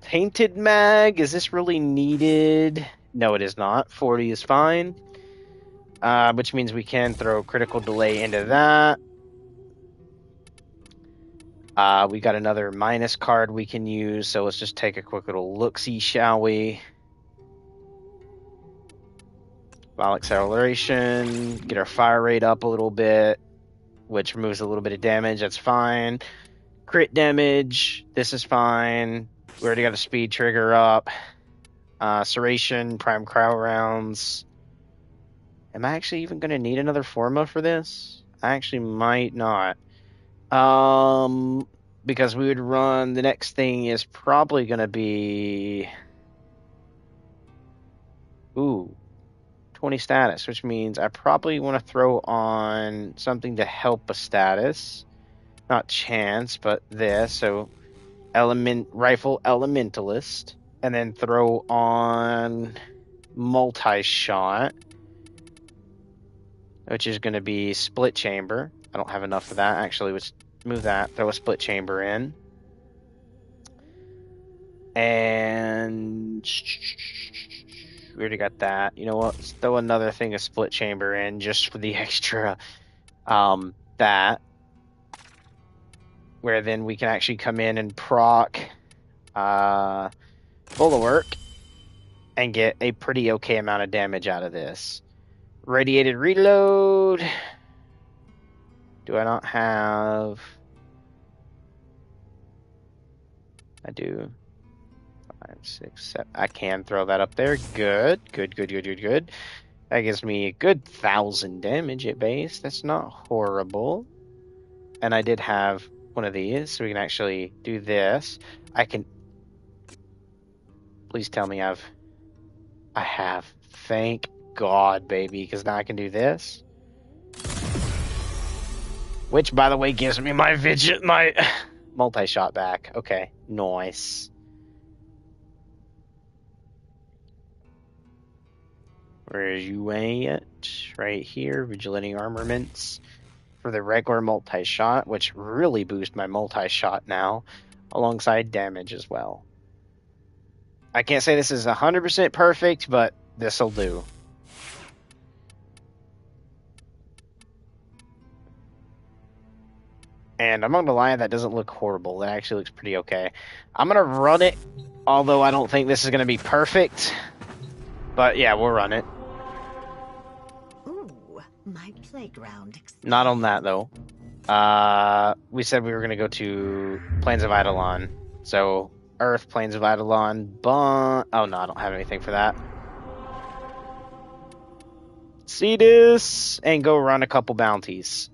Tainted mag, is this really needed? No, it is not. 40 is fine. Which means we can throw critical delay into that. We got another minus card we can use, so let's just take a quick little look-see, shall we? While acceleration, get our fire rate up a little bit, which removes a little bit of damage, that's fine. Crit damage, this is fine. We already got a speed trigger up. Serration, prime crowd rounds. Am I actually even going to need another Forma for this? I actually might not. Because we would run, the next thing is probably going to be... Ooh. 20 status, which means I probably want to throw on something to help a status. Not chance, but this. So, rifle elementalist. And then throw on multi-shot, which is going to be split chamber. I don't have enough for that. Actually, let's move that. Throw a split chamber in. And We already got that. You know what? Let's throw another thing of split chamber in just for the extra that. Where then we can actually come in and proc Bulwark and get a pretty okay amount of damage out of this. Radiated reload. Do I not have... I do. 5, 6, 7. I can throw that up there. Good. Good. That gives me a good 1,000 damage at base. That's not horrible. And I did have one of these, so we can actually do this. I can... Please tell me I have. Thank God, baby, because now I can do this. Which, by the way, gives me my multi-shot back. Okay, nice. Where is you at? Right here, Vigilante Armaments for the regular multi-shot, which really boosts my multi-shot now, alongside damage as well. I can't say this is 100% perfect, but this'll do. And I'm not gonna lie, that doesn't look horrible. That actually looks pretty okay. I'm gonna run it, although I don't think this is gonna be perfect. But yeah, we'll run it. Ooh, my playground. Not on that though. We said we were gonna go to Plains of Eidolon. So Earth, Plains of Eidolon, oh no, I don't have anything for that. See this and go run a couple bounties.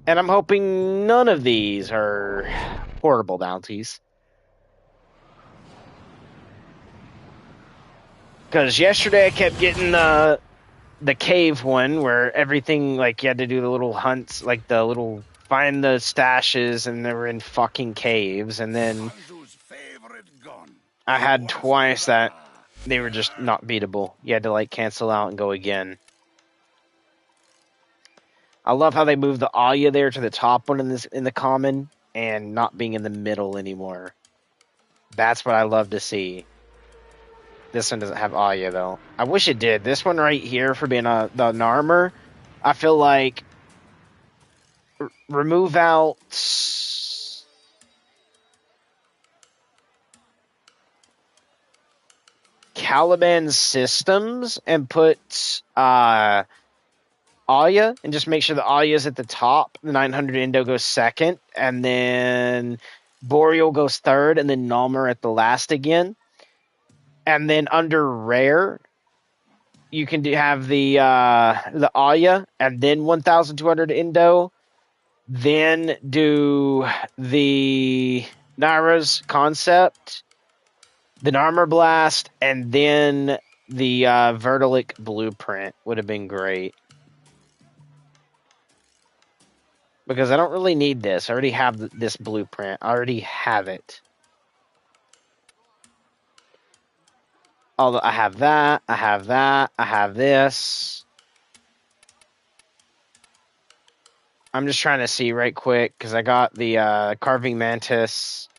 And I'm hoping none of these are horrible bounties. Because yesterday I kept getting the cave one where everything, like, you had to do the little hunts, like the little find the stashes, and they were in fucking caves. And then I had twice that they were just not beatable. You had to, like, cancel out and go again. I love how they moved the Aya there to the top one in the common and not being in the middle anymore. That's what I love to see. This one doesn't have Aya though. I wish it did. This one right here for being an armor, I feel like remove out Caliban's systems and put Aya, and just make sure the Aya's at the top, the 900 Indo goes second, and then Boreal goes third, and then Nalmer at the last again. And then under rare, you can have the Aya, and then 1,200 Indo, then do the Naira's concept, then Armor Blast, and then the Vertilic blueprint would have been great. Because I don't really need this. I already have this blueprint. I already have it. Although I have that, I have this. I'm just trying to see right quick, because I got the Carving Mantis.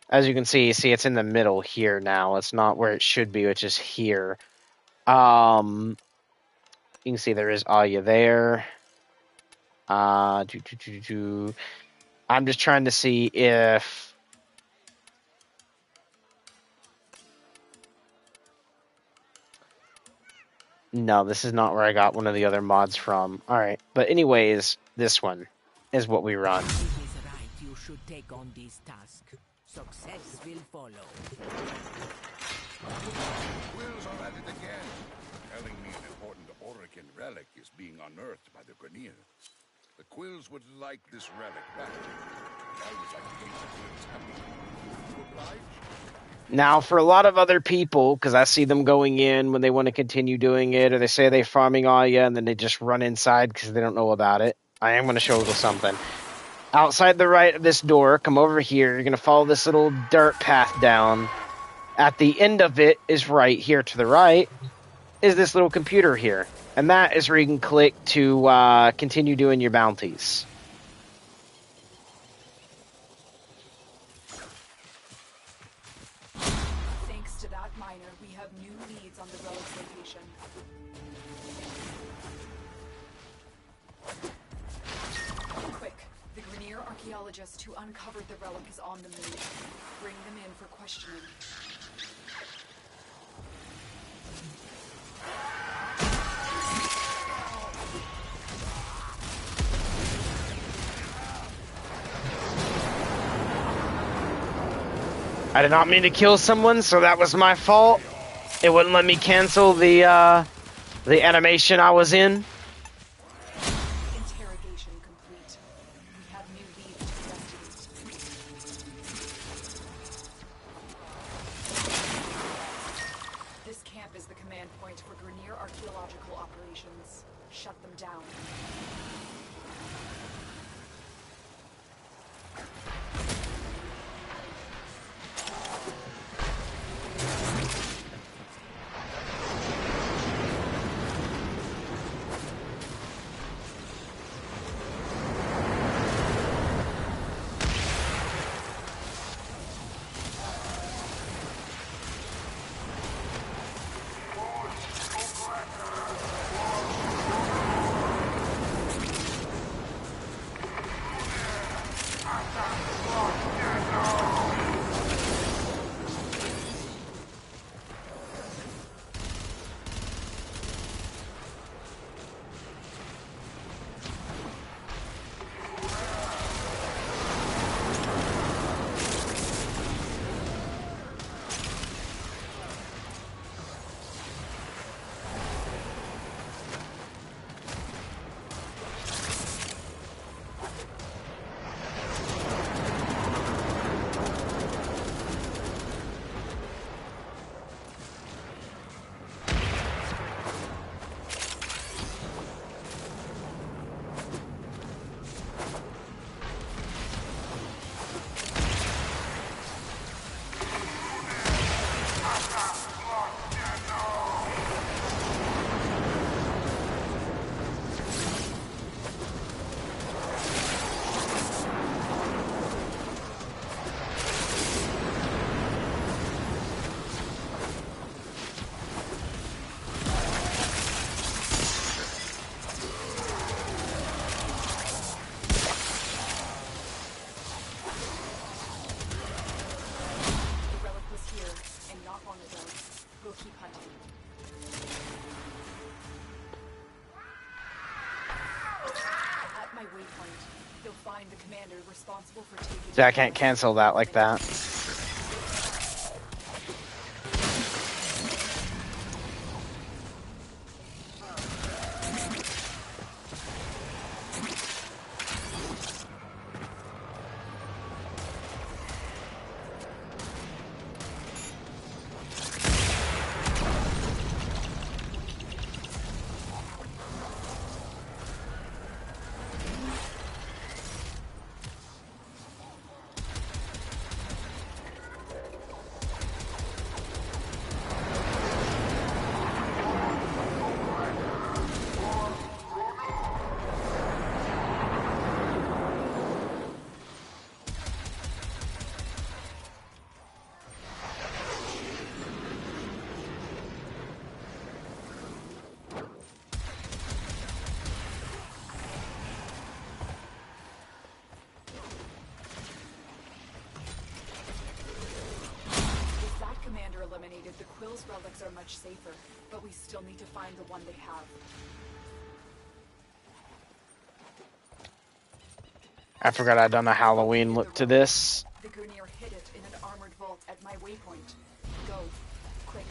As you can see, it's in the middle here now. It's not where it should be, which is here. You can see there is Aya there. I'm just trying to see if no, this is not where I got one of the other mods from. Alright, but anyways, this one is what we run. It is right you should take on this task. Success will follow. Quills are at it again, telling me an important Orican relic is being unearthed by the Grineer. The Quills would like this relic back. I would like to get the Quills happy. You oblige? Now, for a lot of other people, because I see them going in when they want to continue doing it, or they say they're farming Aya and then they just run inside because they don't know about it, I am going to show you something. Outside the right of this door, come over here, you're going to follow this little dirt path down. At the end of it is right here to the right, is this little computer here. And that is where you can click to continue doing your bounties. Thanks archaeologist who uncovered the relic is on the move. Bring them in for questioning. I did not mean to kill someone, so that was my fault. It wouldn't let me cancel the animation I was in. Interrogation complete. We have new leads to investigate. This camp is the command point for Grenier archaeological operations. Shut them down. See, I can't cancel that like that. The Quill's relics are much safer, but we still need to find the one they have. I forgot I'd done a Halloween look to this. The Grenier hid it in an armored vault at my waypoint. Go, quick.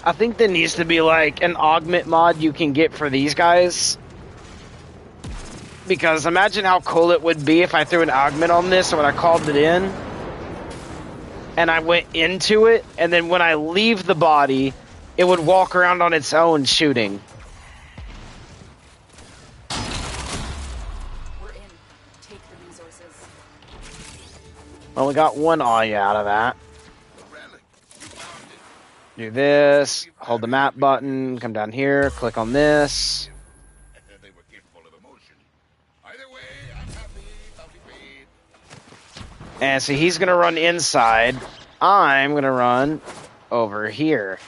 I think there needs to be like an augment mod you can get for these guys. Because imagine how cool it would be if I threw an augment on this when I called it in. And I went into it, and then when I leave the body, it would walk around on its own shooting. We're in. Take the resources. Well, we got one Aya out of that. Do this, hold the map button, come down here, click on this. They were capable of emotion. Either way, I'm happy. And so he's gonna run inside. I'm gonna run over here.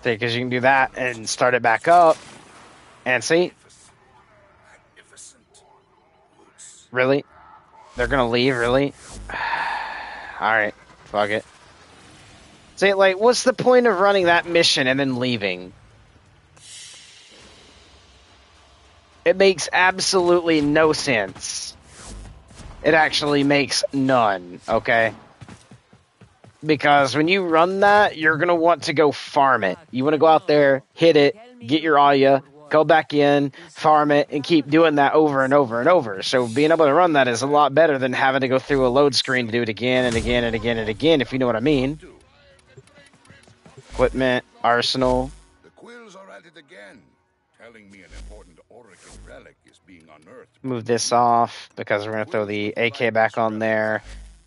See, because you can do that and start it back up. And see? Really? They're gonna leave, really? Alright, fuck it. See, like, what's the point of running that mission and then leaving? It makes absolutely no sense. It actually makes none, okay? Because when you run that, you're going to want to go farm it. You want to go out there, hit it, get your Aya, go back in, farm it, and keep doing that over and over and over. So being able to run that is a lot better than having to go through a load screen to do it again and again and again and again, if you know what I mean. Equipment, arsenal. The quills are at it again, telling me an important Orican relic is being unearthed. Move this off because we're going to throw the AK back on there.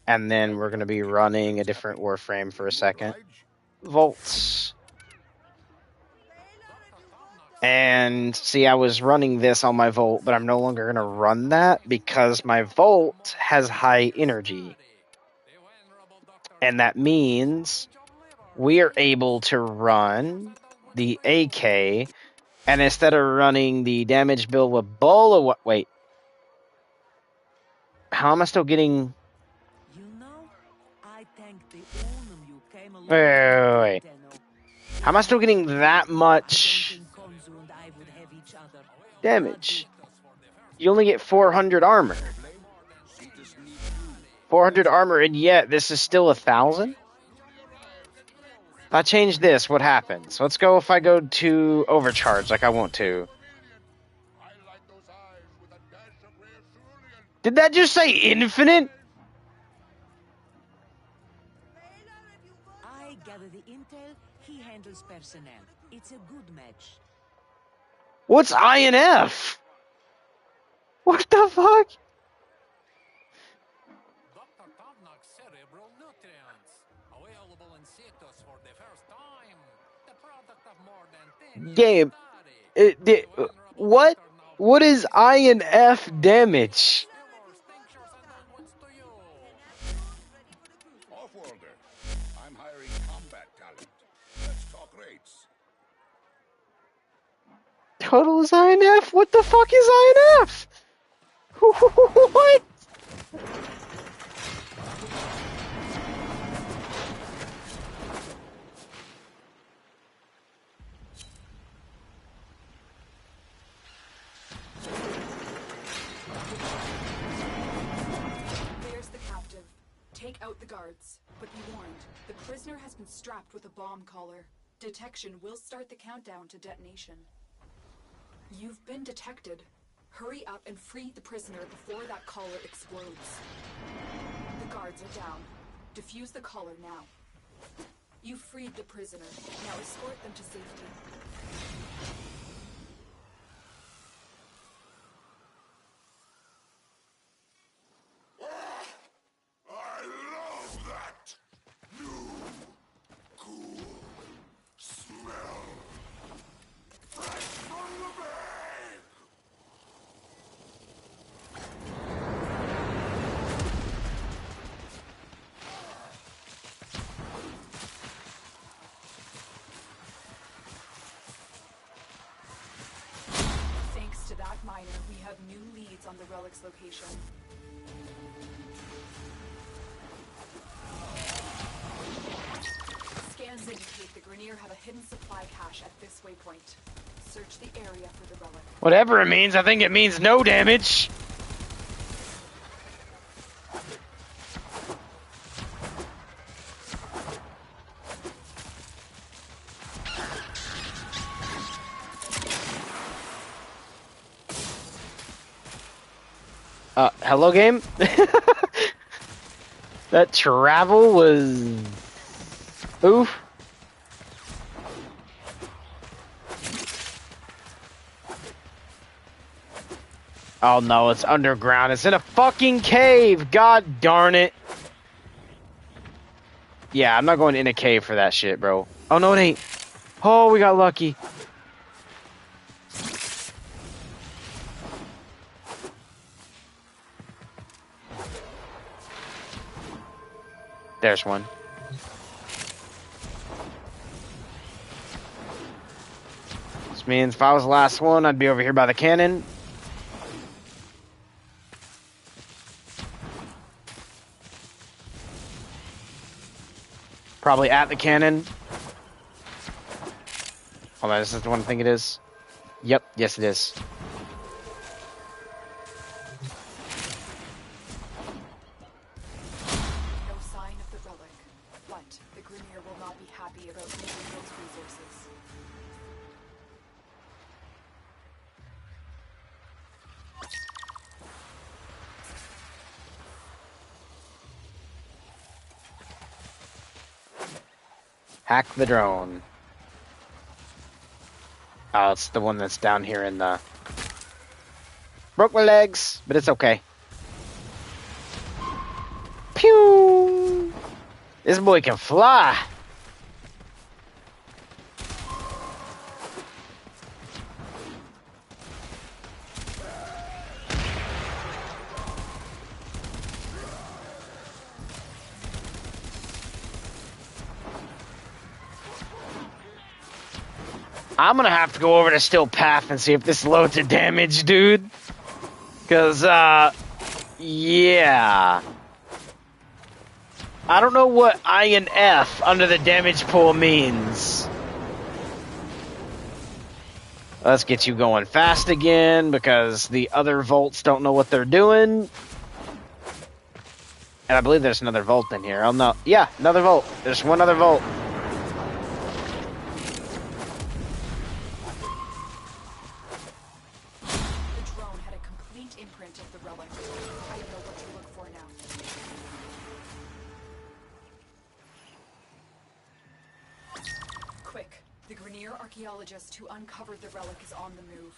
And then we're going to be running a different Warframe for a second. Volts. And see, I was running this on my Volt, but I'm no longer going to run that because my Volt has high energy. And that means we are able to run the AK, and instead of running the damage build with Bola... Wait. How am I still getting... Wait. How am I still getting that much damage? You only get 400 armor. 400 armor, and yet this is still 1,000? If I change this, what happens? Let's go if I go to overcharge like I want to. Did that just say infinite? Personnel. It's a good match. What's INF? What the fuck? Game. What? What is INF damage? I'm hiring combat talent. Let's talk rates. Total is INF? What the fuck is INF? What? There's the captive. Take out the guards. But be warned, the prisoner has been strapped with a bomb collar. Detection will start the countdown to detonation. You've been detected. Hurry up and free the prisoner before that collar explodes. The guards are down. Defuse the collar now. You freed the prisoner. Now escort them to safety. I love that new, cool smell. Fresh from the bag. Thanks to that miner, we have new leads on the relic's location. Scans indicate the Grenier have a hidden supply cache at this waypoint. Search the area for the relic. Whatever it means, I think it means no damage. hello, game. That travel was... Oof. Oh no, it's underground. It's in a fucking cave. God darn it. Yeah, I'm not going in a cave for that shit, bro. Oh no, it ain't. Oh, we got lucky. There's one. This means if I was the last one, I'd be over here by the cannon. Probably at the cannon. Hold on, this is the one I think it is. Yep, yes it is. No sign of the relic, but the Grenier will not be happy about losing those resources. Hack the drone. Oh, it's the one that's down here in the... Broke my legs, but it's okay. Pew! This boy can fly. I'm gonna have to go over to Still Path and see if this loads of damage, dude. Cause, yeah. I don't know what I and F under the damage pool means. Let's get you going fast again, because the other Volts don't know what they're doing. And I believe there's another Volt in here. Oh no, yeah, another Volt. There's one other Volt. Archaeologist who uncovered the relic is on the move.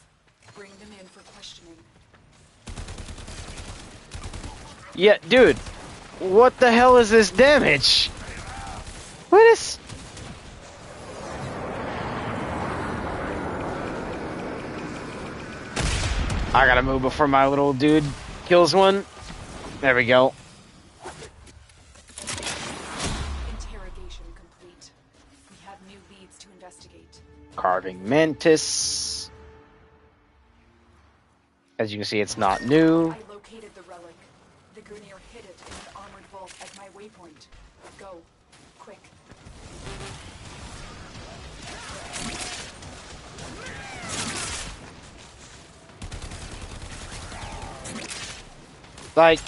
Bring them in for questioning. Yeah, dude. What the hell is this damage? What is... I gotta move before my little dude kills one. There we go. Carving Mantis. As you can see, it's not new. I located the relic. The Grenier hid it in an armored vault at my waypoint. Go. Quick. Like,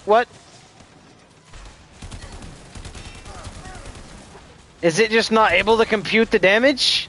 what? Is it just not able to compute the damage?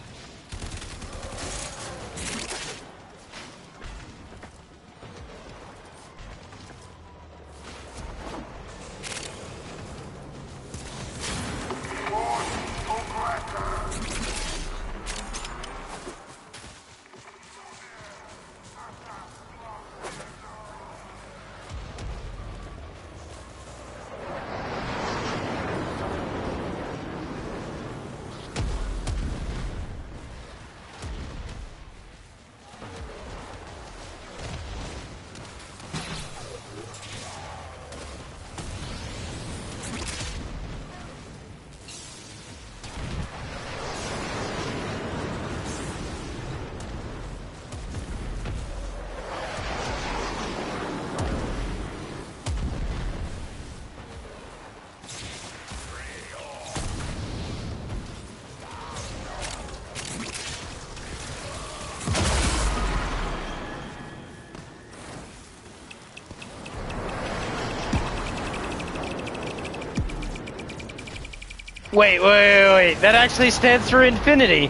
Wait. That actually stands for infinity.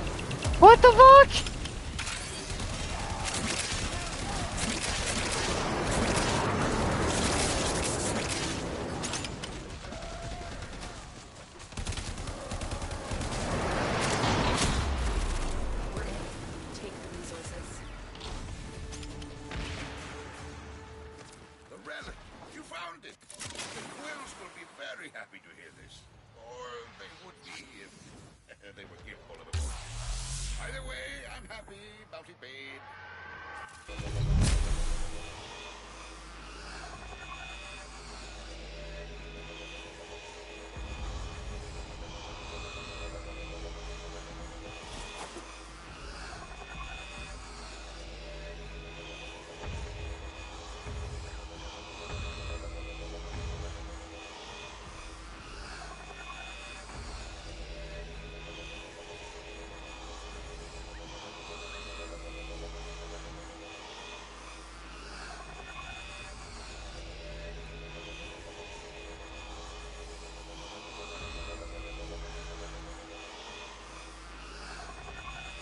What the fuck? whether they were capable of emotion. Either way, I'm happy, bounty paid.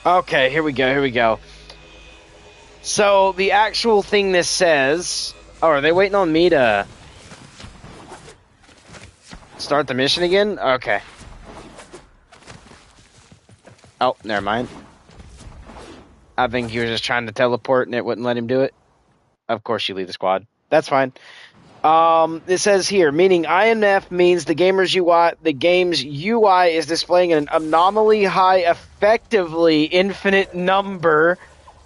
Okay, here we go. So, the actual thing this says... Oh, are they waiting on me to... start the mission again? Okay. Oh, never mind. I think he was just trying to teleport and it wouldn't let him do it. Of course you leave the squad. That's fine. It says here, meaning INF means the game's UI is displaying an anomaly high, effectively infinite number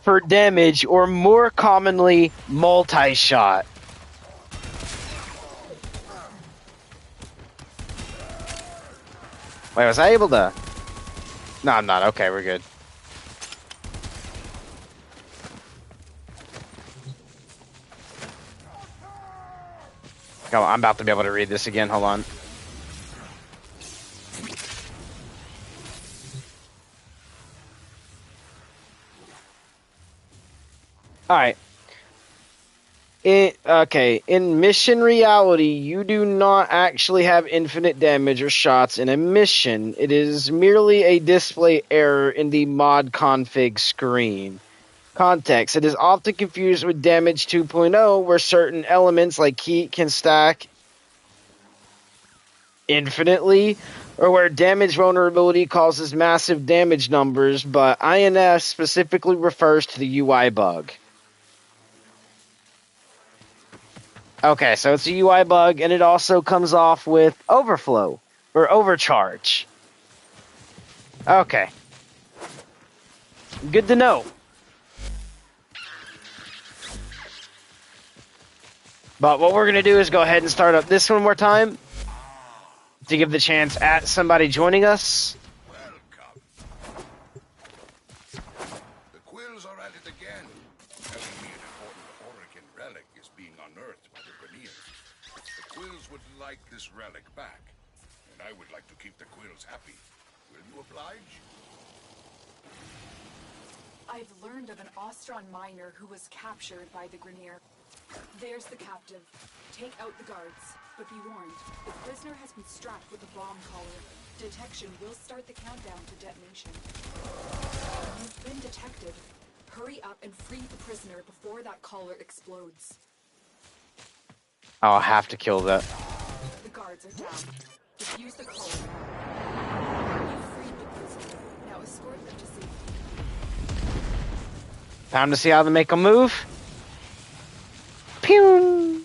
for damage, or more commonly, multi-shot. Wait, was I able to... No, I'm not. Okay, we're good. Come on, I'm about to be able to read this again. Hold on. Alright. In mission reality, you do not actually have infinite damage or shots in a mission. It is merely a display error in the mod config screen. Context. It is often confused with damage 2.0, where certain elements like heat can stack infinitely, or where damage vulnerability causes massive damage numbers, but INF specifically refers to the UI bug. Okay, so it's a UI bug, and it also comes off with overflow, or overcharge. Okay. Good to know. But what we're going to do is go ahead and start up this one more time to give the chance at somebody joining us. Welcome. The Quills are at it again, telling me an important Orokin relic is being unearthed by the Greniers. The Quills would like this relic back, and I would like to keep the Quills happy. Will you oblige? I've learned of an Ostron miner who was captured by the Grenier. There's the captive. Take out the guards. But be warned, the prisoner has been strapped with a bomb collar. Detection will start the countdown to detonation. You've been detected. Hurry up and free the prisoner before that collar explodes. I'll have to kill that. The guards are down. Defuse the collar. You've freed the prisoner. Now escort them to safety. Time to see how they make a move. Pew!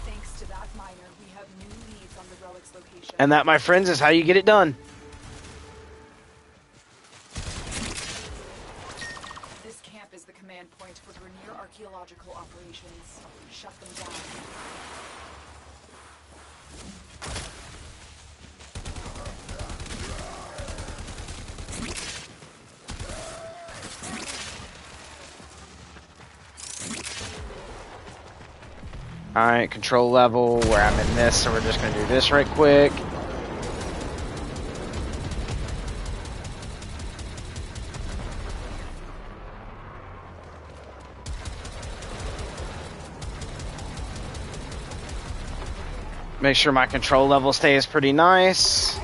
Thanks to that miner, we have new leads on the relic's location. And that, my friends, is how you get it done. This camp is the command point for Grenier archaeological operations. Shut them down. Alright, control level, where I'm in this, so we're just going to do this right quick. Make sure my control level stays pretty nice.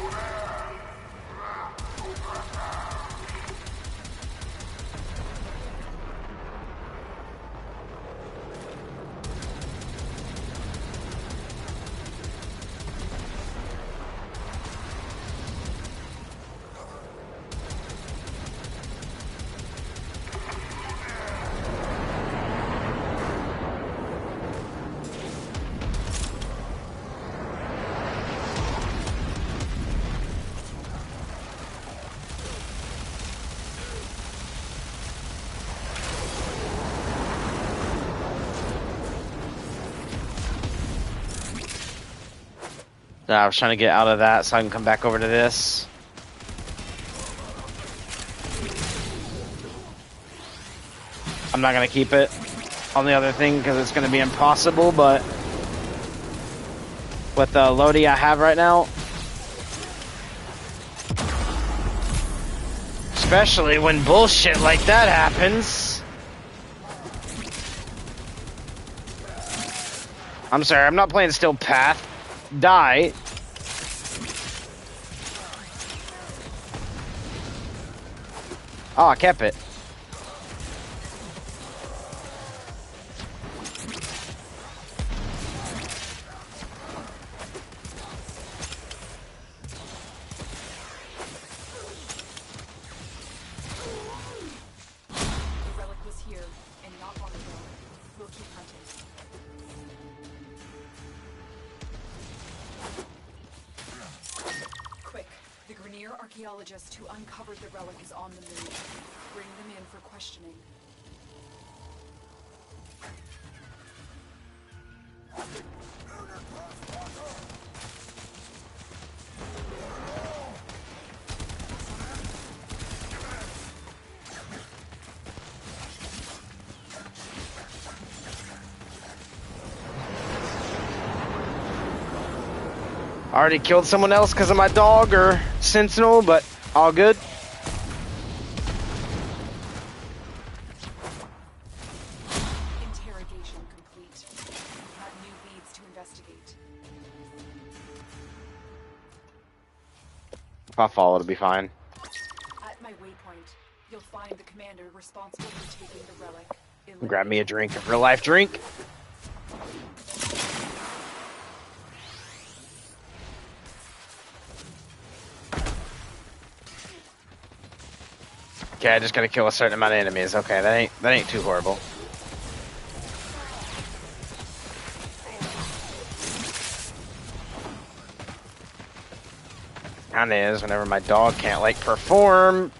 I was trying to get out of that so I can come back over to this. I'm not gonna keep it on the other thing because it's gonna be impossible, but with the loadie I have right now, especially when bullshit like that happens. I'm sorry, I'm not playing Still Path. Die. Oh, I kept it. The relic was here, and not long ago. We'll keep hunting. Quick, the Grenier archaeologist who uncovered the relic is on the move. Bring them in for questioning. Already killed someone else because of my dog or sentinel, but all good. Interrogation complete. We have new leads to investigate. If I fall, it'll be fine. At my waypoint, you'll find the commander responsible for taking the relic. Grab me a drink, a real life drink. Okay, I just gotta kill a certain amount of enemies. Okay, that ain't too horrible. Kinda is whenever my dog can't like perform.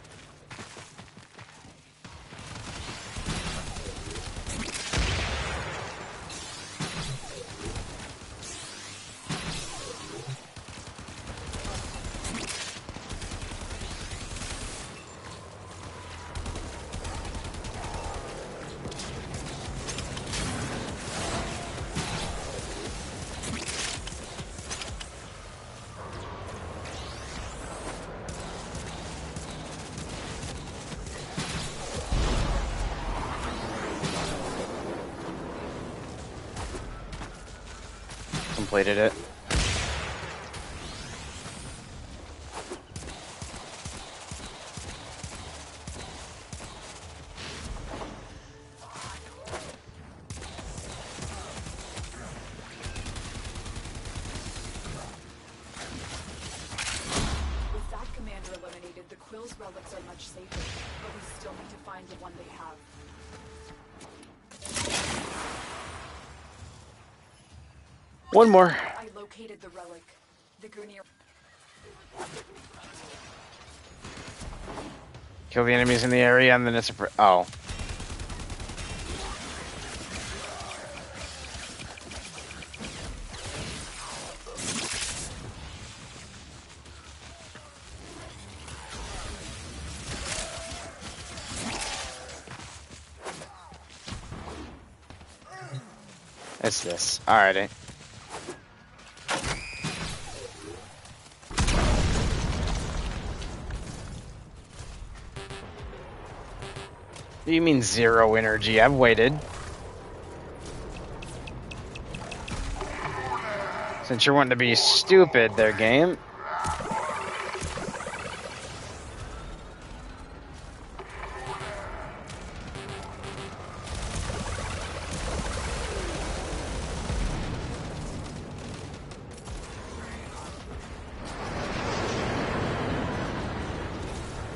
Completed it. With that commander eliminated, the Quill's relics are much safer, but we still need to find the one they have. One more. I located the relic. The Grenier. Kill the enemies in the area and then it's oh. It's this. Alrighty. What do you mean 0 energy? I've waited. Since you're wanting to be stupid there, game.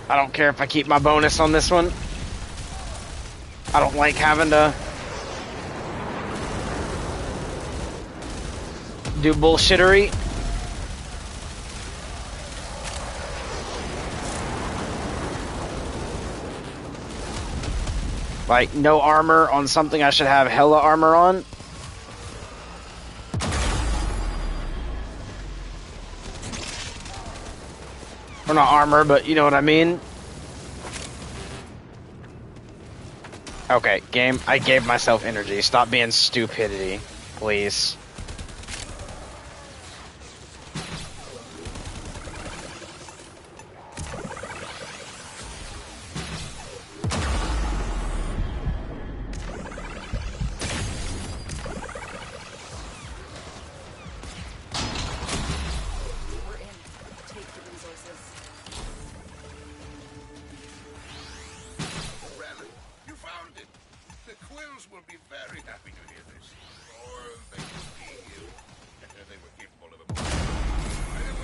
I don't care if I keep my bonus on this one. I don't like having to do bullshittery. Like, no armor on something I should have hella armor on. Or not armor, but you know what I mean. Okay, game, I gave myself energy. Stop being stupidity, please. We're in. Take the resources. Relic, you found it. The Quills will be very happy to hear this. Or they could be you. They were capable of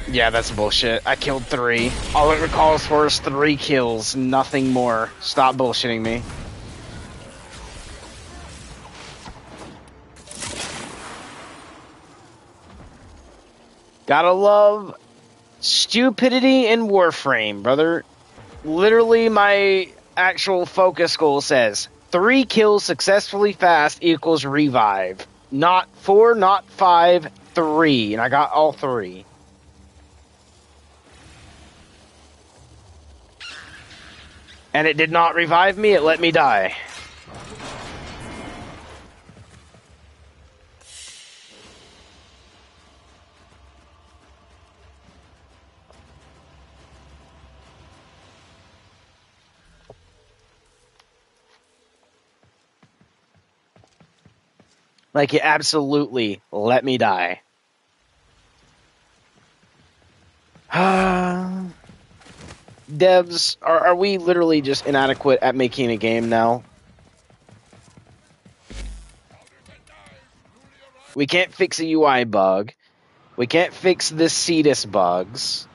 a... Yeah, that's bullshit. I killed 3. All it recalls for is 3 kills, nothing more. Stop bullshitting me. Gotta love stupidity in Warframe, brother. Literally, my actual focus goal says 3 kills successfully fast equals revive. Not 4, not 5, 3. And I got all 3. And it did not revive me, it let me die. Like, it absolutely let me die. Devs, are we literally just inadequate at making a game now? We can't fix a UI bug. We can't fix the Cetus bugs.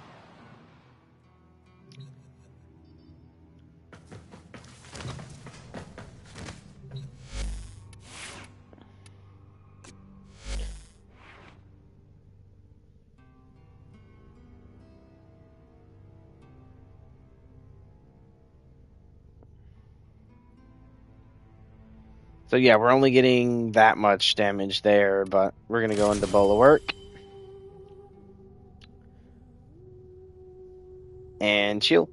So yeah, we're only getting that much damage there, but we're going to go into Bulwark. And chill.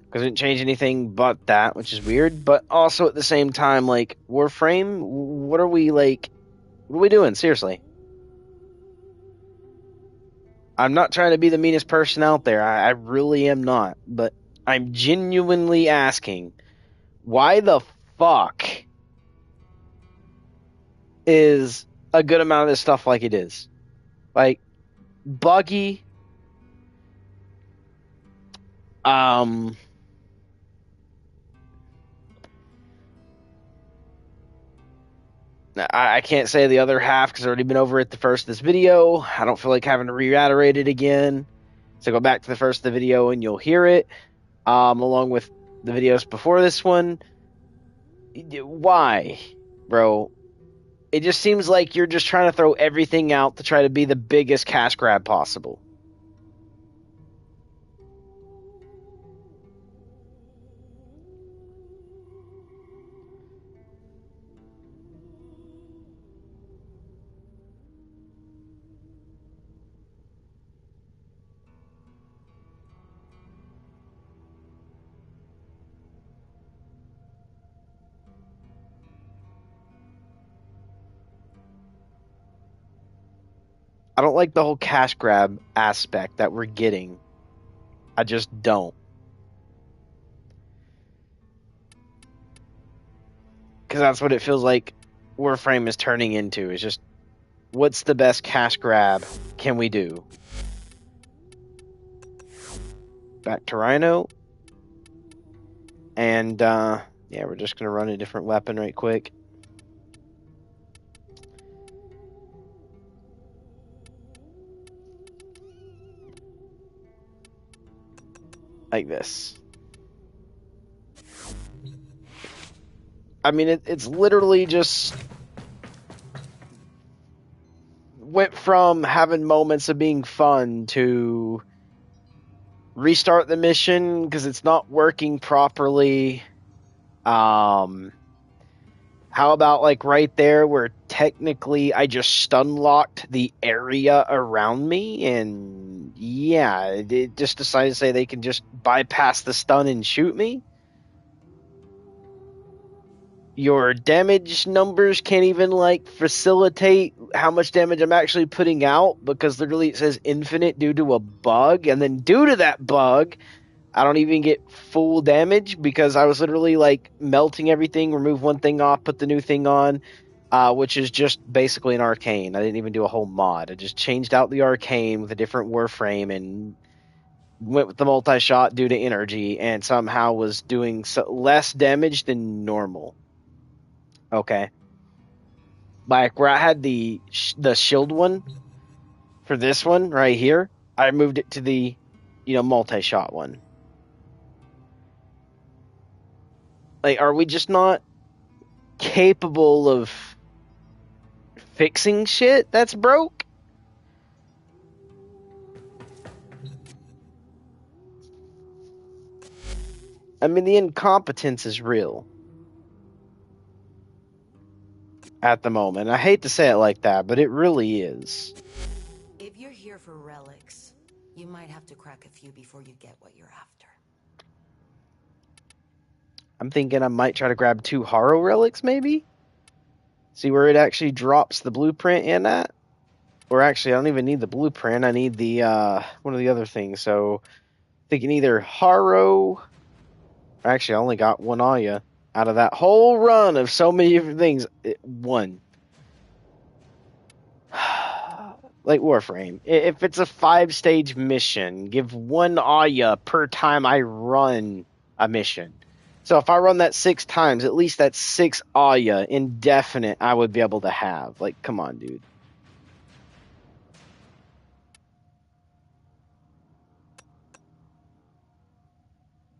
Because it didn't change anything but that, which is weird. But also at the same time, like, Warframe, what are we doing? Seriously. I'm not trying to be the meanest person out there. I really am not. But I'm genuinely asking, why the fuck is a good amount of this stuff like it is? Like, buggy. I can't say the other half because I've already been over it the first of this video. I don't feel like having to reiterate it again. So go back to the first of the video and you'll hear it, along with the videos before this one. Why, bro? It just seems like you're just trying to throw everything out to try to be the biggest cash grab possible. I don't like the whole cash grab aspect that we're getting. I just don't. Because that's what it feels like Warframe is turning into. It's just, what's the best cash grab can we do? Back to Rhino. And, yeah, we're just going to run a different weapon right quick. Like this. I mean, it's literally just went from having moments of being fun to restart the mission because it's not working properly. How about like right there where technically I just stun locked the area around me and yeah, it just decided to say they can just bypass the stun and shoot me. Your damage numbers can't even like facilitate how much damage I'm actually putting out because literally it says infinite due to a bug, and then due to that bug, I don't even get full damage because I was literally like melting everything, remove one thing off, put the new thing on, which is just basically an arcane. I didn't even do a whole mod. I just changed out the arcane with a different warframe and went with the multi-shot due to energy, and somehow was doing less damage than normal. Okay. Like where I had the shield one for this one right here, I moved it to the multi-shot one. Like, are we just not capable of fixing shit that's broke? I mean, the incompetence is real at the moment. I hate to say it like that, but it really is. If you're here for relics, you might have to crack a few before you get what you're after. I'm thinking I might try to grab 2 Haro relics, maybe? See where it actually drops the blueprint in at? Or actually, I don't even need the blueprint. I need the, one of the other things. So, thinking either Haro... Actually, I only got 1 Aya out of that whole run of so many different things. 1. Like Warframe. If it's a 5-stage mission, give 1 Aya per time I run a mission. So if I run that 6 times, at least that's 6 Aya indefinite I would be able to have. Like, come on, dude.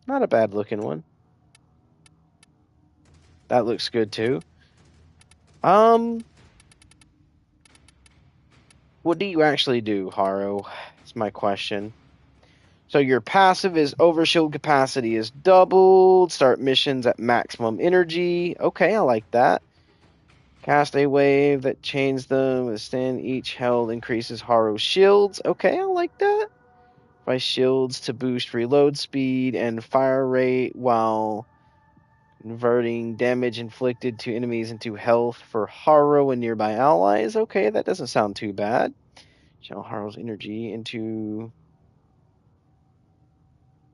Not a bad looking one. That looks good too. What do you actually do, Haro? That's my question. So your passive is overshield capacity is doubled. Start missions at maximum energy. Okay, I like that. Cast a wave that chains them. Withstand each held increases Haro's shields. Okay, I like that. By shields to boost reload speed and fire rate while converting damage inflicted to enemies into health for Haro and nearby allies. Okay, that doesn't sound too bad. Channel Haro's energy into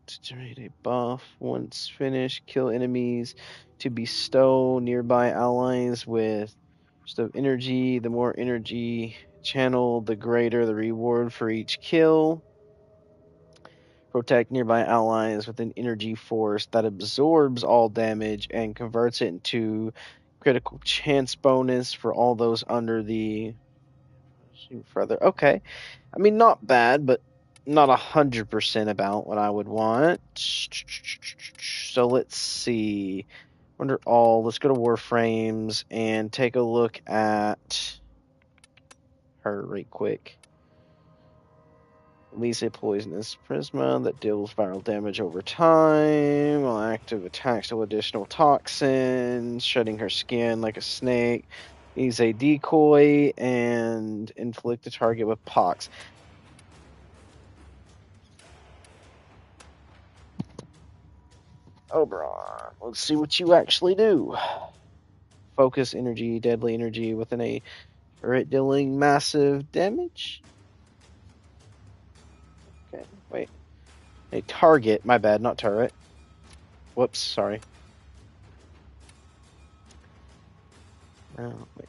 to generate a buff. Once finished, kill enemies to bestow nearby allies with of energy. The more energy channeled, the greater the reward for each kill. Protect nearby allies with an energy force that absorbs all damage and converts it into critical chance bonus for all those under the further. Okay. I mean, not bad, but not 100% about what I would want. So let's see. Under all, let's go to Warframes and take a look at her right quick. Release a poisonous prisma that deals viral damage over time. While active attacks with additional toxins, shedding her skin like a snake. Use a decoy and inflict a target with pox. Oberon, let's see what you actually do. Focus energy, deadly energy within a turret dealing massive damage. Okay, wait. A target, my bad, not turret. Whoops, sorry. Oh, wait.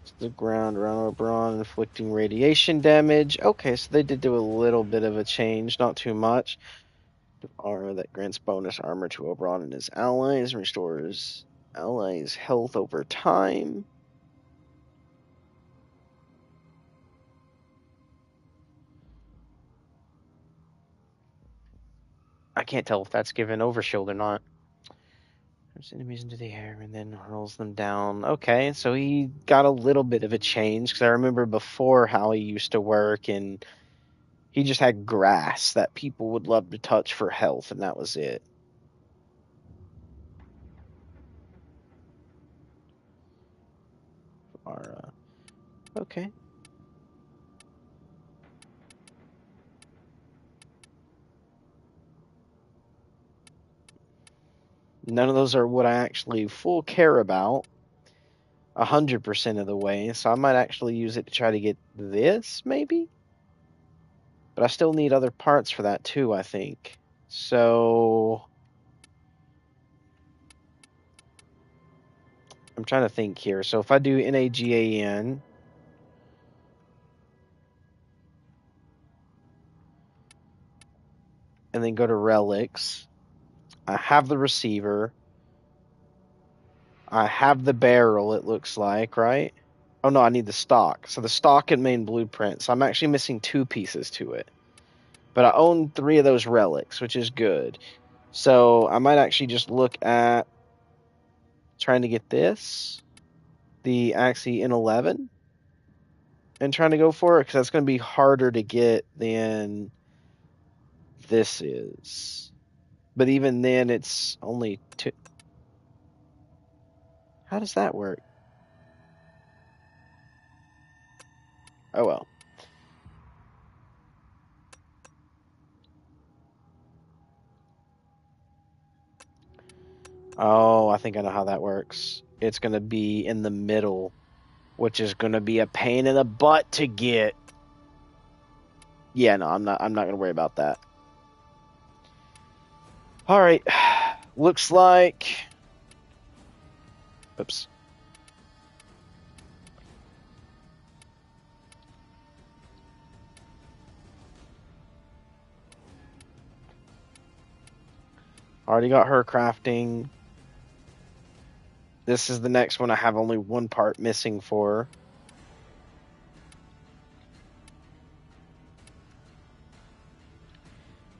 It's the ground around Oberon, inflicting radiation damage. Okay, so they did do a little bit of a change, not too much. Aura that grants bonus armor to Oberon and his allies, restores allies' health over time. I can't tell if that's given overshield or not. Throws enemies into the air and then hurls them down. Okay, so he got a little bit of a change, because I remember before how he used to work, and he just had grass that people would love to touch for health, and that was it. Aura. Okay. None of those are what I actually full care about 100% of the way, so I might actually use it to try to get this, maybe? But I still need other parts for that too, I think. So I'm trying to think here. So if I do NAGAN, and then go to relics, I have the receiver. I have the barrel, it looks like, right? Oh no, I need the stock. So the stock and main blueprint. So I'm actually missing 2 pieces to it. But I own 3 of those relics, which is good. So I might actually just look at trying to get this, the Axie N11, and trying to go for it, because that's going to be harder to get than this is. But even then, it's only 2. How does that work? Oh well. Oh, I think I know how that works. It's going to be in the middle, which is going to be a pain in the butt to get. Yeah, no, I'm not going to worry about that. All right. Looks like, oops. Already got her crafting. This is the next one I have only 1 part missing for.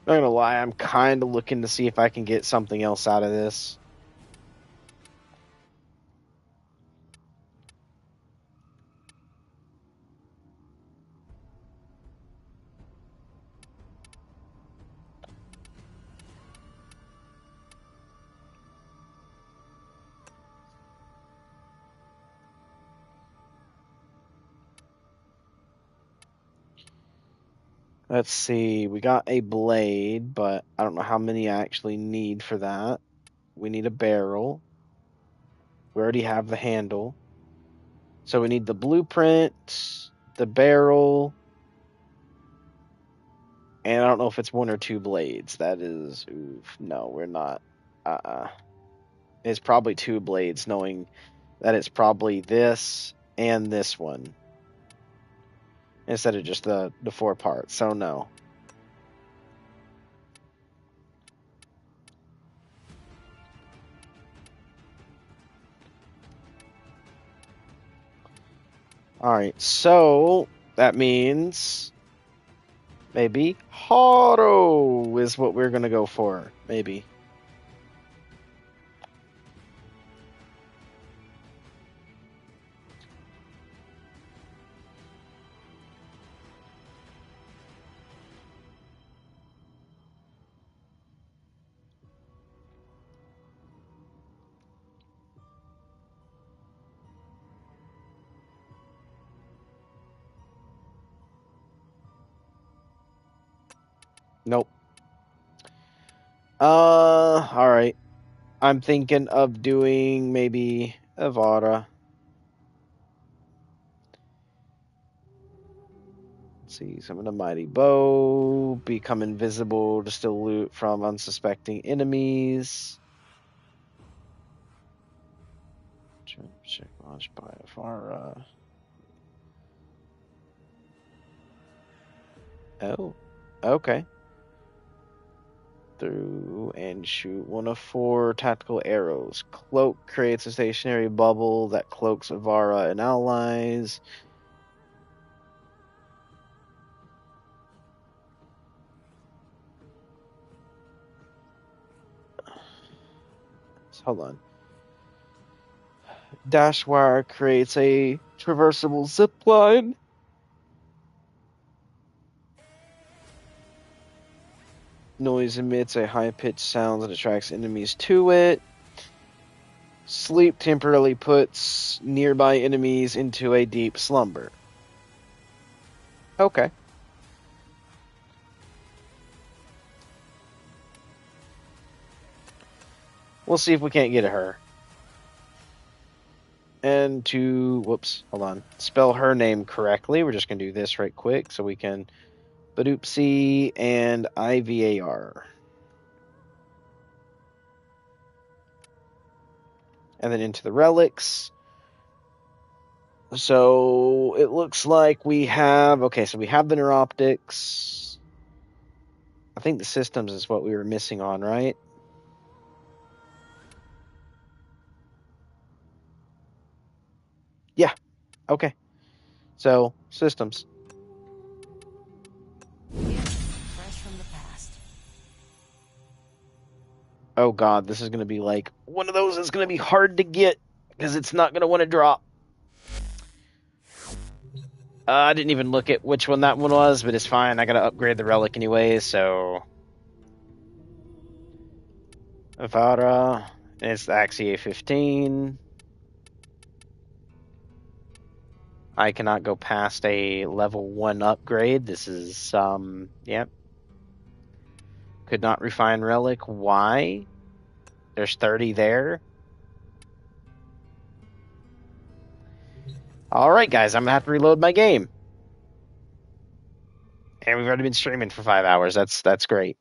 Not gonna lie, I'm kind of looking to see if I can get something else out of this. Let's see, we got a blade, but I don't know how many I actually need for that. We need a barrel. We already have the handle. So we need the blueprint, the barrel, and I don't know if it's 1 or 2 blades. That is, oof, no, we're not. It's probably 2 blades, knowing that it's probably this and this one, instead of just the 4 parts, so no. Alright, so that means maybe Haro is what we're gonna go for. Maybe. Nope. Alright. I'm thinking of doing maybe Avada. Let's see, summon a mighty bow, become invisible to steal loot from unsuspecting enemies. Check launched by Avara. Oh, okay. Through and shoot 1 of 4 tactical arrows. Cloak creates a stationary bubble that cloaks Avara and allies. Hold on. Dashwire creates a traversable zipline. Noise emits a high-pitched sound that attracts enemies to it. Sleep temporarily puts nearby enemies into a deep slumber. Okay. We'll see if we can't get her. And to, whoops, hold on, spell her name correctly, we're just going to do this right quick so we can Badoopsy and IVAR. And then into the relics. So it looks like we have, okay, so we have the neuroptics. I think the systems is what we were missing on, right? Yeah, okay. So, systems. Fresh from the past. Oh god, this is going to be like one of those that's going to be hard to get because it's not going to want to drop. I didn't even look at which one that one was, but it's fine. I got to upgrade the relic anyway, so... Avada, it's the Axia 15. I cannot go past a level 1 upgrade. This is, yep. Could not refine relic. Why? There's 30 there. Alright, guys, I'm going to have to reload my game. And we've already been streaming for 5 hours. That's great.